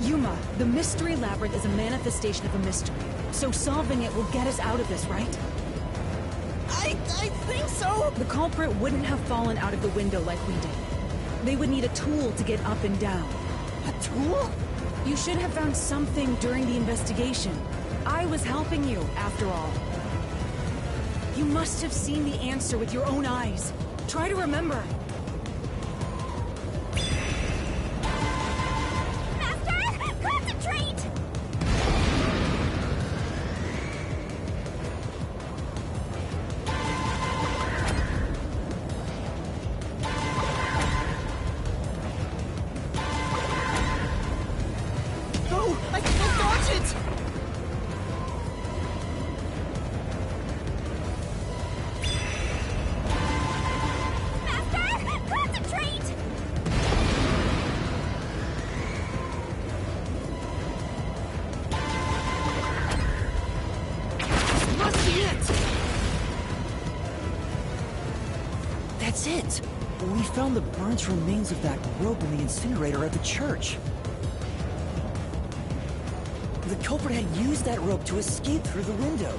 Speaker 17: Yuma, the Mystery Labyrinth is a manifestation of a mystery. So solving it will get us out of this, right?
Speaker 10: I think so!
Speaker 17: The culprit wouldn't have fallen out of the window like we did. They would need a tool to get up and down.
Speaker 10: A tool?
Speaker 17: You should have found something during the investigation. I was helping you, after all. You must have seen the answer with your own eyes. Try to remember.
Speaker 3: Master! Concentrate!
Speaker 10: No! I can't dodge it!
Speaker 4: That's it! We found the burnt remains of that rope in the incinerator at the church. The culprit had used that rope to escape through the window.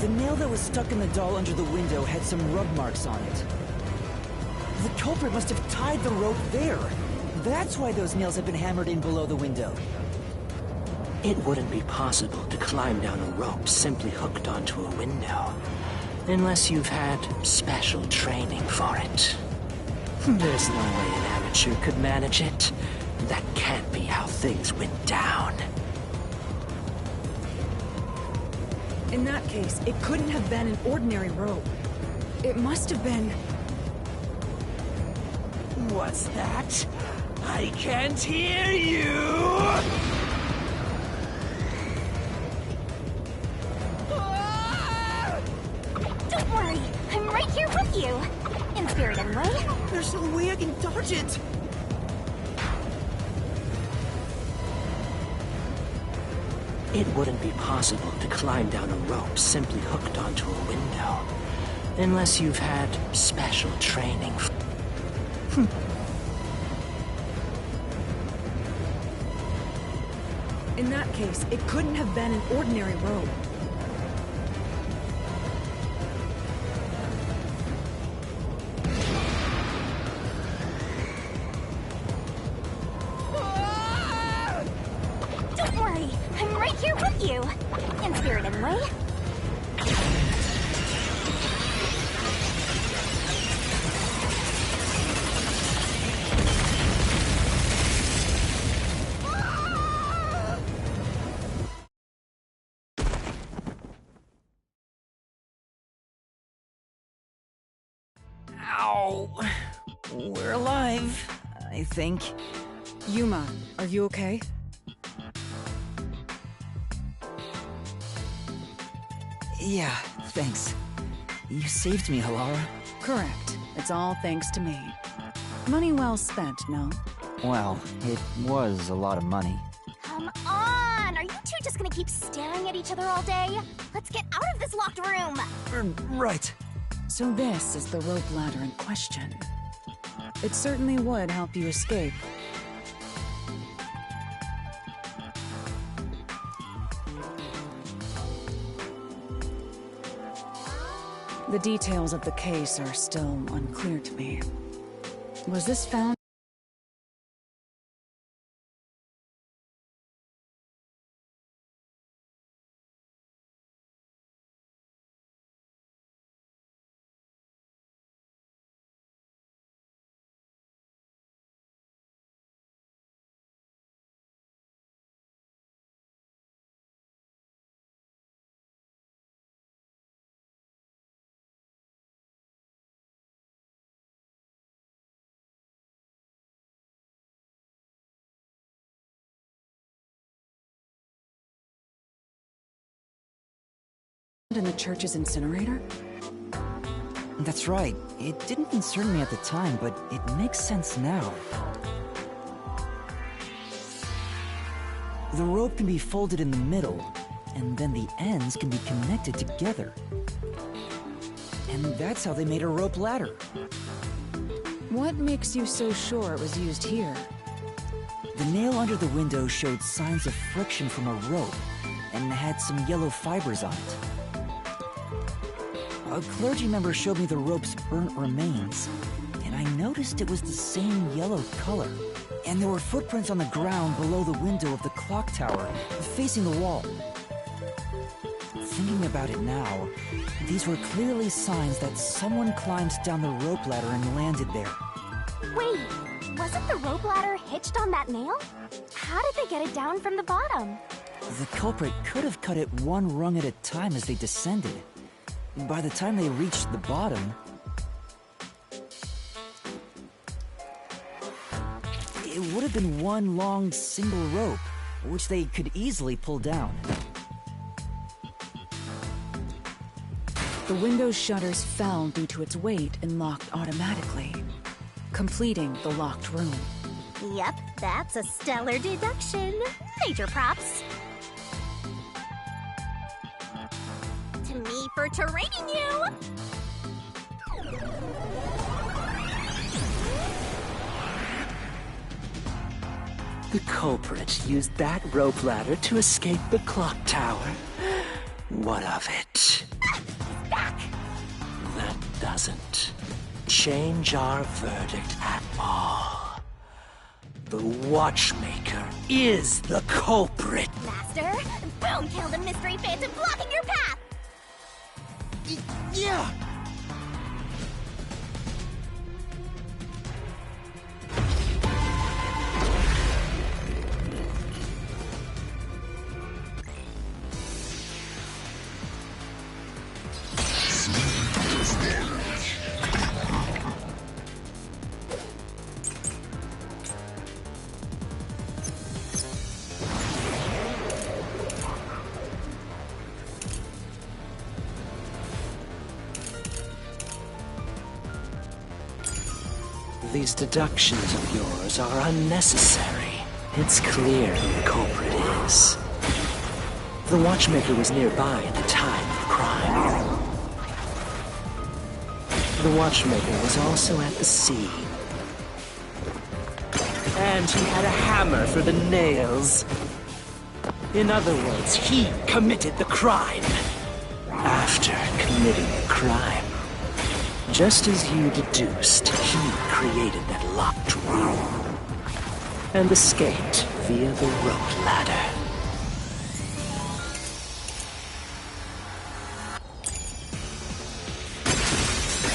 Speaker 4: The nail that was stuck in the doll under the window had some rub marks on it. The culprit must have tied the rope there. That's why those nails have been hammered in below the window.
Speaker 19: It wouldn't be possible to climb down a rope simply hooked onto a window, unless you've had special training for it. There's no way an amateur could manage it. That can't be how things went down.
Speaker 17: In that case, it couldn't have been an ordinary rope. It must have been...
Speaker 19: What's that? I can't hear you!
Speaker 3: Don't worry, I'm right here with you. In spirit, anyway.
Speaker 10: There's no way I can dodge it!
Speaker 19: It wouldn't be possible to climb down a rope simply hooked onto a window, unless you've had special training.
Speaker 17: In that case, it couldn't have been an ordinary rope.
Speaker 3: Don't worry, I'm right here with you. In spirit, anyway.
Speaker 4: Ow! We're alive, I think.
Speaker 17: Yuma, are you okay?
Speaker 4: Yeah, thanks. You saved me, Halara.
Speaker 17: Correct. It's all thanks to me. Money well spent, no?
Speaker 4: Well, it was a lot of money.
Speaker 3: Come on! Are you two just gonna keep staring at each other all day? Let's get out of this locked room!
Speaker 4: Right.
Speaker 17: So this is the rope ladder in question. It certainly would help you escape. The details of the case are still unclear to me. Was this found? In the church's incinerator?
Speaker 4: That's right. It didn't concern me at the time, but it makes sense now. The rope can be folded in the middle, and then the ends can be connected together. And that's how they made a rope ladder.
Speaker 17: What makes you so sure it was used here?
Speaker 4: The nail under the window showed signs of friction from a rope, and had some yellow fibers on it. A clergy member showed me the rope's burnt remains, and I noticed it was the same yellow color. And there were footprints on the ground below the window of the clock tower, facing the wall. Thinking about it now, these were clearly signs that someone climbed down the rope ladder and landed there.
Speaker 3: Wait, wasn't the rope ladder hitched on that nail? How did they get it down from the bottom?
Speaker 4: The culprit could have cut it one rung at a time as they descended. By the time they reached the bottom, it would have been one long single rope, which they could easily pull down.
Speaker 17: The window's shutters fell due to its weight and locked automatically, completing the locked room.
Speaker 3: Yep, that's a stellar deduction. Major props. To me for terraining you!
Speaker 18: The culprit used that rope ladder to escape the clock tower. What of it? That doesn't change our verdict at all. The Watchmaker is the culprit.
Speaker 3: Master, boom kill the mystery phantom blocking your path!
Speaker 10: Yeah!
Speaker 18: These deductions of yours are unnecessary. It's clear who the culprit is. The Watchmaker was nearby at the time of crime. The Watchmaker was also at the scene. And he had a hammer for the nails. In other words, he committed the crime. After committing the crime, just as you deduced, he created that locked room and escaped via the rope ladder.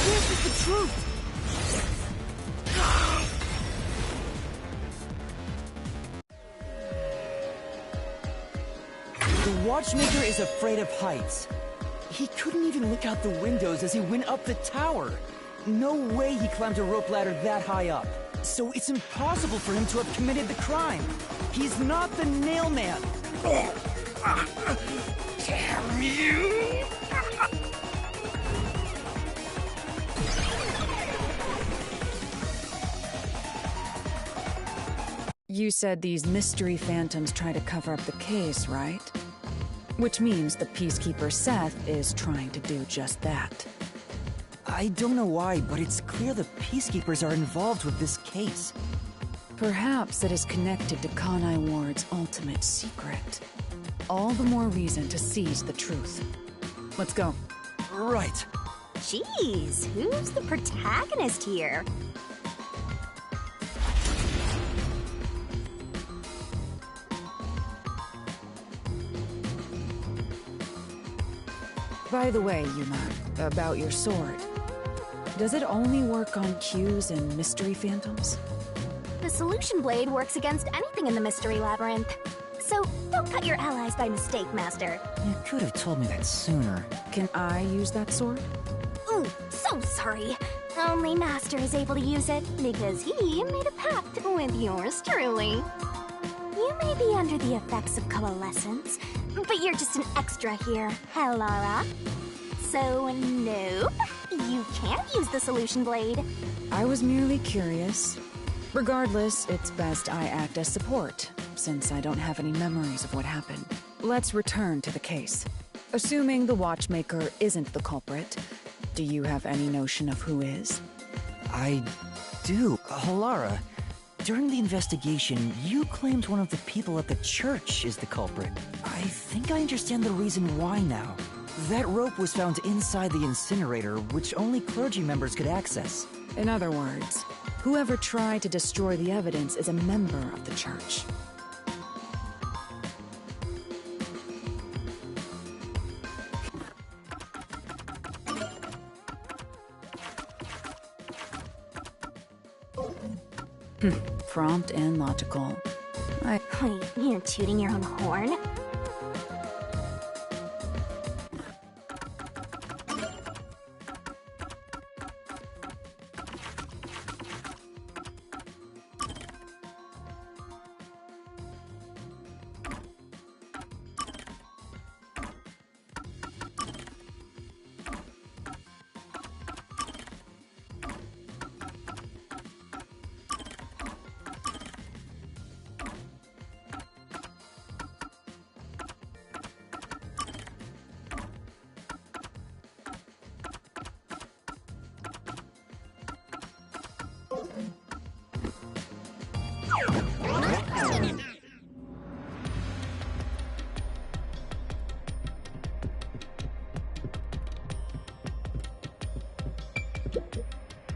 Speaker 10: This is the truth! The Watchmaker is afraid of heights. He couldn't even look out the windows as he went up the tower. No way he climbed a rope ladder that high up. So it's impossible for him to have committed the crime. He's not the Nail Man.
Speaker 12: Damn you!
Speaker 17: You said these mystery phantoms try to cover up the case, right? Which means the Peacekeeper Seth is trying to do just that.
Speaker 10: I don't know why, but it's clear the Peacekeepers are involved with this case.
Speaker 17: Perhaps it is connected to Kanai Ward's ultimate secret. All the more reason to seize the truth. Let's go.
Speaker 10: Right.
Speaker 3: Jeez, who's the protagonist here?
Speaker 17: By the way, Yuma, about your sword. Does it only work on cues and mystery phantoms?
Speaker 3: The solution blade works against anything in the mystery labyrinth. So don't cut your allies by mistake, Master.
Speaker 4: You could have told me that sooner.
Speaker 17: Can I use that sword?
Speaker 3: Ooh, so sorry. Only Master is able to use it because he made a pact with yours truly. You may be under the effects of coalescence, but you're just an extra here, Hellara. So, nope, you can't use the solution blade.
Speaker 17: I was merely curious. Regardless, it's best I act as support, since I don't have any memories of what happened. Let's return to the case. Assuming the Watchmaker isn't the culprit, do you have any notion of who is?
Speaker 10: I do. Halara, during the investigation, you claimed one of the people at the church is the culprit. I think I understand the reason why now. That rope was found inside the incinerator, which only clergy members could access.
Speaker 17: In other words, whoever tried to destroy the evidence is a member of the church. Prompt and logical.
Speaker 3: Wait, you're tooting your own horn?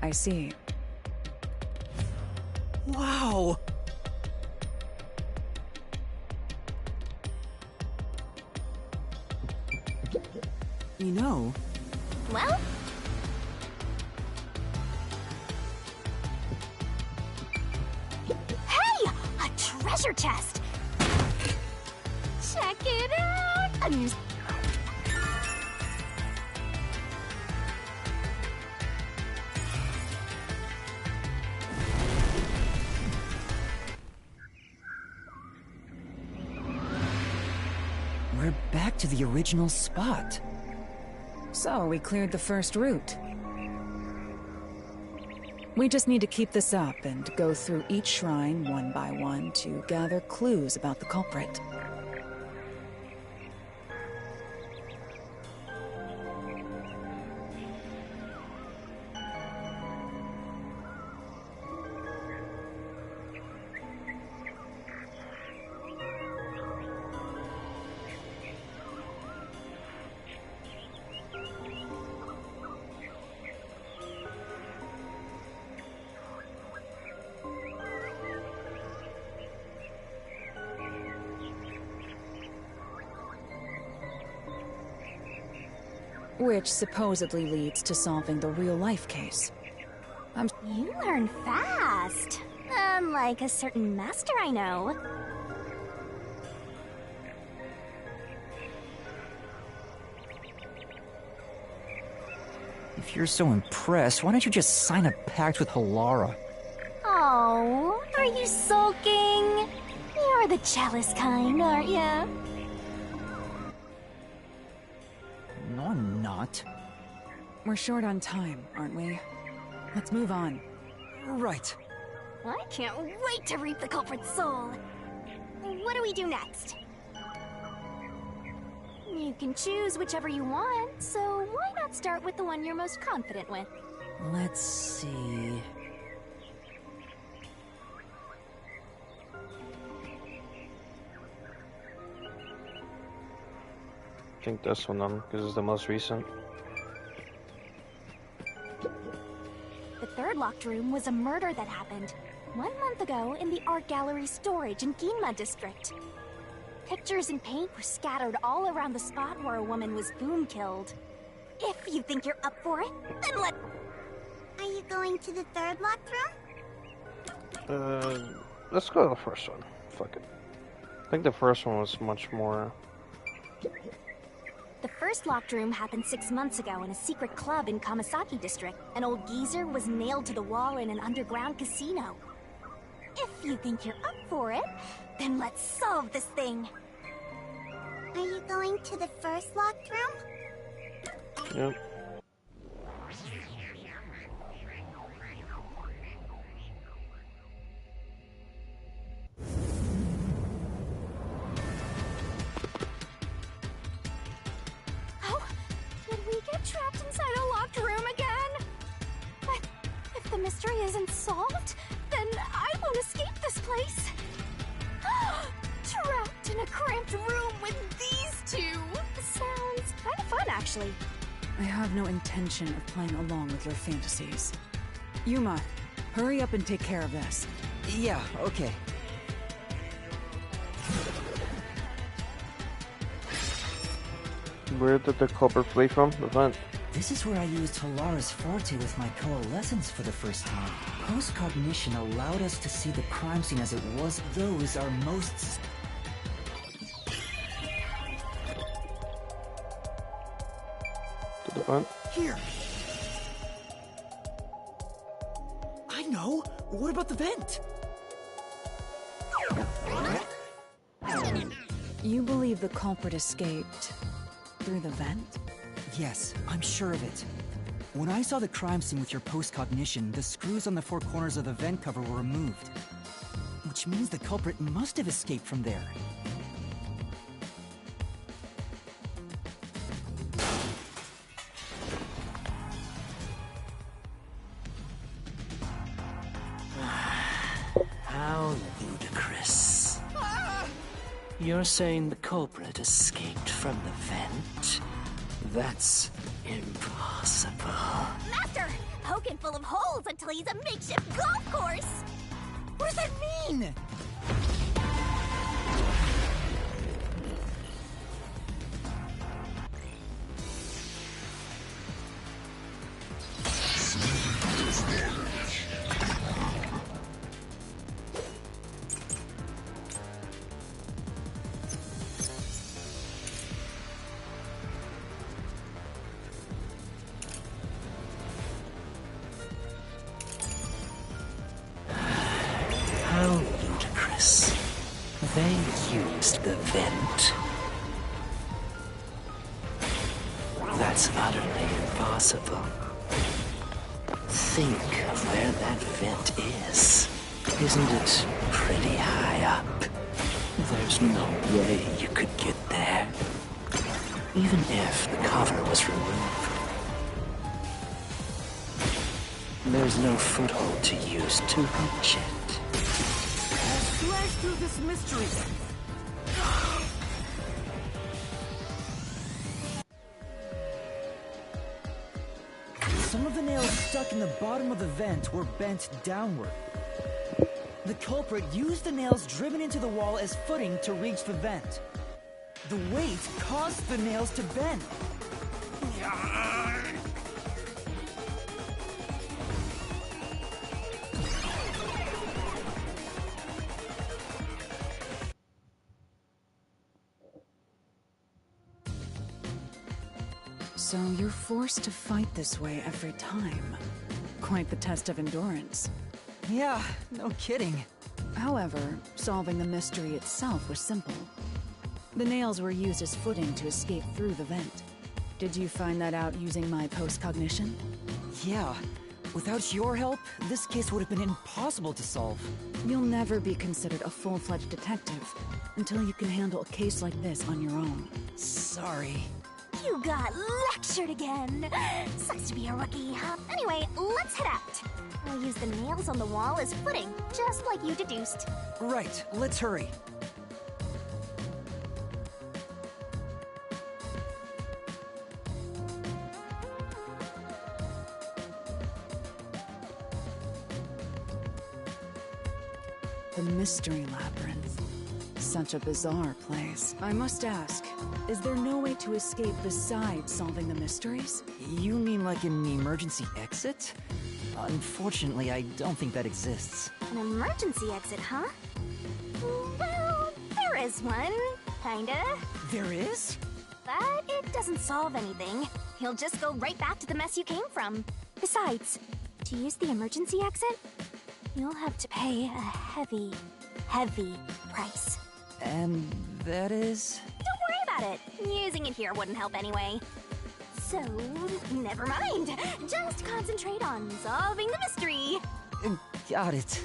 Speaker 17: I see.
Speaker 10: Wow! You know...
Speaker 3: Well? Hey! A treasure chest! Check it out!
Speaker 10: We're back to the original spot.
Speaker 17: So, we cleared the first route. We just need to keep this up and go through each shrine one by one to gather clues about the culprit. Which supposedly leads to solving the real-life case.
Speaker 3: You learn fast. Unlike a certain master I know.
Speaker 10: If you're so impressed, why don't you just sign a pact with Halara?
Speaker 3: Oh, are you sulking? You're the jealous kind, aren't ya?
Speaker 10: No, I'm not.
Speaker 17: We're short on time, aren't we? Let's move on.
Speaker 10: Right.
Speaker 3: I can't wait to reap the culprit's soul. What do we do next? You can choose whichever you want, so why not start with the one you're most confident with?
Speaker 10: Let's see...
Speaker 16: I think this one, because it's the most recent.
Speaker 3: The third locked room was a murder that happened 1 month ago in the art gallery storage in Ginma district. Pictures and paint were scattered all around the spot where a woman was boom killed. If you think you're up for it, then let...
Speaker 14: Are you going to the third locked room?
Speaker 16: Let's go to the first one. Fuck it. I think the first one was much more...
Speaker 3: The first locked room happened 6 months ago in a secret club in Kamasaki district. An old geezer was nailed to the wall in an underground casino. If you think you're up for it, then let's solve this thing.
Speaker 14: Are you going to the first locked room?
Speaker 16: Yep.
Speaker 3: Did we get trapped inside a locked room again? But if the mystery isn't solved, then I won't escape this place. Trapped in a cramped room with these two. Sounds kind of fun, actually.
Speaker 17: I have no intention of playing along with your fantasies. Yuma, hurry up and take care of this.
Speaker 10: Yeah, okay.
Speaker 16: Where did the culprit flee from? The vent.
Speaker 10: This is where I used Halara's forte with my coalescence for the first time. Post-cognition allowed us to see the crime scene as it was. Those are most...
Speaker 16: To the vent.
Speaker 10: Here! I know! What about the vent?
Speaker 17: You believe the culprit escaped through the vent?
Speaker 10: Yes, I'm sure of it. When I saw the crime scene with your post-cognition, the screws on the four corners of the vent cover were removed. Which means the culprit must have escaped from there.
Speaker 22: How ludicrous. You're saying the culprit escaped from the vent? That's impossible.
Speaker 3: Master! poking full of holes until he's a makeshift golf course!
Speaker 10: What does that mean?
Speaker 22: How ludicrous. They used the vent. That's utterly impossible. Think of where that vent is. Isn't it pretty high up? There's no way you could get there. Even if the cover was removed. There's no foothold to use to reach it.
Speaker 10: Slash through this mystery. Some of the nails stuck in the bottom of the vent were bent downward. The culprit used the nails driven into the wall as footing to reach the vent. The weight caused the nails to bend.
Speaker 17: So you're forced to fight this way every time. Quite the test of endurance.
Speaker 10: Yeah, no kidding.
Speaker 17: However, solving the mystery itself was simple. The nails were used as footing to escape through the vent. Did you find that out using my post-cognition?
Speaker 10: Yeah. Without your help, this case would have been impossible to solve.
Speaker 17: You'll never be considered a full-fledged detective until you can handle a case like this on your own.
Speaker 10: Sorry.
Speaker 3: You got lectured again. Sucks to be a rookie. Anyway, let's head out. I'll use the nails on the wall as footing, just like you deduced.
Speaker 10: Right, let's hurry.
Speaker 17: The Mystery Labyrinth. Such a bizarre place. I must ask, is there no way to escape besides solving the mysteries?
Speaker 10: You mean like an emergency exit? Unfortunately, I don't think that exists.
Speaker 3: An emergency exit, huh? Well, there is one. Kinda.
Speaker 10: There is?
Speaker 3: But it doesn't solve anything. You'll just go right back to the mess you came from. Besides, to use the emergency exit, you'll have to pay a heavy, heavy price.
Speaker 10: And that is?
Speaker 3: Don't worry about it. Using it here wouldn't help anyway. So, never mind. Just concentrate on solving the mystery.
Speaker 10: Got it.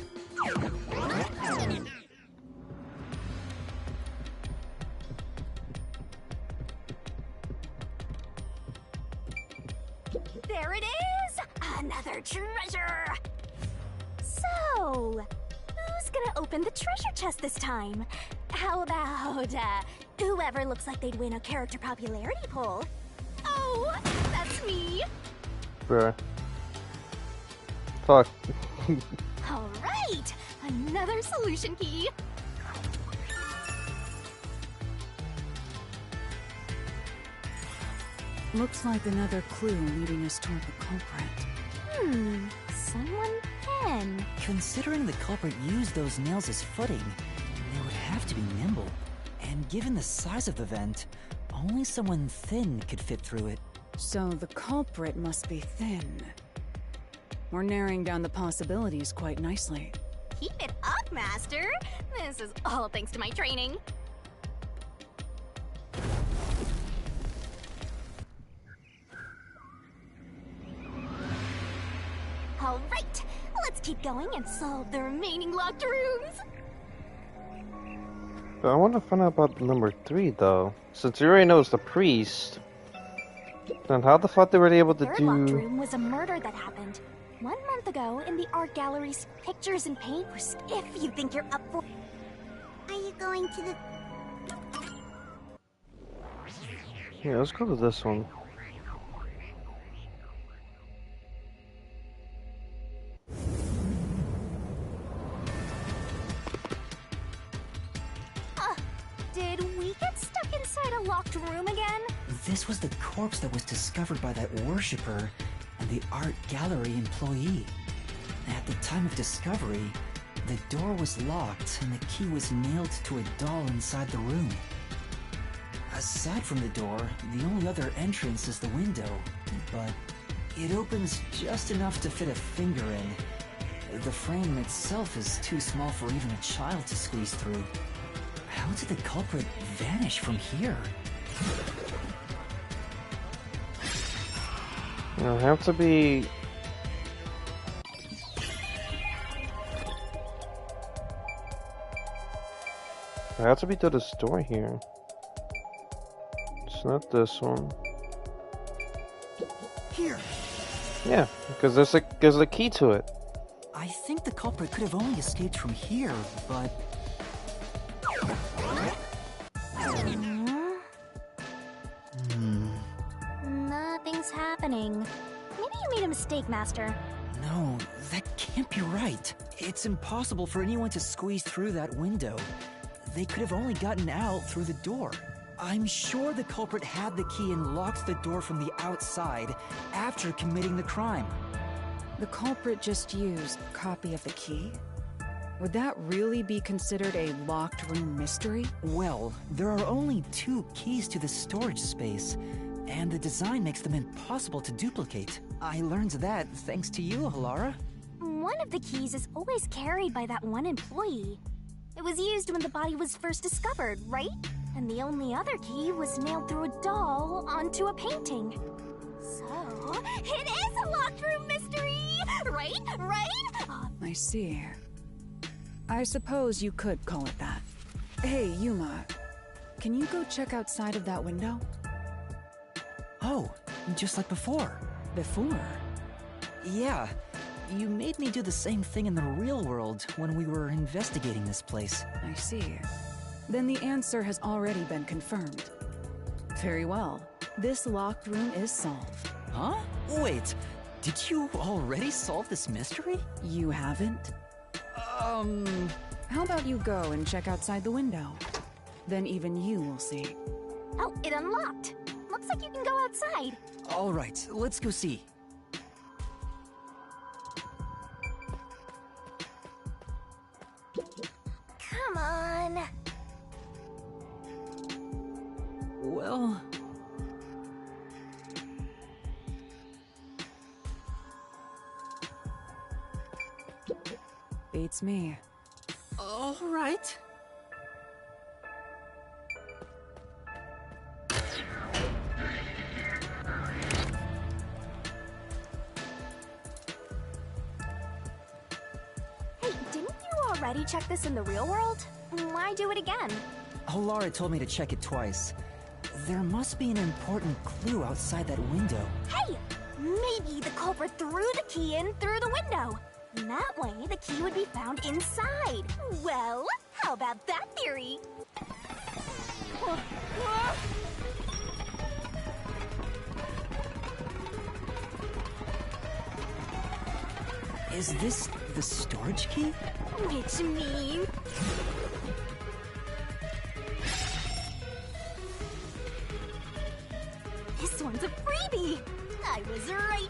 Speaker 3: There it is! Another treasure! So, who's gonna open the treasure chest this time? How about, whoever looks like they'd win a character popularity poll? Oh, that's me!
Speaker 16: Bruh. Fuck.
Speaker 3: Alright! Another solution key!
Speaker 17: Looks like another clue leading us toward the culprit.
Speaker 3: Someone can.
Speaker 10: Considering the culprit used those nails as footing, they would have to be nimble. And given the size of the vent, only someone thin could fit through it.
Speaker 17: So the culprit must be thin. We're narrowing down the possibilities quite nicely.
Speaker 3: Keep it up, Master! This is all thanks to my training. Alright, let's keep going and solve the remaining locked rooms!
Speaker 16: But I want to find out about number 3 though. Since you already know it's the priest, then how the fuck they were able to
Speaker 3: Third
Speaker 16: do...
Speaker 3: locked room was a murder that happened 1 month ago in the art gallery's pictures and paint. If you think you're up for...
Speaker 14: Are you going to the...
Speaker 16: Yeah, let's go to this one.
Speaker 3: Did we get stuck inside a locked room again?
Speaker 10: This was the corpse that was discovered by that worshipper and the art gallery employee. At the time of discovery, the door was locked and the key was nailed to a doll inside the room. Aside from the door, the only other entrance is the window, but it opens just enough to fit a finger in. The frame itself is too small for even a child to squeeze through. How did the culprit vanish from here?
Speaker 16: It'll have to be... I have to be to the store here. It's not this one.
Speaker 10: Here.
Speaker 16: Yeah, because there's a key to it.
Speaker 10: I think the culprit could have only escaped from here, but...
Speaker 3: Nothing's happening. Maybe you made a mistake, Master.
Speaker 10: No, that can't be right. It's impossible for anyone to squeeze through that window. They could have only gotten out through the door. I'm sure the culprit had the key and locked the door from the outside after committing the crime.
Speaker 17: The culprit just used a copy of the key? Would that really be considered a locked room mystery?
Speaker 10: Well, there are only 2 keys to the storage space, and the design makes them impossible to duplicate. I learned that thanks to you, Halara.
Speaker 3: One of the keys is always carried by that one employee. It was used when the body was first discovered, right? And the only other key was nailed through a doll onto a painting. So, it is a locked room mystery! Right? Right?
Speaker 17: I see. I suppose you could call it that. Hey, Yuma, can you go check outside of that window?
Speaker 10: Oh, just like before.
Speaker 17: Before?
Speaker 10: Yeah, you made me do the same thing in the real world when we were investigating this place.
Speaker 17: I see. Then the answer has already been confirmed. Very well. This locked room is solved.
Speaker 10: Huh? Wait, did you already solve this mystery?
Speaker 17: You haven't? How about you go and check outside the window? Then even you will see.
Speaker 3: Oh, it unlocked. Looks like you can go outside.
Speaker 10: All right, let's go see.
Speaker 3: Come on.
Speaker 10: Well...
Speaker 17: Beats me.
Speaker 10: All right.
Speaker 3: Hey, didn't you already check this in the real world? Why do it again?
Speaker 10: Halara told me to check it twice. There must be an important clue outside that window.
Speaker 3: Hey! Maybe the culprit threw the key in through the window. That way, the key would be found inside. Well, how about that theory?
Speaker 10: Is this the storage key?
Speaker 3: Which means... This one's a freebie! I was right!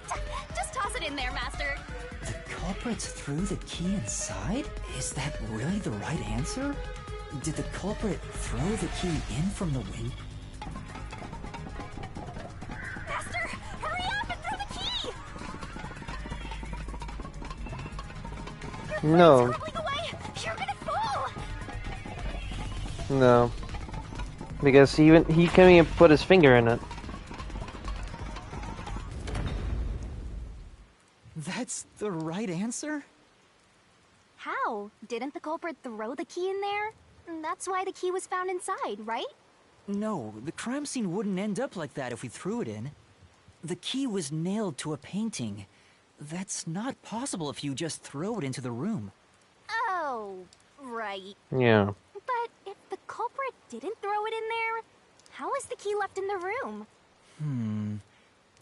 Speaker 3: Just toss it in there, Master!
Speaker 10: The culprit threw the key inside? Is that really the right answer? Did the culprit throw the key in from the window?
Speaker 3: Master, hurry up and throw the key!
Speaker 16: No.
Speaker 3: Away. You're gonna fall!
Speaker 16: No. Because he can't even put his finger in it.
Speaker 10: That's the right answer?
Speaker 3: How? Didn't the culprit throw the key in there? That's why the key was found inside, right?
Speaker 10: No, the crime scene wouldn't end up like that if we threw it in. The key was nailed to a painting. That's not possible if you just throw it into the room.
Speaker 3: Oh, right.
Speaker 16: Yeah.
Speaker 3: But if the culprit didn't throw it in there, how is the key left in the room?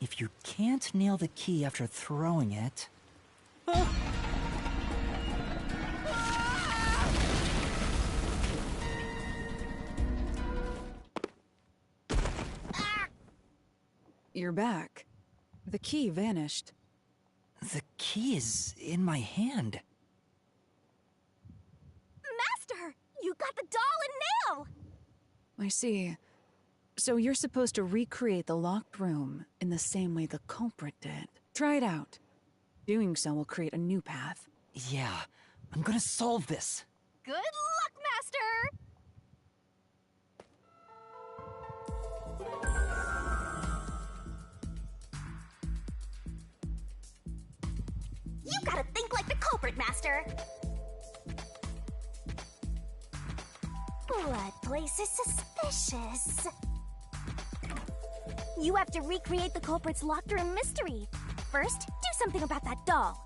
Speaker 10: If you can't nail the key after throwing it...
Speaker 17: You're back. The key vanished.
Speaker 10: The key is in my hand.
Speaker 3: Master! You got the doll and nail!
Speaker 17: I see. So you're supposed to recreate the locked room in the same way the culprit did. Try it out. Doing so will create a new path.
Speaker 10: Yeah, I'm gonna solve this.
Speaker 3: Good luck, Master! You gotta think like the culprit, Master! Blood place is suspicious. You have to recreate the culprit's locked room mystery. First, do something about that doll.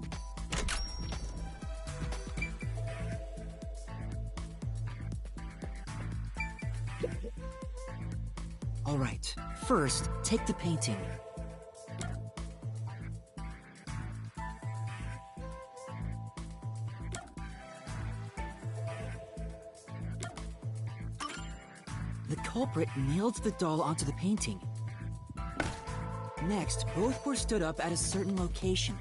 Speaker 10: All right, first, take the painting. The culprit nailed the doll onto the painting. Next, both were stood up at a certain location.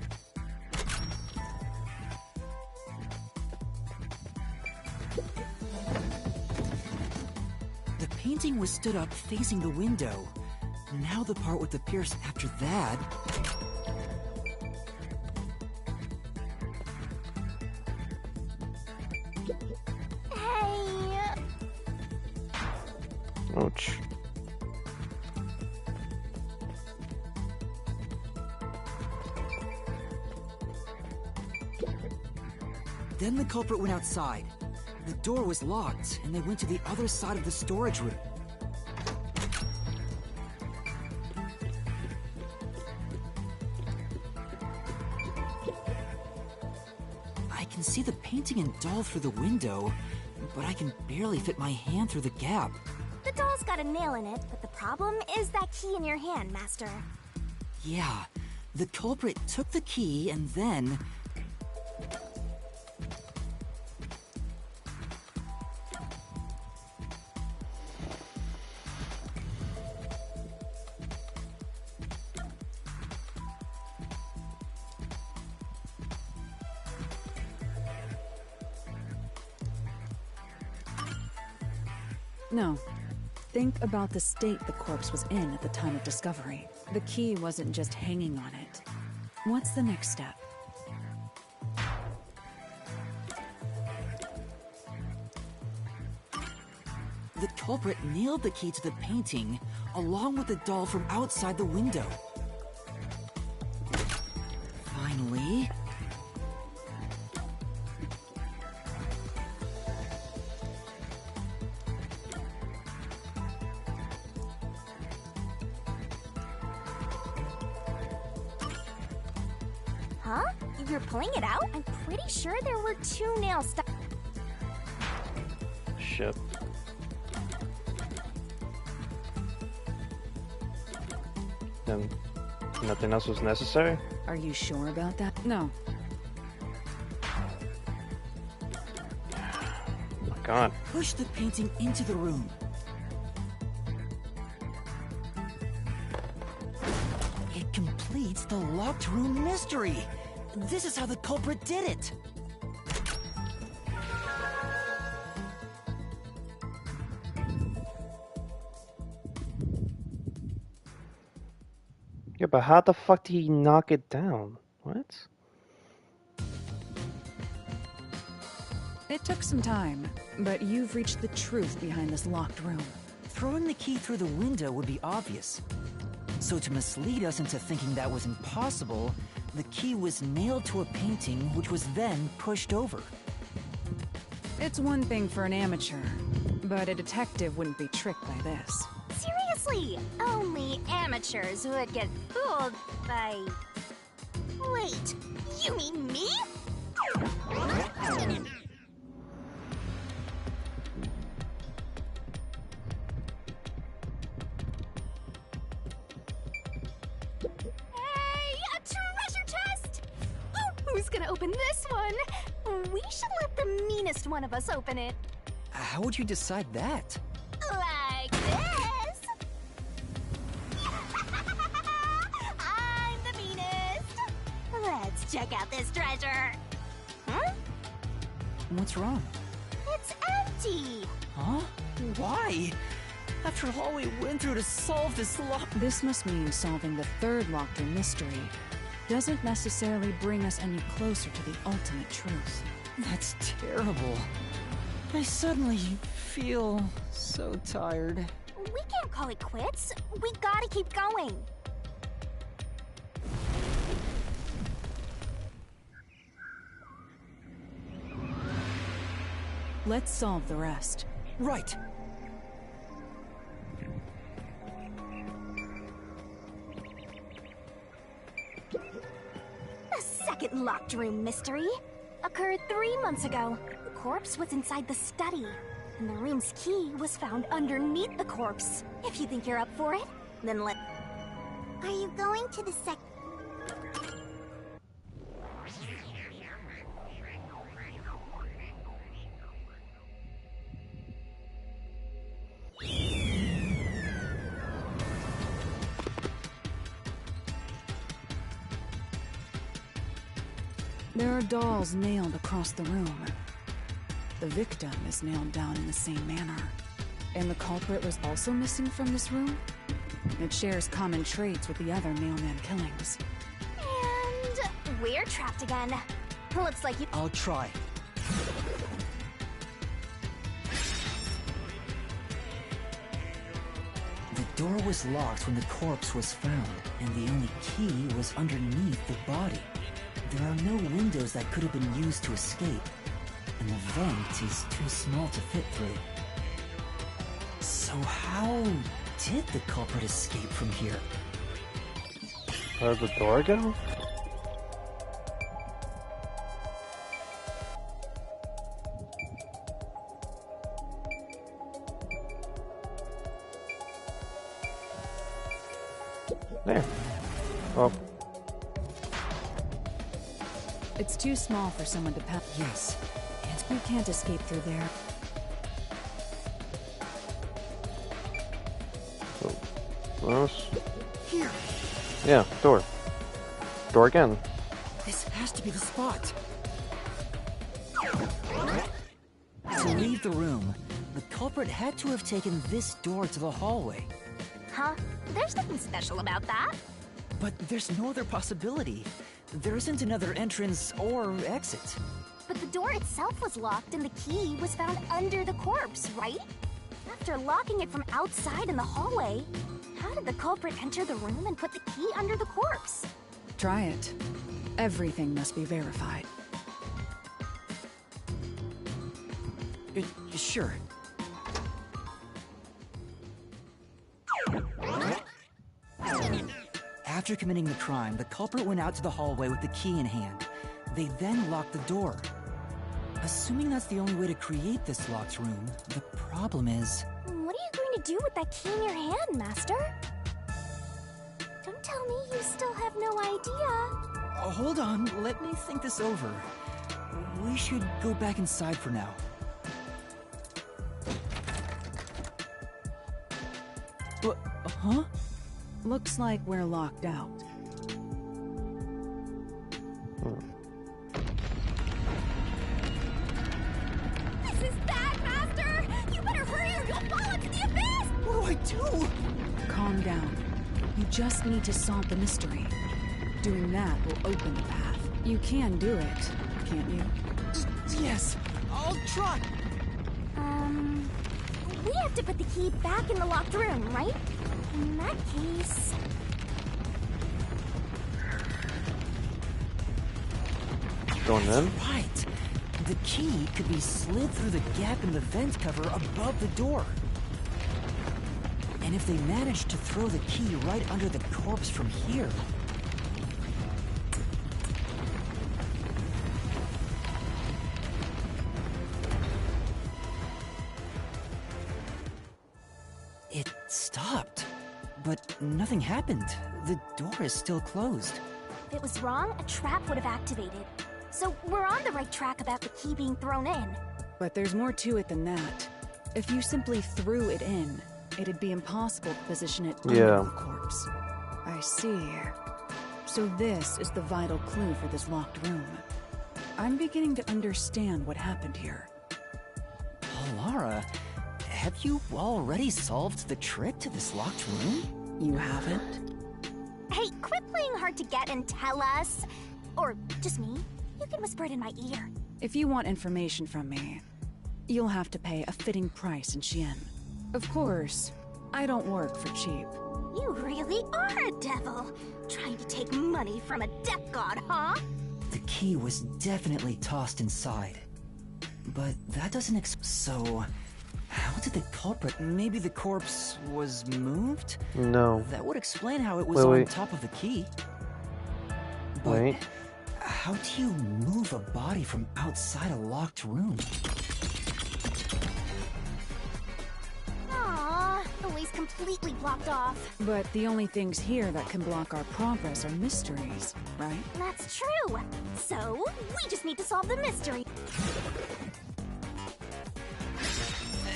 Speaker 10: The painting was stood up facing the window. Now the part with the pierce after that...
Speaker 3: Hey...
Speaker 16: Ouch.
Speaker 10: Then the culprit went outside. The door was locked, and they went to the other side of the storage room. I can see the painting and doll through the window, but I can barely fit my hand through the gap.
Speaker 3: The doll's got a nail in it, but the problem is that key in your hand, Master.
Speaker 10: Yeah, the culprit took the key and then...
Speaker 17: No. Think about the state the corpse was in at the time of discovery. The key wasn't just hanging on it. What's the next step?
Speaker 10: The culprit nailed the key to the painting, along with the doll from outside the window. Finally...
Speaker 3: Huh? You're pulling it out? I'm pretty sure there were 2 nails stuck.
Speaker 16: Shit. Then nothing else was necessary?
Speaker 17: Are you sure about that? No.
Speaker 16: Oh my god.
Speaker 10: Push the painting into the room. It completes the locked room mystery. This is how the culprit did it.
Speaker 16: Yeah, but how the fuck did he knock it down? What?
Speaker 17: It took some time, but you've reached the truth behind this locked room.
Speaker 10: Throwing the key through the window would be obvious. So to mislead us into thinking that was impossible, the key was nailed to a painting which was then pushed over.
Speaker 17: It's one thing for an amateur, but a detective wouldn't be tricked by this.
Speaker 3: Seriously, only amateurs would get fooled by... Wait, you mean me? Hey, a treasure chest! Who's gonna open this one? We should let the meanest one of us open it.
Speaker 10: How would you decide that?
Speaker 3: Like this. check out this treasure. Huh?
Speaker 10: What's wrong?
Speaker 3: It's empty.
Speaker 10: Huh? Why? After all we went through to solve this
Speaker 17: This must mean solving the third locked room mystery doesn't necessarily bring us any closer to the ultimate truth.
Speaker 10: That's terrible. I suddenly feel so tired.
Speaker 3: We can't call it quits. We gotta keep going.
Speaker 17: Let's solve the rest.
Speaker 10: Right.
Speaker 3: The second locked room mystery occurred 3 months ago. The corpse was inside the study, and the room's key was found underneath the corpse. If you think you're up for it, then let...
Speaker 14: Are you going to the
Speaker 17: There are dolls nailed across the room. The victim is nailed down in the same manner. And the culprit was also missing from this room? It shares common traits with the other mailman killings.
Speaker 3: And we're trapped again. Looks like you...
Speaker 10: I'll try. The door was locked when the corpse was found, and the only key was underneath the body. There are no windows that could have been used to escape, and the vent is too small to fit through. So how did the culprit escape from here?
Speaker 16: Where'd the door go? There. Oh.
Speaker 17: It's too small for someone to pass.
Speaker 10: Yes.
Speaker 17: And you can't escape through there.
Speaker 16: Close.
Speaker 10: Here.
Speaker 16: Yeah, door. Door again.
Speaker 10: This has to be the spot. To leave the room, the culprit had to have taken this door to the hallway.
Speaker 3: Huh? There's nothing special about that.
Speaker 10: But there's no other possibility. There isn't another entrance or exit.
Speaker 3: But the door itself was locked and the key was found under the corpse, right? After locking it from outside in the hallway, how did the culprit enter the room and put the key under the corpse?
Speaker 17: Try it. Everything must be verified.
Speaker 10: Sure. After committing the crime, the culprit went out to the hallway with the key in hand. They then locked the door. Assuming that's the only way to create this locked room, the problem is...
Speaker 3: What are you going to do with that key in your hand, Master? Don't tell me you still have no idea.
Speaker 10: Hold on, let me think this over. We should go back inside for now. Huh?
Speaker 17: Looks like we're locked out.
Speaker 3: This is bad, Master! You better hurry or you'll fall into the abyss!
Speaker 10: What do I do?
Speaker 17: Calm down. You just need to solve the mystery. Doing that will open the path. You can do it, can't you?
Speaker 10: Yes, I'll try.
Speaker 3: We have to put the key back in the locked room, right? In that case...
Speaker 16: Going in?
Speaker 10: Right. The key could be slid through the gap in the vent cover above the door. And if they managed to throw the key right under the corpse from here... It stopped. But nothing happened. The door is still closed.
Speaker 3: If it was wrong, a trap would have activated. So we're on the right track about the key being thrown in.
Speaker 17: But there's more to it than that. If you simply threw it in, it'd be impossible to position it under the corpse. I see. So this is the vital clue for this locked room. I'm beginning to understand what happened here.
Speaker 10: Lara, have you already solved the trick to this locked room?
Speaker 17: You haven't?
Speaker 3: Hey, quit playing hard to get and tell us. Or just me. You can whisper it in my ear.
Speaker 17: If you want information from me, you'll have to pay a fitting price in Xian. Of course, I don't work for cheap.
Speaker 3: You really are a devil. Trying to take money from a death god, huh?
Speaker 10: The key was definitely tossed inside. But that doesn't so... how did the culprit... Maybe the corpse was moved?
Speaker 16: No.
Speaker 10: That would explain how it was on top of the key. But how do you move a body from outside a locked room?
Speaker 3: Aww, the way's completely blocked off.
Speaker 17: But the only things here that can block our progress are mysteries, right?
Speaker 3: That's true. So, we just need to solve the mystery.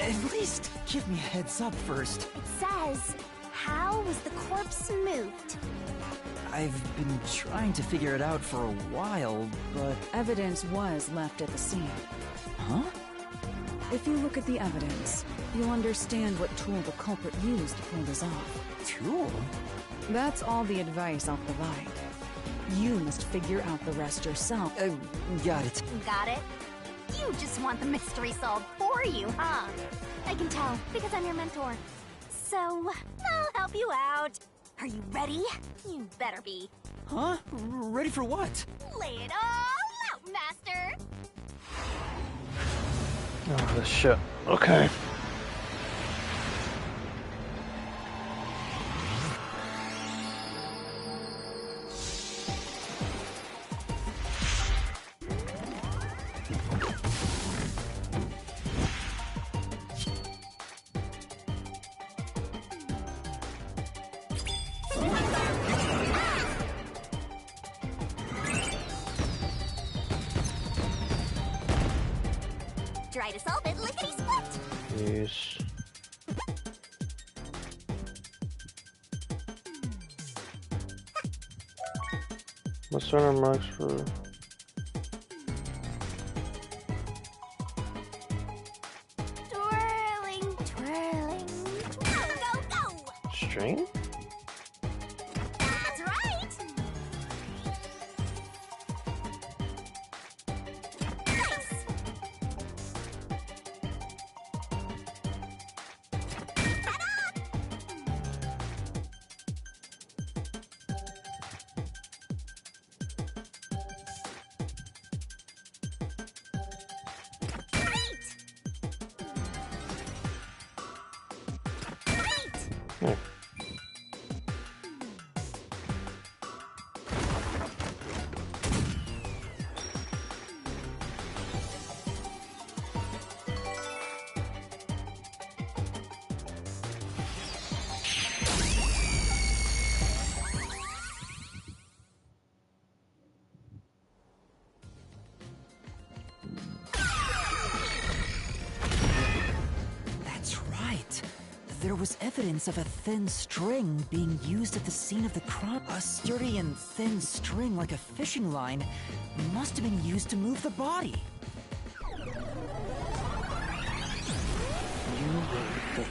Speaker 10: At least give me a heads up first.
Speaker 3: It says, how was the corpse moved?
Speaker 10: I've been trying to figure it out for a while, but...
Speaker 17: Evidence was left at the scene.
Speaker 10: Huh?
Speaker 17: If you look at the evidence, you'll understand what tool the culprit used to pull this off.
Speaker 10: Tool?
Speaker 17: That's all the advice I'll provide. You must figure out the rest yourself.
Speaker 10: Got it.
Speaker 3: Got it? You just want the mystery solved for you, huh? I can tell, because I'm your mentor. So, I'll help you out. Are you ready? You better be.
Speaker 10: Huh? Ready for what?
Speaker 3: Lay it all out, Master!
Speaker 16: Oh, this shit. Okay.
Speaker 3: Try to solve it lickety-split!
Speaker 16: Yes. What's our marks for?
Speaker 3: Twirling, twirling, go, go, go!
Speaker 16: String?
Speaker 3: That's right! Nice!
Speaker 10: There was evidence of a thin string being used at the scene of the crime. A sturdy and thin string like a fishing line must have been used to move the body.
Speaker 22: You would think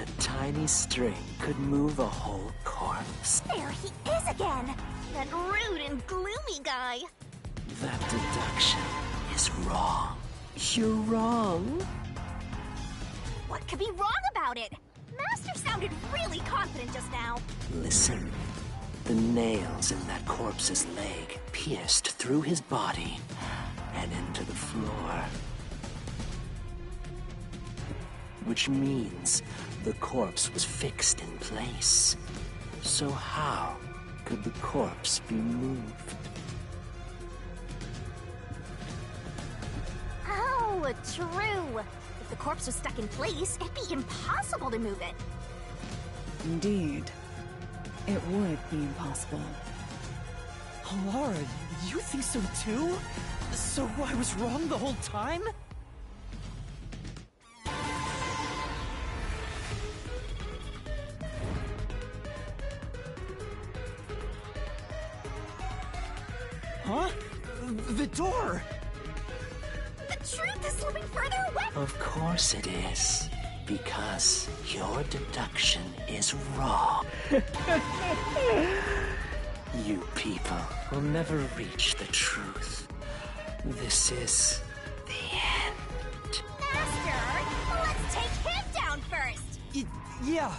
Speaker 22: a tiny string could move a whole corpse.
Speaker 3: There he is again! That rude and gloomy guy!
Speaker 22: That deduction is wrong. You're wrong.
Speaker 3: What could be wrong about it? Master sounded really confident just now.
Speaker 22: Listen. The nails in that corpse's leg pierced through his body and into the floor. Which means the corpse was fixed in place. So how could the corpse be moved?
Speaker 3: Oh, true. If the corpse was stuck in place, it'd be impossible to move it.
Speaker 17: Indeed. It would be impossible.
Speaker 10: Lara, you think so too? So I was wrong the whole time? The door!
Speaker 3: The truth is slipping further away!
Speaker 22: Of course it is. Because your deduction is wrong. You people will never reach the truth. This is the end.
Speaker 3: Master, let's take him down first!
Speaker 10: Yeah.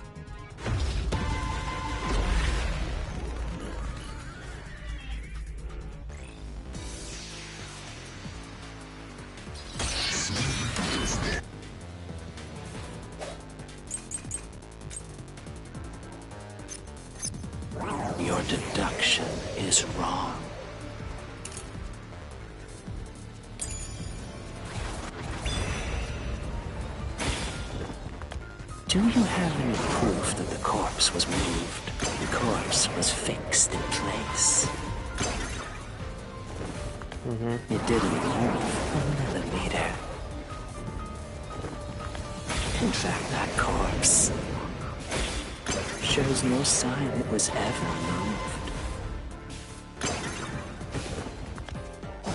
Speaker 22: Your deduction is wrong. Do you have any proof that the corpse was moved? The corpse was fixed in place. It didn't move a millimeter. In fact, that corpse shows no sign it was ever moved.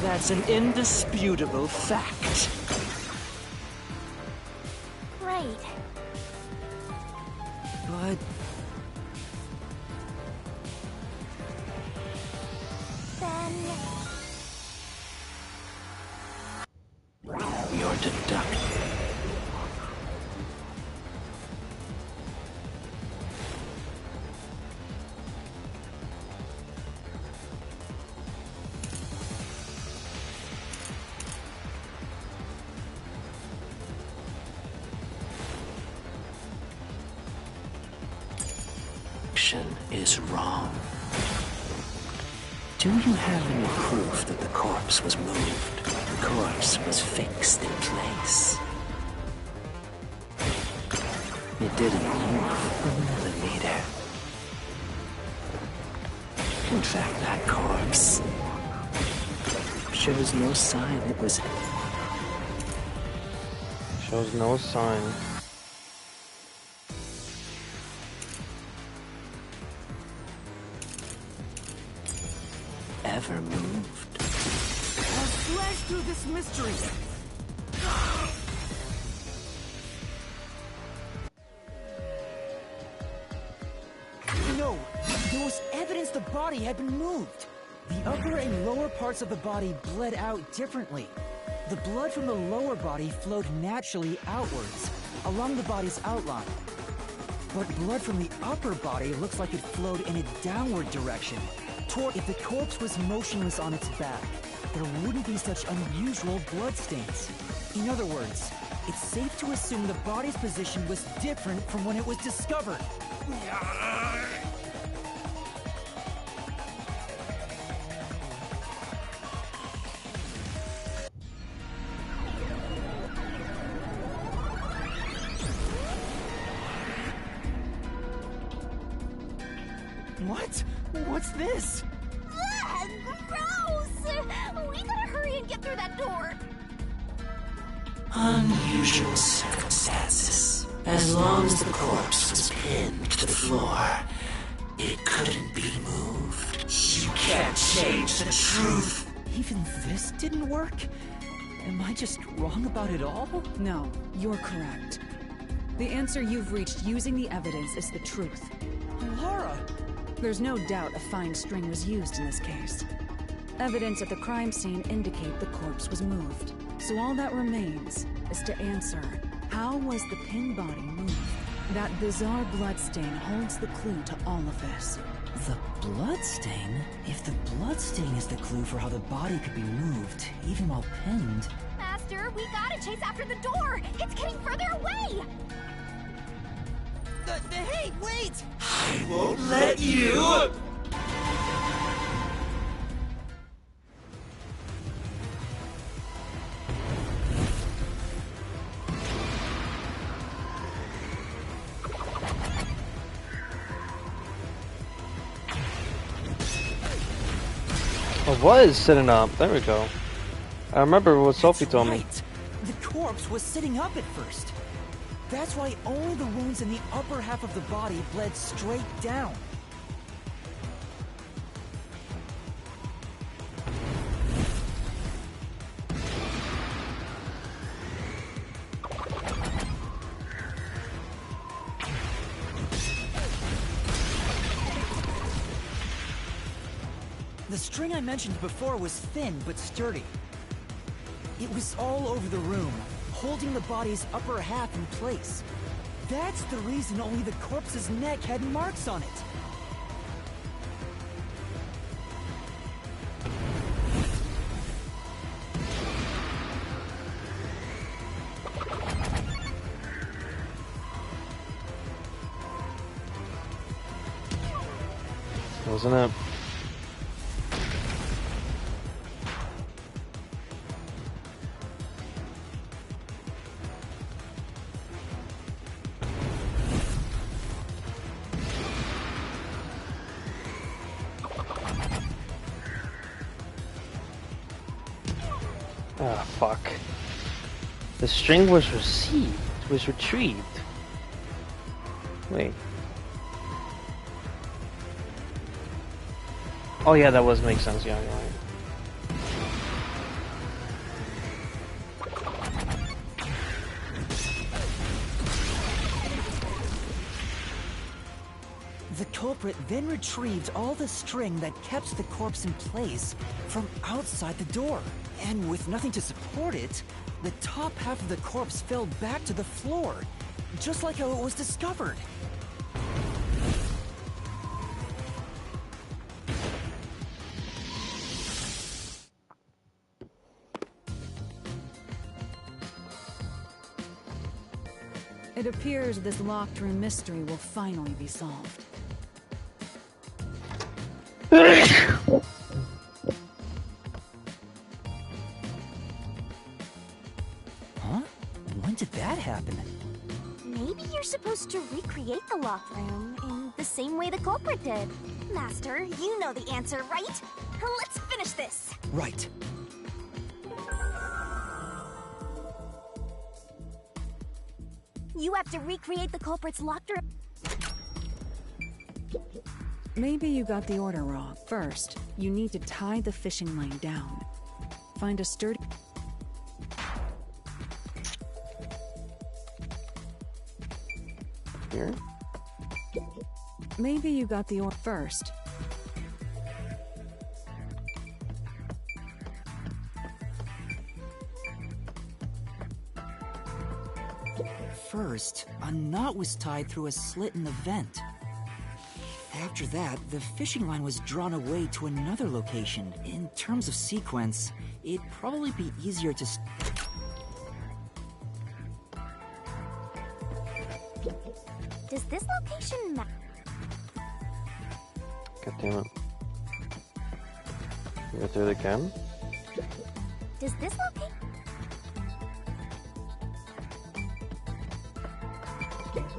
Speaker 22: That's an indisputable fact.
Speaker 3: Right.
Speaker 10: But...
Speaker 3: Then...
Speaker 22: Your deduction. Is wrong. Do you have any proof that the corpse was moved? The corpse was fixed in place. It didn't move a millimeter. In fact, that corpse shows no sign it was...
Speaker 16: Shows no sign.
Speaker 22: Ever moved.
Speaker 10: I'll slash through this mystery! No! There was evidence the body had been moved! The upper and lower parts of the body bled out differently. The blood from the lower body flowed naturally outwards, along the body's outline. But blood from the upper body looks like it flowed in a downward direction. If the corpse was motionless on its back, there wouldn't be such unusual bloodstains. In other words, it's safe to assume the body's position was different from when it was discovered. What? What's this?
Speaker 3: Ah, gross! We gotta hurry and get through that door.
Speaker 22: Unusual circumstances. As long as the corpse was pinned to the floor, it couldn't be moved. You can't change the truth.
Speaker 10: Even this didn't work? Am I just wrong about it all?
Speaker 17: No, you're correct. The answer you've reached using the evidence is the truth.
Speaker 10: Laura!
Speaker 17: There's no doubt a fine string was used in this case. Evidence at the crime scene indicate the corpse was moved. So all that remains is to answer, how was the pinned body moved? That bizarre bloodstain holds the clue to all of this.
Speaker 10: The bloodstain? If the bloodstain is the clue for how the body could be moved, even while pinned...
Speaker 3: Master, we gotta chase after the door! It's getting further away!
Speaker 10: Hey, wait!
Speaker 22: I won't let you!
Speaker 16: I was sitting up. There we go. I remember what Sophie told me.
Speaker 10: The corpse was sitting up at first. That's why only the wounds in the upper half of the body bled straight down. The string I mentioned before was thin but sturdy. It was all over the room, holding the body's upper half in place. That's the reason only the corpse's neck had marks on it.
Speaker 16: Wasn't it? Ah, fuck. The string was retrieved. Wait. Oh yeah, that was make sense, yeah, you're right.
Speaker 10: The culprit then retrieved all the string that kept the corpse in place from outside the door. And with nothing to support it, the top half of the corpse fell back to the floor, just like how it was discovered.
Speaker 17: It appears this locked room mystery will finally be solved.
Speaker 10: Huh? When did that happen?
Speaker 3: Maybe you're supposed to recreate the locked room in the same way the culprit did. Master, you know the answer, right? Let's finish this.
Speaker 10: Right.
Speaker 3: You have to recreate the culprit's locked room.
Speaker 17: Maybe you got the order wrong. First, you need to tie the fishing line down. Find a sturdy...
Speaker 16: Here?
Speaker 17: Maybe you got the order first.
Speaker 10: First, a knot was tied through a slit in the vent. After that, the fishing line was drawn away to another location. In terms of sequence, it'd probably be easier to...
Speaker 3: Does this location matter?
Speaker 16: God damn it. You go through it again?
Speaker 3: Does this location...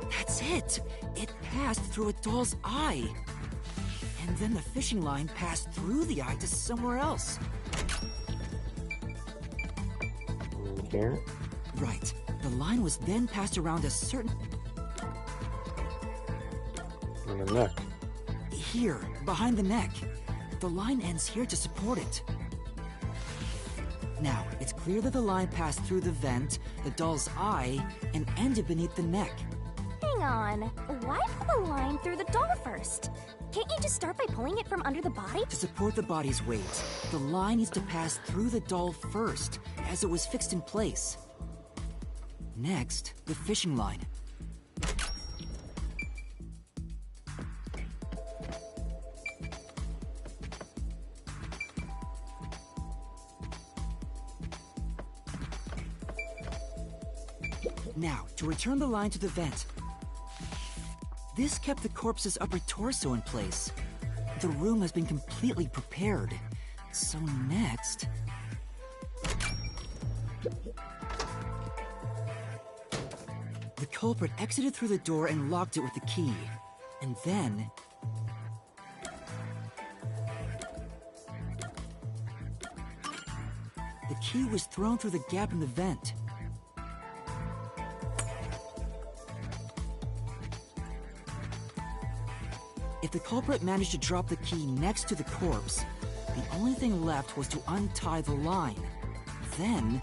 Speaker 10: That's it! It passed through a doll's eye. And then the fishing line passed through the eye to somewhere else.
Speaker 16: Here?
Speaker 10: Right. The line was then passed around a certain...
Speaker 16: In the neck.
Speaker 10: Here, behind the neck. The line ends here to support it. Now, it's clear that the line passed through the vent, the doll's eye, and ended beneath the neck.
Speaker 3: Hang on. Why pull a line through the doll first? Can't you just start by pulling it from under the body?
Speaker 10: To support the body's weight, the line needs to pass through the doll first, as it was fixed in place. Next, the fishing line. Now, to return the line to the vent. This kept the corpse's upper torso in place. The room has been completely prepared. So next... The culprit exited through the door and locked it with the key. And then... the key was thrown through the gap in the vent. If the culprit managed to drop the key next to the corpse, the only thing left was to untie the line. Then...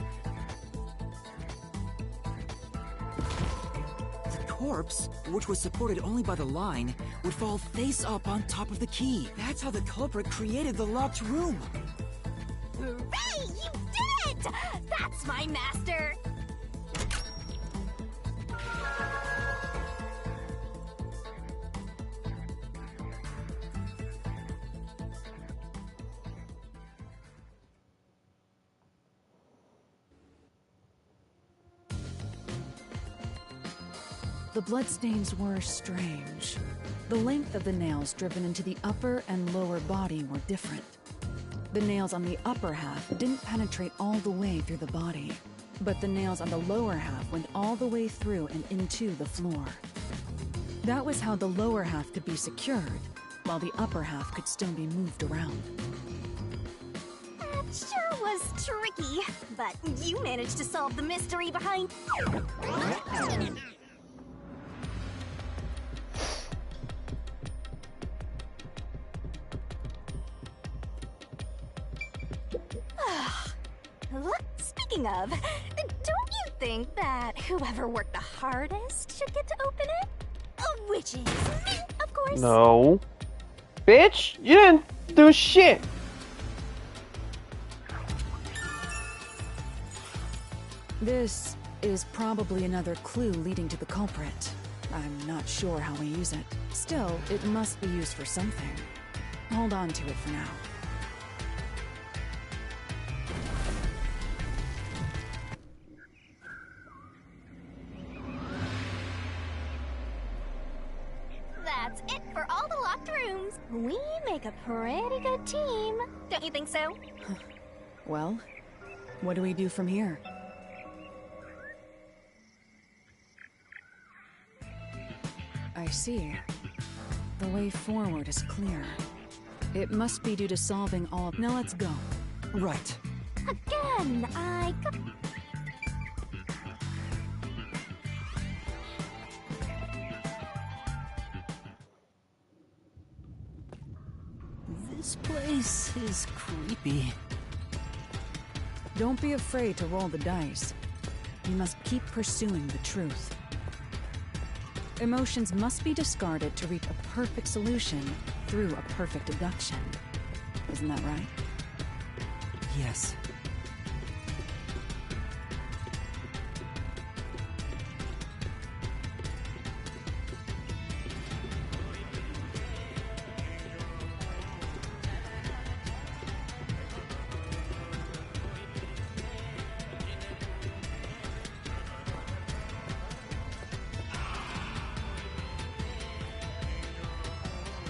Speaker 10: the corpse, which was supported only by the line, would fall face up on top of the key. That's how the culprit created the locked room.
Speaker 3: Hooray! You did it! That's my master!
Speaker 17: The bloodstains were strange. The length of the nails driven into the upper and lower body were different. The nails on the upper half didn't penetrate all the way through the body, but the nails on the lower half went all the way through and into the floor. That was how the lower half could be secured, while the upper half could still be moved around.
Speaker 3: That sure was tricky, but you managed to solve the mystery behind... Speaking of, don't you think that whoever worked the hardest should get to open it? Which is me, of course.
Speaker 16: No. Bitch, you didn't do shit.
Speaker 17: This is probably another clue leading to the culprit. I'm not sure how we use it. Still, it must be used for something. Hold on to it for now.
Speaker 3: That's it for all the locked rooms. We make a pretty good team. Don't you think so?
Speaker 17: Well, what do we do from here? I see. The way forward is clear. It must be due to solving all... Now let's go.
Speaker 10: Right.
Speaker 3: Again,
Speaker 10: This place is creepy.
Speaker 17: Don't be afraid to roll the dice. You must keep pursuing the truth. Emotions must be discarded to reach a perfect solution through a perfect deduction. Isn't that right?
Speaker 10: Yes.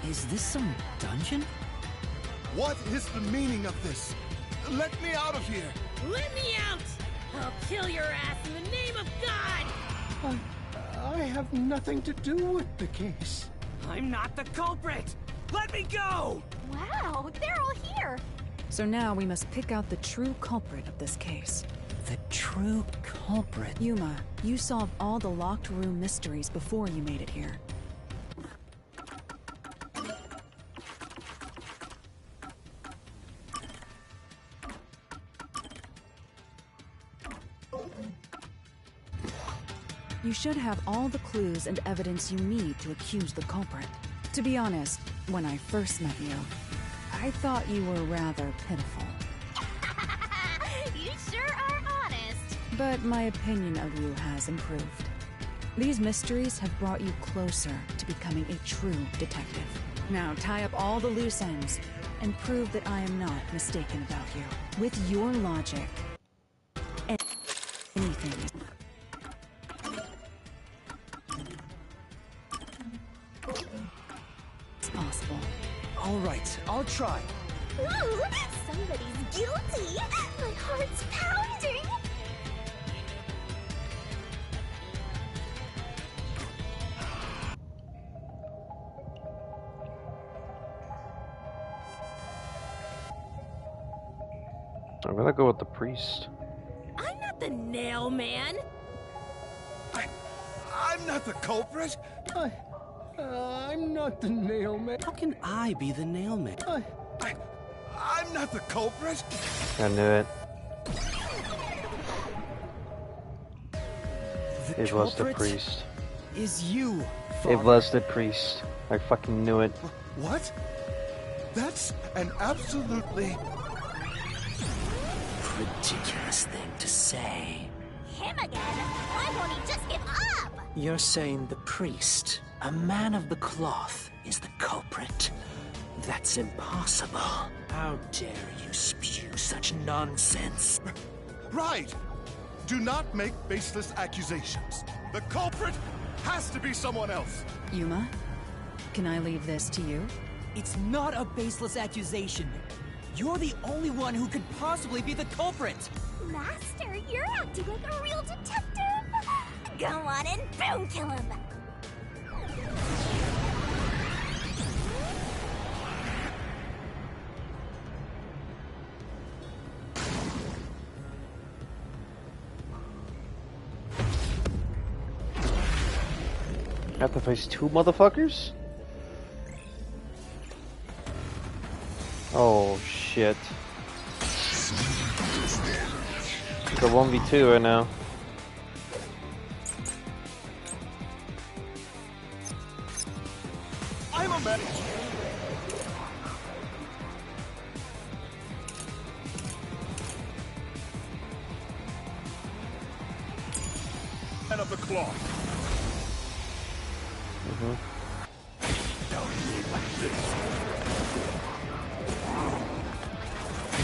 Speaker 10: Is this some dungeon?
Speaker 9: What is the meaning of this? Let me out of here!
Speaker 1: Let me out! I'll kill your ass in the name of God!
Speaker 12: I have nothing to do with the case.
Speaker 13: I'm not the culprit! Let me go!
Speaker 3: wow, they're all here.
Speaker 17: So now we must pick out the true culprit of this case.
Speaker 10: The true culprit?
Speaker 17: Yuma, you solved all the locked room mysteries before you made it here. You should have all the clues and evidence you need to accuse the culprit. To be honest, when I first met you, I thought you were rather pitiful.
Speaker 3: You sure are honest.
Speaker 17: But my opinion of you has improved. These mysteries have brought you closer to becoming a true detective. Now tie up all the loose ends and prove that I am not mistaken about you. With your logic, anything is... possible.
Speaker 10: All right, I'll try.
Speaker 3: Ooh, somebody's guilty. My heart's pounding.
Speaker 16: I'm gonna go with the priest.
Speaker 1: I'm not the nail man.
Speaker 9: I'm not the culprit.
Speaker 12: I'm not the nail man.
Speaker 18: How can I be the nail man?
Speaker 9: I'm not the culprit.
Speaker 16: I knew it. It was the priest.
Speaker 10: is you,
Speaker 16: A
Speaker 10: Father.
Speaker 16: blessed priest. I fucking knew it.
Speaker 9: What? That's an absolutely
Speaker 22: Ridiculous thing to say.
Speaker 3: Him again? Why won't he just give up?
Speaker 22: You're saying the priest, a man of the cloth, is the culprit? That's impossible. How dare you spew such nonsense?
Speaker 9: right. Do not make baseless accusations. The culprit has to be someone else.
Speaker 17: Yuma, can I leave this to you?
Speaker 10: It's not a baseless accusation. You're the only one who could possibly be the culprit.
Speaker 3: Master, you're acting like a real detective. Go on and boom kill him.
Speaker 16: I have to face 2 motherfuckers? Oh shit. It's a 1v2 right now.
Speaker 9: I'm a man. Man of the cloth.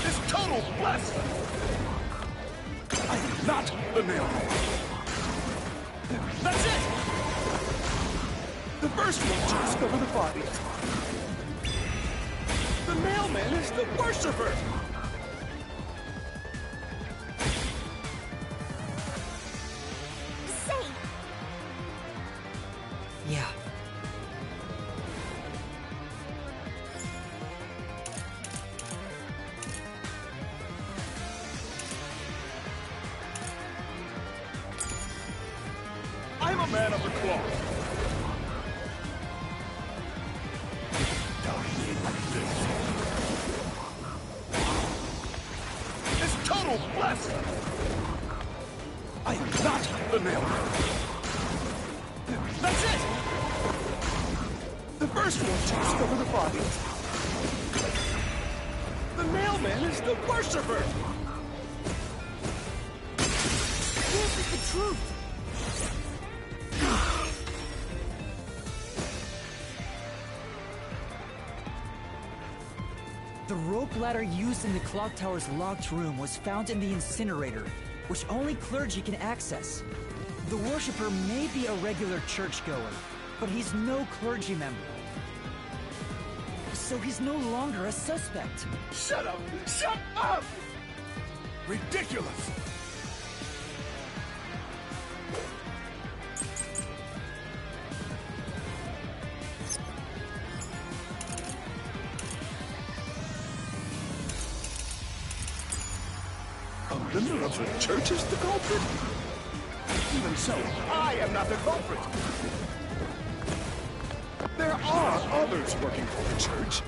Speaker 9: This total blasphemy! I am not the mailman. That's it! The first one to discover the body. The mailman is the worshiper!
Speaker 3: Say,
Speaker 10: Yeah.
Speaker 9: I'm a man of the cloth. This total blasphemy! I am not the mailman. That's it! The first one to discover the body. The mailman is the worshiper!
Speaker 10: This is the truth. The rope ladder used in the clock tower's locked room was found in the incinerator, which only clergy can access. The worshipper may be a regular churchgoer, but he's no clergy member. So he's no longer a suspect.
Speaker 9: Shut up! Shut up! Ridiculous! A member of the church is the culprit? Even so, I am not the culprit! There are others working for the church.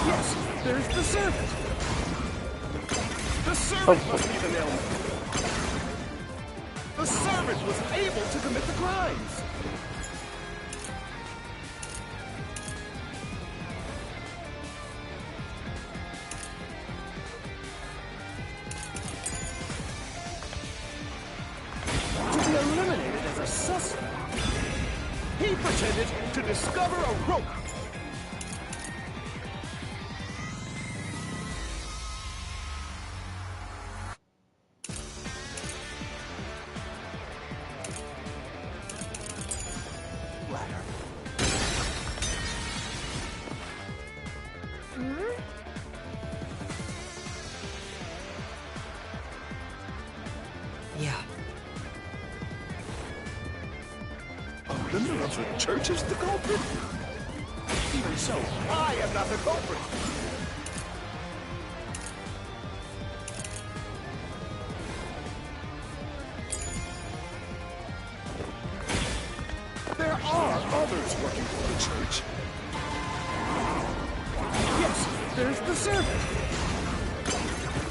Speaker 9: Yes, there's the servant. The servant must be the nailman. The servant was able to commit the crimes. To be eliminated as a suspect, he pretended to discover a rope. Ladder.
Speaker 10: Yeah.
Speaker 9: A member of the church is the culprit? Even so, I am not the culprit. There are others working for the church. Yes, there's the servant.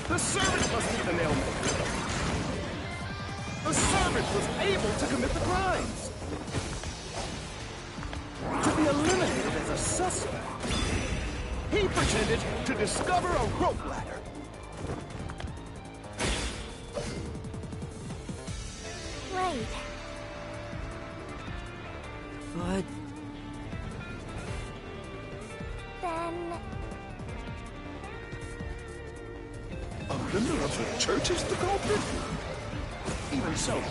Speaker 12: The servant must be the nailmaker. The servant was able to commit the crimes. To be eliminated as a suspect. He pretended to discover a rope ladder.
Speaker 3: Right.
Speaker 10: But...
Speaker 3: Then...
Speaker 12: A member of the church is the culprit? Even so.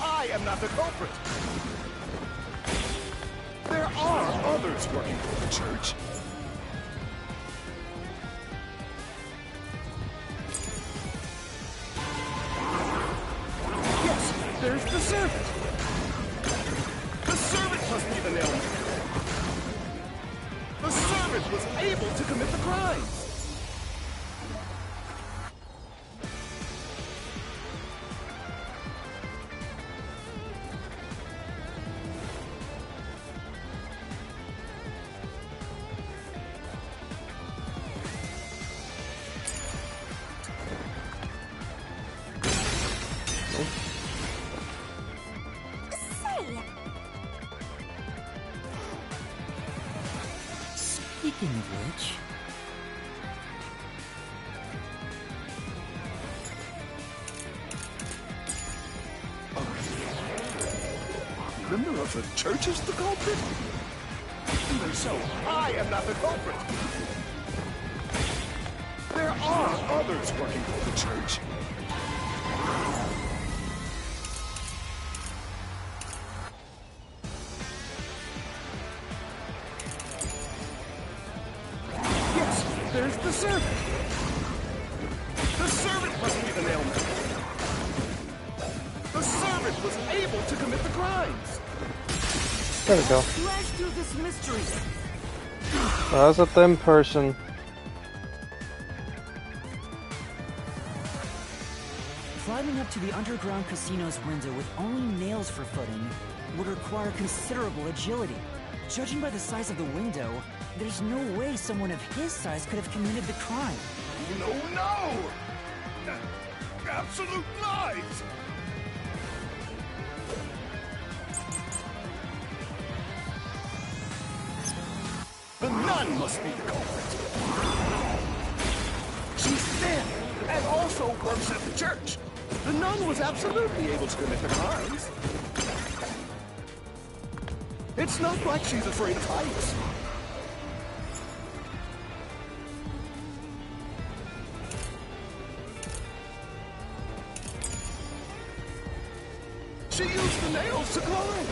Speaker 12: I am not the culprit. There are others working for the church. Yes, there's the servant. The servant must be the nailmaker. The servant was able to commit the crimes.
Speaker 10: Speaking of which...
Speaker 12: A member of the church is the culprit? Even so, I am not the culprit. There are others working for the church. Yes, there's the servant. The servant must be the nailmaker. The servant was able to commit the crimes.
Speaker 16: There we go.
Speaker 7: Flash through this mystery.
Speaker 16: That was a thin person.
Speaker 10: Climbing up to the underground casino's window with only nails for footing would require considerable agility. Judging by the size of the window, there's no way someone of his size could have committed the crime.
Speaker 12: No! Absolute lies! The nun must be the culprit. She's thin and also works at the church. The nun was absolutely able to commit the crimes. It's not like she's afraid of heights. She used the nails to climb.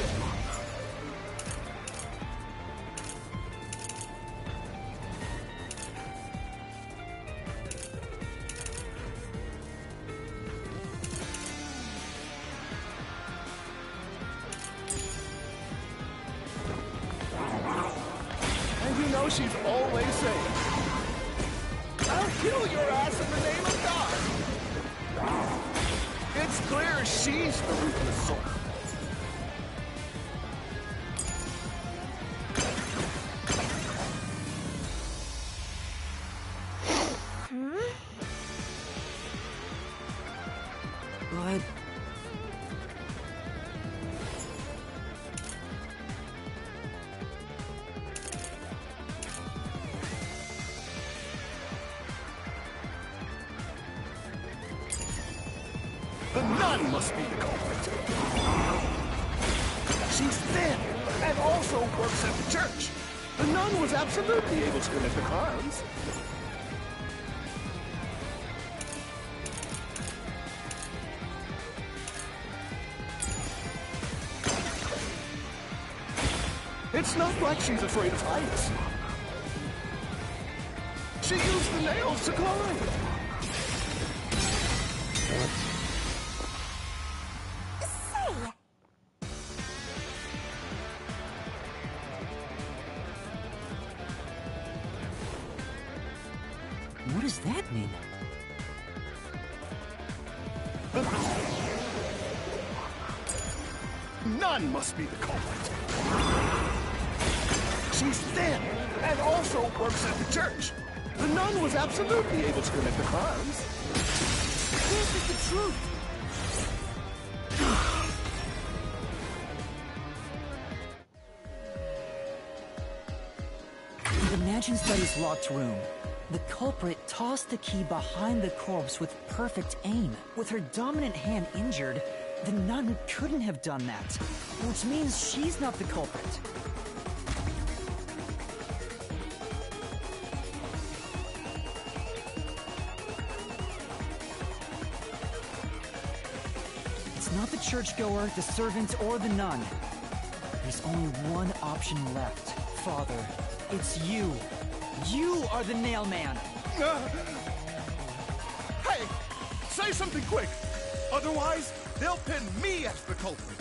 Speaker 12: She's always saying, I'll kill your ass in the name of God. It's clear she's the ruthless sort.
Speaker 10: But...
Speaker 12: The nun must be the culprit. She's thin and also works at the church. The nun was absolutely able to commit the crimes. It's not like she's afraid of heights. She used the nails to climb.
Speaker 10: What does that mean?
Speaker 20: nun must be the culprit. She's thin and also works at the church. The nun was absolutely able to commit the crimes.
Speaker 1: This is the truth.
Speaker 10: In the Mansion Study's locked room, the culprit tossed the key behind the corpse with perfect aim. With her dominant hand injured, the nun couldn't have done that, which means she's not the culprit. It's not the churchgoer, the servant, or the nun. There's only one option left, Father. It's you. You are the nail man.
Speaker 20: Hey, say something quick. Otherwise, they'll pin me as the culprit.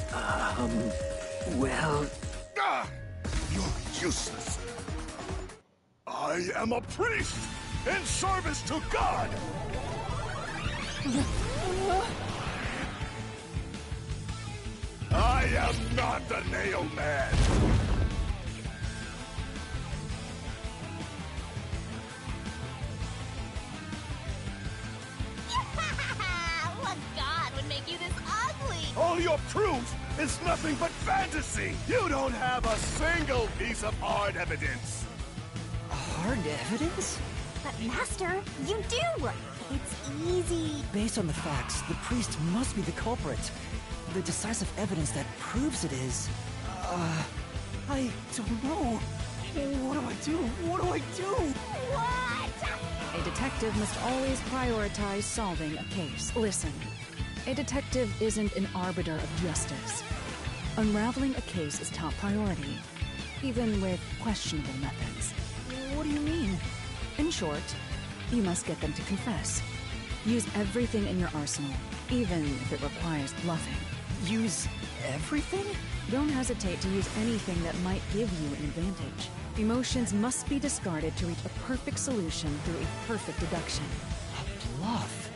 Speaker 22: Well...
Speaker 20: You're useless. I am a priest in service to God. I am not the nail man.
Speaker 3: What god would make you this ugly?
Speaker 20: All your proof is nothing but fantasy. You don't have a single piece of hard evidence.
Speaker 10: Hard evidence?
Speaker 3: But Master, you do! It's easy.
Speaker 10: Based on the facts, the priest must be the culprit. The decisive evidence that proves it is... I don't know. What do I do? What do I do?
Speaker 3: What?
Speaker 17: A detective must always prioritize solving a case. Listen, a detective isn't an arbiter of justice. Unraveling a case is top priority, even with questionable methods. What do you mean? In short, you must get them to confess. Use everything in your arsenal, even if it requires bluffing.
Speaker 10: Use everything?
Speaker 17: Don't hesitate to use anything that might give you an advantage. Emotions must be discarded to reach a perfect solution through a perfect deduction.
Speaker 10: A bluff?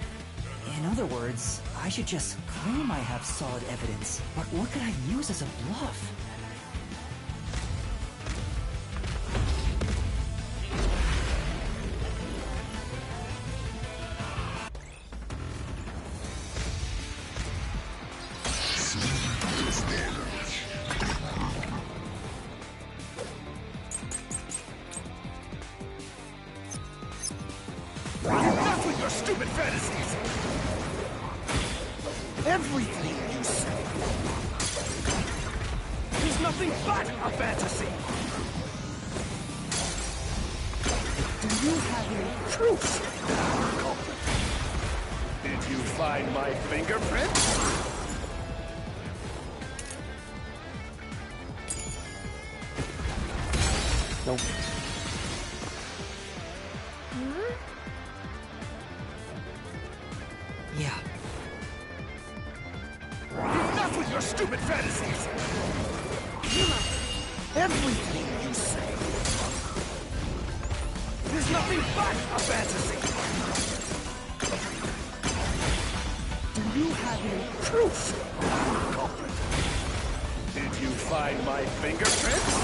Speaker 10: In other words, I should just claim I have solid evidence. But what could I use as a bluff?
Speaker 20: Enough with your stupid fantasies! Everything you say is nothing but a fantasy! Do you have any proof? Did you find my fingerprints?
Speaker 16: Nope.
Speaker 10: Yeah.
Speaker 20: Enough with your stupid fantasies! Everything you say is nothing but a fantasy! Do you have any proof? Culprit. Did you find my fingerprints?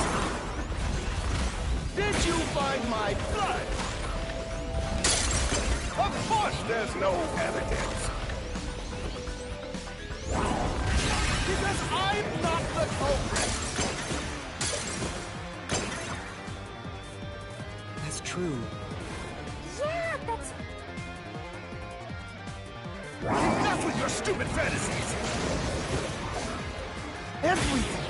Speaker 20: Did you find my blood? Of course there's no evidence. Because I'm not the culprit.
Speaker 10: That's true.
Speaker 3: Yeah, that's...
Speaker 20: Enough with your stupid fantasies! Everything!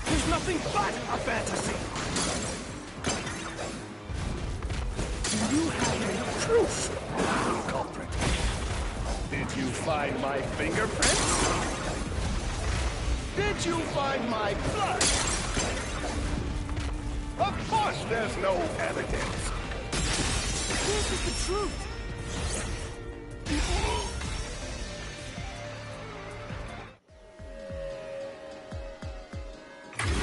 Speaker 20: There's nothing but a fantasy! Do you have any proof? Culprit. Did you find my fingerprints? Did you find my blood? Of course there's no evidence. This is the truth.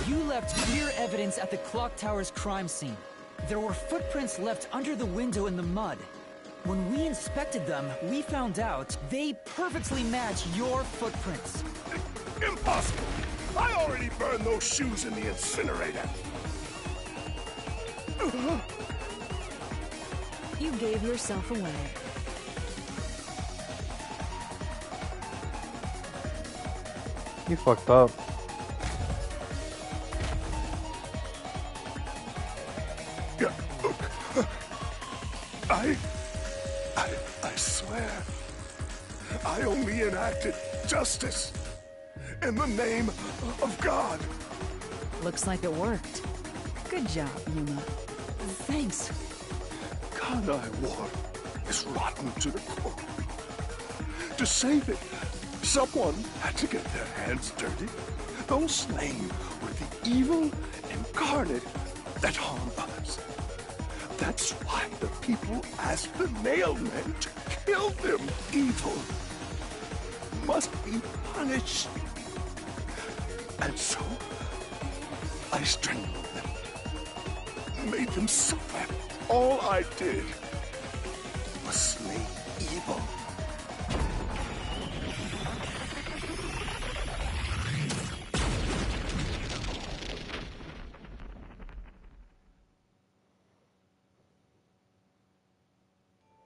Speaker 10: You left clear evidence at the clock tower's crime scene. There were footprints left under the window in the mud. When we inspected them, we found out they perfectly match your footprints.
Speaker 20: Impossible! I already burned those shoes in the incinerator.
Speaker 17: You gave yourself away.
Speaker 16: You fucked up.
Speaker 20: I swear, I only enacted justice in the name of God.
Speaker 17: Looks like it worked. Good job, Yuma.
Speaker 10: Thanks.
Speaker 20: God I war is rotten to the core. To save it, someone had to get their hands dirty. Those slain were the evil incarnate that harm others. That's why the people asked the nailmen to kill them. Evil must be punished. And so, I strangled them, made them suffer. All I did was slay evil.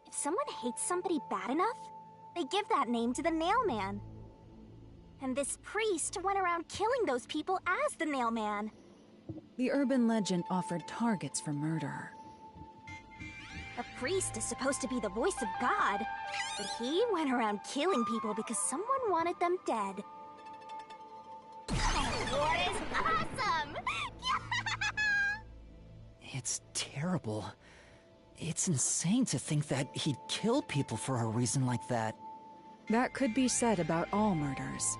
Speaker 3: If someone hates somebody bad enough, they give that name to the Nailman. And this priest went around killing those people as the Nailman.
Speaker 17: The urban legend offered targets for murder.
Speaker 3: A priest is supposed to be the voice of God, but he went around killing people because someone wanted them dead. War is awesome!
Speaker 10: It's terrible. It's insane to think that he'd kill people for a reason like that.
Speaker 17: That could be said about all murders.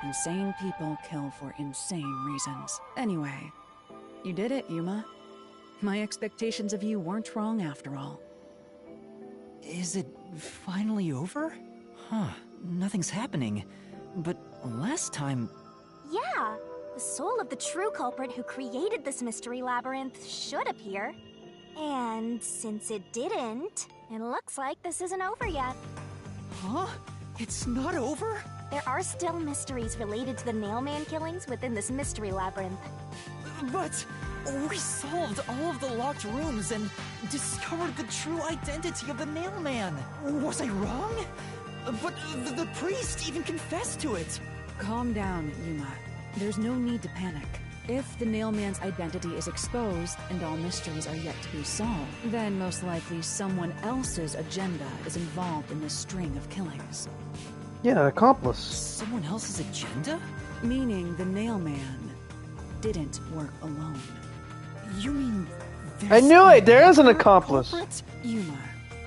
Speaker 17: Insane people kill for insane reasons. Anyway, you did it, Yuma. My expectations of you weren't wrong after all.
Speaker 10: Is it finally over? Huh, nothing's happening. But last time...
Speaker 3: Yeah, the soul of the true culprit who created this mystery labyrinth should appear. And since it didn't, it looks like this isn't over yet.
Speaker 10: Huh? It's not over?
Speaker 3: There are still mysteries related to the Nailman killings within this mystery labyrinth.
Speaker 10: But we solved all of the locked rooms and discovered the true identity of the Nailman. Was I wrong? But the priest even confessed to it.
Speaker 17: Calm down, Yuma. There's no need to panic. If the Nailman's identity is exposed and all mysteries are yet to be solved, then most likely someone else's agenda is involved in this string of killings.
Speaker 16: Yeah, accomplice.
Speaker 10: Someone else's agenda?
Speaker 17: Meaning the Nailman didn't work alone.
Speaker 10: You mean
Speaker 16: I knew it! There is an accomplice!
Speaker 17: Yuma,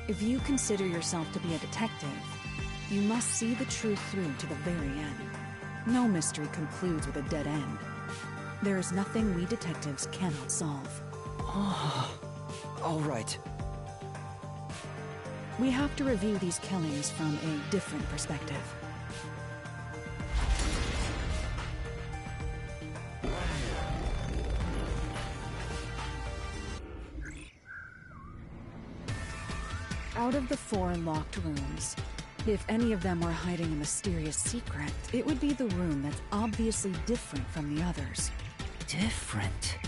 Speaker 17: if you consider yourself to be a detective, you must see the truth through to the very end. No mystery concludes with a dead end. There is nothing we detectives cannot solve.
Speaker 10: All right.
Speaker 17: We have to review these killings from a different perspective. Out of the 4 locked rooms, if any of them were hiding a mysterious secret, it would be the room that's obviously different from the others.
Speaker 10: Different?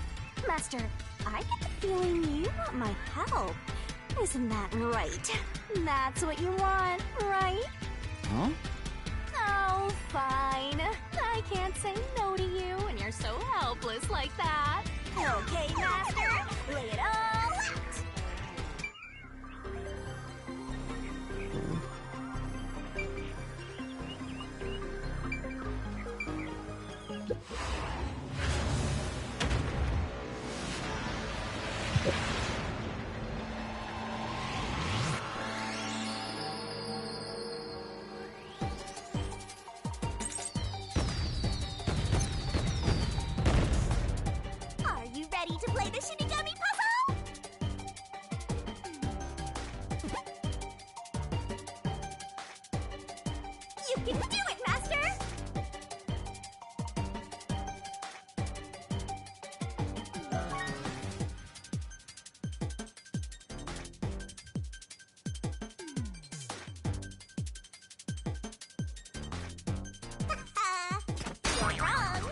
Speaker 3: Master, I get the feeling you want my help. Isn't that right? That's what you want, right?
Speaker 10: Huh?
Speaker 3: Oh, fine. I can't say no to you when you're so helpless like that. Okay, Master, lay it all out. Are you ready to play the Shinigami puzzle? You can do it, Master! not wrong.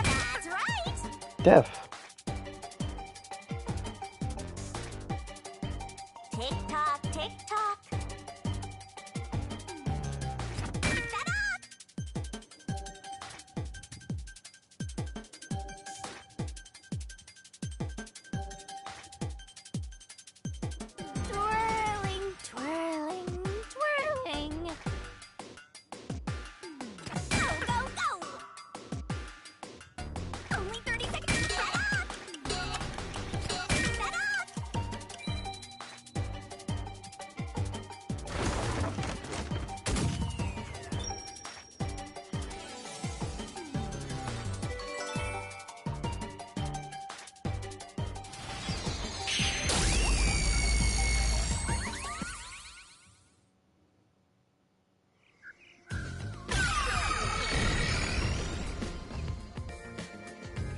Speaker 3: That's right.
Speaker 16: Death.
Speaker 3: Tick tock, tick tock. Twirling, twirling, twirling. Go, go, go! Only 30 seconds. Set up! Set up!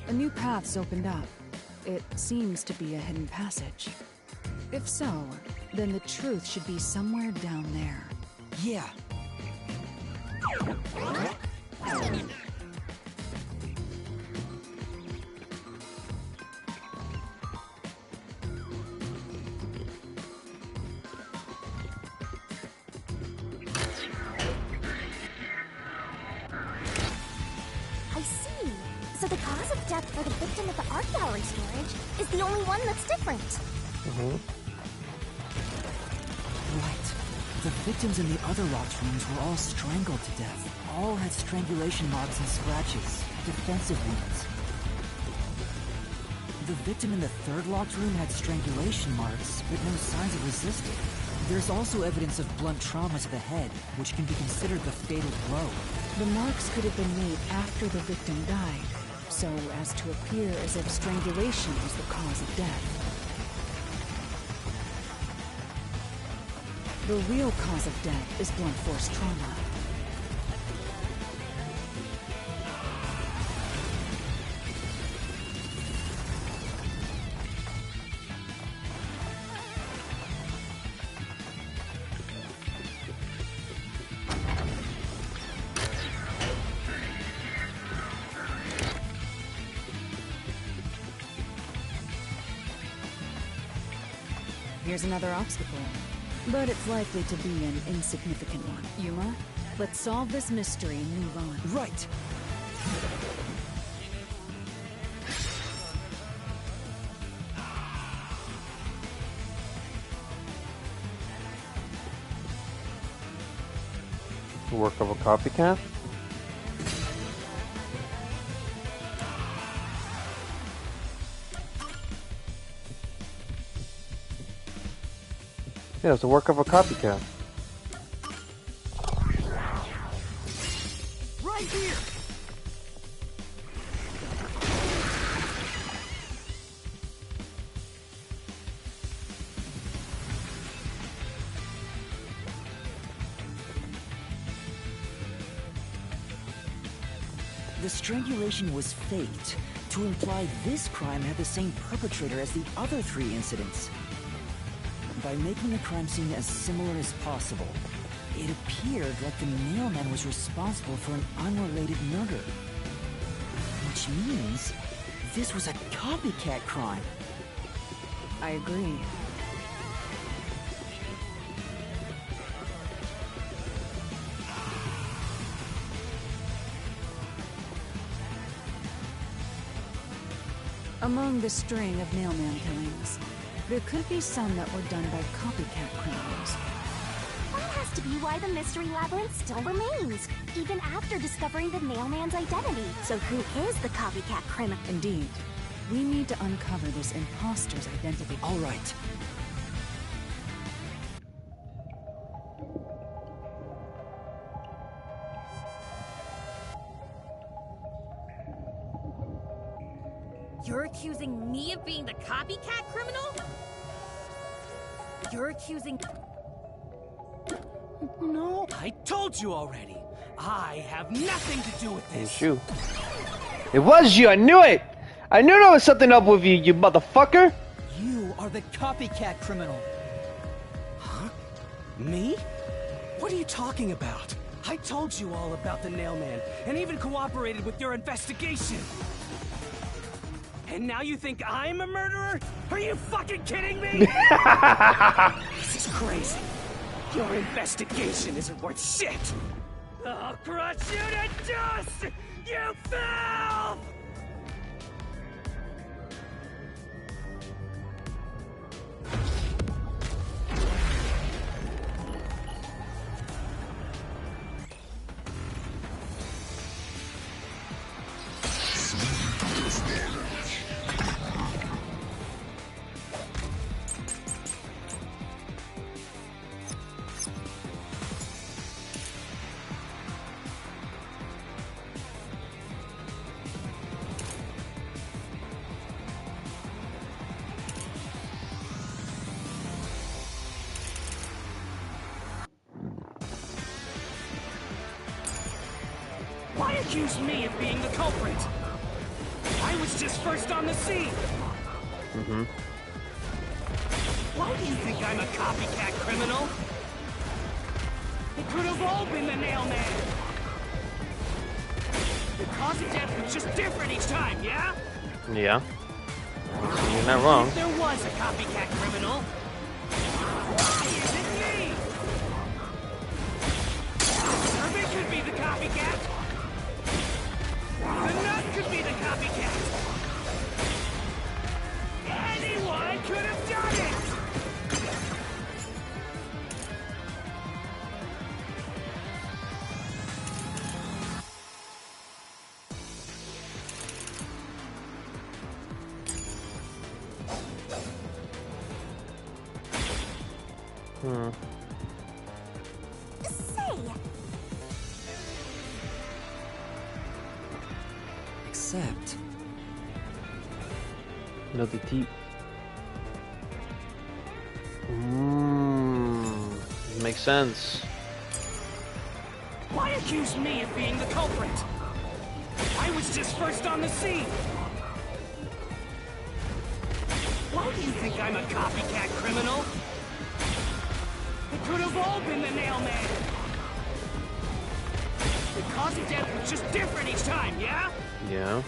Speaker 17: A new path's opened up. It seems to be a hidden passage. If so, then the truth should be somewhere down there.
Speaker 10: Yeah.
Speaker 3: I see. So the cause of death for the victim at the art gallery storage is the only one that's different.
Speaker 10: Right. The victims in the other locked rooms were all strangled to death. All had strangulation marks and scratches, defensive wounds. The victim in the third locked room had strangulation marks, but no signs of resisting. There's also evidence of blunt trauma to the head, which can be considered the fatal blow.
Speaker 17: The marks could have been made after the victim died, so as to appear as if strangulation was the cause of death. The real cause of death is blunt force trauma. Here's another obstacle, but it's likely to be an insignificant one. Yuma, let's solve this mystery and move on.
Speaker 10: Right!
Speaker 16: Work of a copycat? Yeah, it's the work of a copycat.
Speaker 10: Right here! The strangulation was faked, to imply this crime had the same perpetrator as the other 3 incidents. By making the crime scene as similar as possible, it appeared like the mailman was responsible for an unrelated murder. Which means this was a copycat crime.
Speaker 17: I agree. Among the string of mailman killings, there could be some that were done by copycat criminals.
Speaker 3: That has to be why the mystery labyrinth still remains, even after discovering the mailman's identity. So who is the copycat criminal?
Speaker 17: Indeed. We need to uncover this imposter's identity.
Speaker 10: All right.
Speaker 1: You're accusing me of being the copycat criminal? You're accusing...
Speaker 10: No.
Speaker 13: I told you already. I have nothing to do with
Speaker 16: It
Speaker 13: this.
Speaker 16: was you. It was you! I knew it! I knew there was something up with you, you motherfucker!
Speaker 10: You are the copycat criminal.
Speaker 18: Huh? Me? What are you talking about? I told you all about the Nailman, and even cooperated with your investigation. And now you think I'm a murderer? Are you fucking kidding me? This is crazy. Your investigation isn't worth shit. I'll crush you to dust, you filth! Why accuse me of being the culprit? I was just first on the scene.
Speaker 16: Mm-hmm.
Speaker 18: Why do you think I'm a copycat criminal? It could have all been the Nailman. The cause of death was just different each time, yeah?
Speaker 16: Yeah. You're not wrong.
Speaker 18: If there was a copycat criminal, why is it me? Servant could be the copycat. The nut could be the copycat. Anyone could have done it!
Speaker 4: Except...
Speaker 16: No, the deep. Makes sense.
Speaker 18: Why accuse me of being the culprit? I was just first on the scene. Why do you think I'm a copycat criminal? It could have all been the Nailman. The cause of death was just different each time, yeah?
Speaker 16: Yeah.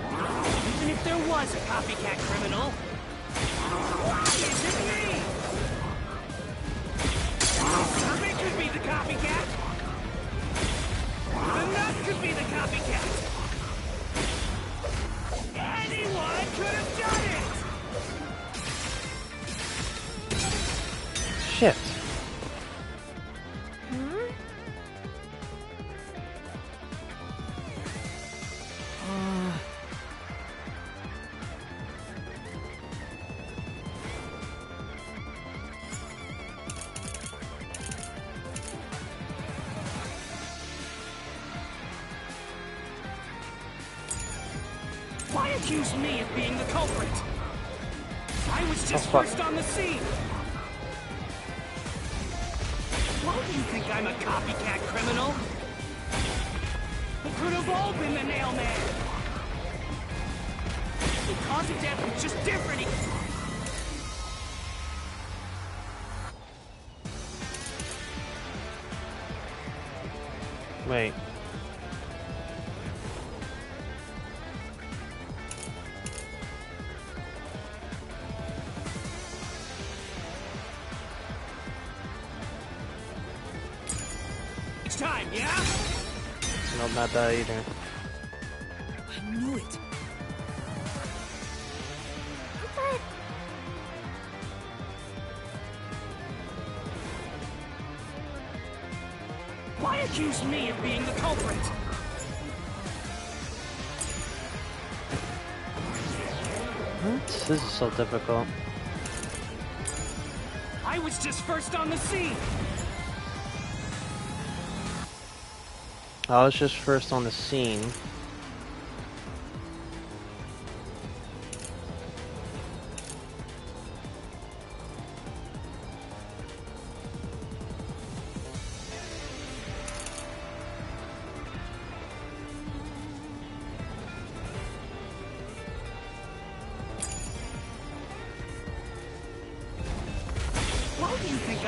Speaker 18: Even if there was a copycat criminal, why is it me? Servant could be the copycat. The nut could be the copycat. Anyone could have done it!
Speaker 16: Shit.
Speaker 18: Why accuse me of being the culprit? I was just
Speaker 16: fuck.
Speaker 18: first on the scene. Why do you think I'm a copycat criminal? It could have all been the Nailman. The cause of death was just different.
Speaker 16: Wait.
Speaker 18: Each time, yeah?
Speaker 16: No, not that either.
Speaker 18: I knew it. Why accuse me of being the culprit?
Speaker 16: This is so difficult.
Speaker 18: I was just first on the scene.
Speaker 16: I was just first on the scene.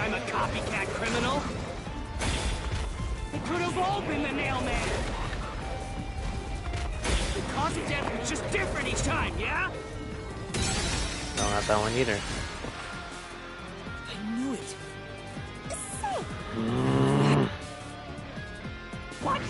Speaker 13: I'm a copycat criminal? It could have all been the Nail Man. The cause of death was just different each time, yeah?
Speaker 16: No, not that one either.
Speaker 13: I knew it. What?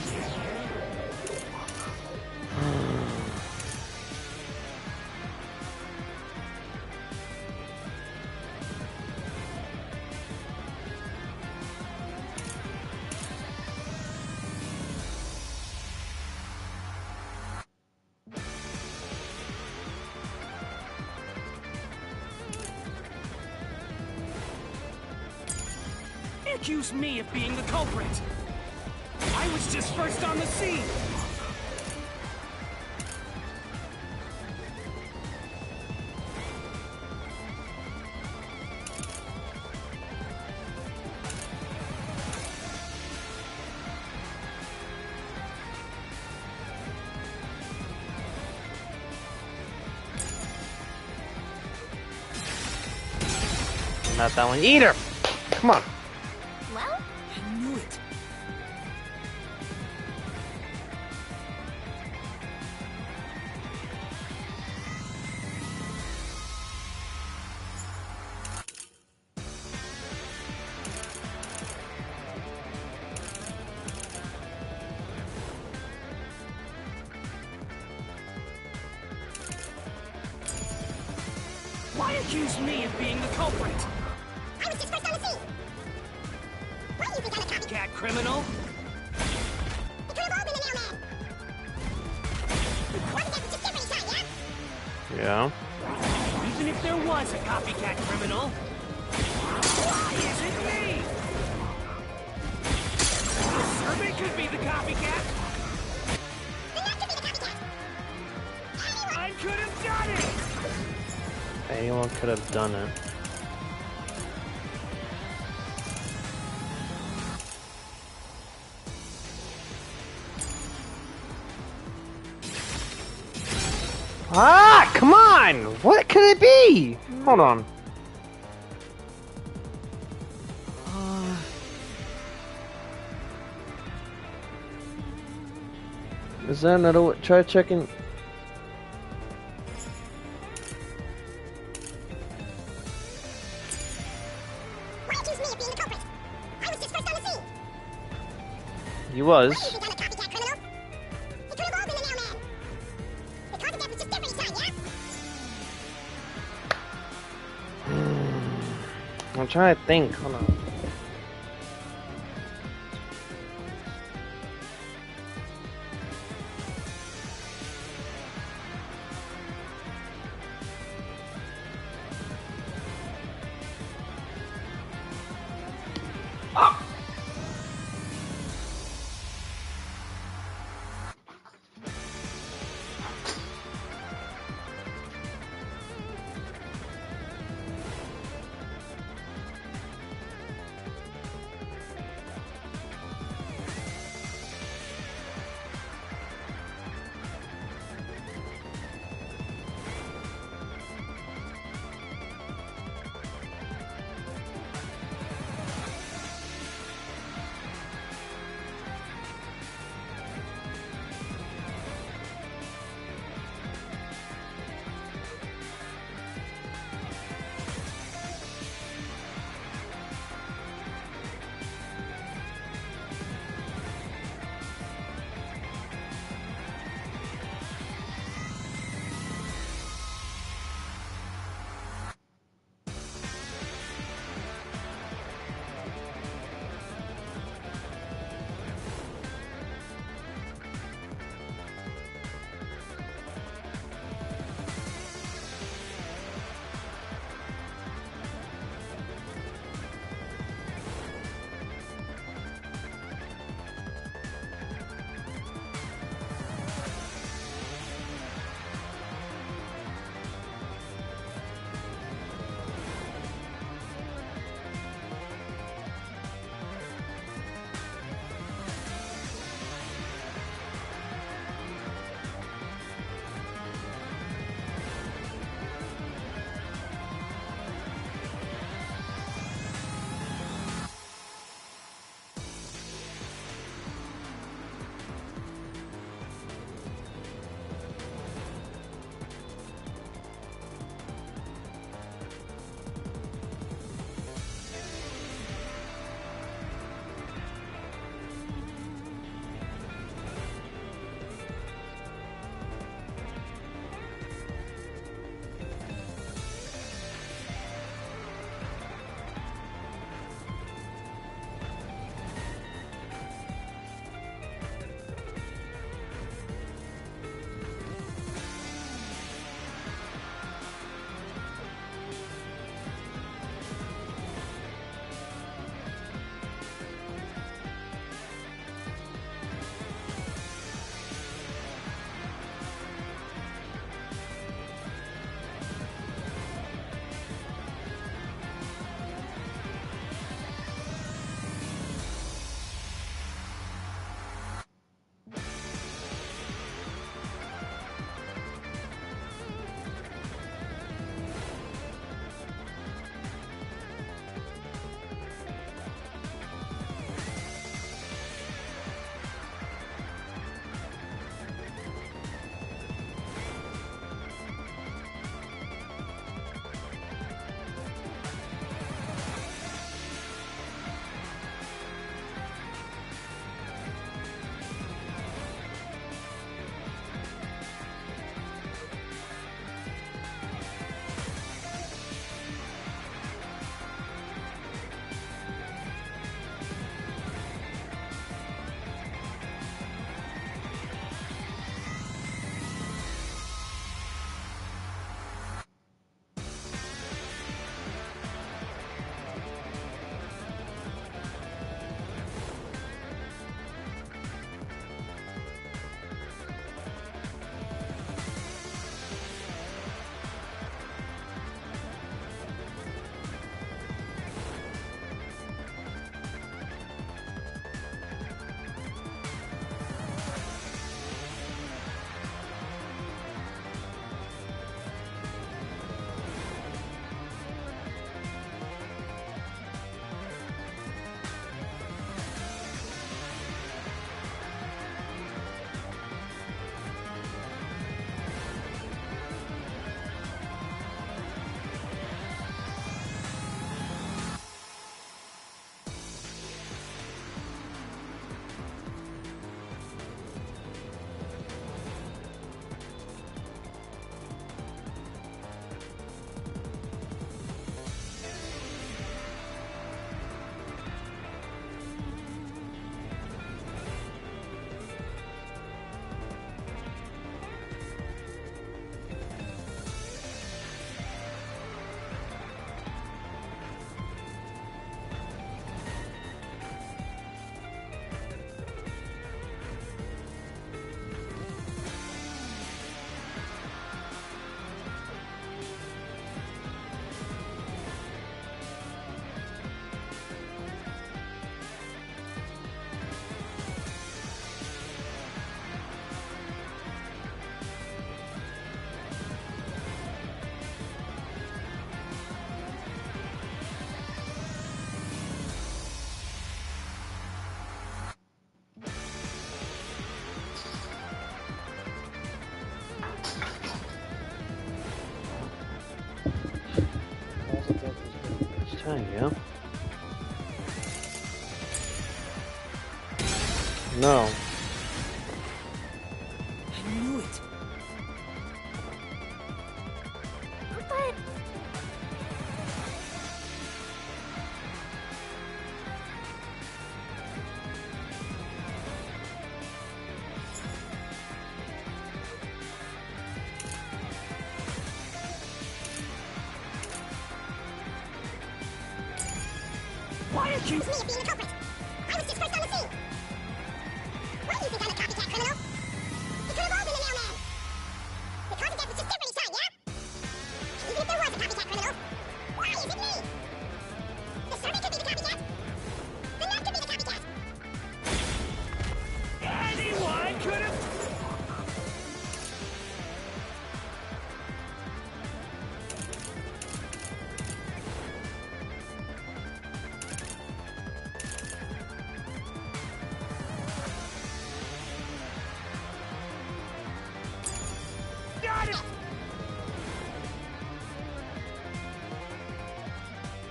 Speaker 13: Accuse me of being the culprit. I was just first on the scene.
Speaker 16: Not that one either. Come on.
Speaker 3: Well,
Speaker 13: I knew it. Why accuse me of being the culprit?
Speaker 3: I was just first on the scene. Why do you think I'm a
Speaker 13: Copycat criminal?
Speaker 3: It could have all been the Nail Man. The cause of death was just different each time, yeah?
Speaker 16: Yeah.
Speaker 13: Even if there was a copycat criminal, why is it me? The servant could be the copycat.
Speaker 3: Then that could be the copycat.
Speaker 13: I could have done it.
Speaker 16: Anyone could have done it. Ah, come on! What could it be? Hold on. Is there another way? Try checking.
Speaker 3: Why accuse me of being the culprit? I was just first on the scene.
Speaker 16: He was.
Speaker 3: Why do you think I'm a copycat criminal? It could have all been the Nail Man. The cause of death was just different each time, yeah?
Speaker 16: I'm trying to think. Hold on. Yeah. No.
Speaker 7: I knew it.
Speaker 3: But...
Speaker 7: Why are you...
Speaker 3: It's me of being the culprit. I was just first on the scene. Why do you think I'm a copycat criminal? It could have all been the mailman. The cause of death was just different each time, yeah? And even if there was a copycat criminal, why is it me? The servant could be the copycat. The nun could be the copycat.
Speaker 7: Anyone could have... Got it!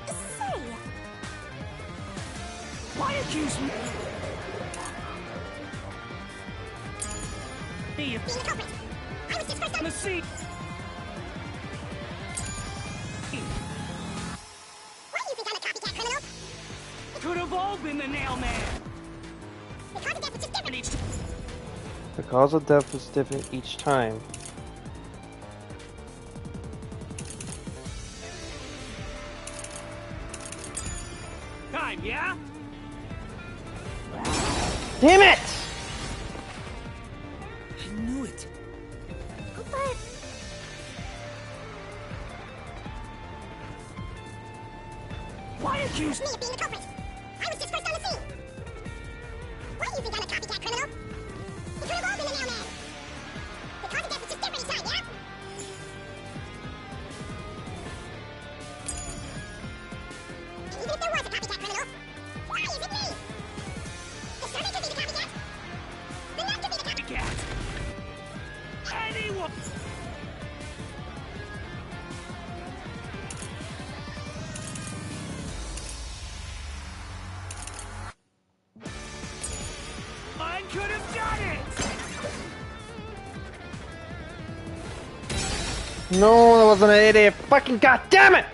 Speaker 3: Say,
Speaker 7: Why accuse me? Me of
Speaker 3: being the culprit. I was just first on
Speaker 7: the scene.
Speaker 3: Why do you think I'm a copycat criminal?
Speaker 7: Could have all been the nailman.
Speaker 3: The cause of death was just different.
Speaker 7: Each
Speaker 16: The cause of death was different each time.
Speaker 7: time, yeah?
Speaker 16: Damn it!
Speaker 7: I knew it.
Speaker 3: But...
Speaker 7: Why accuse
Speaker 3: me of being the culprit. I was just first on the scene. Why do you think I'm a copycat criminal? It could have all been the mailman. The cause of death was just different each time, yeah? And even if there was a copycat criminal, why is it me? The servant could be the copycat. The nun could be the copycat.
Speaker 7: anyone? I could have done it!
Speaker 16: No, that wasn't an idiot. Fucking goddamn it!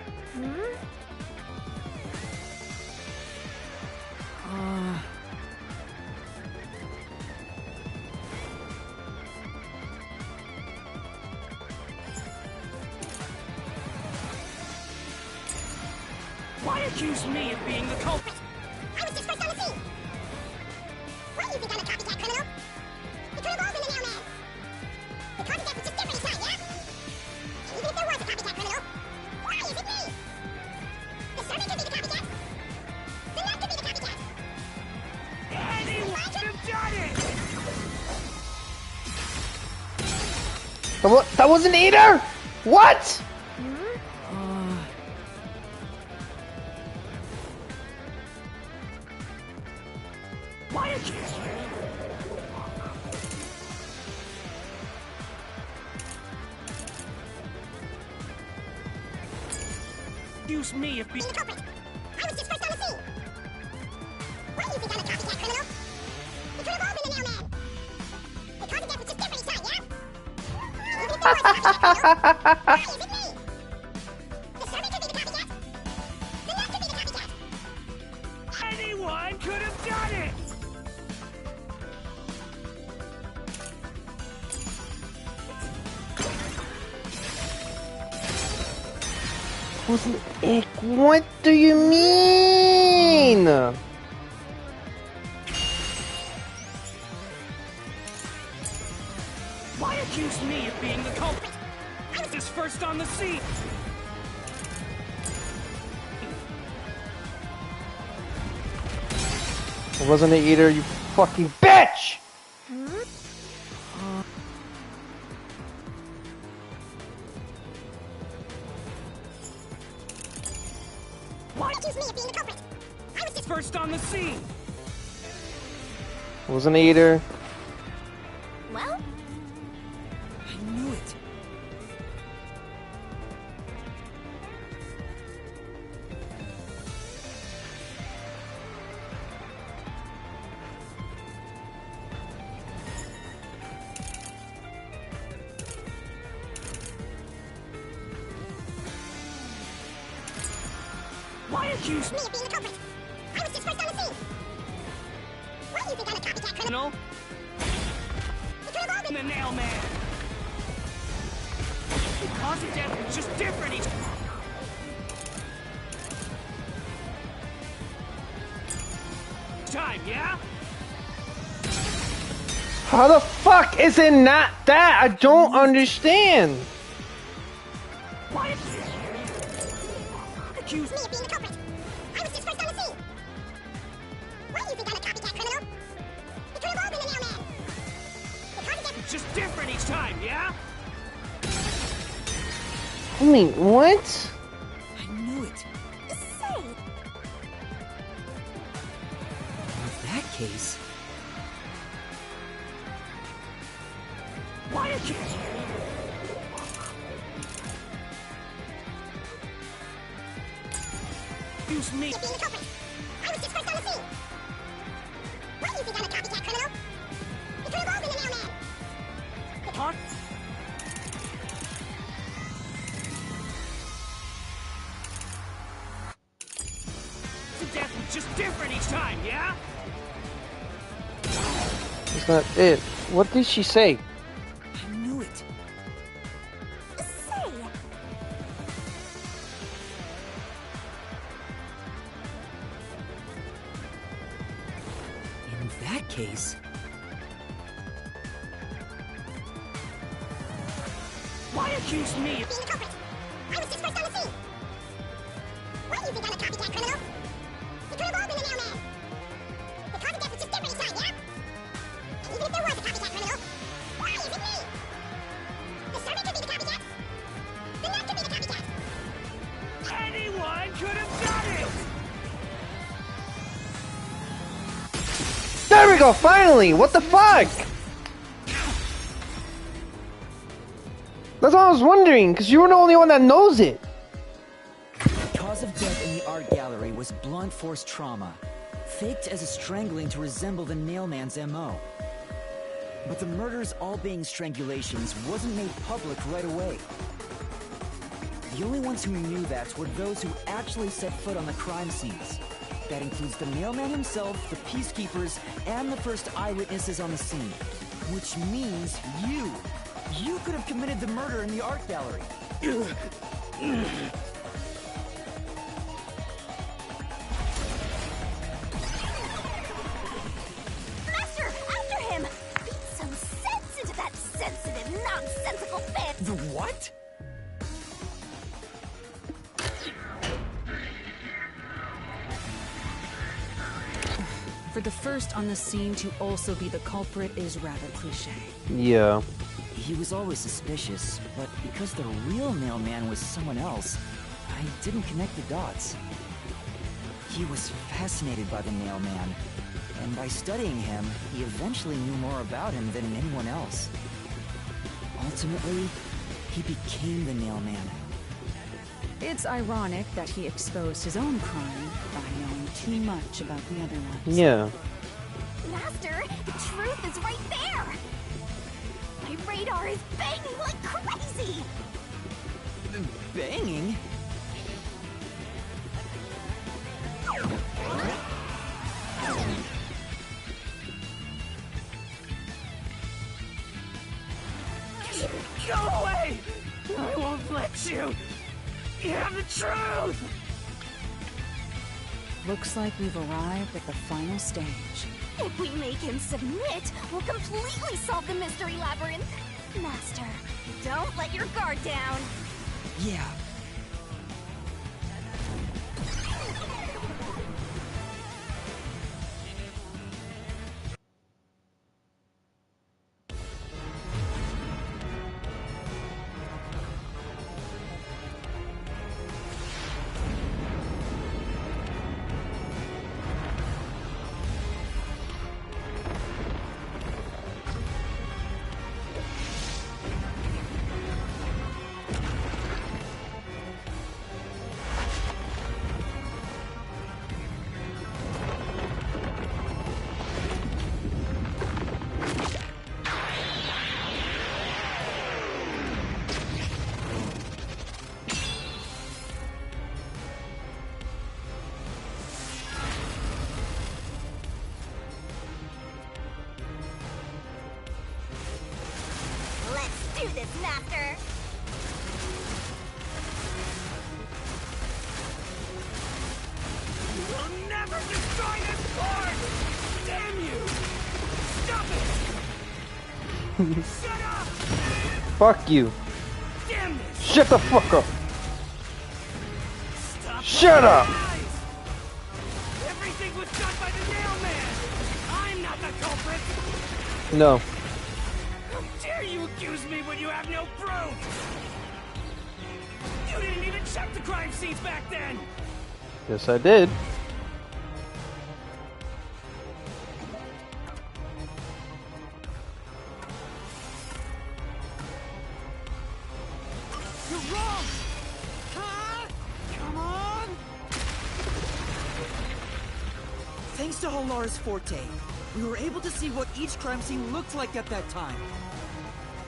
Speaker 7: Why accuse me of being the culprit?
Speaker 3: I was just first on the scene. Why do you think I'm a copycat criminal? It could have all been the mailman. The cause of death was just different each time, yeah? And even if there was a copycat criminal, why is it me? The servant could be the copycat. The nun could be the copycat.
Speaker 7: Anyone could have done it!
Speaker 16: That wasn't either? What?
Speaker 7: Why accuse me? Accuse me of being
Speaker 3: Being the culprit. I was just first on the scene. Why do you think I'm a copycat criminal? It could have all been the mailman. The cause of death was just different each time, yeah? And even if there was a copycat criminal, why is it me? The servant could be the copycat. The nun could be the copycat.
Speaker 7: anyone could have done it!
Speaker 16: Wasn't it? What do you mean?
Speaker 7: Why accuse me of being the culprit? I was just first on the scene.
Speaker 16: It wasn't it either, you fucking bitch!
Speaker 3: Why accuse me of being the culprit? I was just
Speaker 7: First on the scene.
Speaker 16: It wasn't it either.
Speaker 3: well.
Speaker 7: I knew it.
Speaker 13: accuse
Speaker 14: me of being the culprit? I was just first on the scene. Why do you think I'm a copycat criminal?
Speaker 13: It could have all been the nail man. The cause of death is just different each time, yeah?
Speaker 16: How the fuck is it not that? I don't understand.
Speaker 13: Why accuse
Speaker 14: me of being the culprit? I was just first on the scene. Why do you think I'm a copycat criminal? It could have all been the nail man. The cause of death
Speaker 13: it's just different each time, yeah?
Speaker 16: I mean, what?
Speaker 10: I knew it.
Speaker 14: Say.
Speaker 10: In that case...
Speaker 13: Why accuse me?
Speaker 14: Of being the culprit. I was just first on the scene. Why do you think I'm a copycat criminal? It could have all been the nail man.
Speaker 13: Huh? The death is just different each time, yeah?
Speaker 16: That's not it. What did she say?
Speaker 10: I knew it.
Speaker 14: Say.
Speaker 10: In that case...
Speaker 13: Why accuse me
Speaker 14: Being the culprit. I was just first on the scene. Why do you think I'm a copycat criminal? It could have all been the nail man. The cause of death is just different each time, yeah? And even if there was a copycat criminal, why is it me? The servant could be the copycat. The nut could be the copycat.
Speaker 13: Anyone could have done it!
Speaker 16: There we go, finally! What the fuck? That's what I was wondering, because you were the only one that knows it.
Speaker 10: The cause of death in the art gallery was blunt force trauma, faked as a strangling to resemble the nailman's MO. But the murders all being strangulations wasn't made public right away. The only ones who knew that were those who actually set foot on the crime scenes. That includes the mailman himself, the peacekeepers, and the first eyewitnesses on the scene. Which means you! You could have committed the murder in the art gallery.
Speaker 3: Master, after him! Beat some sense into that sensitive, nonsensical fan!
Speaker 10: The what?
Speaker 17: For the first on the scene to also be the culprit is rather cliche.
Speaker 16: Yeah.
Speaker 10: He was always suspicious, but because the real mailman was someone else, I didn't connect the dots. He was fascinated by the mailman, and by studying him, he eventually knew more about him than anyone else. Ultimately, he became the mailman.
Speaker 17: It's ironic that he exposed his own crime by knowing too much about the other ones.
Speaker 16: Yeah.
Speaker 3: Master, the truth is right there! My radar is banging like crazy!
Speaker 10: Banging?
Speaker 13: Go away! I won't let you! You have the truth!
Speaker 17: Looks like we've arrived at the final stage.
Speaker 3: If we make him submit, we'll completely solve the mystery labyrinth. Master, don't let your guard down.
Speaker 10: Yeah.
Speaker 3: do this, Master!
Speaker 14: You will never destroy this port! Damn you! Stop it! Shut up!
Speaker 16: Fuck you.
Speaker 14: Damn this!
Speaker 16: Shut the fuck up.
Speaker 14: Stop
Speaker 16: Shut up!
Speaker 14: Everything was done by the nail man! I'm not the culprit!
Speaker 16: No.
Speaker 14: How dare you accuse me when you have no proof! You didn't even check the crime scenes back then!
Speaker 16: Yes, I did.
Speaker 14: You're wrong! Huh? Come on!
Speaker 10: Thanks to Halara's forte, we were able to see what each crime scene looked like at that time.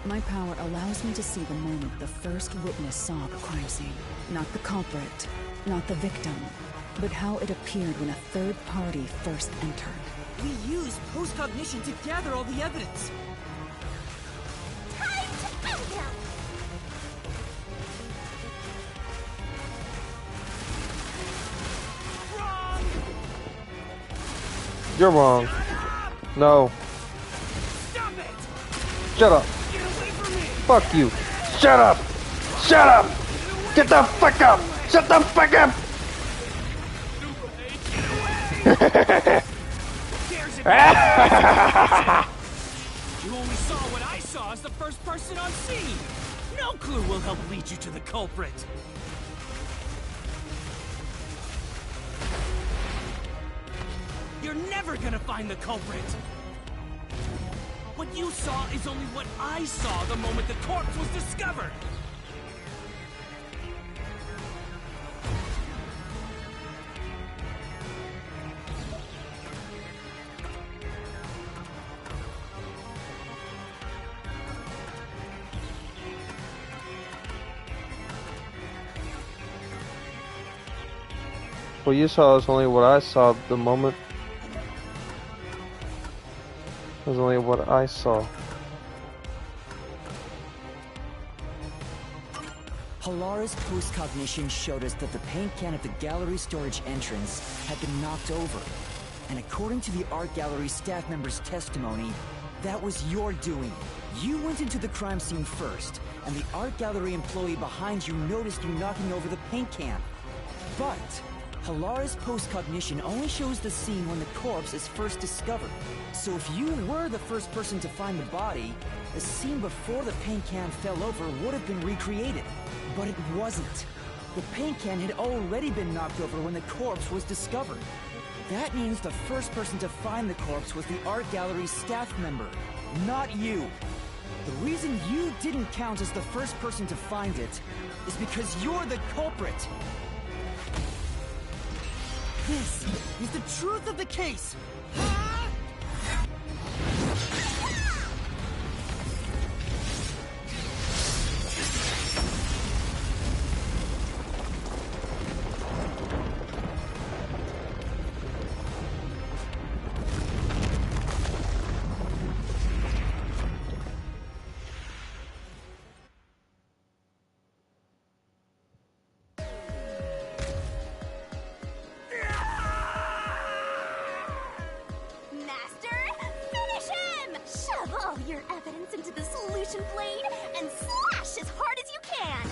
Speaker 17: My power allows me to see the moment the first witness saw the crime scene. Not the culprit, not the victim, but how it appeared when a third party first entered.
Speaker 10: We used post-cognition to gather all the evidence.
Speaker 3: Time to end him!
Speaker 16: You're wrong. No.
Speaker 14: Stop it!
Speaker 16: Shut up.
Speaker 14: Get away from me!
Speaker 16: Fuck you. Shut up. Shut up. Get the fuck up. Shut the fuck up.
Speaker 14: You only saw what I saw as the first person on scene! No clue will help lead you to the culprit! You're never gonna find the culprit! What you saw is only what I saw the moment the corpse was discovered!
Speaker 16: What you saw is only what I saw the moment. It was only what I saw.
Speaker 10: Halara's post-cognition showed us that the paint can at the gallery storage entrance had been knocked over. And according to the art gallery staff member's testimony, that was your doing. You went into the crime scene first, and the art gallery employee behind you noticed you knocking over the paint can. But Halara's post-cognition only shows the scene when the corpse is first discovered. So if you were the first person to find the body, the scene before the paint can fell over would have been recreated. But it wasn't. The paint can had already been knocked over when the corpse was discovered. That means the first person to find the corpse was the art gallery's staff member, not you. The reason you didn't count as the first person to find it is because you're the culprit. This is the truth of the case!
Speaker 3: Master, finish him! Shove all your evidence into the solution blade and slash as hard as you can!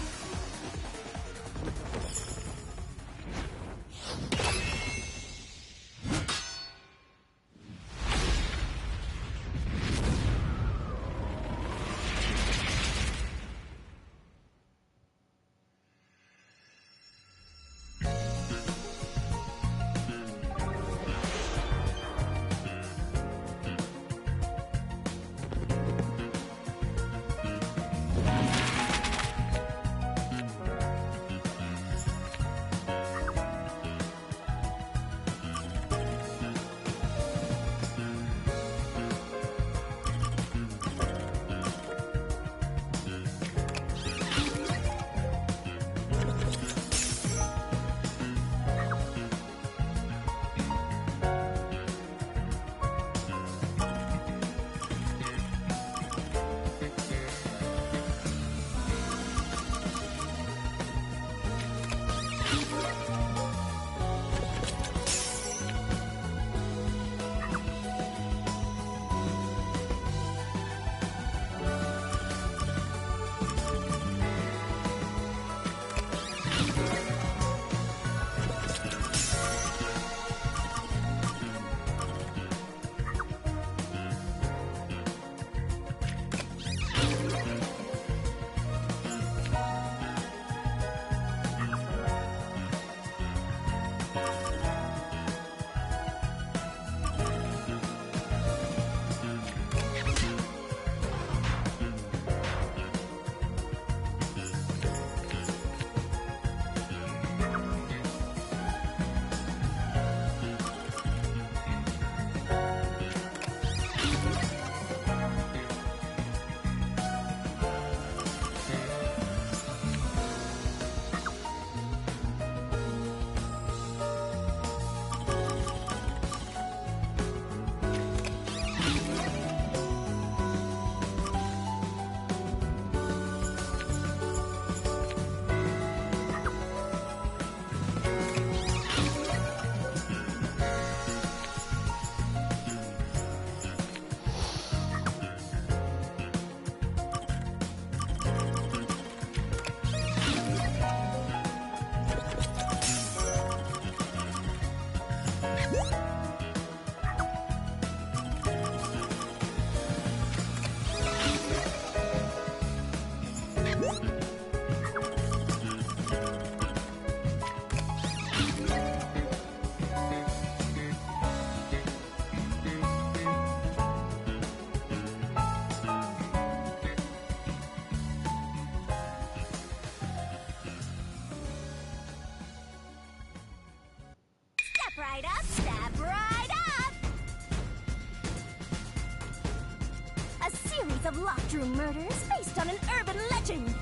Speaker 3: of locked room murders based on an urban legend.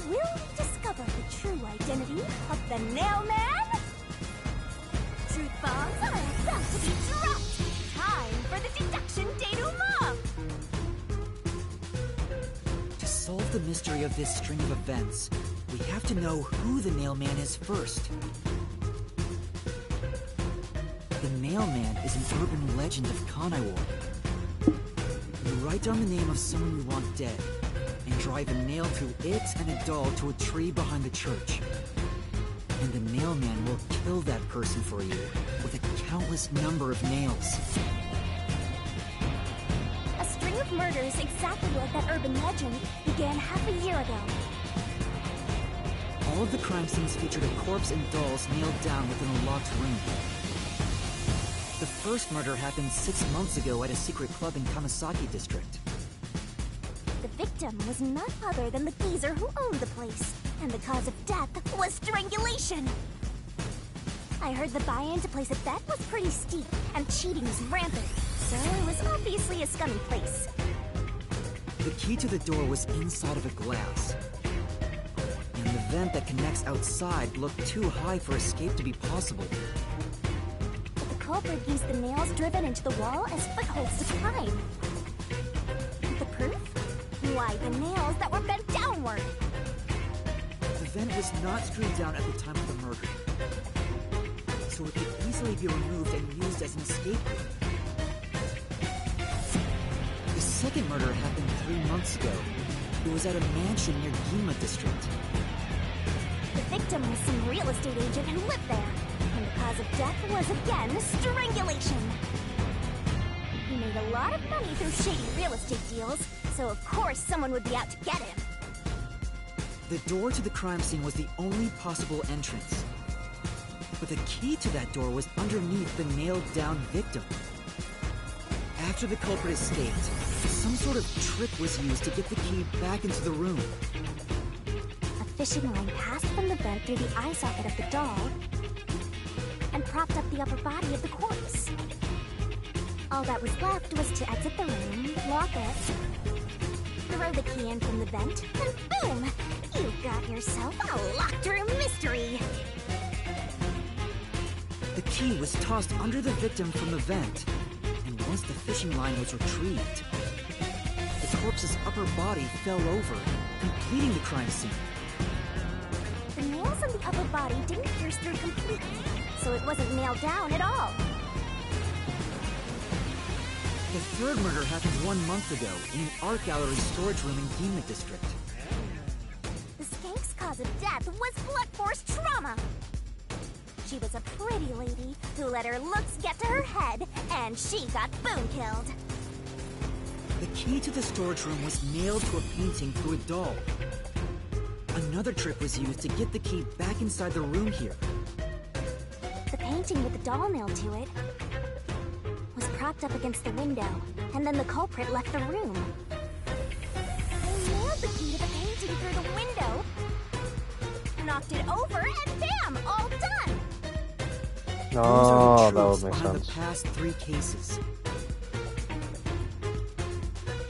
Speaker 3: Will we discover the true identity of the Nail Man? Truth bombs are about to be dropped. Time for the deduction denouement.
Speaker 10: To solve the mystery of this string of events, we have to know who the Nail Man is first. The Nail Man is an urban legend of Kanaiwar. You write down the name of someone you want dead, and drive a nail through it and a doll to a tree behind the church. And the Nail Man will kill that person for you with a countless number of nails.
Speaker 3: A string of murders exactly like that urban legend began half a year ago.
Speaker 10: All of the crime scenes featured a corpse and dolls nailed down within a locked room. The first murder happened 6 months ago at a secret club in Kamasaki district.
Speaker 3: The victim was none other than the geezer who owned the place, and the cause of death was strangulation. I heard the buy-in to place a bet was pretty steep, and cheating was rampant, so it was obviously a scummy place.
Speaker 10: The key to the door was inside of a glass. And the vent that connects outside looked too high for escape to be possible.
Speaker 3: But the culprit used the nails driven into the wall as footholds to climb. The proof? Why, the nails that were bent downward.
Speaker 10: The vent was not screwed down at the time of the murder, so it could easily be removed and used as an escape route. The second murder happened 3 months ago. It was at a mansion near Gima district.
Speaker 3: The victim was some real estate agent who lived there, and the cause of death was again strangulation. He made a lot of money through shady real estate deals, so of course someone would be out to get him.
Speaker 10: The door to the crime scene was the only possible entrance. But the key to that door was underneath the nailed-down victim. After the culprit escaped, some sort of trick was used to get the key back into the room.
Speaker 3: A fishing line passed from the vent through the eye socket of the doll and propped up the upper body of the corpse. All that was left was to exit the room, lock it, throw the key in from the vent, and boom! You got yourself a locked room mystery!
Speaker 10: The key was tossed under the victim from the vent, and once the fishing line was retrieved, the corpse's upper body fell over, completing the crime scene.
Speaker 3: The nails on the upper body didn't pierce through completely, so it wasn't nailed down at all.
Speaker 10: The third murder happened 1 month ago in an art gallery storage room in Gima district.
Speaker 3: The skank's cause of death was blunt force trauma. She was a pretty lady who let her looks get to her head, and she got boom killed.
Speaker 10: The key to the storage room was nailed to a painting through a doll. Another trick was used to get the key back inside the room here.
Speaker 3: The painting with the doll nailed to it was propped up against the window, and then the culprit left the room. They nailed the key to the painting through the window, knocked it over, and bam! All done!
Speaker 16: Oh, that
Speaker 10: Those
Speaker 16: would
Speaker 10: are
Speaker 16: make
Speaker 10: the truths behind
Speaker 16: sense.
Speaker 10: the past 3 cases.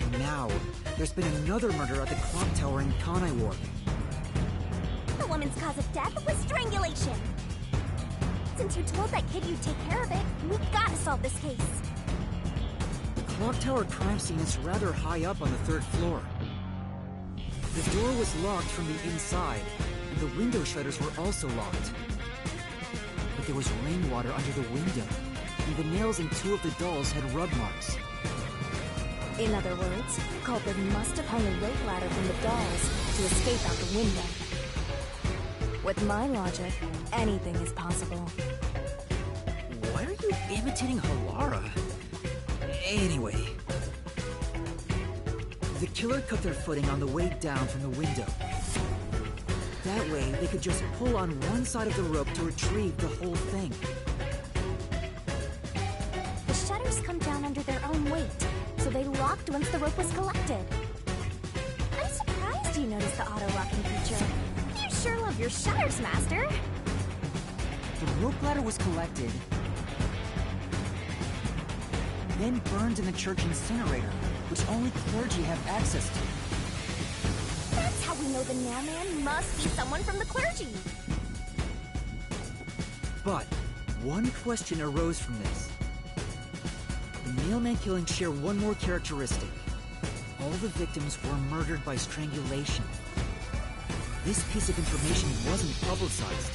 Speaker 10: And now, there's been another murder at the clock tower in Kanaiwar.
Speaker 3: The woman's cause of death was strangulation. Since you told that kid you'd take care of it, we gotta solve this case.
Speaker 10: The clock tower crime scene is rather high up on the 3rd floor. The door was locked from the inside, and the window shutters were also locked. But there was rainwater under the window, and the nails in 2 of the dolls had rub marks.
Speaker 8: In other words, the culprit must have hung a rope ladder from the dolls to escape out the window. With my logic, anything is possible.
Speaker 10: Why are you imitating Halara? Anyway. The killer cut their footing on the way down from the window. That way, they could just pull on one side of the rope to retrieve the whole thing.
Speaker 3: The shutters come down under their own weight, so they locked once the rope was collected. I'm surprised you noticed the auto-locking feature. You sure love your shutters, Master.
Speaker 10: The rope ladder was collected, then burned in the church incinerator. which only clergy have access to.
Speaker 3: That's how we know the mailman must be someone from the clergy.
Speaker 10: But one question arose from this. The mailman killings share one more characteristic. All the victims were murdered by strangulation. This piece of information wasn't publicized.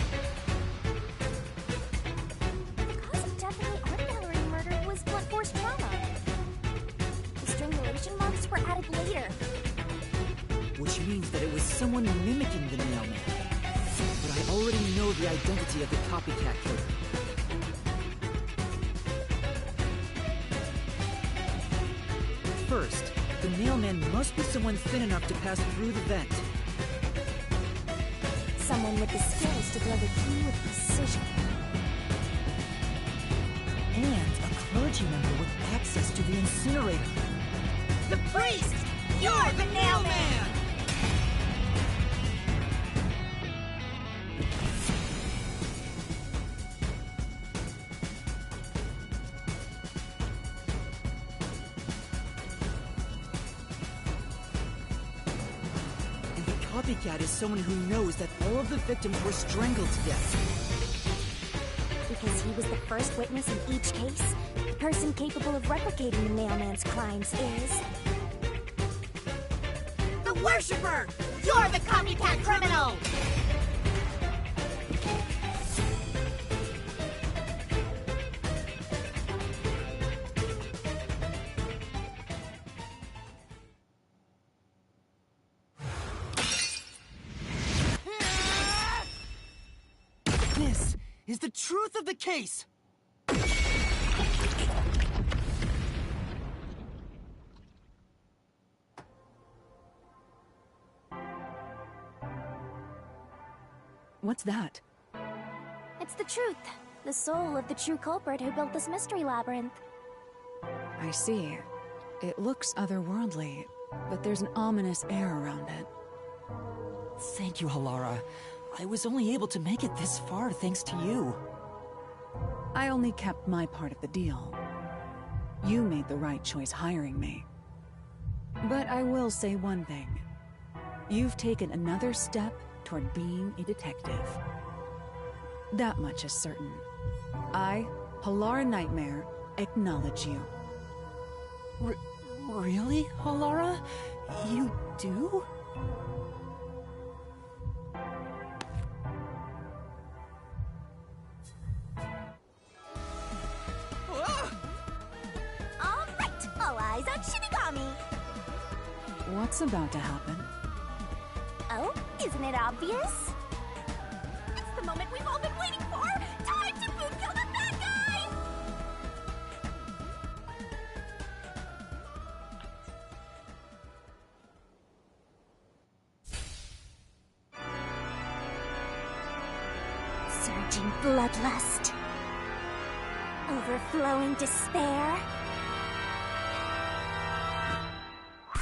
Speaker 3: The cause of death in the art gallery murder was blunt force trauma. The strangulation marks were added later.
Speaker 10: Which means that it was someone mimicking the mailman. But I already know the identity of the copycat killer. First, the mailman must be someone thin enough to pass through the vent.
Speaker 3: Someone with the skills to blow the key with precision.
Speaker 10: And a clergy member with access to the incinerator.
Speaker 3: The priest! You're the mailman!
Speaker 10: Copycat is someone who knows that all of the victims were strangled to death.
Speaker 3: Because he was the first witness in each case, the person capable of replicating the mailman's crimes is...
Speaker 14: The Worshipper! You're the copycat criminal!
Speaker 10: This is the truth of the case!
Speaker 17: What's that?
Speaker 3: It's the truth. The soul of the true culprit who built this mystery labyrinth.
Speaker 17: I see. It looks otherworldly, but there's an ominous air around it.
Speaker 10: Thank you, Halara. I was only able to make it this far thanks to you.
Speaker 17: I only kept my part of the deal. You made the right choice hiring me. But I will say one thing. You've taken another step toward being a detective. That much is certain. I, Halara Nightmare, acknowledge you.
Speaker 10: Really, Halara? You do?
Speaker 3: All right, all eyes on Shinigami.
Speaker 17: What's about to happen?
Speaker 3: Oh, isn't it obvious? It's the moment we've all been waiting for! Time to food kill the bad guy! Surging bloodlust. Overflowing despair.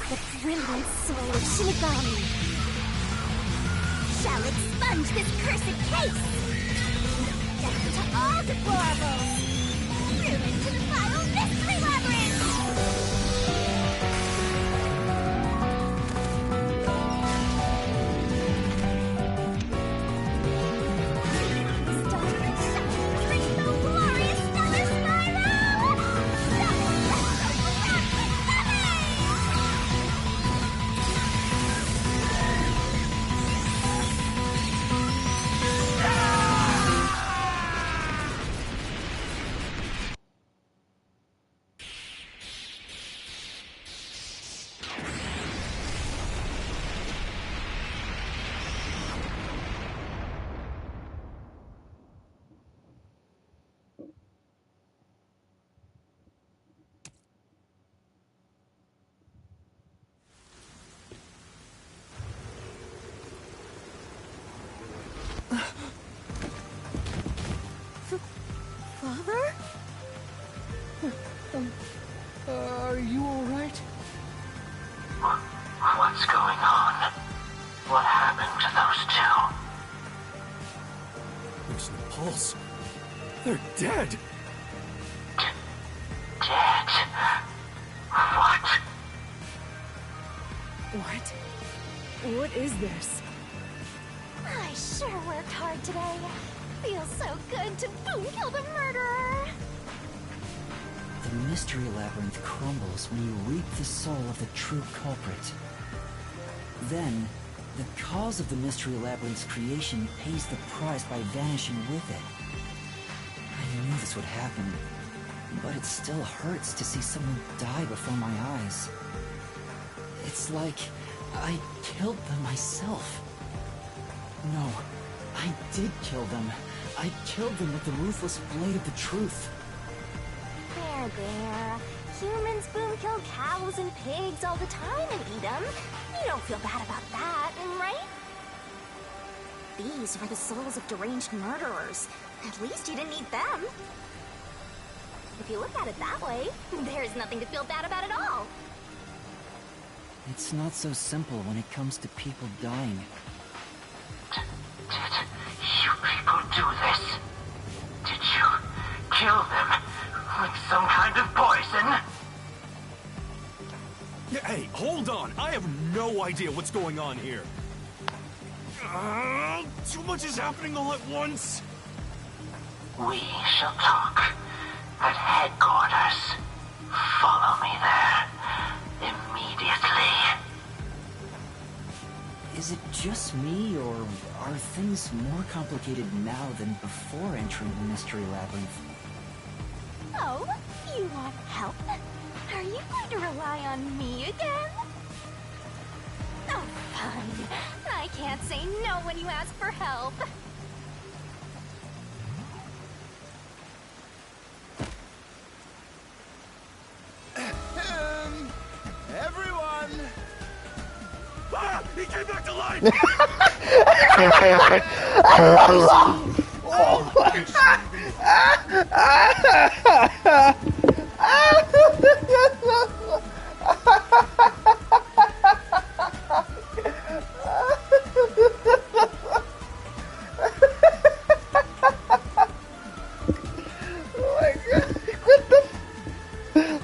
Speaker 3: The brilliant soul of Shinigami shall expunge this cursed case! Death to all deplorables! Through into the final mystery labyrinth! Starry, shining, rainbow, glorious, stellar spiral!
Speaker 12: Father? Are you alright?
Speaker 19: What's going on? What happened to those two?
Speaker 2: There's no pulse. They're dead.
Speaker 19: Dead? What?
Speaker 17: What? What is this?
Speaker 3: I sure worked hard today. Feels so good to boom kill the murderer.
Speaker 10: The mystery labyrinth crumbles when you reap the soul of the true culprit. Then, the cause of the mystery labyrinth's creation pays the price by vanishing with it. I knew this would happen, but it still hurts to see someone die before my eyes. It's like I killed them myself. No, I did kill them. I killed them with the ruthless blade of the truth.
Speaker 3: There. Humans boom kill cows and pigs all the time and eat them. You don't feel bad about that, right? These were the souls of deranged murderers. At least you didn't eat them. If you look at it that way, there's nothing to feel bad about at all.
Speaker 10: It's not so simple when it comes to people dying.
Speaker 19: Did you people do this? Did you kill them with some kind of poison?
Speaker 2: Hey, hold on! I have no idea what's going on here. Too much is happening all at once.
Speaker 19: We shall talk at headquarters. Follow me there immediately.
Speaker 10: Is it just me, or are things more complicated now than before entering the mystery labyrinth?
Speaker 3: Oh, you want help? Are you going to rely on me again? Oh, fine. I can't say no when you ask for help.
Speaker 5: Everyone!
Speaker 2: Ah! He came back to life!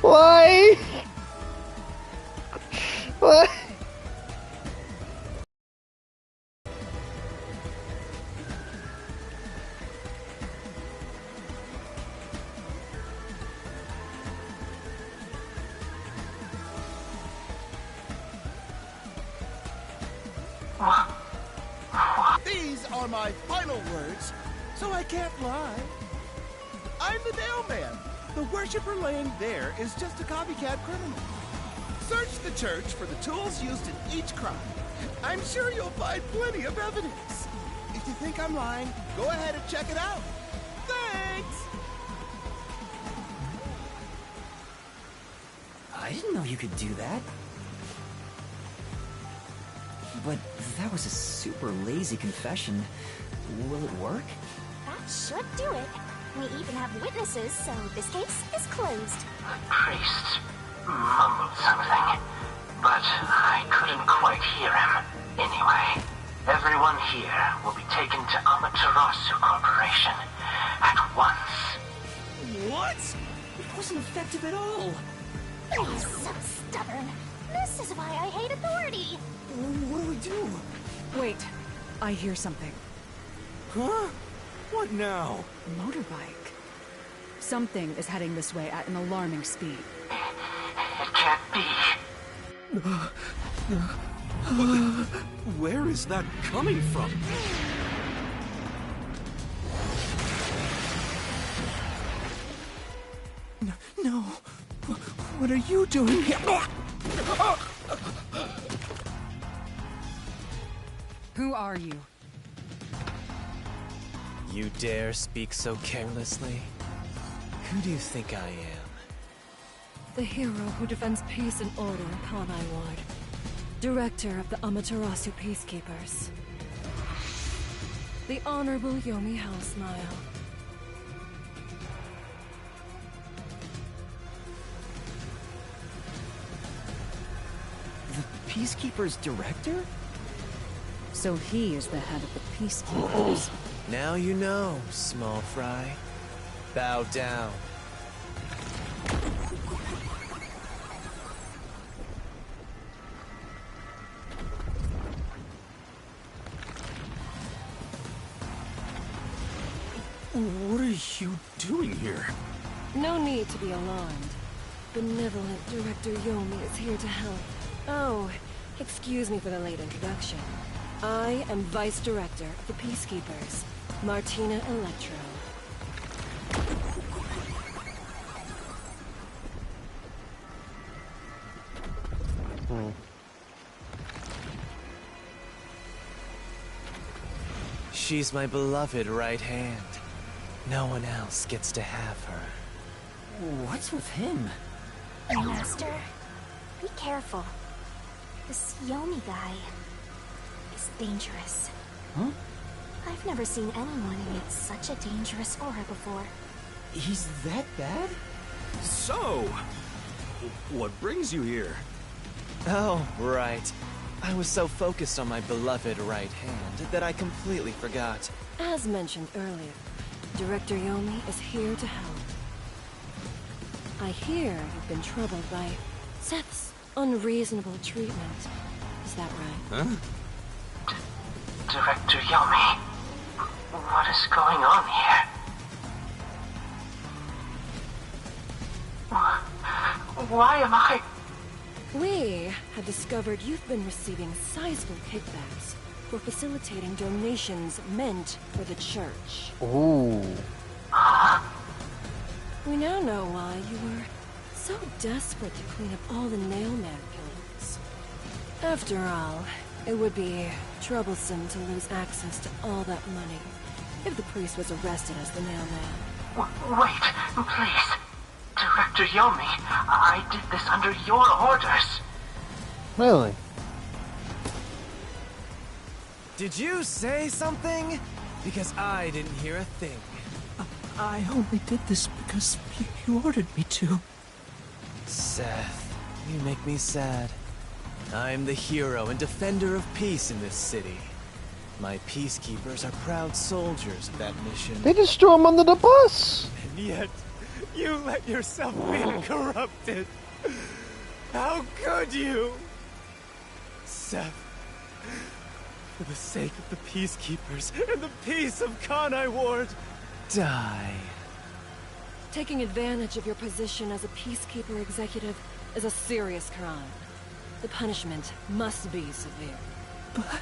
Speaker 16: Why? What?
Speaker 11: These are my final words, so I can't lie. I'm the Nailman. The worshiper laying there is just a copycat criminal. Search the church for the tools used in each crime. I'm sure you'll find plenty of evidence. If you think I'm lying, go ahead and check it out. Thanks!
Speaker 10: I didn't know you could do that. But that was a super lazy confession. Will it work?
Speaker 3: That should do it. We even have witnesses, so this case is closed.
Speaker 19: The priest mumbled something, but I couldn't quite hear him. Anyway, everyone here will be taken to Amaterasu Corporation at once.
Speaker 10: What? It wasn't effective at all.
Speaker 3: He's so stubborn. This is why I hate authority.
Speaker 10: What do we do?
Speaker 17: Wait, I hear something.
Speaker 2: Huh? What now?
Speaker 17: Motorbike. Something is heading this way at an alarming speed.
Speaker 19: It can't be.
Speaker 2: Where is that coming from?
Speaker 11: No. What are you doing here?
Speaker 17: Who are you?
Speaker 21: You dare speak so carelessly? Who do you think I am?
Speaker 23: The hero who defends peace and order upon Iward. Director of the Amaterasu Peacekeepers. The Honorable Yomi Hellsmile.
Speaker 10: The Peacekeeper's director?
Speaker 17: So he is the head of the Peacekeepers.
Speaker 21: Now you know, small fry. Bow down.
Speaker 2: What are you doing here?
Speaker 23: No need to be alarmed. Benevolent Director Yomi is here to help. Oh, excuse me for the late introduction. I am Vice Director of the Peacekeepers, Martina Electro.
Speaker 21: She's my beloved right hand. No one else gets to have her.
Speaker 4: What's with him?
Speaker 3: Master, be careful. This Yomi guy is dangerous.
Speaker 4: Huh?
Speaker 3: I've never seen anyone emit such a dangerous aura before.
Speaker 4: He's that bad?
Speaker 2: So, what brings you here?
Speaker 21: Oh, right. I was so focused on my beloved right hand that I completely forgot.
Speaker 23: As mentioned earlier, Director Yomi is here to help. I hear you've been troubled by Seth's unreasonable treatment. Is that right?
Speaker 19: Huh? Director Yomi, what is going on here? Why am I...
Speaker 23: We have discovered you've been receiving sizable kickbacks for facilitating donations meant for the church.
Speaker 16: Ooh.
Speaker 23: We now know why you were so desperate to clean up all the Nailman killings. After all, it would be troublesome to lose access to all that money if the priest was arrested as the Nailman.
Speaker 19: Wait, please. Director Yomi, I did this under your orders.
Speaker 16: Really?
Speaker 21: Did you say something? Because I didn't hear a thing.
Speaker 10: I only did this because you ordered me to.
Speaker 21: Seth, you make me sad. I'm the hero and defender of peace in this city. My peacekeepers are proud soldiers of that mission.
Speaker 16: They just threw him under the bus!
Speaker 21: And yet, you let yourself be corrupted. How could you? Seth, for the sake of the peacekeepers and the peace of Kanai Ward, die.
Speaker 23: Taking advantage of your position as a peacekeeper executive is a serious crime. The punishment must be severe.
Speaker 10: But...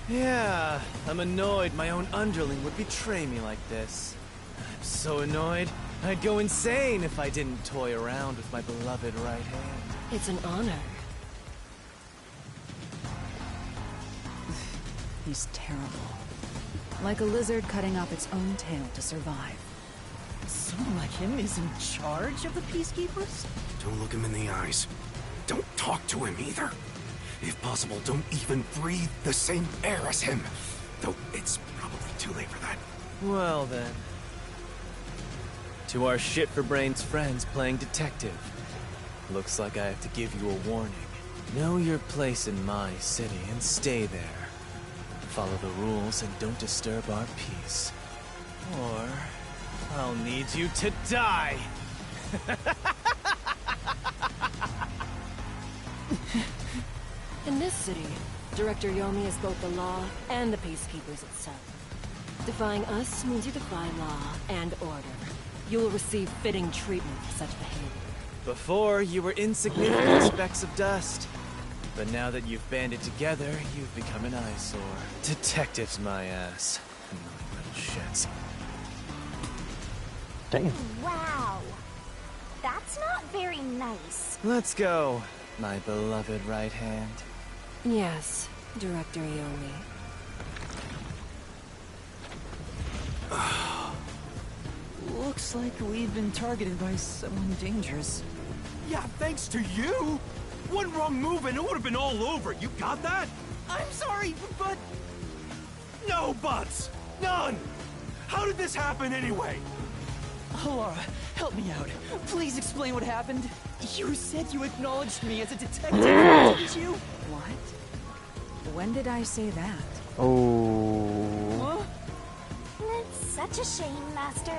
Speaker 21: Yeah, I'm annoyed my own underling would betray me like this. I'm so annoyed, I'd go insane if I didn't toy around with my beloved right hand.
Speaker 23: It's an honor.
Speaker 17: He's terrible. Like a lizard cutting off its own tail to survive.
Speaker 10: Someone like him is in charge of the Peacekeepers?
Speaker 2: Don't look him in the eyes. Don't talk to him either. If possible, don't even breathe the same air as him. Though it's probably too late for that.
Speaker 21: Well then. To our shit-for-brains friends playing detective. Looks like I have to give you a warning. Know your place in my city and stay there. Follow the rules and don't disturb our peace. Or I'll need you to die!
Speaker 23: In this city, Director Yomi is both the law and the peacekeepers itself. Defying us means you defy law and order. You will receive fitting treatment for such behavior.
Speaker 21: Before, you were insignificant specks of dust. But now that you've banded together, you've become an eyesore. Detectives, my ass. Annoying little shits.
Speaker 16: Damn.
Speaker 3: Wow. That's not very nice.
Speaker 21: Let's go, my beloved right hand.
Speaker 23: Yes, Director Yomi.
Speaker 10: Looks like we've been targeted by someone dangerous.
Speaker 2: Yeah, thanks to you! One wrong move and it would have been all over. You got that?
Speaker 10: I'm sorry, but...
Speaker 2: No buts! None! How did this happen anyway?
Speaker 10: Laura, help me out. Please explain what happened. You said you acknowledged me as a detective, didn't you?
Speaker 17: What? When did I say that?
Speaker 16: Oh.
Speaker 10: Huh?
Speaker 3: It's such a shame, Master.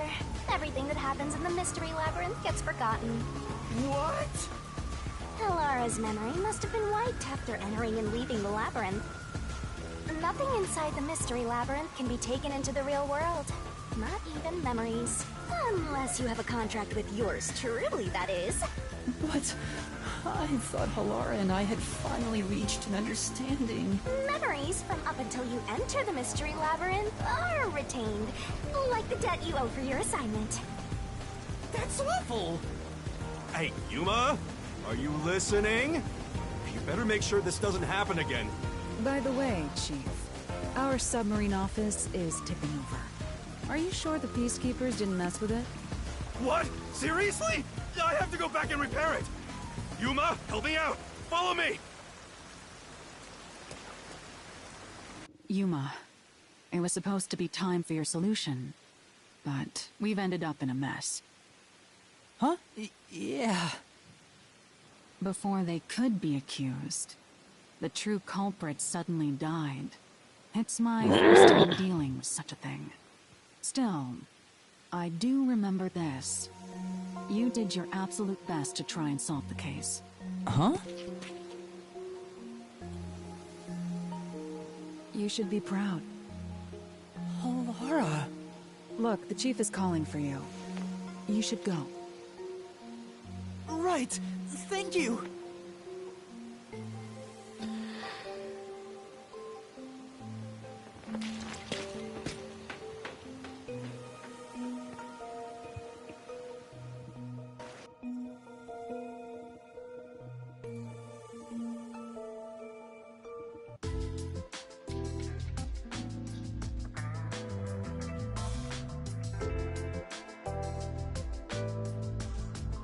Speaker 3: Everything that happens in the Mystery Labyrinth gets forgotten.
Speaker 10: What?
Speaker 3: Alara's memory must have been wiped after entering and leaving the labyrinth. Nothing inside the mystery labyrinth can be taken into the real world. Not even memories. Unless you have a contract with yours truly, that is.
Speaker 17: But I thought Halara and I had finally reached an understanding.
Speaker 3: Memories from up until you enter the mystery labyrinth are retained, like the debt you owe for your assignment.
Speaker 2: That's awful! Hey, Yuma? Are you listening? You better make sure this doesn't happen again.
Speaker 17: By the way, Chief, our submarine office is tipping over. Are you sure the Peacekeepers didn't mess with it?
Speaker 2: What? Seriously? I have to go back and repair it! Yuma, help me out! Follow me!
Speaker 17: Yuma, it was supposed to be time for your solution, but we've ended up in a mess.
Speaker 10: Huh? Yeah.
Speaker 17: Before they could be accused, the true culprit suddenly died. It's my first time dealing with such a thing. Still, I do remember this. You did your absolute best to try and solve the case.
Speaker 10: Huh?
Speaker 17: You should be proud.
Speaker 10: Halara.
Speaker 17: Look, the chief is calling for you. You should go.
Speaker 10: Right. Thank you.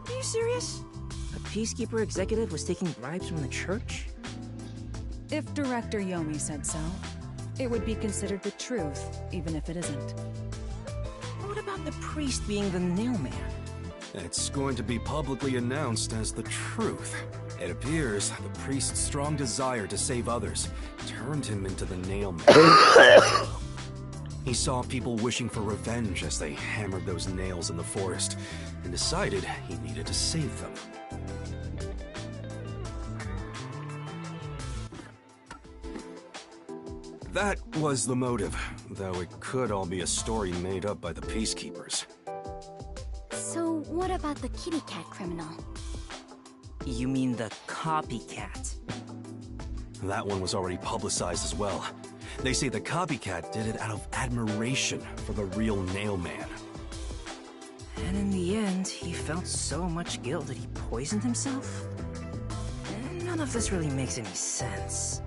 Speaker 7: Are you serious? A Peacekeeper executive was taking bribes from the church?
Speaker 17: If Director Yomi said so, it would be considered the truth, even if it isn't.
Speaker 7: What about the priest being the nailman?
Speaker 2: It's going to be publicly announced as the truth. It appears the priest's strong desire to save others turned him into the nailman. He saw people wishing for revenge as they hammered those nails in the forest, and decided he needed to save them. That was the motive, though it could all be a story made up by the Peacekeepers.
Speaker 8: So what about the kitty cat criminal?
Speaker 7: You mean the copycat?
Speaker 2: That one was already publicized as well. They say the copycat did it out of admiration for the real nailman.
Speaker 7: And in the end, he felt so much guilt that he poisoned himself? None of this really makes any sense.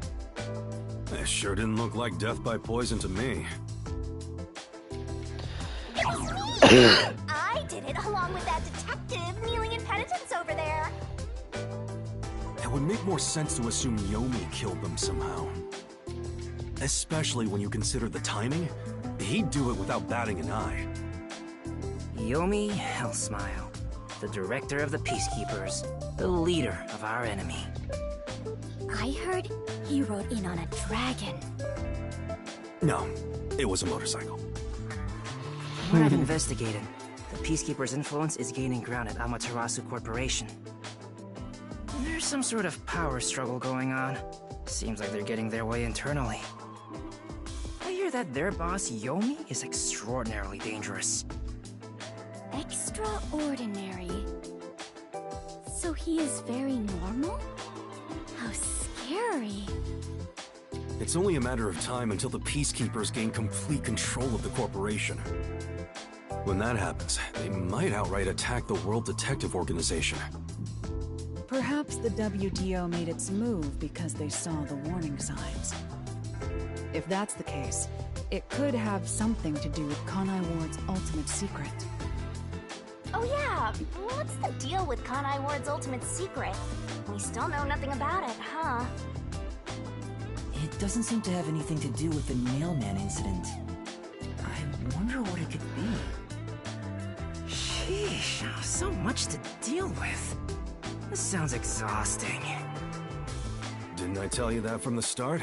Speaker 2: It sure didn't look like death by poison to me.
Speaker 3: I did it along with that detective kneeling in penitence over there.
Speaker 2: It would make more sense to assume Yomi killed them somehow. Especially when you consider the timing. He'd do it without batting an eye.
Speaker 7: Yomi Hellsmile, the director of the Peacekeepers, the leader of our enemy.
Speaker 8: I heard he rode in on a dragon.
Speaker 2: No, it was a motorcycle.
Speaker 7: From what I've investigated, the Peacekeepers' influence is gaining ground at Amaterasu Corporation. There's some sort of power struggle going on. Seems like they're getting their way internally. I hear that their boss, Yomi, is extraordinarily dangerous.
Speaker 8: Extraordinary. So he is very normal? How scary.
Speaker 2: It's only a matter of time until the Peacekeepers gain complete control of the corporation. When that happens, they might outright attack the World Detective Organization.
Speaker 17: Perhaps the WDO made its move because they saw the warning signs. If that's the case, it could have something to do with Kanai Ward's ultimate secret.
Speaker 3: Oh yeah, what's the deal with Kanai Ward's ultimate secret? We still know nothing about it, huh?
Speaker 10: It doesn't seem to have anything to do with the Nailman incident. I wonder what it could be.
Speaker 7: Sheesh, so much to deal with. This sounds exhausting.
Speaker 2: Didn't I tell you that from the start?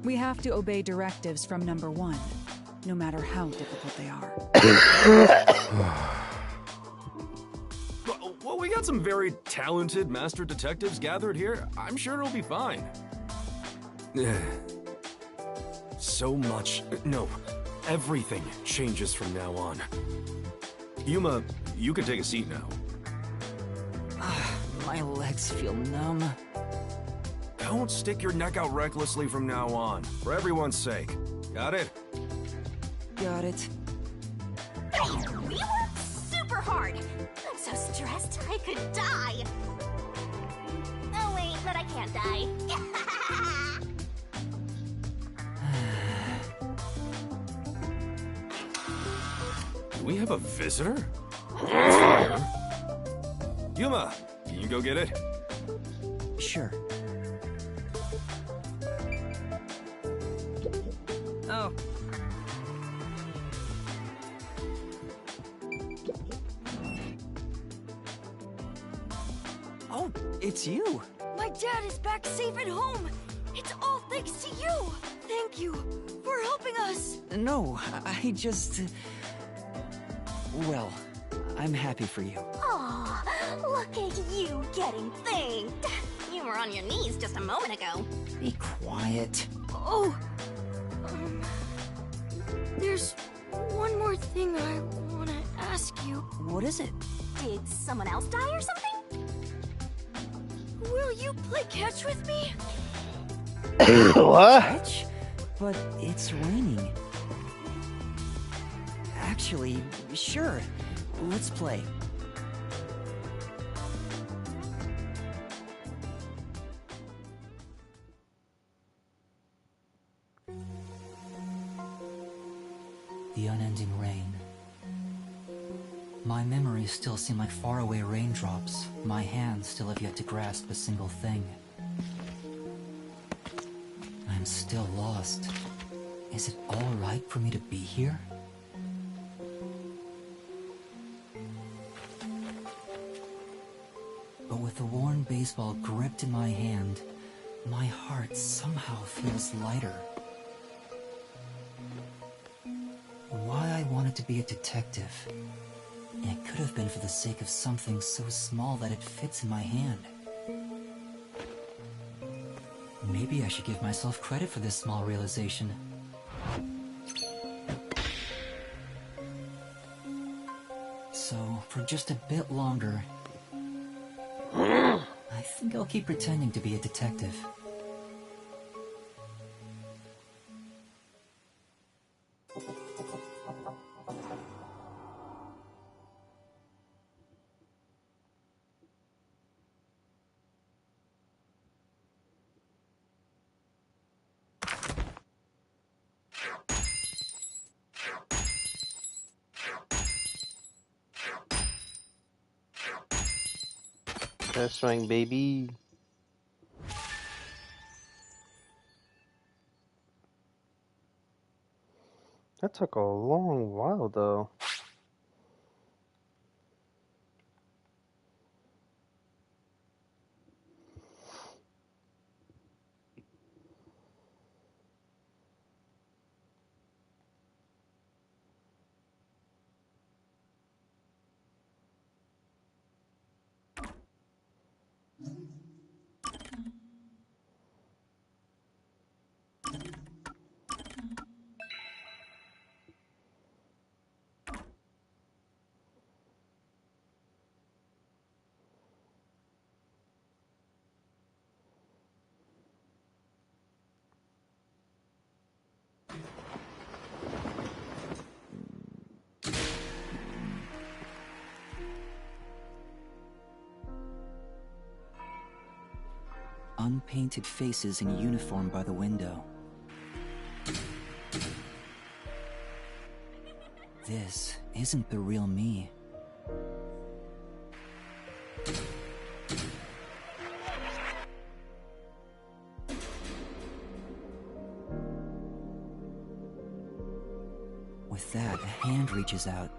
Speaker 17: We have to obey directives from number 1, no matter how difficult they are.
Speaker 2: Well, we got got some very talented master detectives gathered here. I'm sure it'll be fine. So much. No, everything changes from now on. Yuma, you can take a seat now.
Speaker 10: My legs feel numb.
Speaker 2: Don't stick your neck out recklessly from now on, for everyone's sake. Got it?
Speaker 10: Got it.
Speaker 3: We worked super hard. I'm so stressed I could die. Oh wait, but I can't die.
Speaker 2: Do we have a visitor? Yuma, can you go get it?
Speaker 10: Sure.
Speaker 7: Oh.
Speaker 10: Oh, it's you.
Speaker 8: My dad is back safe at home. It's all thanks to you. Thank you for helping us.
Speaker 10: No, I just... Well, I'm happy for you.
Speaker 3: Aw, look at you getting thanked. You were on your knees just a moment ago.
Speaker 10: Be quiet.
Speaker 8: Oh, there's one more thing I want to ask you.
Speaker 10: What is it?
Speaker 3: Did someone else die or something?
Speaker 8: Will you play catch with me?
Speaker 16: What?
Speaker 10: Catch? But it's raining. Actually, sure. Let's play. The unending rain. My memories still seem like faraway raindrops. My hands still have yet to grasp a single thing. I'm still lost. Is it all right for me to be here? But with the worn baseball gripped in my hand, my heart somehow feels lighter. Why I wanted to be a detective. It could have been for the sake of something so small that it fits in my hand. Maybe I should give myself credit for this small realization. So, for just a bit longer, I think I'll keep pretending to be a detective.
Speaker 16: That's right, baby. That took a long while, though.
Speaker 10: Unpainted faces in uniform by the window. This isn't the real me. With that, a hand reaches out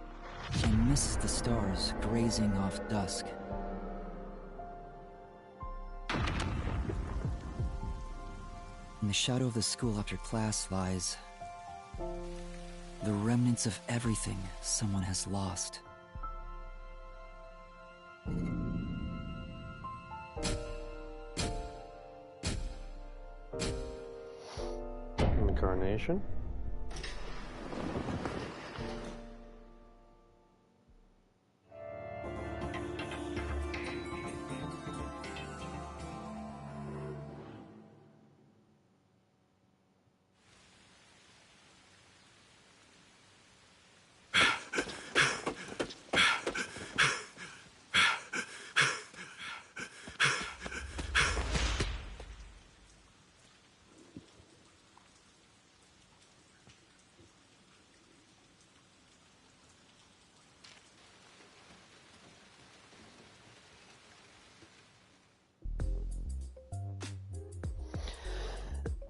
Speaker 10: and misses the stars grazing off dusk. In the shadow of the school after class lies the remnants of everything someone has lost.
Speaker 16: reincarnation.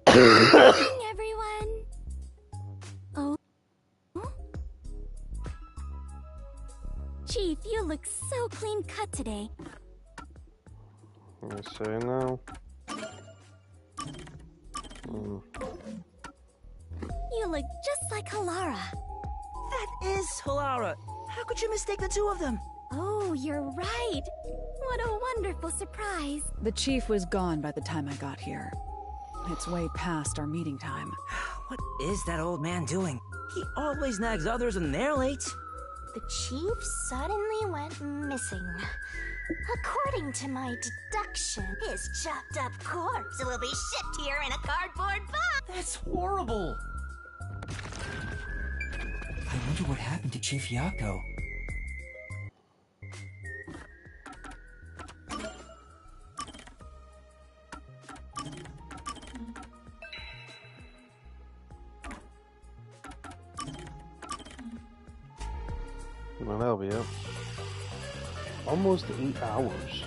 Speaker 8: Good morning, everyone. Oh? Chief, you look so clean cut today.
Speaker 16: I say no.
Speaker 8: You look just like Halara.
Speaker 7: That is Halara. How could you mistake the two of them?
Speaker 8: Oh, you're right. What a wonderful surprise.
Speaker 17: The chief was gone by the time I got here. It's way past our meeting time.
Speaker 7: What is that old man doing? He always nags others when they're late.
Speaker 3: The chief suddenly went missing. According to my deduction, his chopped up corpse will be shipped here in a cardboard box.
Speaker 4: That's horrible! I wonder what happened to Chief Yako.
Speaker 16: Well, that'll be it. Almost 8 hours.